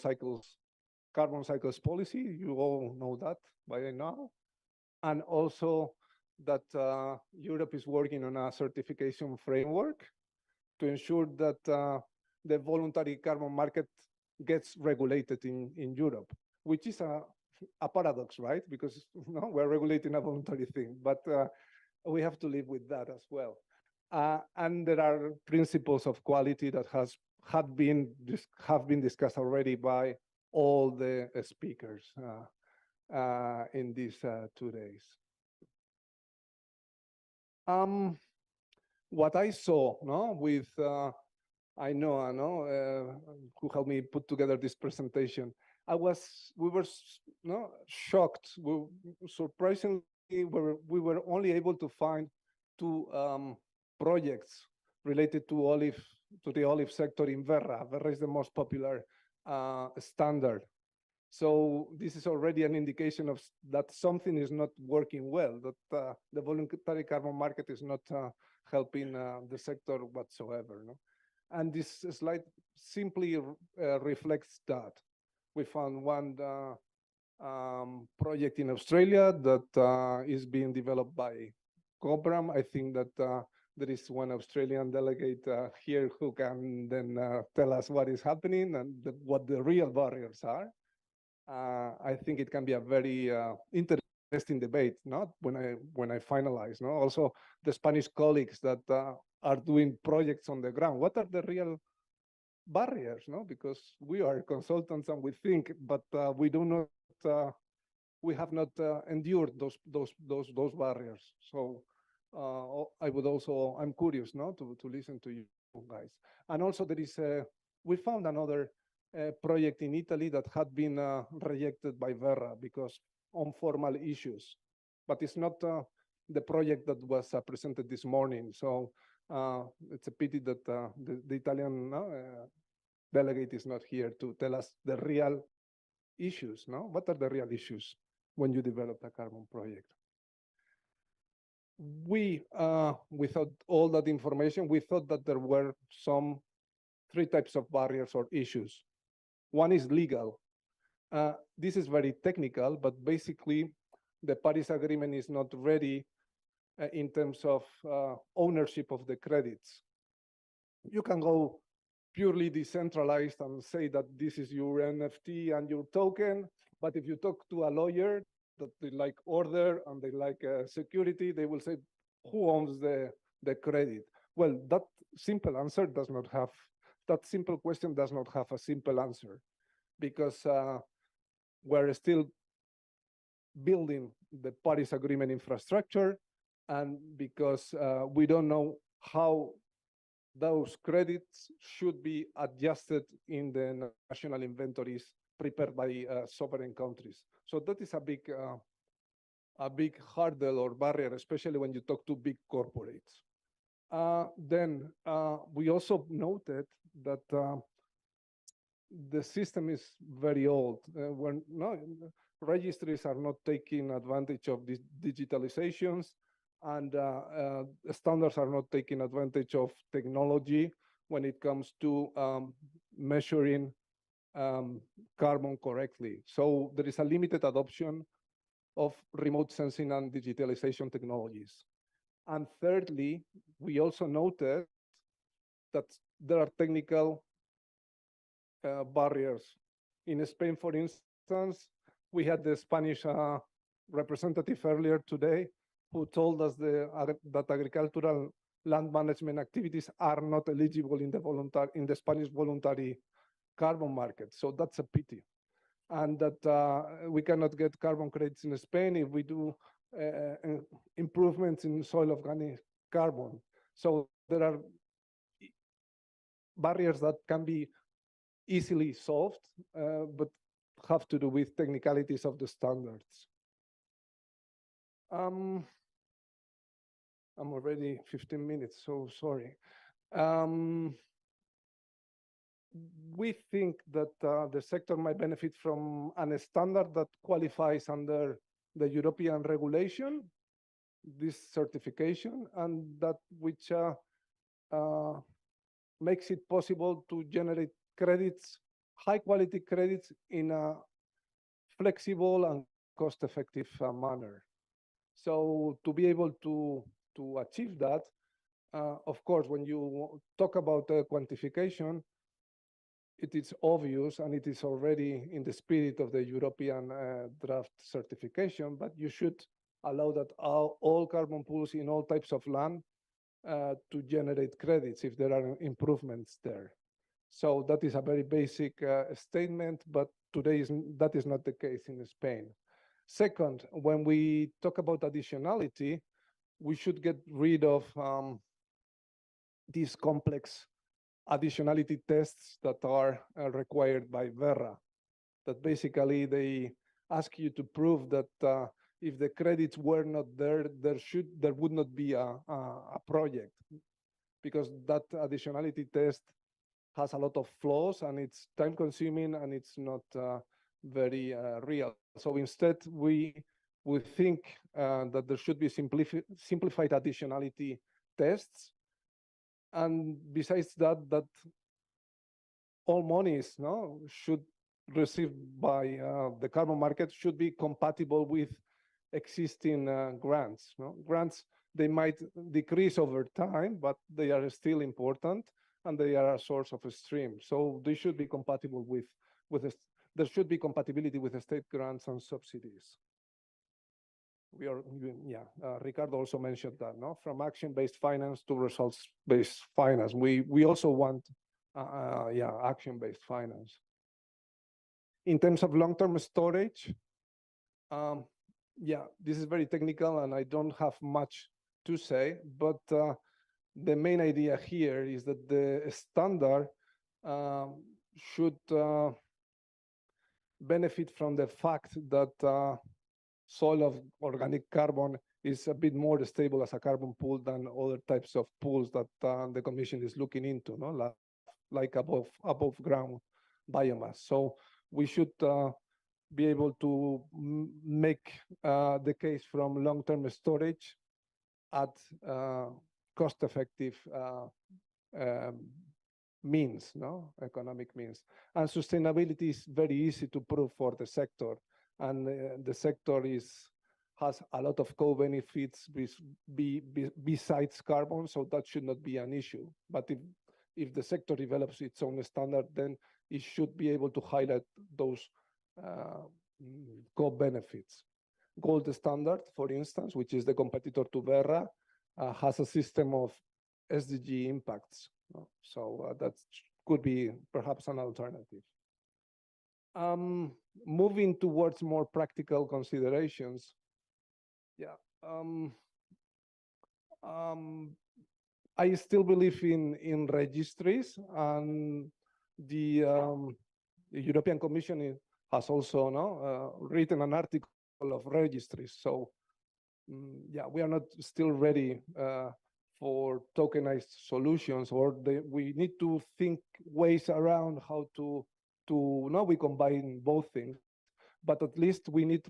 carbon cycles policy. You all know that by now. And also that Europe is working on a certification framework to ensure that the voluntary carbon market gets regulated in Europe, which is a paradox, right? Because we're regulating a voluntary thing, but we have to live with that as well. And there are principles of quality that have been discussed already by all the speakers in these 2 days. What I saw with I know who helped me put together this presentation. We were shocked. Surprisingly, we were only able to find 2 projects related to the olive sector in Verra. Verra is the most popular standard. So this is already an indication of that something is not working well, that the voluntary carbon market is not helping the sector whatsoever. And this slide simply reflects that. We found one project in Australia that is being developed by Cobram. I think that there is one Australian delegate here who can then tell us what is happening and what the real barriers are. I think it can be a very interesting debate, no? When I finalize, no? Also, the Spanish colleagues that are doing projects on the ground. What are the real barriers, no? Because we are consultants and we think, but we do not. We have not endured those barriers. So I would also, I'm curious, no, to listen to you guys. And also there is we found another project in Italy that had been rejected by Verra because on formal issues, but it's not the project that was presented this morning. So it's a pity that the Italian delegate is not here to tell us the real issues, no? What are the real issues when you develop a carbon project? We, without all that information, we thought that there were three types of barriers or issues. One is legal. This is very technical, but basically the Paris Agreement is not ready in terms of ownership of the credits. You can go purely decentralized and say that this is your NFT and your token, but if you talk to a lawyer that they like order and they like security, they will say, who owns the credit? Well, that simple answer does not have, that simple question does not have a simple answer, because we're still building the Paris Agreement infrastructure, and because we don't know how those credits should be adjusted in the national inventories prepared by sovereign countries. So that is a big hurdle or barrier, especially when you talk to big corporates. Then we also noted that the system is very old. When registries are not taking advantage of these digitalizations, and standards are not taking advantage of technology when it comes to measuring carbon correctly. So there is a limited adoption of remote sensing and digitalization technologies. And thirdly, we also noted that there are technical barriers. In Spain, for instance, we had the Spanish representative earlier today who told us that agricultural land management activities are not eligible in the Spanish voluntary carbon market. So that's a pity. And that we cannot get carbon credits in Spain if we do improvements in soil organic carbon. So there are barriers that can be easily solved, but have to do with technicalities of the standards. I'm already 15 minutes, so sorry. We think that the sector might benefit from a standard that qualifies under the European regulation, this certification, and that which makes it possible to generate credits, high quality credits, in a flexible and cost-effective manner. So to be able to achieve that, of course, when you talk about quantification, it is obvious and it is already in the spirit of the European draft certification, but you should allow that all carbon pools in all types of land to generate credits if there are improvements there. So that is a very basic statement, but today that is not the case in Spain. Second, when we talk about additionality, we should get rid of these complex additionality tests that are required by Verra, that basically they ask you to prove that if the credits were not there, there would not be a project, because that additionality test has a lot of flaws and it's time consuming and it's not very real. So instead, we think that there should be simplified additionality tests And besides that, all monies should received by the carbon market should be compatible with existing grants. Grants, they might decrease over time, but they are still important and they are a source of a stream. So they should be compatible there should be compatibility with the state grants and subsidies. Ricardo also mentioned that, from action-based finance to results-based finance. We also want, action-based finance. In terms of long-term storage, this is very technical and I don't have much to say, but the main idea here is that the standard should benefit from the fact that soil of organic carbon is a bit more stable as a carbon pool than other types of pools that the Commission is looking into, like above ground biomass. So we should be able to make the case from long-term storage at cost-effective means, economic means. And sustainability is very easy to prove for the sector. And the sector has a lot of co-benefits besides carbon, so that should not be an issue. But if the sector develops its own standard, then it should be able to highlight those co-benefits. Gold Standard, for instance, which is the competitor to Verra, has a system of SDG impacts. So that could be perhaps an alternative. Moving towards more practical considerations, I still believe in registries, and the European Commission has also written an article of registries. So we are not still ready for tokenized solutions, or we need to think ways around how to now we combine both things, but at least we need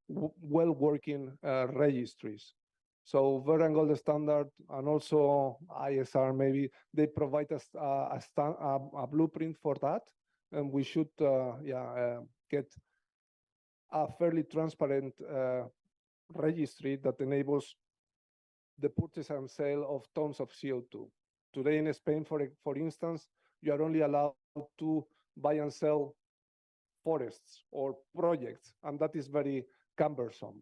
well-working registries. So Verra and Gold Standard and also ISR, maybe they provide us a blueprint for that, and we should get a fairly transparent registry that enables the purchase and sale of tons of CO2. Today in Spain, for instance, you are only allowed to buy and sell forests or projects, and that is very cumbersome.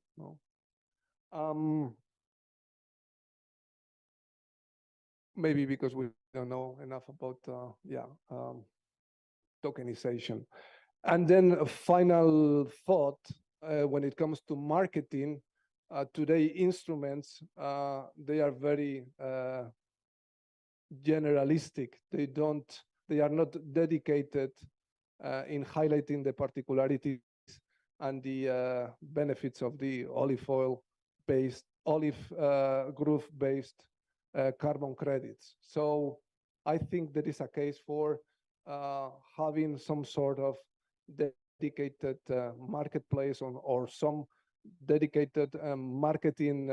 Maybe because we don't know enough about tokenization. And then a final thought, when it comes to marketing, today instruments, they are very generalistic. They are not dedicated in highlighting the particularities and the benefits of the olive grove-based carbon credits. So I think there is a case for having some sort of dedicated marketplace or some dedicated marketing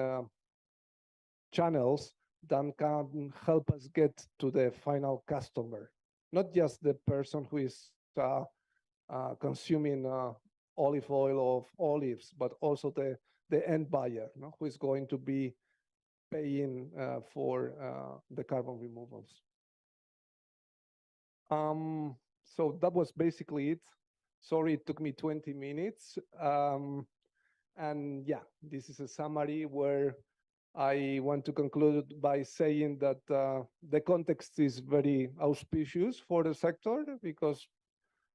channels that can help us get to the final customer, not just the person who is consuming olive oil of olives, but also the end buyer, who is going to be paying for the carbon removals. So that was basically it. Sorry, it took me 20 minutes. And this is a summary where I want to conclude by saying that the context is very auspicious for the sector because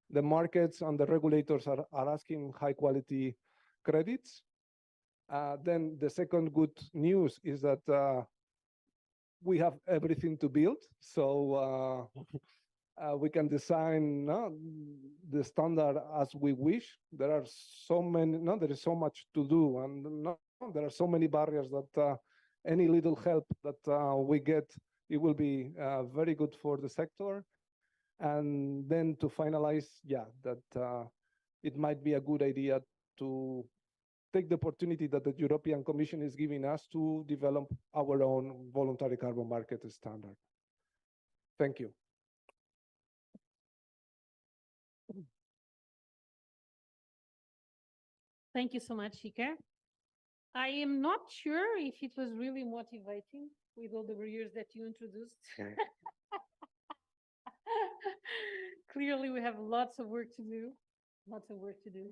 the markets and the regulators are asking high quality credits. Then the second good news is that we have everything to build. So we can design the standard as we wish. There are so many, there is so much to do, and there are so many barriers that any little help that we get, it will be very good for the sector. And then to finalize, that it might be a good idea to take the opportunity that the European Commission is giving us to develop our own voluntary carbon market standard. Thank you. Thank you so much, Iker. I am not sure if it was really motivating with all the barriers that you introduced. Clearly, we have lots of work to do, lots of work to do.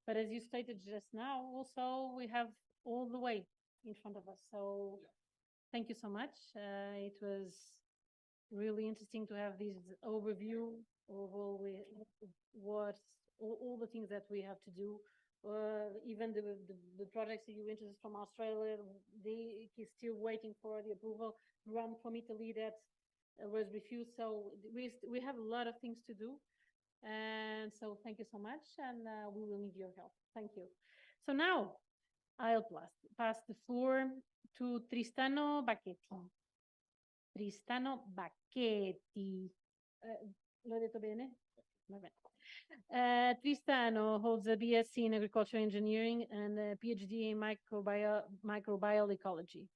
But as you stated just now, also we have all the way in front of us. So thank you so much. It was really interesting to have this overview of all the things that we have to do. Even the projects that you introduced from Australia, they is still waiting for the approval. One from Italy that was refused. So we have a lot of things to do. And so thank you so much. And we will need your help. Thank you. So now I'll pass the floor to Tristano Bacchetti. Tristano Bacchetti. L'ho detto bene? Va bene. Tristano holds a BSc in agricultural engineering and a PhD in microbial ecology.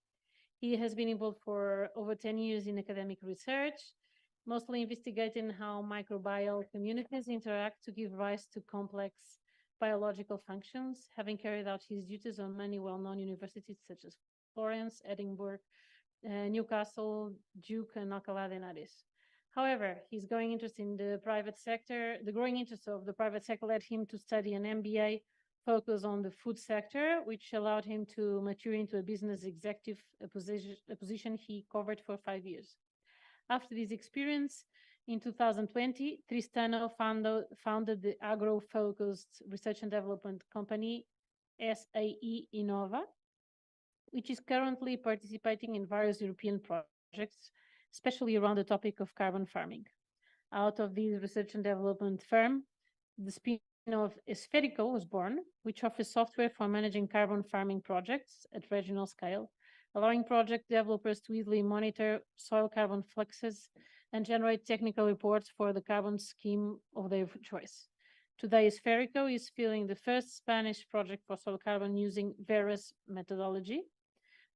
He has been involved for over 10 years in academic research, mostly investigating how microbial communities interact to give rise to complex biological functions, having carried out his duties on many well-known universities such as Florence, Edinburgh, Newcastle, Duke, and Alcalá de Henares. However, his growing interest in the private sector, the growing interest of the private sector led him to study an MBA focused on the food sector, which allowed him to mature into a business executive, a position he covered for 5 years. After this experience, in 2020, Tristano founded the agro-focused research and development company, SAE Innova, which is currently participating in various European projects, especially around the topic of carbon farming. Out of this research and development firm, the spin-off Spherical was born, which offers software for managing carbon farming projects at regional scale, allowing project developers to easily monitor soil carbon fluxes and generate technical reports for the carbon scheme of their choice. Today, Spherical is filling the first Spanish project for soil carbon using Veras methodology,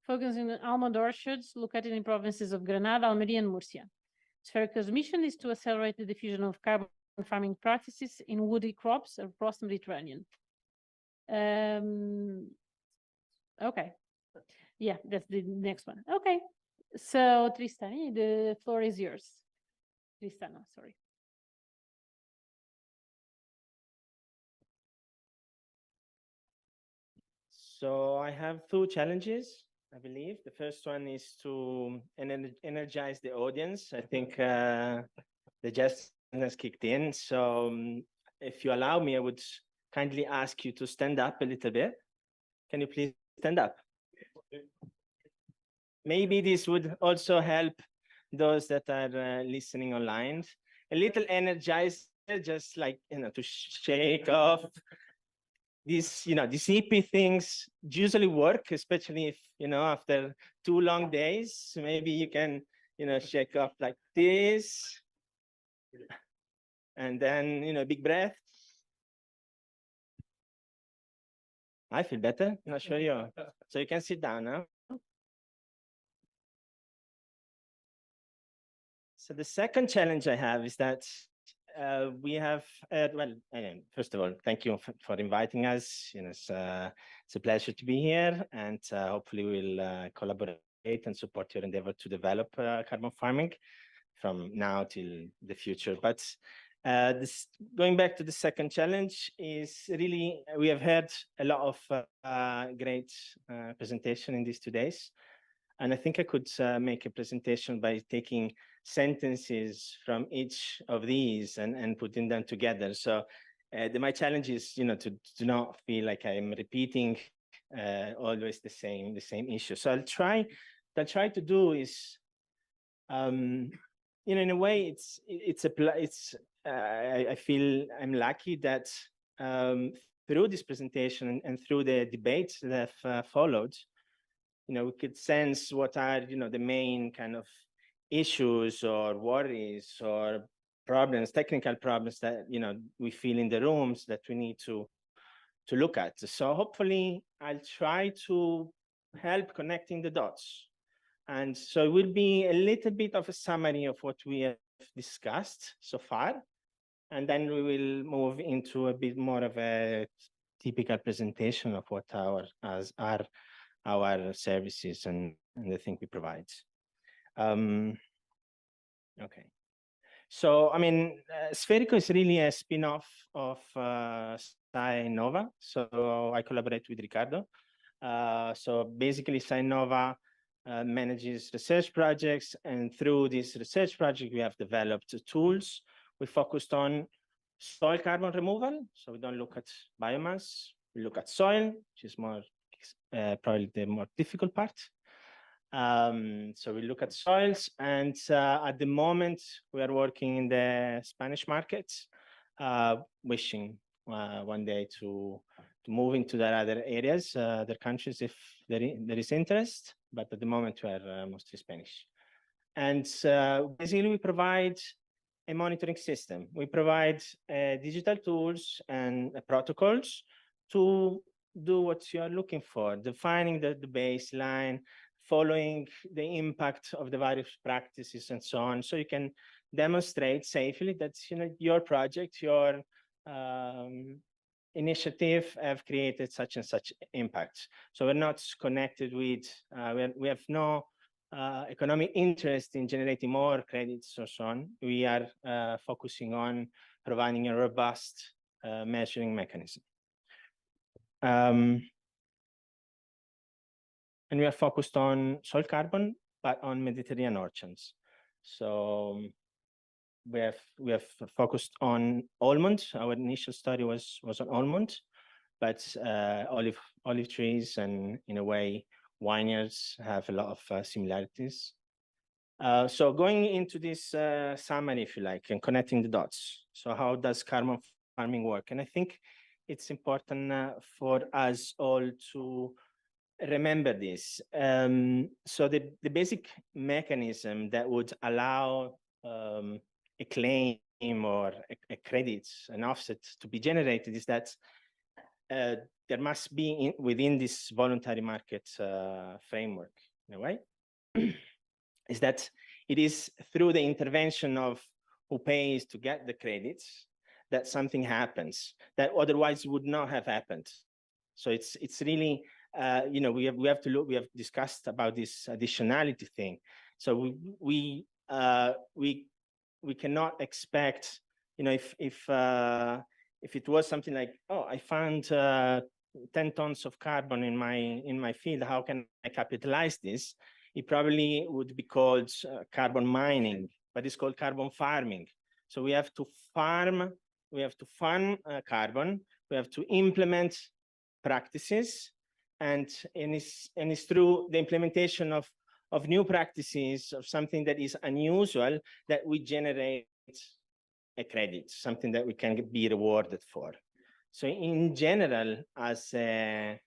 focusing on almond orchards located in provinces of Granada, Almería, and Murcia. Spherical's mission is to accelerate the diffusion of carbon farming practices in woody crops across the Mediterranean. Okay. Yeah, that's the next one. Okay. So, Tristano, the floor is yours. Tristano, sorry. So I have two challenges, I believe. The first one is to energize the audience. I think the jest has kicked in. So if you allow me, I would kindly ask you to stand up a little bit. Can you please stand up? Maybe this would also help those that are listening online. A little energizer, just like, to shake off. These hippie things usually work, especially if, after 2 long days, maybe you can, shake off like this. And then, big breath. I feel better, not sure you. So you can sit down now. So the second challenge I have is that we have, first of all, thank you for inviting us. It's a pleasure to be here, and hopefully we'll collaborate and support your endeavor to develop carbon farming from now till the future. But going back to the second challenge is really, we have heard a lot of great presentation in these 2 days. And I think I could make a presentation by taking sentences from each of these and putting them together. So my challenge is, to do not feel like I'm repeating always the same issue. So I'll try to do is, in a way, I feel I'm lucky that through this presentation and through the debates that have followed, we could sense what are, the main kind of issues or worries or problems, technical problems that, we feel in the rooms that we need to look at. So hopefully I'll try to help connecting the dots. And so it will be a little bit of a summary of what we have discussed so far. And then we will move into a bit more of a typical presentation of what are our services and the thing we provide. Okay. So, I mean, Spherico is really a spin-off of Sci-Nova. So I collaborate with Ricardo. So basically, Sci-Nova manages research projects. And through this research project, we have developed tools. We focused on soil carbon removal. So we don't look at biomass. We look at soil, which is more probably the more difficult part. So we look at soils, and at the moment we are working in the Spanish market, wishing one day to move into the other areas, other countries, if there is interest. But at the moment we are mostly Spanish. And basically we provide a monitoring system. We provide digital tools and protocols to do what you are looking for, defining the baseline, following the impact of the various practices and so on, so you can demonstrate safely that your project, your initiative have created such and such impact. So we're not connected with, we have no economic interest in generating more credits or so on. We are focusing on providing a robust measuring mechanism. And we are focused on soil carbon, but on Mediterranean orchards. So we have focused on almond. Our initial study was on almond, but olive trees and in a way vineyards have a lot of similarities. So going into this summary, if you like, and connecting the dots. So how does carbon farming work? And I think it's important for us all to remember this. So the basic mechanism that would allow a claim or a credit, an offset to be generated is that there must be within this voluntary market framework, in a way, is that it is through the intervention of who pays to get the credits that something happens that otherwise would not have happened. So it's really we have to look. We have discussed about this additionality thing. So we cannot expect, if it was something like, oh, I found 10 tons of carbon in my field, how can I capitalize this? It probably would be called carbon mining, but it's called carbon farming. So we have to farm carbon. We have to implement practices. And it's through the implementation of new practices, of something that is unusual, that we generate a credit, something that we can be rewarded for. So in general, as a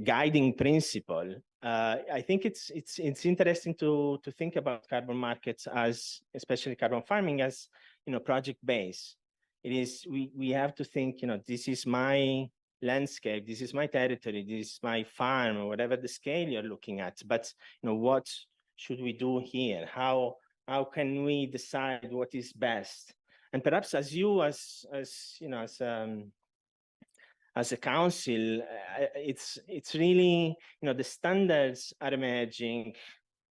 guiding principle, I think it's interesting to think about carbon markets as, especially carbon farming, as project-based. It is we have to think, this is my landscape, this is my territory, this is my farm, or whatever the scale you're looking at. But what should we do here? How can we decide what is best? And perhaps as a council, it's really, the standards are emerging,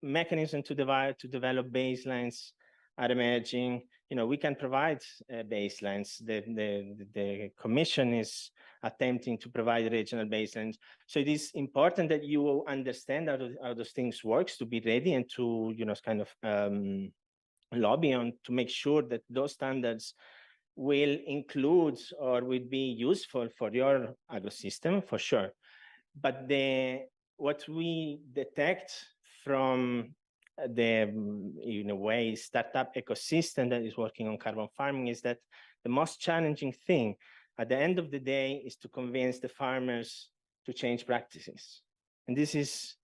mechanisms to develop baselines are emerging. We can provide baselines. The Commission is attempting to provide regional baselines. So it is important that you understand how those things works, to be ready and to kind of lobby on to make sure that those standards will include or will be useful for your agrosystem, for sure. But what we detect from the, in a way, startup ecosystem that is working on carbon farming is that the most challenging thing at the end of the day is to convince the farmers to change practices. And this is,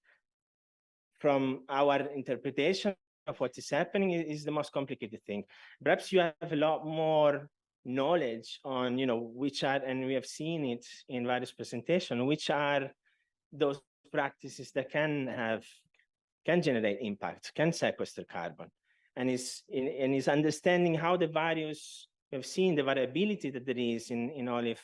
from our interpretation of what is happening, is the most complicated thing. Perhaps you have a lot more knowledge on, which are, and we have seen it in various presentations, which are those practices that can generate impact, can sequester carbon, and is understanding how the various, we've seen the variability that there is in olive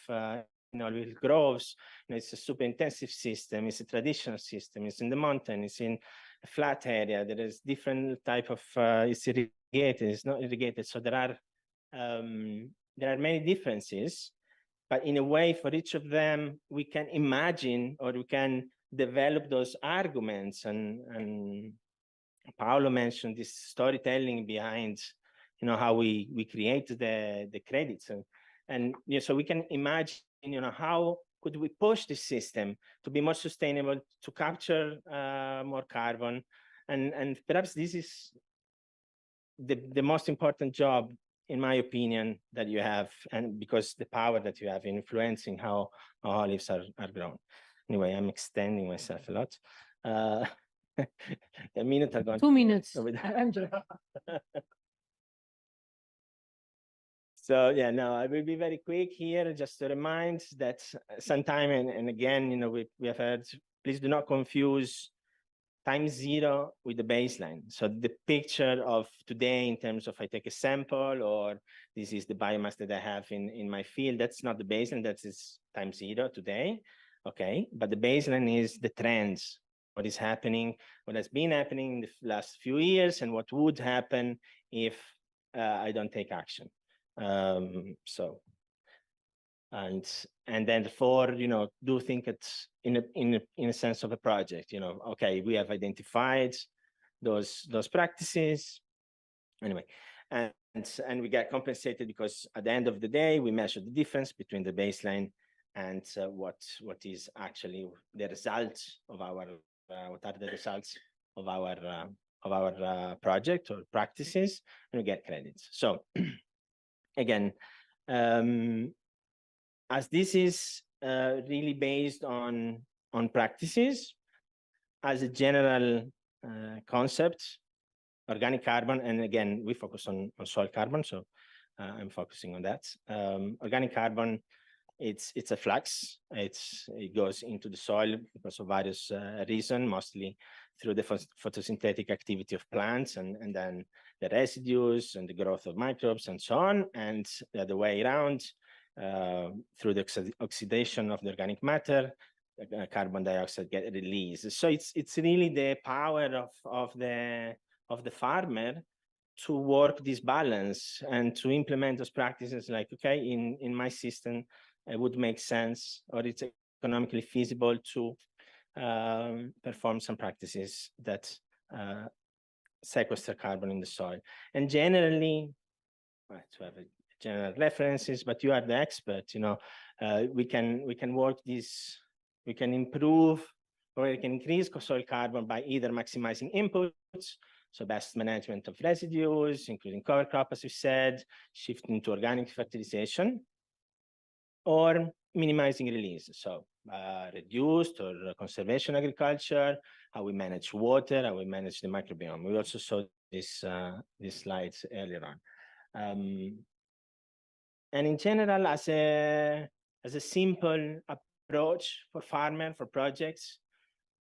groves. You know, it's a super intensive system, it's a traditional system, it's in the mountain, it's in a flat area, there is different type of, it's irrigated, it's not irrigated. So there are many differences, but in a way for each of them, we can imagine or we can develop those arguments. And Paolo mentioned this storytelling behind, you know, how we create the credits. And you know, so we can imagine, you know, how could we push the system to be more sustainable, to capture more carbon, and perhaps this is the most important job, in my opinion, that you have, and because the power that you have in influencing how olives are grown. Anyway, I'm extending myself a lot. A minute ago. 2 minutes. I'm joking. So yeah, no, I will be very quick here, just to remind that sometime, and again, you know, we have heard, please do not confuse time zero with the baseline. So the picture of today in terms of I take a sample or this is the biomass that I have in my field, that's not the baseline, that is time zero today, okay? But the baseline is the trends, what is happening, what has been happening in the last few years, and what would happen if I don't take action. So, and then therefore, you know, do think it's in a sense of a project, you know, okay, we have identified those practices anyway, and we get compensated because at the end of the day, we measure the difference between the baseline and what is actually the result of our, what are the results of our project or practices, and we get credits. So again, as this is really based on practices, as a general concept, organic carbon, and again, we focus on soil carbon, so I'm focusing on that. Organic carbon, it's a flux. It goes into the soil because of various reasons, mostly through the photosynthetic activity of plants, and then the residues and the growth of microbes and so on, and the other way around, through the oxidation of the organic matter, carbon dioxide get released. So it's really the power of the farmer to work this balance and to implement those practices like, okay, in my system, it would make sense, or it's economically feasible to perform some practices that sequester carbon in the soil. And generally, to have a general references, but you are the expert, you know, we can work this, we can improve or we can increase soil carbon by either maximizing inputs, so best management of residues, including cover crop, as we said, shifting to organic fertilization, or minimizing release, so reduced or conservation agriculture, how we manage water, how we manage the microbiome. We also saw this these slides earlier on. And in general, as a simple approach for farmer, for projects,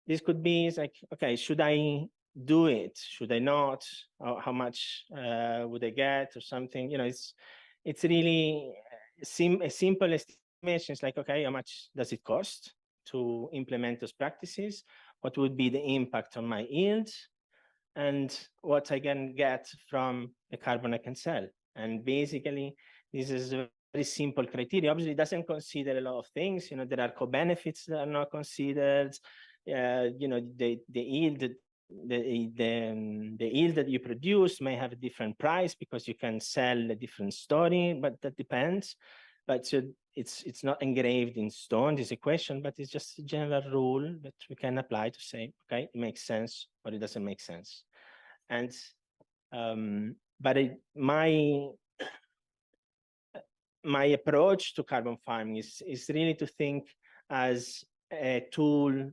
this could be like, okay, should I do it? Should I not? How much would I get or something? You know, it's really a simple estimation. It's like, okay, how much does it cost to implement those practices? What would be the impact on my yield? And what I can get from the carbon I can sell. And basically, this is a very simple criteria. Obviously, it doesn't consider a lot of things. You know, there are co-benefits that are not considered. You know, the yield, the yield that you produce may have a different price because you can sell a different story, but that depends. But it's not engraved in stone, this equation, but it's just a general rule that we can apply to say, okay, it makes sense or it doesn't make sense. And but my approach to carbon farming is really to think as a tool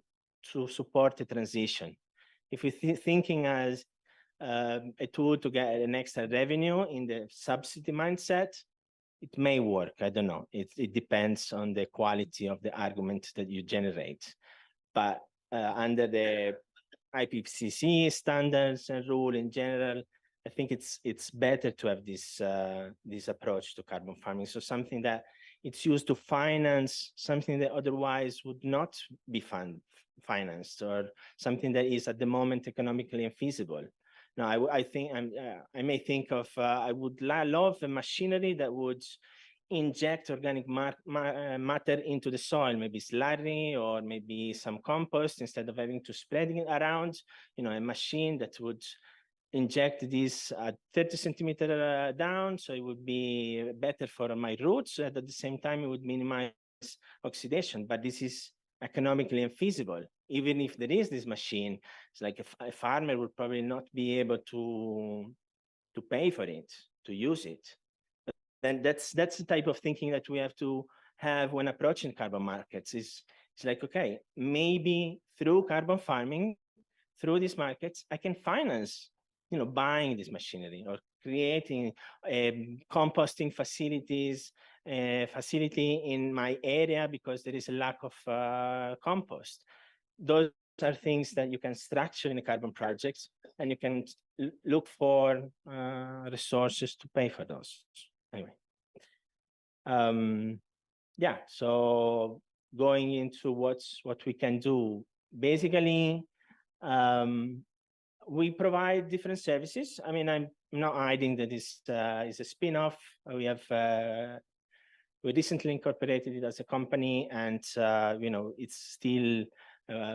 to support the transition. If we're thinking as a tool to get an extra revenue in the subsidy mindset, it may work. I don't know. It depends on the quality of the argument that you generate. But under the IPCC standards and rule in general, I think it's better to have this approach to carbon farming. So something that it's used to finance something that otherwise would not be financed, or something that is at the moment economically infeasible. Now, I think I may think of I would love a machinery that would inject organic matter into the soil, maybe slurry or maybe some compost, instead of having to spread it around. A machine that would inject this at 30 centimeter down, so it would be better for my roots. At the same time, it would minimize oxidation. But this is economically infeasible. Even if there is this machine, it's like a farmer would probably not be able to pay for it, to use it. But then that's the type of thinking that we have to have when approaching carbon markets. It's like, okay, maybe through carbon farming, through these markets, I can finance buying this machinery, or creating composting facility in my area because there is a lack of compost. Those are things that you can structure in a carbon project, and you can look for resources to pay for those. Anyway, yeah. So going into what we can do, basically. We provide different services. I mean, I'm not hiding that this is a spin-off. We recently incorporated it as a company, and it's still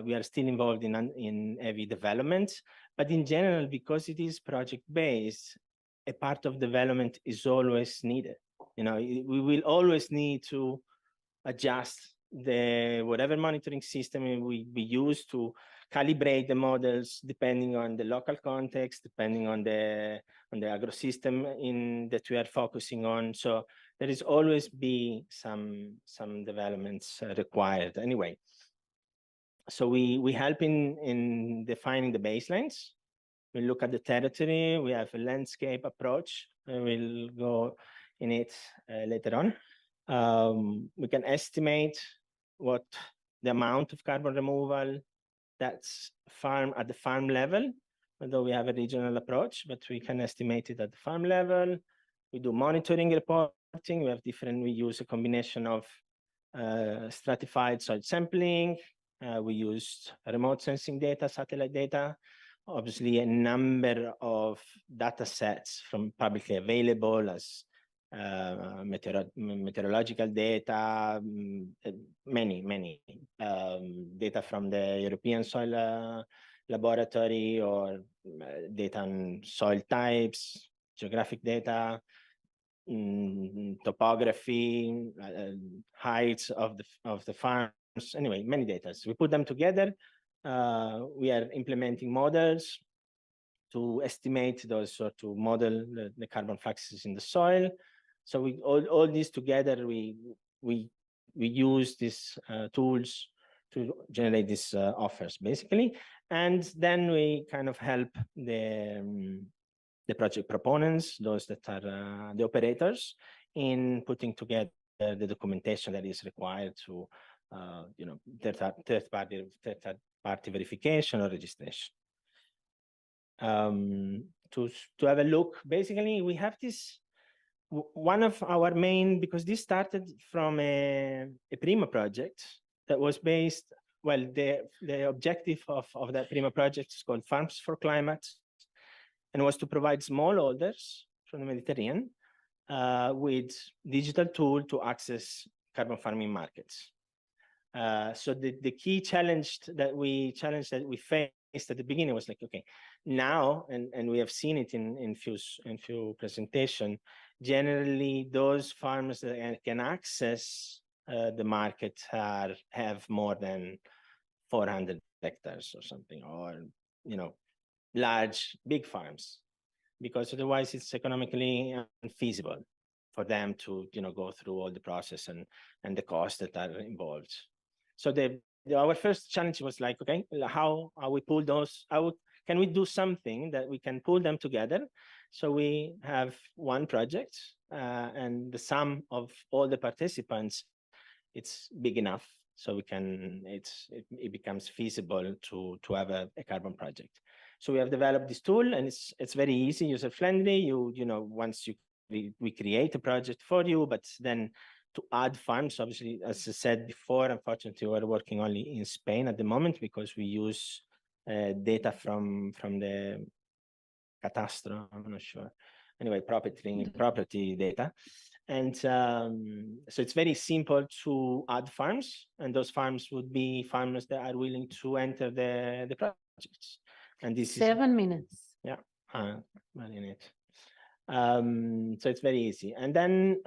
we are still involved in heavy development. But in general, because it is project-based, a part of development is always needed. We will always need to adjust whatever monitoring system we use to calibrate the models depending on the local context, depending on the agro-system that we are focusing on. So there is always be some developments required anyway. So we help in defining the baselines. We look at the territory. We have a landscape approach. We'll go in it later on. We can estimate what the amount of carbon removal that's at the farm level, although we have a regional approach, but we can estimate it at the farm level. We do monitoring reporting. We use a combination of stratified soil sampling. We use remote sensing data, satellite data, obviously a number of data sets from publicly available as meteorological data, many data from the European Soil Laboratory, or data on soil types, geographic data, topography, heights of the farms. Anyway, many data. So we put them together. We are implementing models to estimate those, or to model the carbon fluxes in the soil. So all these together, we use these tools to generate these offers, basically, and then we kind of help the project proponents, those that are the operators, in putting together the documentation that is required to third party verification or registration. To have a look, basically, we have this. One of our main, because this started from a Prima project that was based, well, the objective of that Prima project is called Farms for Climate, and was to provide smallholders from the Mediterranean with digital tool to access carbon farming markets. So the key challenge that we faced at the beginning was like, okay, now, and we have seen it in few presentation, generally those farmers that can access the market have more than 400 hectares or something, or big farms, because otherwise it's economically unfeasible for them to go through all the process and the costs that are involved. So our first challenge was like, okay, how we pull those out? Can we do something that we can pull them together? So we have one project, and the sum of all the participants, it's big enough so we can it becomes feasible to have a carbon project. So we have developed this tool, and it's very easy, user friendly. You know, once we create a project for you, but then to add farms, obviously, as I said before, unfortunately, we're working only in Spain at the moment because we use data from the catastro, I'm not sure. Anyway, property data. And so it's very simple to add farms, and those farms would be farmers that are willing to enter the projects. And this 7 minutes. Yeah, 1 minute. So it's very easy. And then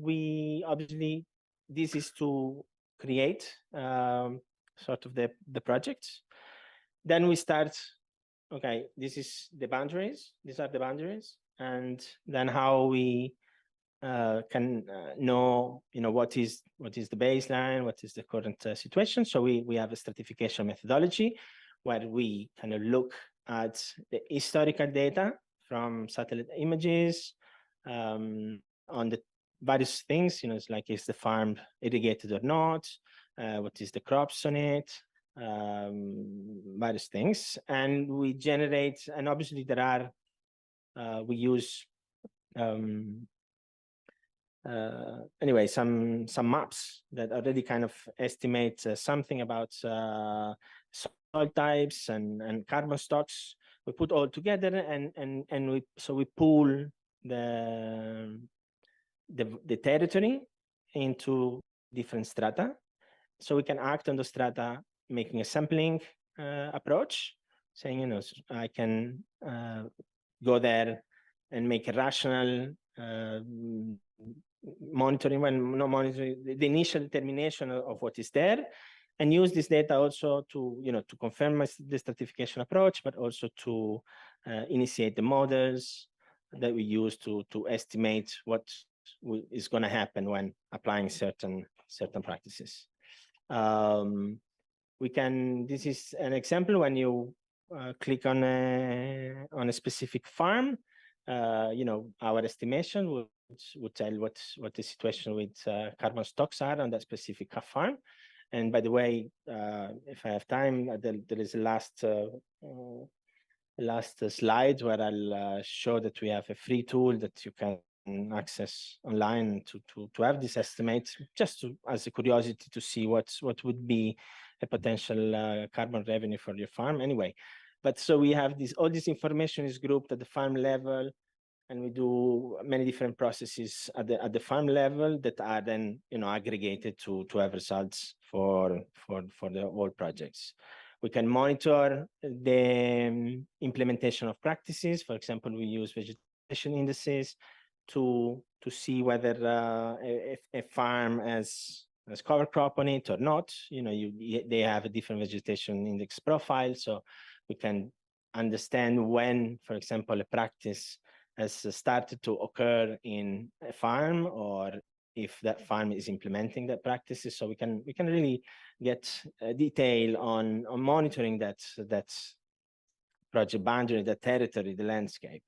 we obviously, this is to create sort of the projects. Then we start, okay, this is the boundaries. These are the boundaries. And then how we can know, what is the baseline, what is the current situation. So we have a stratification methodology where we kind of look at the historical data from satellite images on the various things, it's like, is the farm irrigated or not? What is the crops on it? Various things. And we generate, and obviously there are, we use, anyway, some maps that already kind of estimate something about soil types and carbon stocks. We put all together, and we pool the territory into different strata, so we can act on the strata, making a sampling approach, saying, I can go there and make a rational monitoring, the initial determination of what is there, and use this data also to, to confirm the stratification approach, but also to initiate the models that we use to estimate what is going to happen when applying certain practices. This is an example when you click on a specific farm, our estimation would tell what the situation with carbon stocks are on that specific farm. And by the way, if I have time, there is a last slide where I'll show that we have a free tool that you can access online to have this estimate, just as a curiosity to see what would be a potential carbon revenue for your farm. Anyway, but so we have all this information is grouped at the farm level, and we do many different processes at the farm level that are then aggregated to have results for the whole projects. We can monitor the implementation of practices. For example, we use vegetation indices to see whether a farm has cover crop on it or not. They have a different vegetation index profile, so we can understand when, for example, a practice has started to occur in a farm, or if that farm is implementing that practices. So we can really get detail on monitoring that project boundary, that territory, the landscape.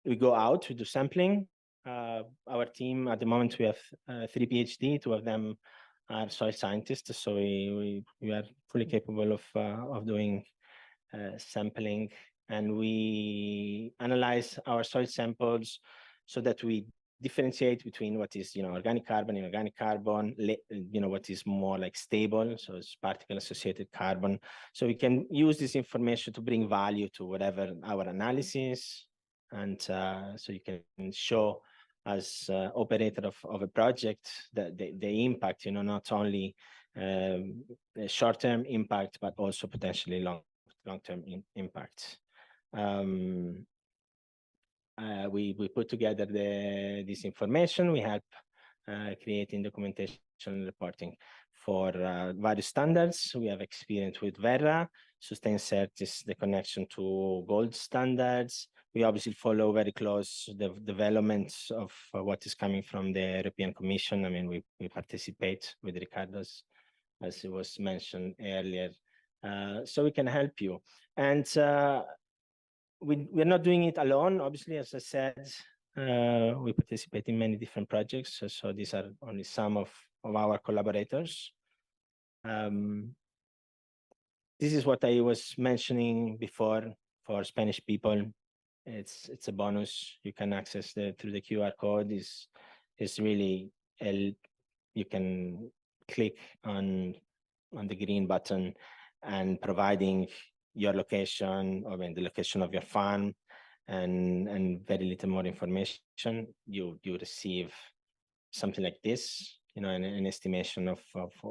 We go out, we do sampling. Our team at the moment, we have 3 PhD, 2 of them are soil scientists, so we are fully capable of doing sampling, and we analyze our soil samples so that we differentiate between what is organic carbon, inorganic carbon, what is more like stable, so it's particle associated carbon. So we can use this information to bring value to whatever our analysis, and so you can show as operator of a project that the impact, not only short-term impact, but also potentially long-term impact. We put together this information. We help creating documentation and reporting for various standards. We have experience with Verra. SustainCert is the connection to gold standards. We obviously follow very close the developments of what is coming from the European Commission. I mean, we participate with Ricardo, as it was mentioned earlier. So we can help you. And we're not doing it alone. Obviously, as I said, we participate in many different projects. So these are only some of our collaborators. This is what I was mentioning before for Spanish people. It's a bonus. You can access through the QR code. Is really you can click on the green button and providing your location or the location of your farm and very little more information, you receive something like this, an estimation of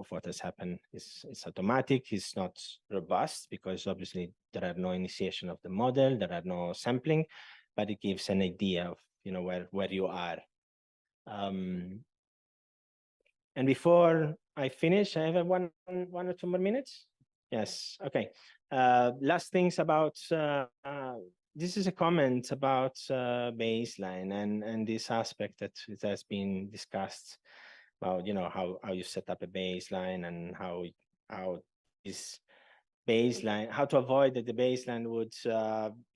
what has happened. It's automatic, it's not robust because obviously there are no initiation of the model, there are no sampling, but it gives an idea of where you are. And before I finish, I have one or two more minutes. Yes, okay. Last things about this is a comment about baseline and this aspect that it has been discussed about, how you set up a baseline and how this baseline, how to avoid that the baseline would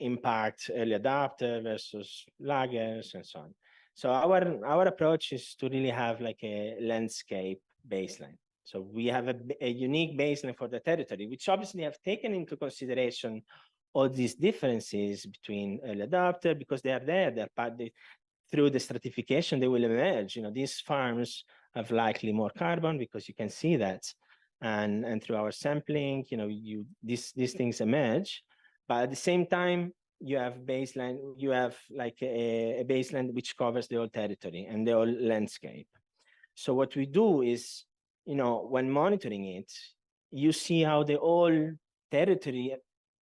impact early adopter versus laggers and so on. So our approach is to really have like a landscape baseline. So we have a unique baseline for the territory, which obviously have taken into consideration all these differences between early adopter because they are there. They're through the stratification, they will emerge. These farms have likely more carbon because you can see that, and through our sampling, these things emerge. But at the same time, you have baseline. You have like a baseline which covers the whole territory and the whole landscape. So what we do is, when monitoring it, you see how the whole territory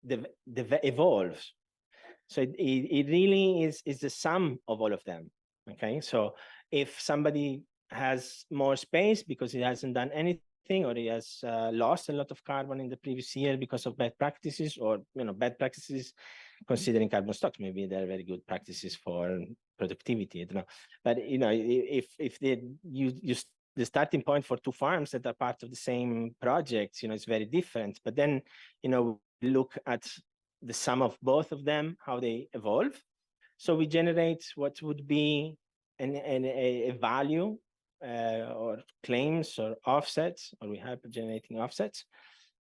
evolves. So it really is the sum of all of them. Okay, so if somebody has more space because he hasn't done anything, or he has lost a lot of carbon in the previous year because of bad practices, or bad practices considering carbon stocks, maybe they're very good practices for productivity. I don't know, but if the starting point for two farms that are part of the same project, it's very different. But then look at the sum of both of them, how they evolve. So we generate what would be a value or claims or offsets, or we have generating offsets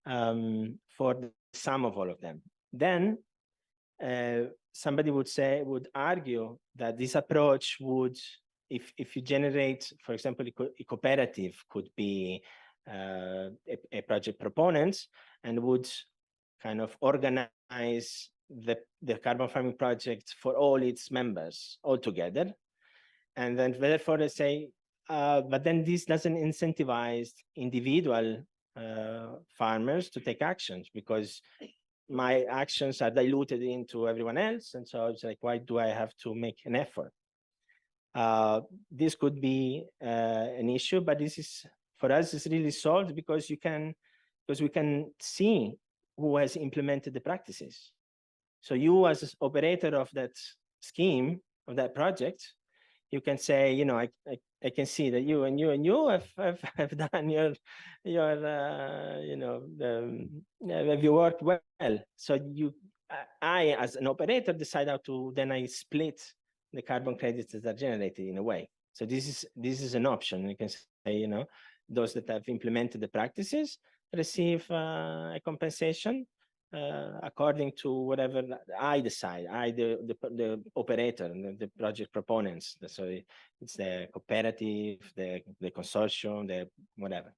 for the sum of all of them. Then somebody would argue that this approach would, if you generate, for example, a cooperative could be a project proponent and would kind of organize the carbon farming project for all its members all together. And then therefore they say, but then this doesn't incentivize individual farmers to take actions because my actions are diluted into everyone else. And so it's like, why do I have to make an effort? This could be an issue, but this is, for us, is really solved because we can see who has implemented the practices. So you as an operator of that scheme, of that project, you can say, I can see that you have done have you worked well. So I as an operator decide how to, then I split the carbon credits that are generated in a way. So this is an option. You can say, those that have implemented the practices receive a compensation according to whatever I decide. The operator, the project proponents. So it's the cooperative, the consortium, the whatever.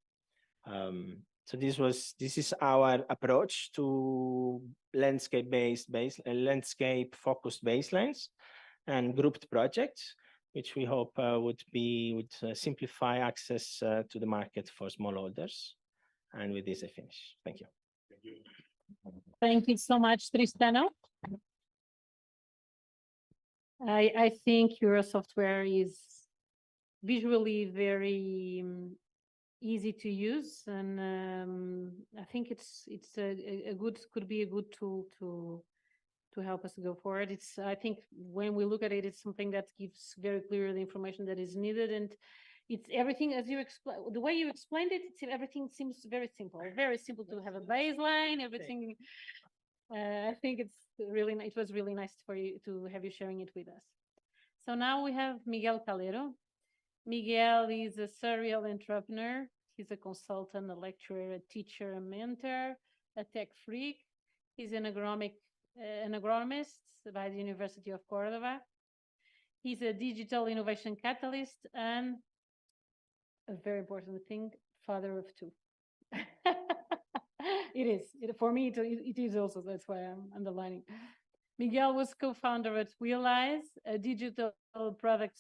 So this is our approach to landscape-focused baselines and grouped projects, which we hope would simplify access to the market for smallholders. And with this, I finish. Thank you. Thank you. Thank you so much, Tristano. I think your software is visually very easy to use, and I think it's could be a good tool to help us go forward. I think when we look at it, it's something that gives very clear the information that is needed, and it's everything as you explain. The way you explained it, everything seems very simple to have a baseline. Everything. I think it was really nice for you to have you sharing it with us. So now we have Miguel Calero. Miguel is a serial entrepreneur. He's a consultant, a lecturer, a teacher, a mentor, a tech freak. He's an agronomist by the University of Córdoba. He's a digital innovation catalyst and a very important thing, father of two. It is. For me, it is also. That's why I'm underlining. Miguel was co-founder at Realize, a digital product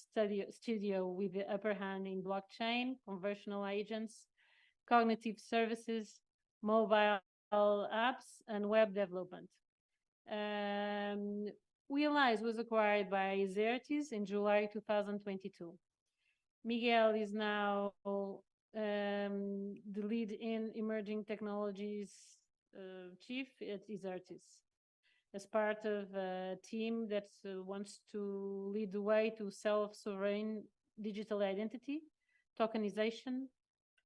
studio with the upper hand in blockchain, conversational agents, cognitive services, mobile apps, and web development. Realize was acquired by Xertis in July 2022. Miguel is now the lead in emerging technologies chief at Xertis, as part of a team that wants to lead the way to self-sovereign digital identity, tokenization,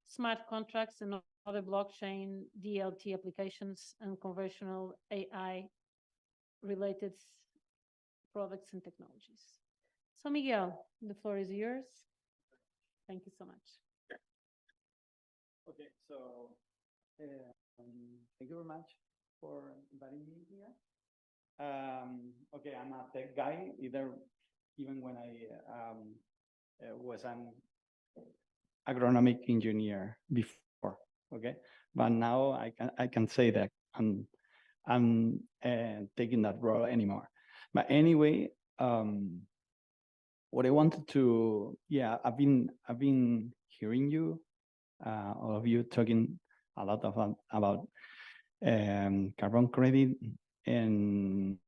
smart contracts, and other blockchain DLT applications and conversational AI-related products and technologies. So Miguel, the floor is yours. Thank you so much. Okay, so thank you very much for inviting me here. Okay, I'm a tech guy, even when I was an agronomic engineer before, okay? But now I can say that I'm taking that role anymore. But anyway, what I wanted to, yeah, I've been hearing you, all of you talking a lot about carbon credit, and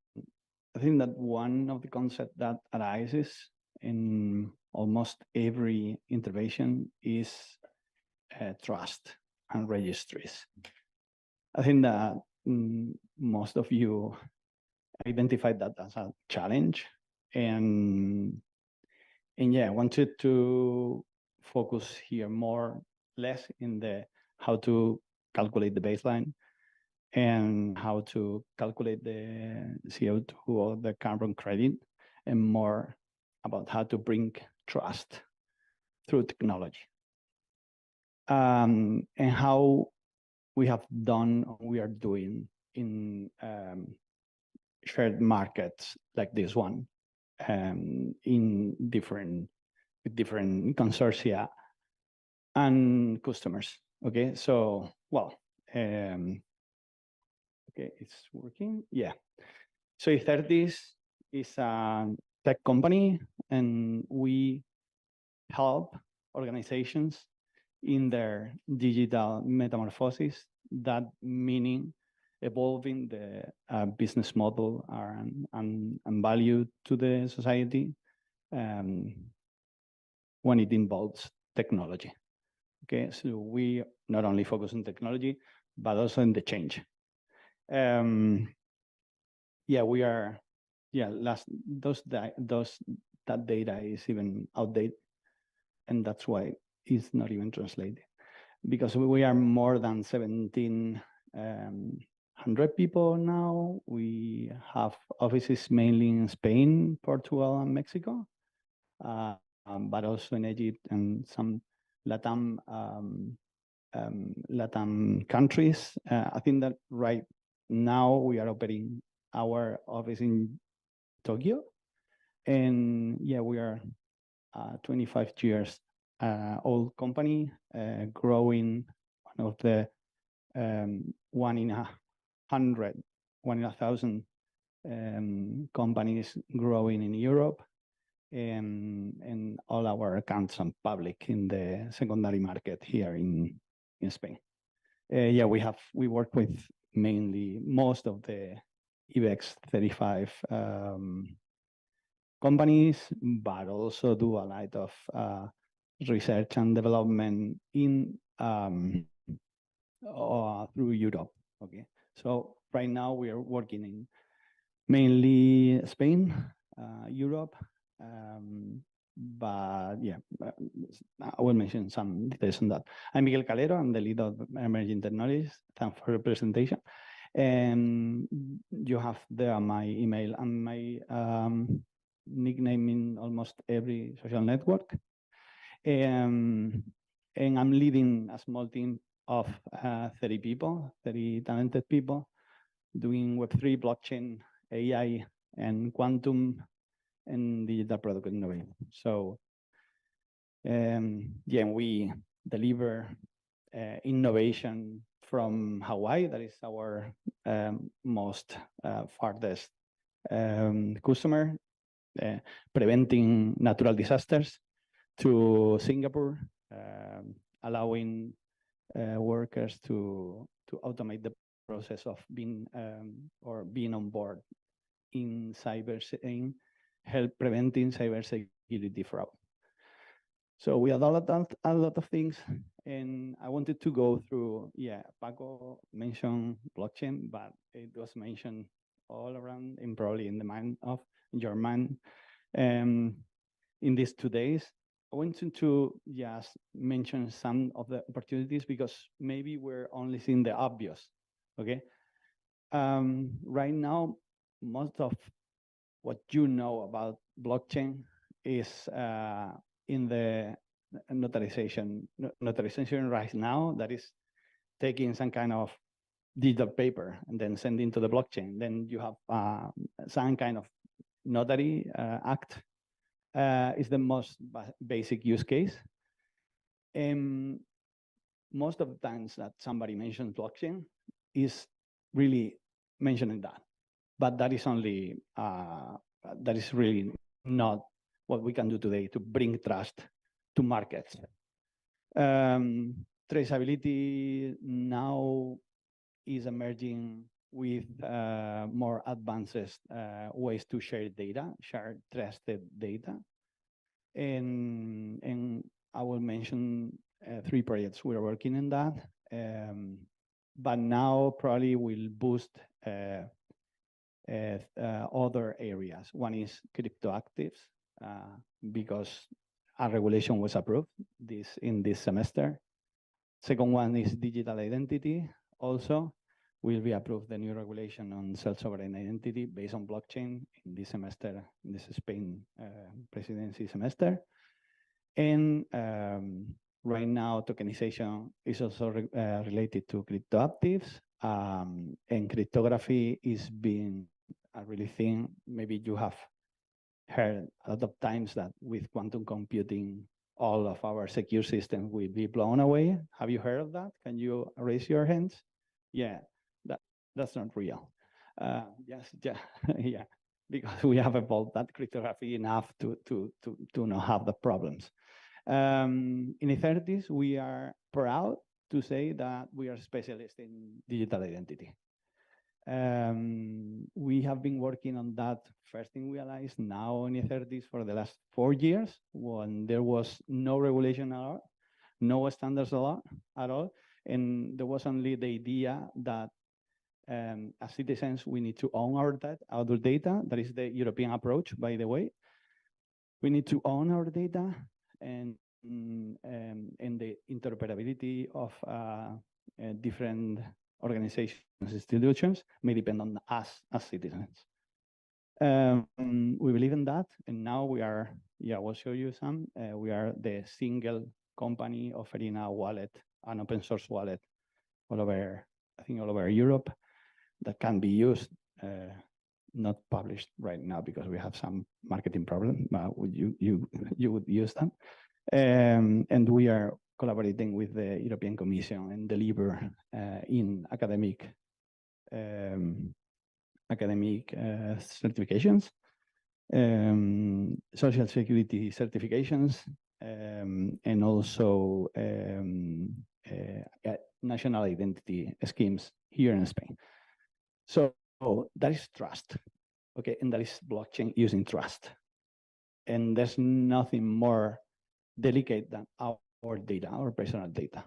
I think that one of the concepts that arises in almost every intervention is trust and registries. I think that most of you identified that as a challenge, and yeah, I wanted to focus here less in the how to calculate the baseline and how to calculate the CO2 or the carbon credit, and more about how to bring trust through technology. And how we have done, we are doing in shared markets like this one, in different consortia and customers. Okay, so well, okay, it's working. Yeah. So Xertis is a tech company, and we help organizations in their digital metamorphosis. That meaning evolving the business model and value to the society when it involves technology. Okay, so we not only focus on technology, but also in the change. Yeah, we are. Yeah, that data is even outdated, and that's why it's not even translated, because we are more than 1,700 people now. We have offices mainly in Spain, Portugal, and Mexico, but also in Egypt and some Latam countries. I think that right now we are opening our office in Tokyo, and yeah, we are 25 years old company, growing, one of the 1 in 1,000 companies growing in Europe, and all our accounts are public in the secondary market here in Spain. Yeah, we work with mainly most of the IBEX 35 companies, but also do a lot of research and development in through Europe. Okay, so right now we are working in mainly Spain, Europe, but yeah, I will mention some details on that. I'm Miguel Calero. I'm the lead of emerging technologies. Thanks for the presentation. And you have there my email and my nickname in almost every social network. And I'm leading a small team of 30 people, 30 talented people, doing Web3, blockchain, AI, and quantum, and digital product innovation. So, yeah, we deliver innovation from Hawaii. That is our most farthest customer, preventing natural disasters, to Singapore, allowing workers to automate the process of being on board in help preventing cybersecurity fraud. So we have a lot of things, and I wanted to go through. Yeah, Paco mentioned blockchain, but it was mentioned all around and probably in the mind of your mind. In these 2 days, I wanted to just mention some of the opportunities because maybe we're only seeing the obvious. Okay, right now, most of what you know about blockchain is in the notarization right now, that is taking some kind of digital paper and then sending to the blockchain. Then you have some kind of notary act is the most basic use case. And most of the times that somebody mentions blockchain is really mentioning that, but that is only that is really not what we can do today to bring trust to markets. Traceability now is emerging with more advanced ways to share data, share trusted data. And I will mention 3 projects we are working on that. But now probably will boost other areas. One is crypto actives, because a regulation was approved in this semester. Second one is digital identity. Also, will be approved the new regulation on self-sovereign identity based on blockchain in this semester, in this Spain presidency semester. And right now, tokenization is also related to crypto actives, and cryptography is being a really thing. Maybe you have heard a lot of times that with quantum computing, all of our secure systems will be blown away. Have you heard of that? Can you raise your hands? Yeah, that's not real. Yes, yeah, yeah, because we have evolved that cryptography enough to not have the problems. In Ethertis, we are proud to say that we are specialists in digital identity. We have been working on that first thing we realized now in Ethertis for the last 4 years, when there was no regulation at all, no standards at all, and there was only the idea that as citizens we need to own our data. That is the European approach, by the way. We need to own our data, and the interoperability of different organizations, institutions may depend on us as citizens. We believe in that, and now we are, yeah, we'll show you some. We are the single company offering a wallet, an open source wallet, all over, I think all over Europe, that can be used, not published right now because we have some marketing problem, but you would use them. And we are collaborating with the European Commission and deliver in academic certifications, social security certifications, and also national identity schemes here in Spain. So that is trust, okay, and that is blockchain using trust. And there's nothing more delicate than our data, our personal data.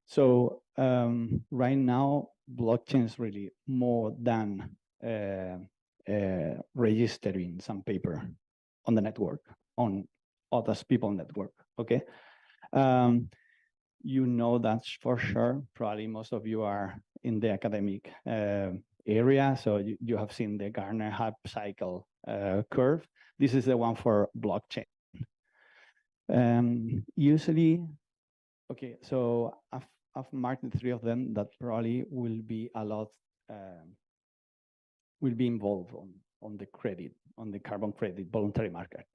So right now, blockchain is really more than registering some paper on the network, on other people's network, okay? You know that for sure. Probably most of you are in the academic area, so you have seen the Gartner Hype Cycle curve. This is the one for blockchain. Usually, okay, so I've marked 3 of them that probably will be a lot, will be involved on the credit, on the carbon credit voluntary market.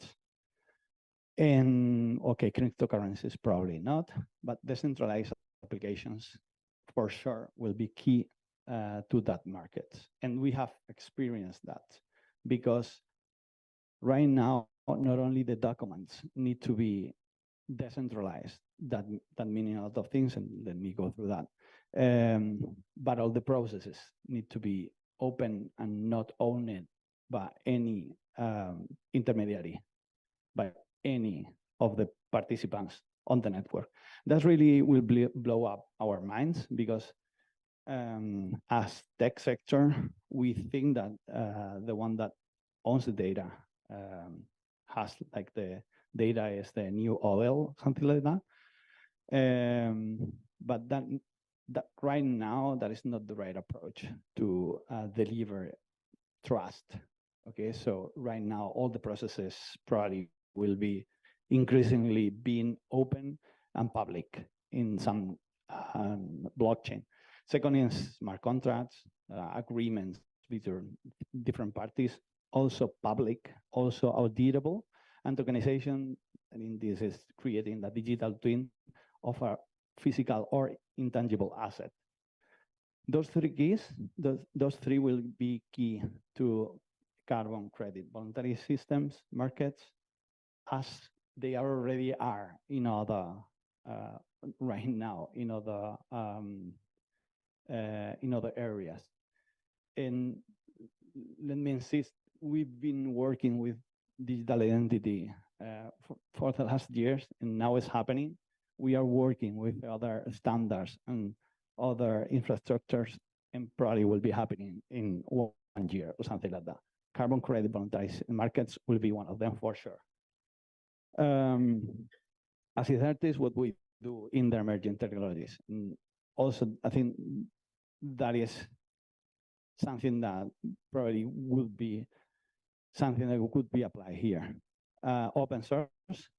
And okay, cryptocurrencies probably not, but decentralized applications for sure will be key to that market. And we have experienced that because right now, not only the documents need to be decentralized, that meaning a lot of things, and let me go through that. But all the processes need to be open and not owned by any intermediary, by any of the participants on the network. That really will blow up our minds because as tech sector, we think that the one that owns the data has like the data is the new oil, something like that. But that right now, that is not the right approach to deliver trust. Okay, so right now, all the processes probably will be increasingly being open and public in some blockchain. Second is smart contracts, agreements between different parties, also public, also auditable, and tokenization. I mean, this is creating the digital twin of a physical or intangible asset. Those 3 keys, those 3 will be key to carbon credit voluntary systems markets, as they already are in other right now in other areas. And let me insist, we've been working with digital identity for the last years, and now it's happening. We are working with other standards and other infrastructures, and probably will be happening in 1 year or something like that. Carbon credit voluntary markets will be one of them for sure. As that is what we do in the emerging technologies. And also, I think that is something that probably would be something that could be applied here. Open source,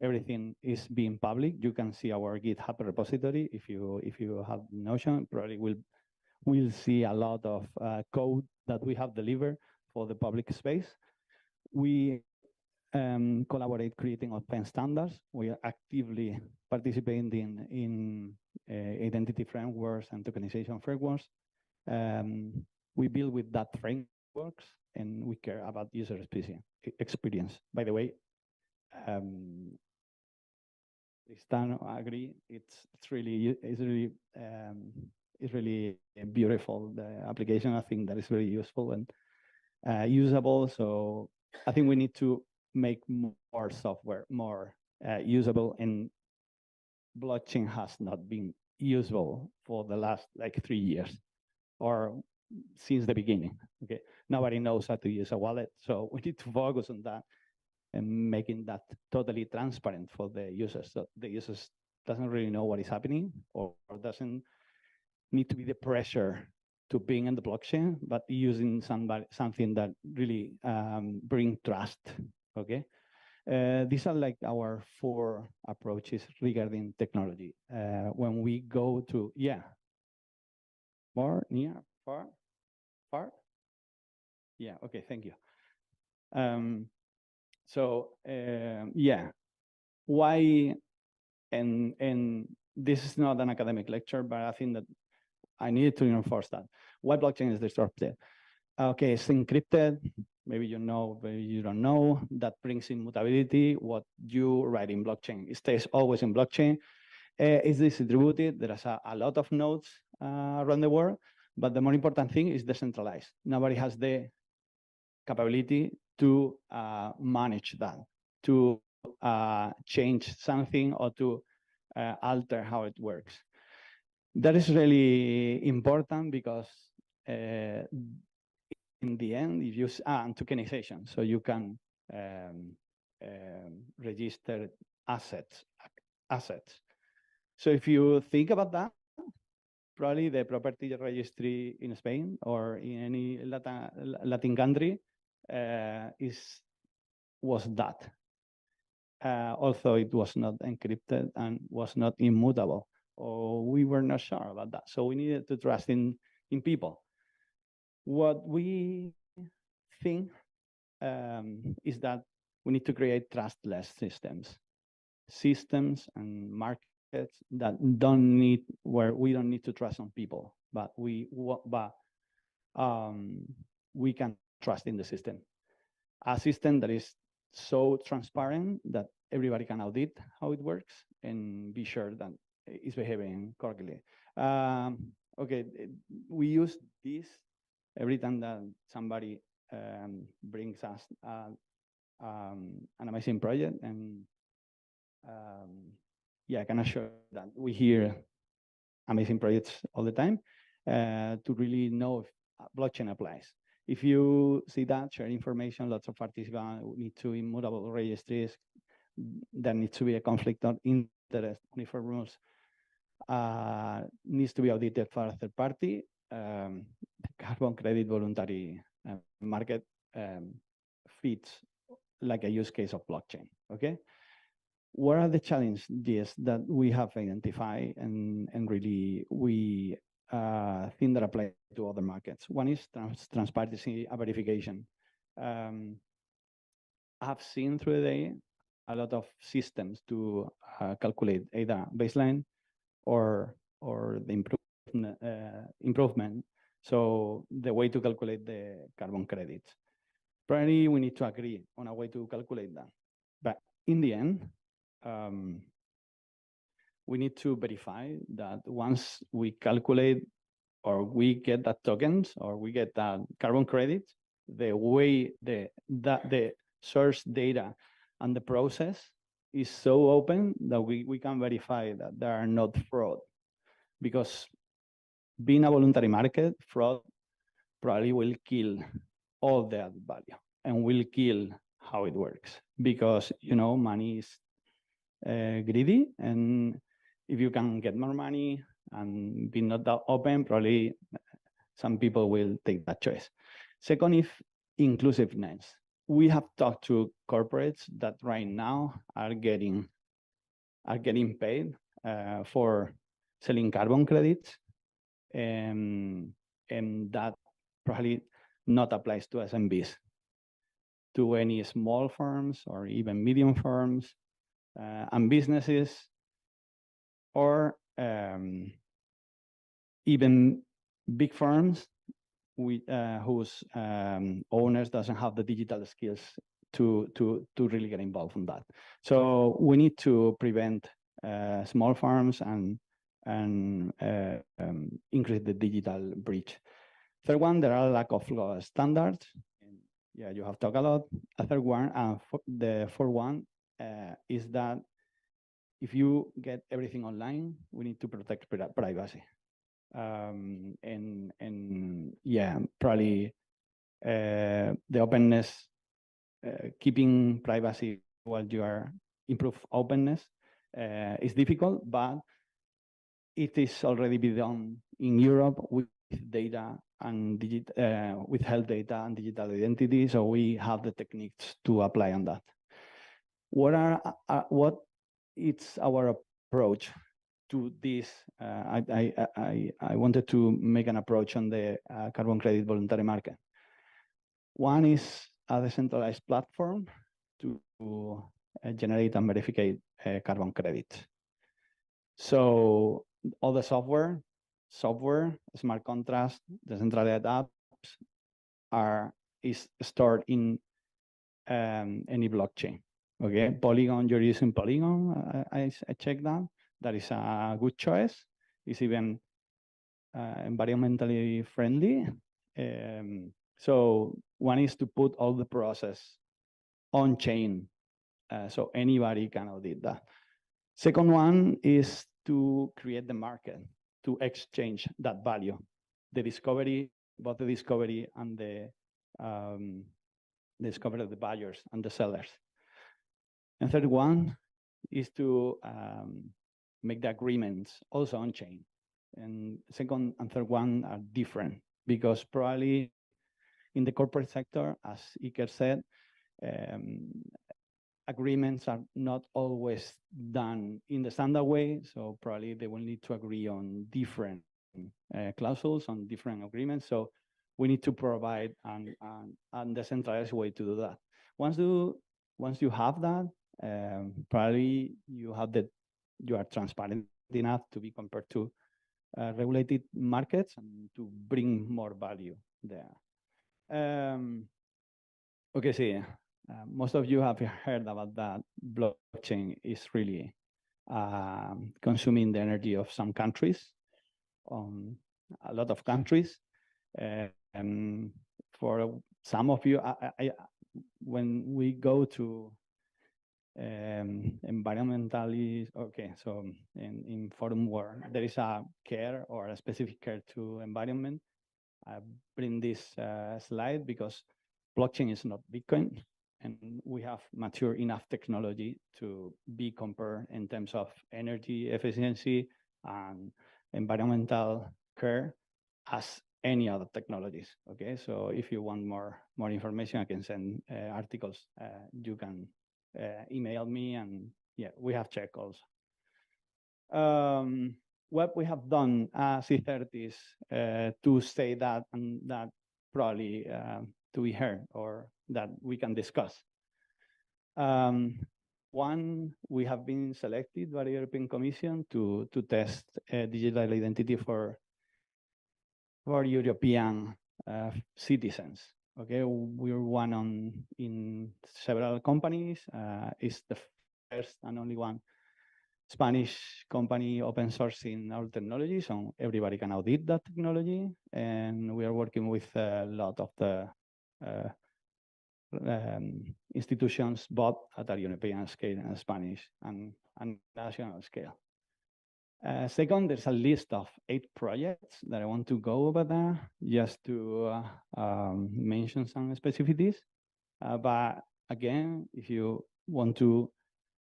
everything is being public. You can see our GitHub repository. If you have Notion, probably we'll see a lot of code that we have delivered for the public space. We collaborate creating open standards. We are actively participating in identity frameworks and tokenization frameworks. We build with that frameworks, and we care about user experience. By the way, Stan, I agree. It's really beautiful. The application, I think that is very useful and usable. So I think we need to make more software more usable, and blockchain has not been usable for the last like 3 years or since the beginning. Okay, nobody knows how to use a wallet, so we need to focus on that and making that totally transparent for the users, so the users doesn't really know what is happening or doesn't need to be the pressure to being in the blockchain, but using something that really bring trust. Okay, these are like our 4 approaches regarding technology. When we go to more near far, yeah. Okay, thank you. Why? And this is not an academic lecture, but I think that I needed to reinforce that. Why blockchain is disruptive? Okay, it's encrypted. Maybe you know, maybe you don't know. That brings immutability. What you write in blockchain, it stays always in blockchain. It's distributed. There is a lot of nodes around the world, but the more important thing is decentralized. Nobody has the capability to manage that, to change something or to alter how it works. That is really important because in the end, if you tokenization, so you can register assets. So if you think about that, probably the property registry in Spain or in any Latin country was that. although it was not encrypted and was not immutable, or we were not sure about that. So we needed to trust in people. What we think is that we need to create trustless systems and markets that where we don't need to trust on people, but we can trust in the system. A system that is so transparent that everybody can audit how it works and be sure that it's behaving correctly. Okay, we use this every time that somebody brings us an amazing project, and yeah, I can assure that we hear amazing projects all the time to really know if blockchain applies. If you see that, share information, lots of participants need to immutable registries, there needs to be a conflict of interest, uniform rules, needs to be audited for a third party. The carbon credit voluntary market fits like a use case of blockchain, okay? What are the challenges that we have identified and really we think that apply to other markets? One is transparency and verification. I have seen through the day a lot of systems to calculate either baseline or the improvement. So the way to calculate the carbon credits. Probably we need to agree on a way to calculate that. But in the end, we need to verify that once we calculate or we get that tokens or we get that carbon credits, the way the source data and the process is so open that we can verify that there are not fraud. Because being a voluntary market, fraud probably will kill all the added value and will kill how it works. Because, you know, money is greedy, and if you can get more money and be not that open, probably some people will take that choice. Second, if inclusiveness. We have talked to corporates that right now are getting paid for selling carbon credits, and that probably not applies to SMBs, to any small firms or even medium firms and businesses, or even big firms whose owners doesn't have the digital skills to really get involved in that. So we need to prevent small firms and increase the digital breach. Third one, there are lack of standards. Yeah, you have talked a lot. A third one, the fourth one is that if you get everything online, we need to protect privacy. And yeah, probably the openness, keeping privacy while you are improve openness is difficult, but it is already been done in Europe with data and with health data and digital identity. So we have the techniques to apply on that. What is our approach to this? I wanted to make an approach on the carbon credit voluntary market. One is a decentralized platform to generate and verify carbon credits. So all the software, smart contracts, decentralized apps is stored in any blockchain. Okay, Polygon, you're using Polygon. I checked that. That is a good choice. It's even environmentally friendly. So one is to put all the process on chain, so anybody can audit that. Second one is to create the market, to exchange that value, the discovery, both the discovery and the discovery of the buyers and the sellers. And third one is to make the agreements also on chain. And second and third one are different because probably in the corporate sector, as Iker said, agreements are not always done in the standard way, so probably they will need to agree on different clauses, on different agreements. So we need to provide a decentralized way to do that. Once you have that, probably you are transparent enough to be compared to regulated markets and to bring more value there. Okay, see, most of you have heard about that. Blockchain is really consuming the energy of some countries, a lot of countries. For some of you, when we go to environmentalist, okay, so in forum where there is a care or a specific care to environment, I bring this slide because blockchain is not Bitcoin, and we have mature enough technology to be compared in terms of energy efficiency and environmental care as any other technologies. Okay, so if you want more information, I can send articles. You can email me, and yeah, we have checked also. What we have done as C30s to say that, and that probably to be heard or that we can discuss. One, we have been selected by the European Commission to test digital identity for European citizens. Okay, we're one in several companies. It's the first and only one Spanish company open sourcing our technology, so everybody can audit that technology. And we are working with a lot of the institutions, both at a European scale and Spanish and national scale. Second, there's a list of 8 projects that I want to go over there just to mention some specificities. But again, if you want to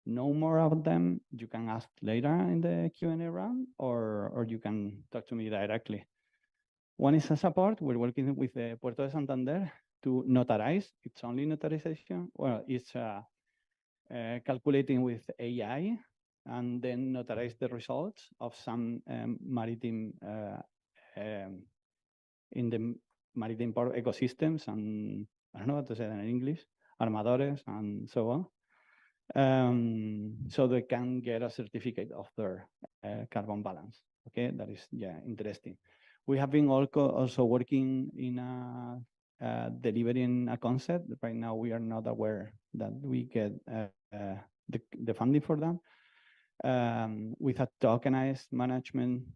know more about them, you can ask later in the Q&A round, or you can talk to me directly. One is a support. We're working with the Puerto de Santander to notarize. It's only notarization. Well, it's calculating with AI and then notarize the results of some maritime in the maritime port ecosystems, and I don't know what to say in English, armadores and so on. So they can get a certificate of their carbon balance. Okay, that is, yeah, interesting. We have been also working in delivering a concept. Right now, we are not aware that we get the funding for that. With a tokenized management,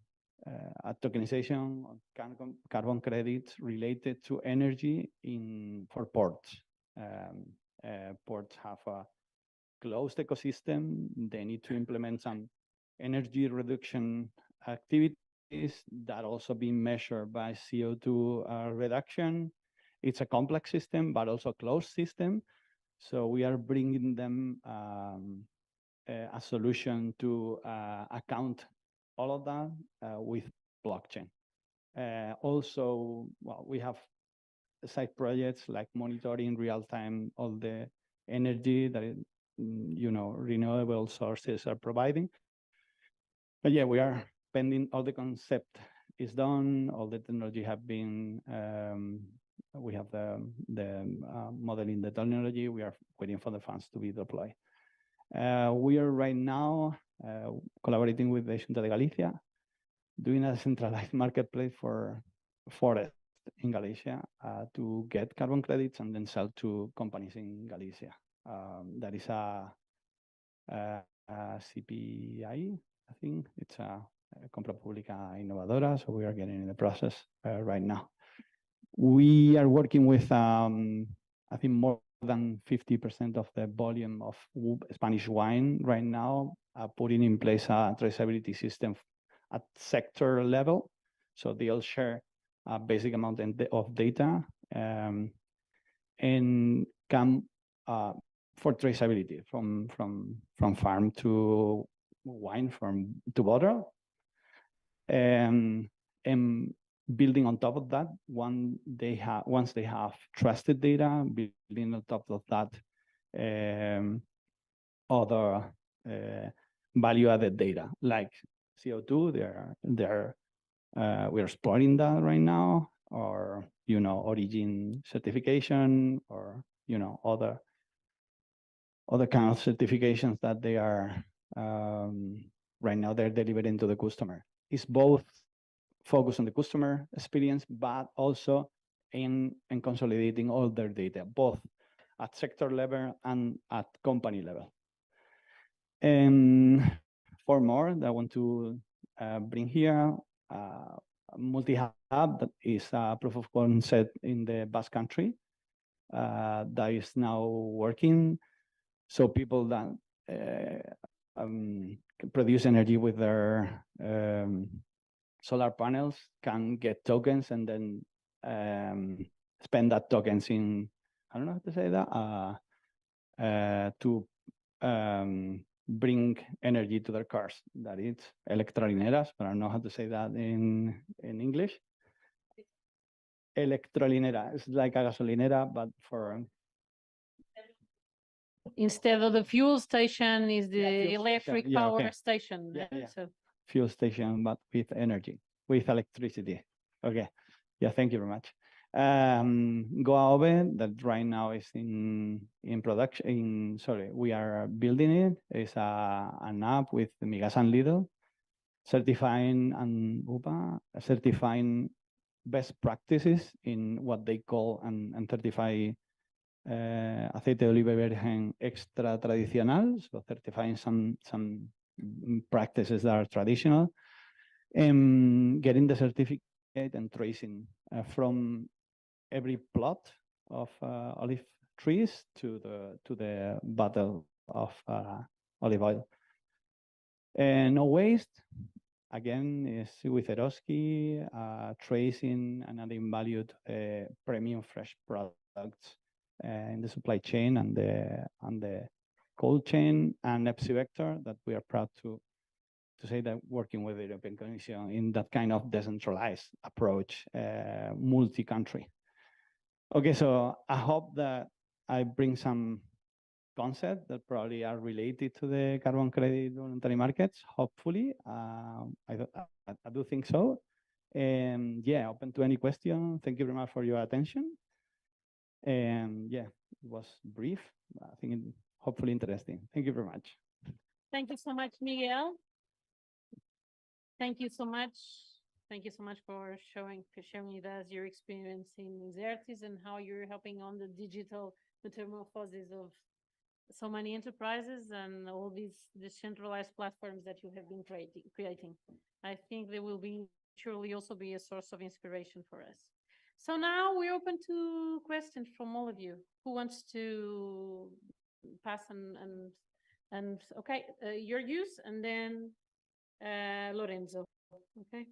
a tokenization of carbon credits related to energy for ports. Ports have a closed ecosystem. They need to implement some energy reduction activities that also being measured by CO2 reduction. It's a complex system, but also a closed system. So we are bringing them a solution to account all of that with blockchain. Also, well, we have side projects like monitoring real time all the energy that renewable sources are providing. But yeah, we are pending. All the concept is done. All the technology have been. We have the modeling the technology. We are waiting for the funds to be deployed. We are right now collaborating with the Xunta de Galicia, doing a centralized marketplace for forest in Galicia to get carbon credits and then sell to companies in Galicia. That is a CPI, I think. It's a Compra Pública Innovadora, so we are getting in the process right now. We are working with, I think, more than 50% of the volume of Spanish wine right now, putting in place a traceability system at sector level. So they all share a basic amount of data and come for traceability from farm to wine, farm to bottle. And building on top of that, once they have trusted data, building on top of that other value-added data like CO2. We're exploring that right now, or origin certification, or other kind of certifications that they are right now they're delivering to the customer. It's both focus on the customer experience, but also in consolidating all their data, both at sector level and at company level. And for more that I want to bring here, multi-hub, that is a proof of concept in the Basque Country that is now working. So people that produce energy with their solar panels can get tokens and then spend that tokens in, I don't know how to say that, to bring energy to their cars. That is electrolineras, but I don't know how to say that in English. Electrolinera, it's like a gasolinera, but for... Instead of the fuel station is the electric power station. So fuel station, but with energy, with electricity. Okay. Yeah, thank you very much. Goa Oven, that right now is in production. We are building it. It's an app with Migas and Lidl, certifying and UPA, certifying best practices in what they call and certify aceite de oliva virgen extra tradicional, so certifying some practices that are traditional, and getting the certificate and tracing from every plot of olive trees to the bottle of olive oil. And no waste, again, is with Eroski, tracing and adding value to premium fresh products in the supply chain and the cold chain, and EPSI Vector, that we are proud to say that working with the European Commission in that kind of decentralized approach, multi-country. Okay, so I hope that I bring some concepts that probably are related to the carbon credit voluntary markets, hopefully. I do think so. And yeah, open to any question. Thank you very much for your attention. And yeah, it was brief. I think hopefully interesting. Thank you very much. Thank you so much, Miguel. Thank you so much. Thank you so much for sharing with us your experience in Xerxes and how you're helping on the digital metamorphosis of so many enterprises and all these decentralized platforms that you have been creating. I think they will surely also be a source of inspiration for us. So now we're open to questions from all of you. Who wants to pass and okay, your use, and then Lorenzo. Okay.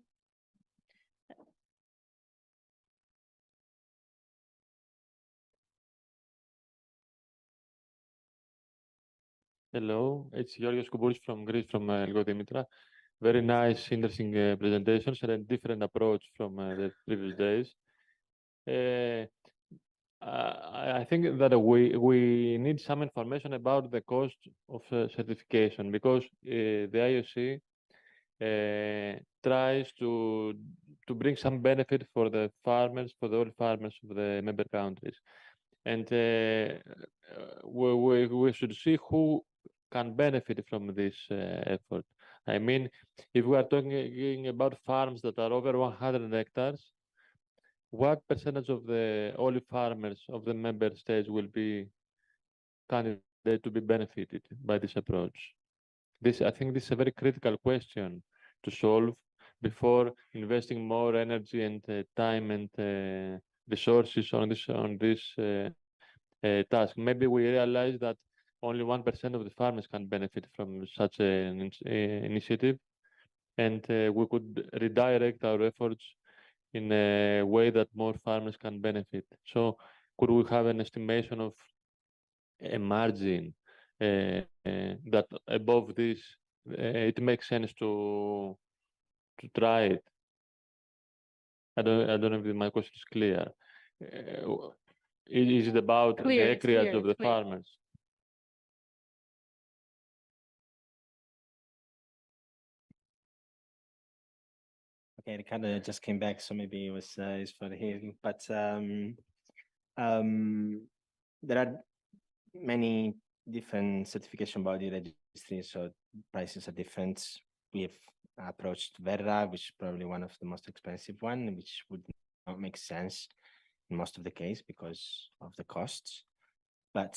Hello, it's Georgios Koubouris from Greece, from Elgo Dimitra. Very nice, interesting presentations and a different approach from the previous days. I think that we need some information about the cost of certification, because the IOC tries to bring some benefit for the farmers, for the oil farmers of the member countries. And we should see who can benefit from this effort. I mean, if we are talking about farms that are over 100 hectares, what percentage of the olive farmers of the member states will be candidate to be benefited by this approach? I think this is a very critical question to solve before investing more energy and time and resources on this task. Maybe we realize that only 1% of the farmers can benefit from such an initiative, and we could redirect our efforts in a way that more farmers can benefit. So could we have an estimation of a margin that above this it makes sense to try it? I don't know if my question is clear. Is it about the acreage of the farmers? Okay, Ricardo just came back, so maybe it was is for him. But there are many different certification body registries, so prices are different. We have approached Verra, which is probably one of the most expensive one, which would not make sense in most of the case because of the costs. But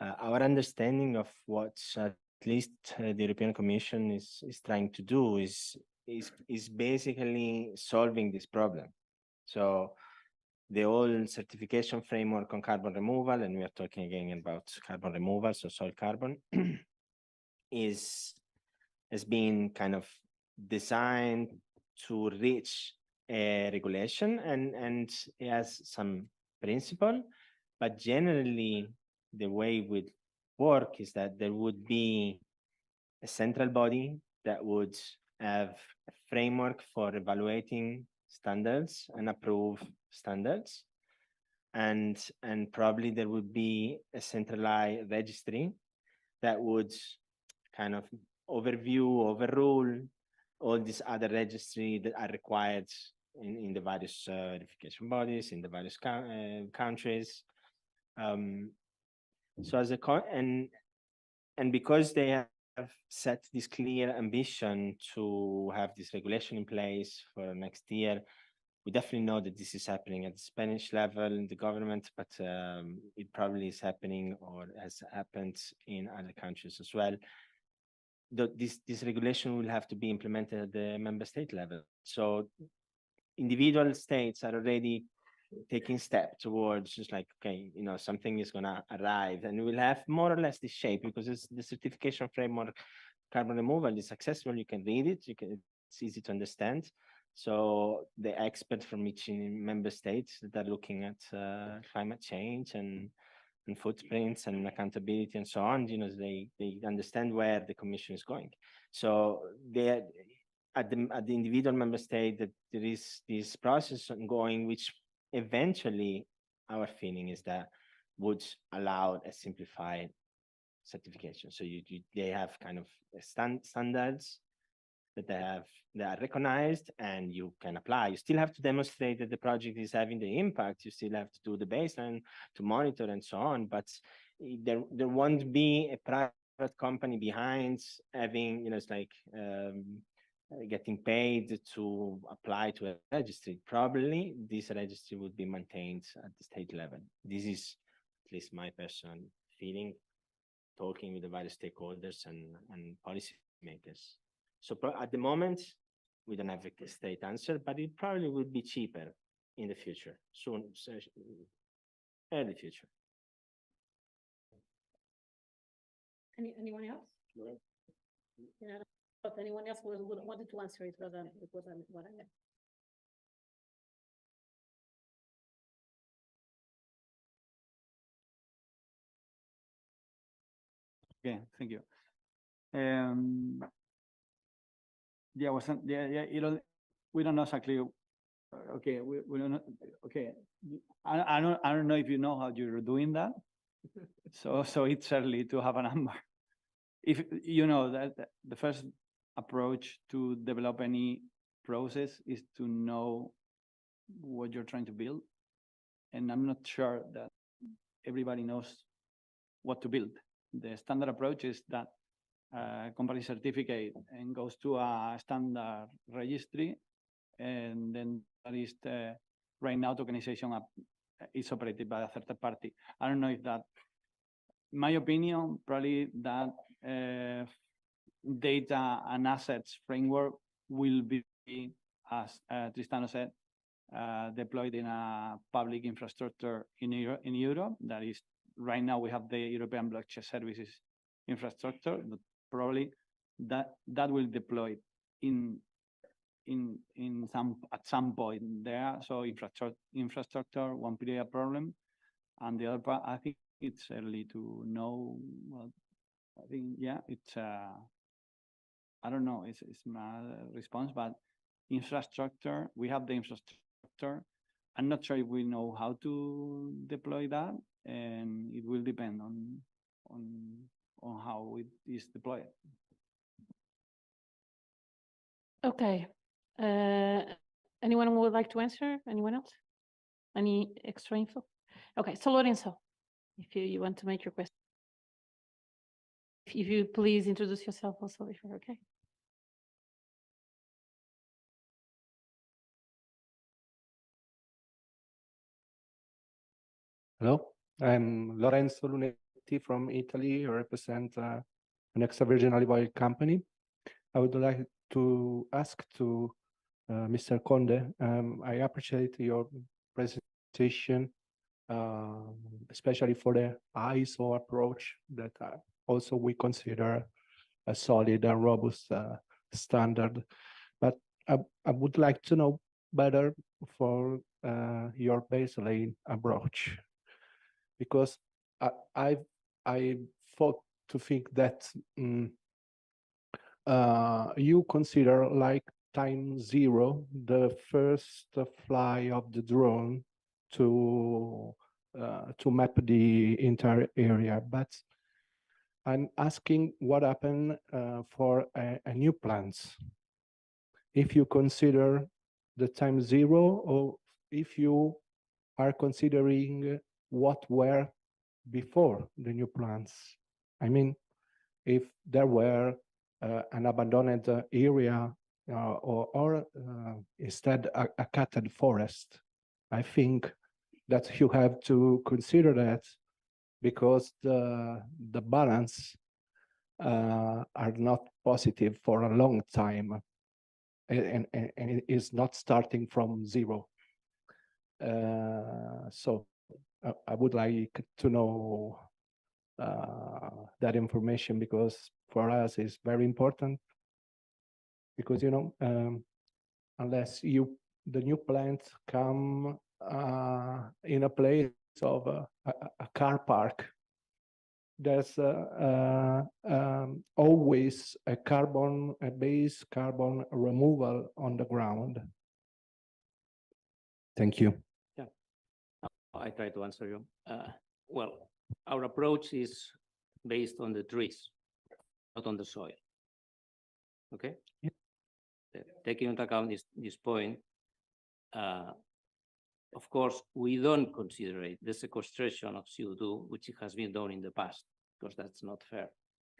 our understanding of what at least the European Commission is trying to do is basically solving this problem. So the whole certification framework on carbon removal, and we are talking again about carbon removal, so soil carbon, has been kind of designed to reach a regulation, and it has some principle, but generally the way it would work is that there would be a central body that would have a framework for evaluating standards and approve standards. And probably there would be a centralized registry that would kind of overrule all these other registries that are required in the various verification bodies, in the various countries. So as a and because they have set this clear ambition to have this regulation in place for next year, we definitely know that this is happening at the Spanish level in the government, but it probably is happening or has happened in other countries as well. This regulation will have to be implemented at the member state level. So individual states are already taking steps towards just like, okay, you know, something is going to arrive and we'll have more or less this shape because it's the certification framework carbon removal is accessible. You can read it. It's easy to understand. So the experts from each member state that are looking at climate change and footprints and accountability and so on, you know, they understand where the Commission is going. So they at the individual member state that there is this process ongoing, which eventually our feeling is that would allow a simplified certification. So they have kind of standards that they are recognized and you can apply. You still have to demonstrate that the project is having the impact. You still have to do the baseline to monitor and so on, but there won't be a private company behind having, you know, it's like getting paid to apply to a registry. Probably this registry would be maintained at the state level. This is at least my personal feeling, talking with the various stakeholders and policy makers. So at the moment, we don't have a state answer, but it probably would be cheaper in the future, soon, early future. Anyone else? No. Yeah. If anyone else wanted to answer it, what I meant. Okay, thank you. Yeah, you know, we don't know exactly. Okay, we don't know. Okay, I don't know if you know how you're doing that. So it's early to have a number. If you know that the first approach to develop any process is to know what you're trying to build, and I'm not sure that everybody knows what to build. The standard approach is that company certificate and goes to a standard registry, and then that is right now tokenization is operated by a third party. I don't know if that, my opinion, probably that data and assets framework will be, as Tristano said, deployed in a public infrastructure in Europe. That is, right now we have the European blockchain services infrastructure, but probably that will deploy at some point there. So infrastructure won't be a problem, and the other part, I think it's early to know. Well, I think it's I don't know. It's my response, but infrastructure, we have the infrastructure. I'm not sure if we know how to deploy that, and it will depend on how it is deployed. Okay. Anyone who would like to answer? Anyone else? Any extra info? Okay, so Lorenzo, if you want to make your question. If you please introduce yourself also, if you're okay. Hello, I'm Lorenzo Lunetti from Italy. I represent an extra virgin olive oil company. I would like to ask to Mr. Conde. I appreciate your presentation, especially for the ISO approach that also we consider a solid and robust standard. But I would like to know better for your baseline approach, because I thought to think that you consider like time zero the first fly of the drone to map the entire area, but I'm asking what happened for a new plants. If you consider the time zero, or if you are considering what were before the new plants. I mean, if there were an abandoned area or instead a cutted forest, I think that you have to consider that, because the balance are not positive for a long time, and it is not starting from zero. So I would like to know that information, because for us it's very important, because unless the new plants come in a place of a car park, there's always a base carbon removal on the ground. Thank you. Yeah, I try to answer you. Well, our approach is based on the trees, not on the soil. Okay? Yep. Taking into account this point, of course, we don't consider the sequestration of CO2, which has been done in the past, because that's not fair.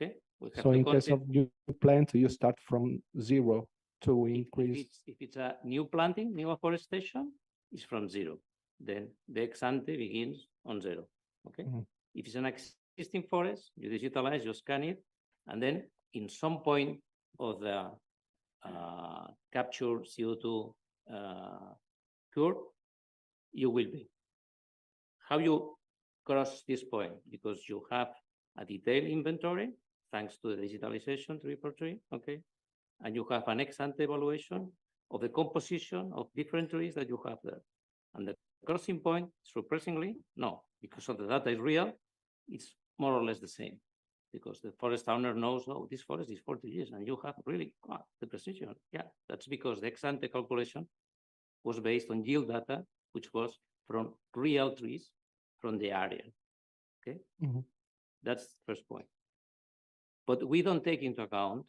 Okay? So in case of new plant, you start from zero to increase. If it's a new planting, new afforestation, it's from zero. Then the ex ante begins on zero. Okay? Mm-hmm. If it's an existing forest, you digitalize, you scan it, and then in some point of the capture CO2 curve, you will be. How you cross this point? Because you have a detailed inventory, thanks to the digitalization tree per tree, okay? And you have an ex ante evaluation of the composition of different trees that you have there. And the crossing point, surprisingly, no, because of the data is real, it's more or less the same. Because the forest owner knows, oh, this forest is 40 years, and you have really the precision. Yeah, that's because the ex ante calculation was based on yield data, which was from real trees from the area. Okay, that's the first point. But we don't take into account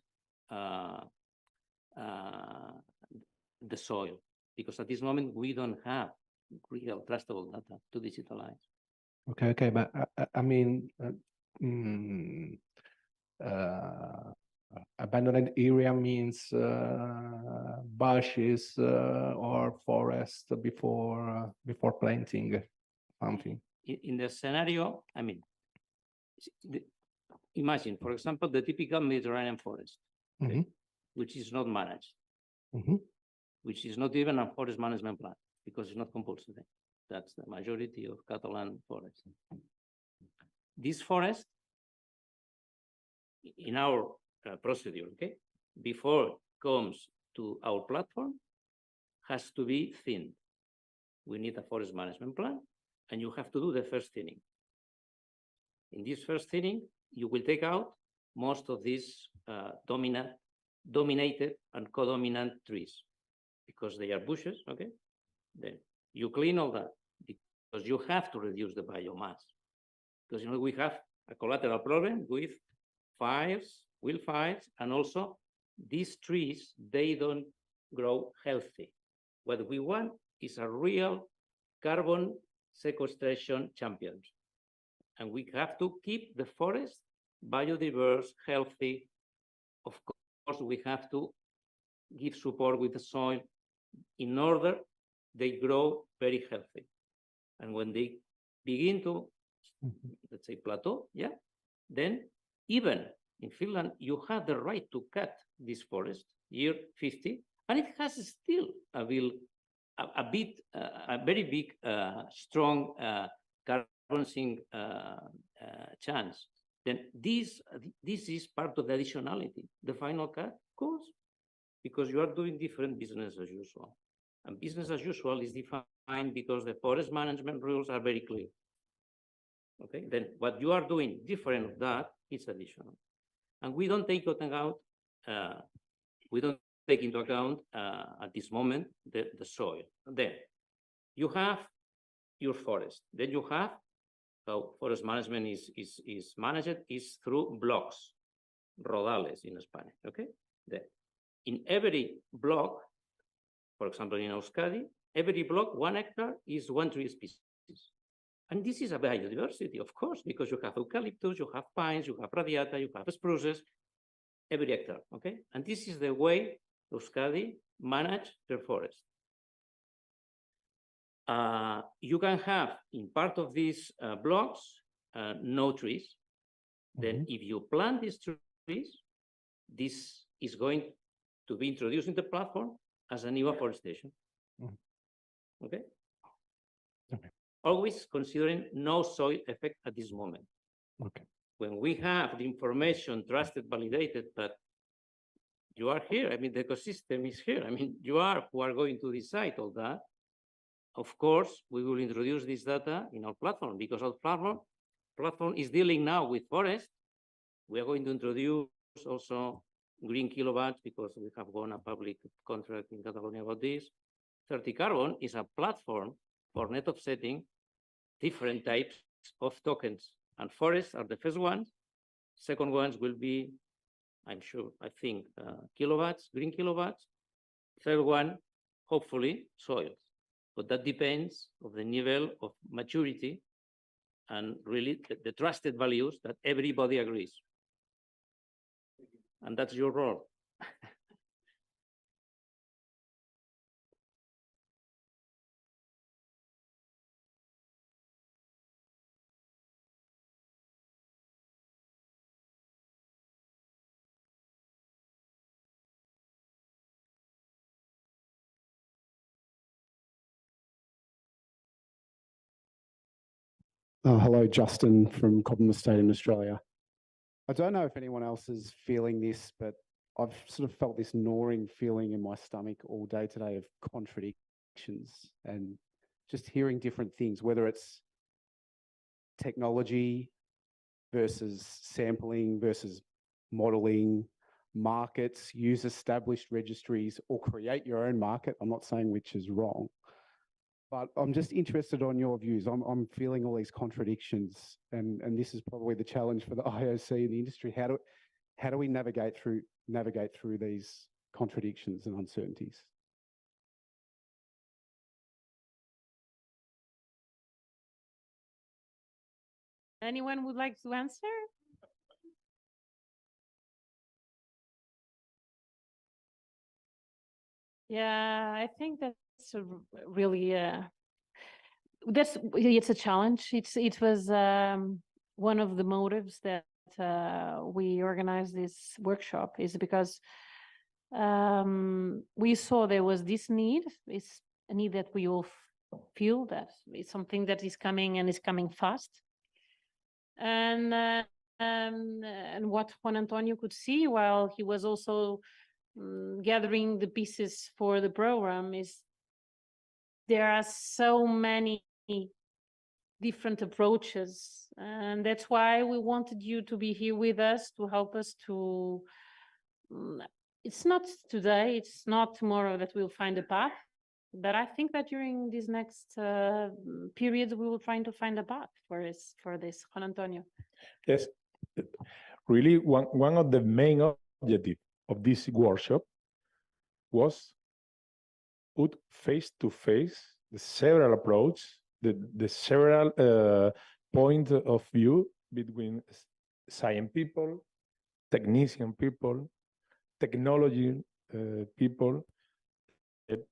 the soil, because at this moment we don't have real trustable data to digitalize. Okay, but I mean, abandoned area means bushes or forest before planting something. In the scenario, I mean, imagine, for example, the typical Mediterranean forest, okay, which is not managed, which is not even a forest management plan, because it's not compulsory. That's the majority of Catalan forests. This forest, in our procedure, okay, before it comes to our platform, has to be thinned. We need a forest management plan, and you have to do the first thinning. In this first thinning, you will take out most of these dominated and co-dominant trees, because they are bushes, okay? Then you clean all that, because you have to reduce the biomass. Because we have a collateral problem with fires, wildfires, and also these trees, they don't grow healthy. What we want is a real carbon sequestration champion. And we have to keep the forest biodiverse, healthy. Of course, we have to give support with the soil in order they grow very healthy. And when they begin to, let's say, plateau, yeah, then even in Finland, you have the right to cut this forest year 50, and it has still a very big, strong carbon sink chance. Then this is part of the additionality. The final cut, of course, because you are doing different business as usual. And business as usual is defined because the forest management rules are very clear. Okay, then what you are doing different of that is additional. And we don't take into account, at this moment the soil. Then you have your forest. Then you have how forest management is managed is through blocks, rodales in Spanish. Okay, then in every block, for example in Euskadi, every block 1 hectare is 1 tree species. And this is a biodiversity, of course, because you have eucalyptus, you have pines, you have radiata, you have spruces, every hectare, okay? And this is the way Euskadi manage their forest. You can have, in part of these blocks, no trees. Then if you plant these trees, this is going to be introduced in the platform as a new afforestation. Okay? Always considering no soil effect at this moment. Okay. When we have the information trusted, validated, that you are here, I mean, the ecosystem is here. I mean, you are who are going to decide all that. Of course, we will introduce this data in our platform because our platform is dealing now with forest. We are going to introduce also green kilowatts because we have won a public contract in Catalonia about this. 30 Carbon is a platform for net offsetting different types of tokens, and forests are the first ones. Second ones will be, I think, kilowatts, green kilowatts. Third one, hopefully, soils. But that depends on the level of maturity and really the trusted values that everybody agrees. And that's your role. Hello, Justin from Cobham Estate in Australia. I don't know if anyone else is feeling this, but I've sort of felt this gnawing feeling in my stomach all day today of contradictions and just hearing different things, whether it's technology versus sampling versus modeling, markets, use established registries, or create your own market. I'm not saying which is wrong. But I'm just interested on your views. I'm feeling all these contradictions, and this is probably the challenge for the IOC and the industry. How do we navigate through these contradictions and uncertainties? Anyone would like to answer? Yeah, I think that's really it's a challenge. It was one of the motives that we organized this workshop, is because we saw there was this need. It's a need that we all feel, that it's something that is coming and is coming fast. And what Juan Antonio could see while he was also gathering the pieces for the program is there are so many different approaches, and that's why we wanted you to be here with us to help us to it's not today, it's not tomorrow that we'll find a path, but I think that during this next period we will try to find a path for this. Juan Antonio. Yes, really one of the main objectives of this workshop was put face to face the several approaches, the several point of view between science people, technician people, technology people,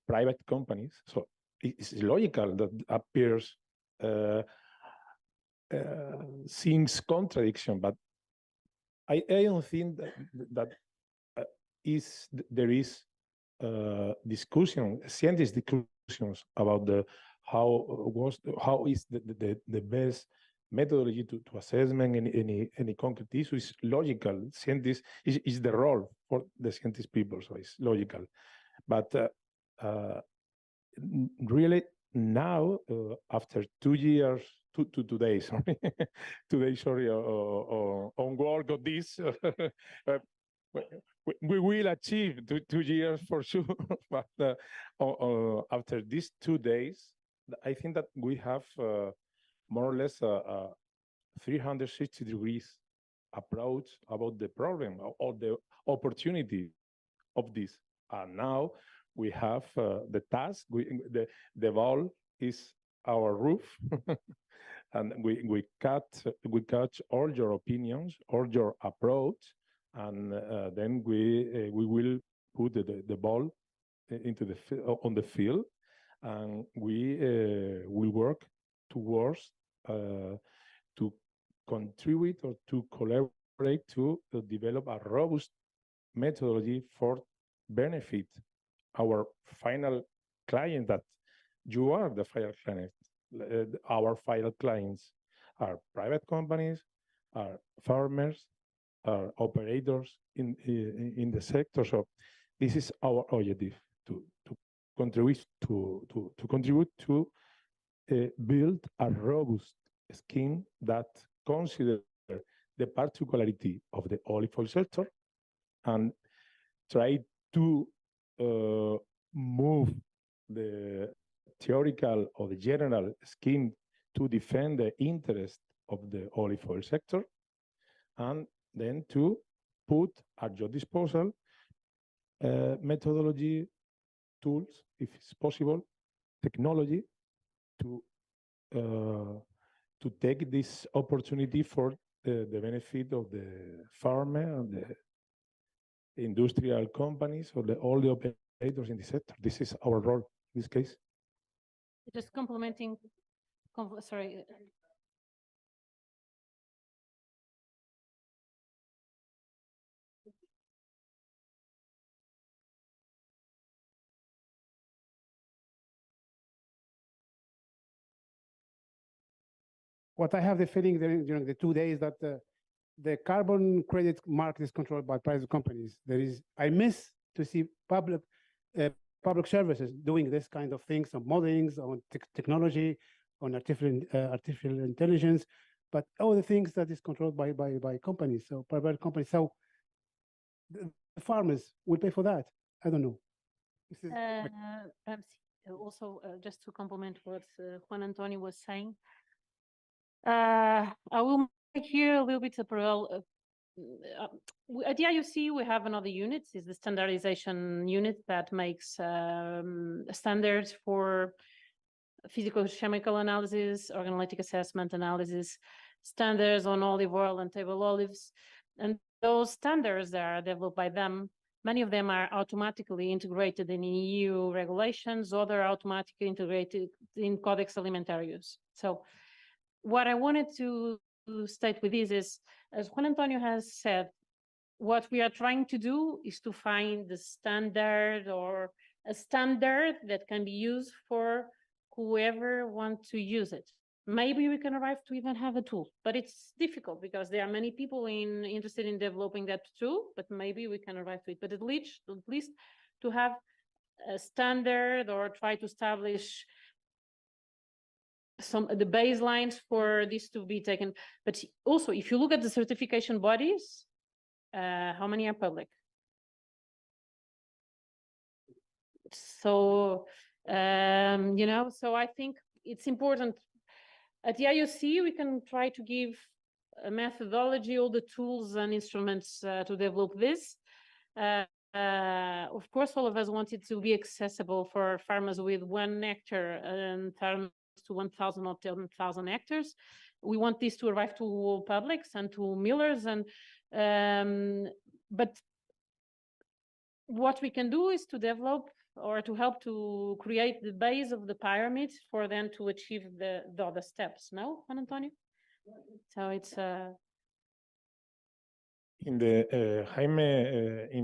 private companies. So it's logical that appears seems contradiction, but I don't think that there is discussion, scientific discussions about how is the best methodology to assessment any concrete issue. Is logical. Scientists is the role for the scientist people, so it's logical. But really now, after 2 years, two days, sorry, 2 days, sorry, on work on this, we will achieve 2 years for sure. But after these 2 days, I think that we have more or less a 360 degrees approach about the problem or the opportunity of this. And now we have the task. The ball is our roof, and we catch all your opinions, all your approach, and then we will put the ball into on the field, and we will work towards to contribute or to collaborate to develop a robust methodology for benefit our final client. That you are the final client. Our final clients are private companies, are farmers, are operators in the sector. So this is our objective, to contribute to build a robust scheme that considers the particularity of the olive oil sector and try to move the theoretical or the general scheme to defend the interest of the olive oil sector, and then to put at your disposal methodology, tools, if it's possible, technology to take this opportunity for the benefit of the farmer and the industrial companies or all the operators in the sector. This is our role in this case. Just complementing, sorry. What I have the feeling during the 2 days that the carbon credit market is controlled by private companies. I miss to see public services doing this kind of things, on modelings, on technology, on artificial intelligence, but all the things that is controlled by companies, so private companies. So the farmers will pay for that. I don't know. Perhaps also just to complement what Juan Antonio was saying, I will make here a little bit of parallel. At the IUC, we have another unit, is the standardization unit that makes standards for physical-chemical analysis, organoleptic assessment analysis, standards on olive oil and table olives. And those standards that are developed by them, many of them are automatically integrated in EU regulations, or they're automatically integrated in Codex Alimentarius. So what I wanted to state with this is, as Juan Antonio has said, what we are trying to do is to find the standard or a standard that can be used for whoever wants to use it. Maybe we can arrive to even have a tool, but it's difficult because there are many people interested in developing that tool, but maybe we can arrive to it. But at least to have a standard or try to establish the baselines for this to be taken. But also, if you look at the certification bodies, how many are public? So, so I think it's important. At the IOC, we can try to give a methodology, all the tools and instruments to develop this. Of course, all of us wanted to be accessible for farmers with 1 hectare in terms to 1,000 or 10,000 hectares. We want this to arrive to all publics and to millers, and but what we can do is to develop or to help to create the base of the pyramid for them to achieve the other steps. No, Juan Antonio? So it's in the Jaime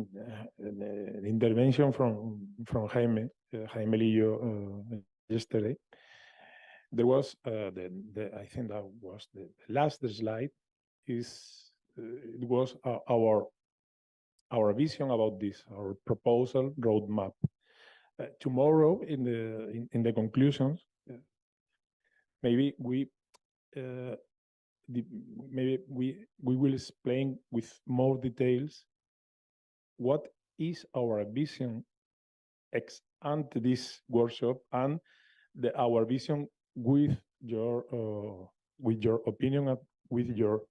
the intervention from Jaime Lillo yesterday, there was I think that was the last slide is it was our vision about this, our proposal roadmap. Tomorrow in the conclusions, maybe we will explain with more details what is our vision ex ante this workshop and our vision with your opinion and with your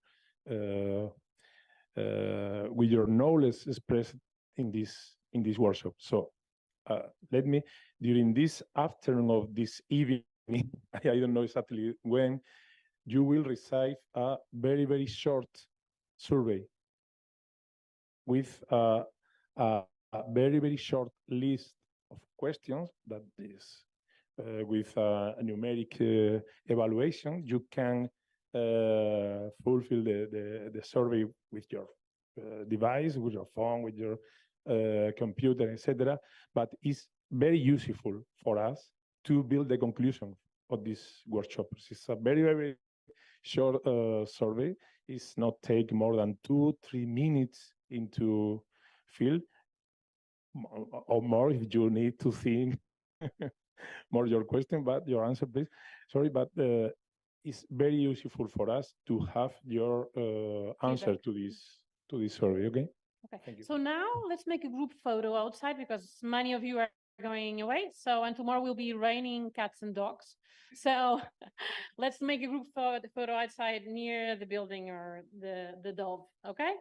knowledge expressed in this workshop. So let me, during this afternoon of this evening, I don't know exactly when, you will receive a very, very short survey with a very, very short list of questions that is with a numeric evaluation. You can fulfill the survey with your device, with your phone, with your computer, etc. But it's very useful for us to build the conclusion of this workshop. It's a very, very short survey. It's not take more than 2-3 minutes into fill, or more if you need to think more your question, but your answer, please. Sorry, but it's very useful for us to have your answer to this survey. Okay. Okay. Thank you. So now let's make a group photo outside because many of you are going away. So, and tomorrow will be raining cats and dogs. So let's make a group photo outside near the building or the dove. Okay.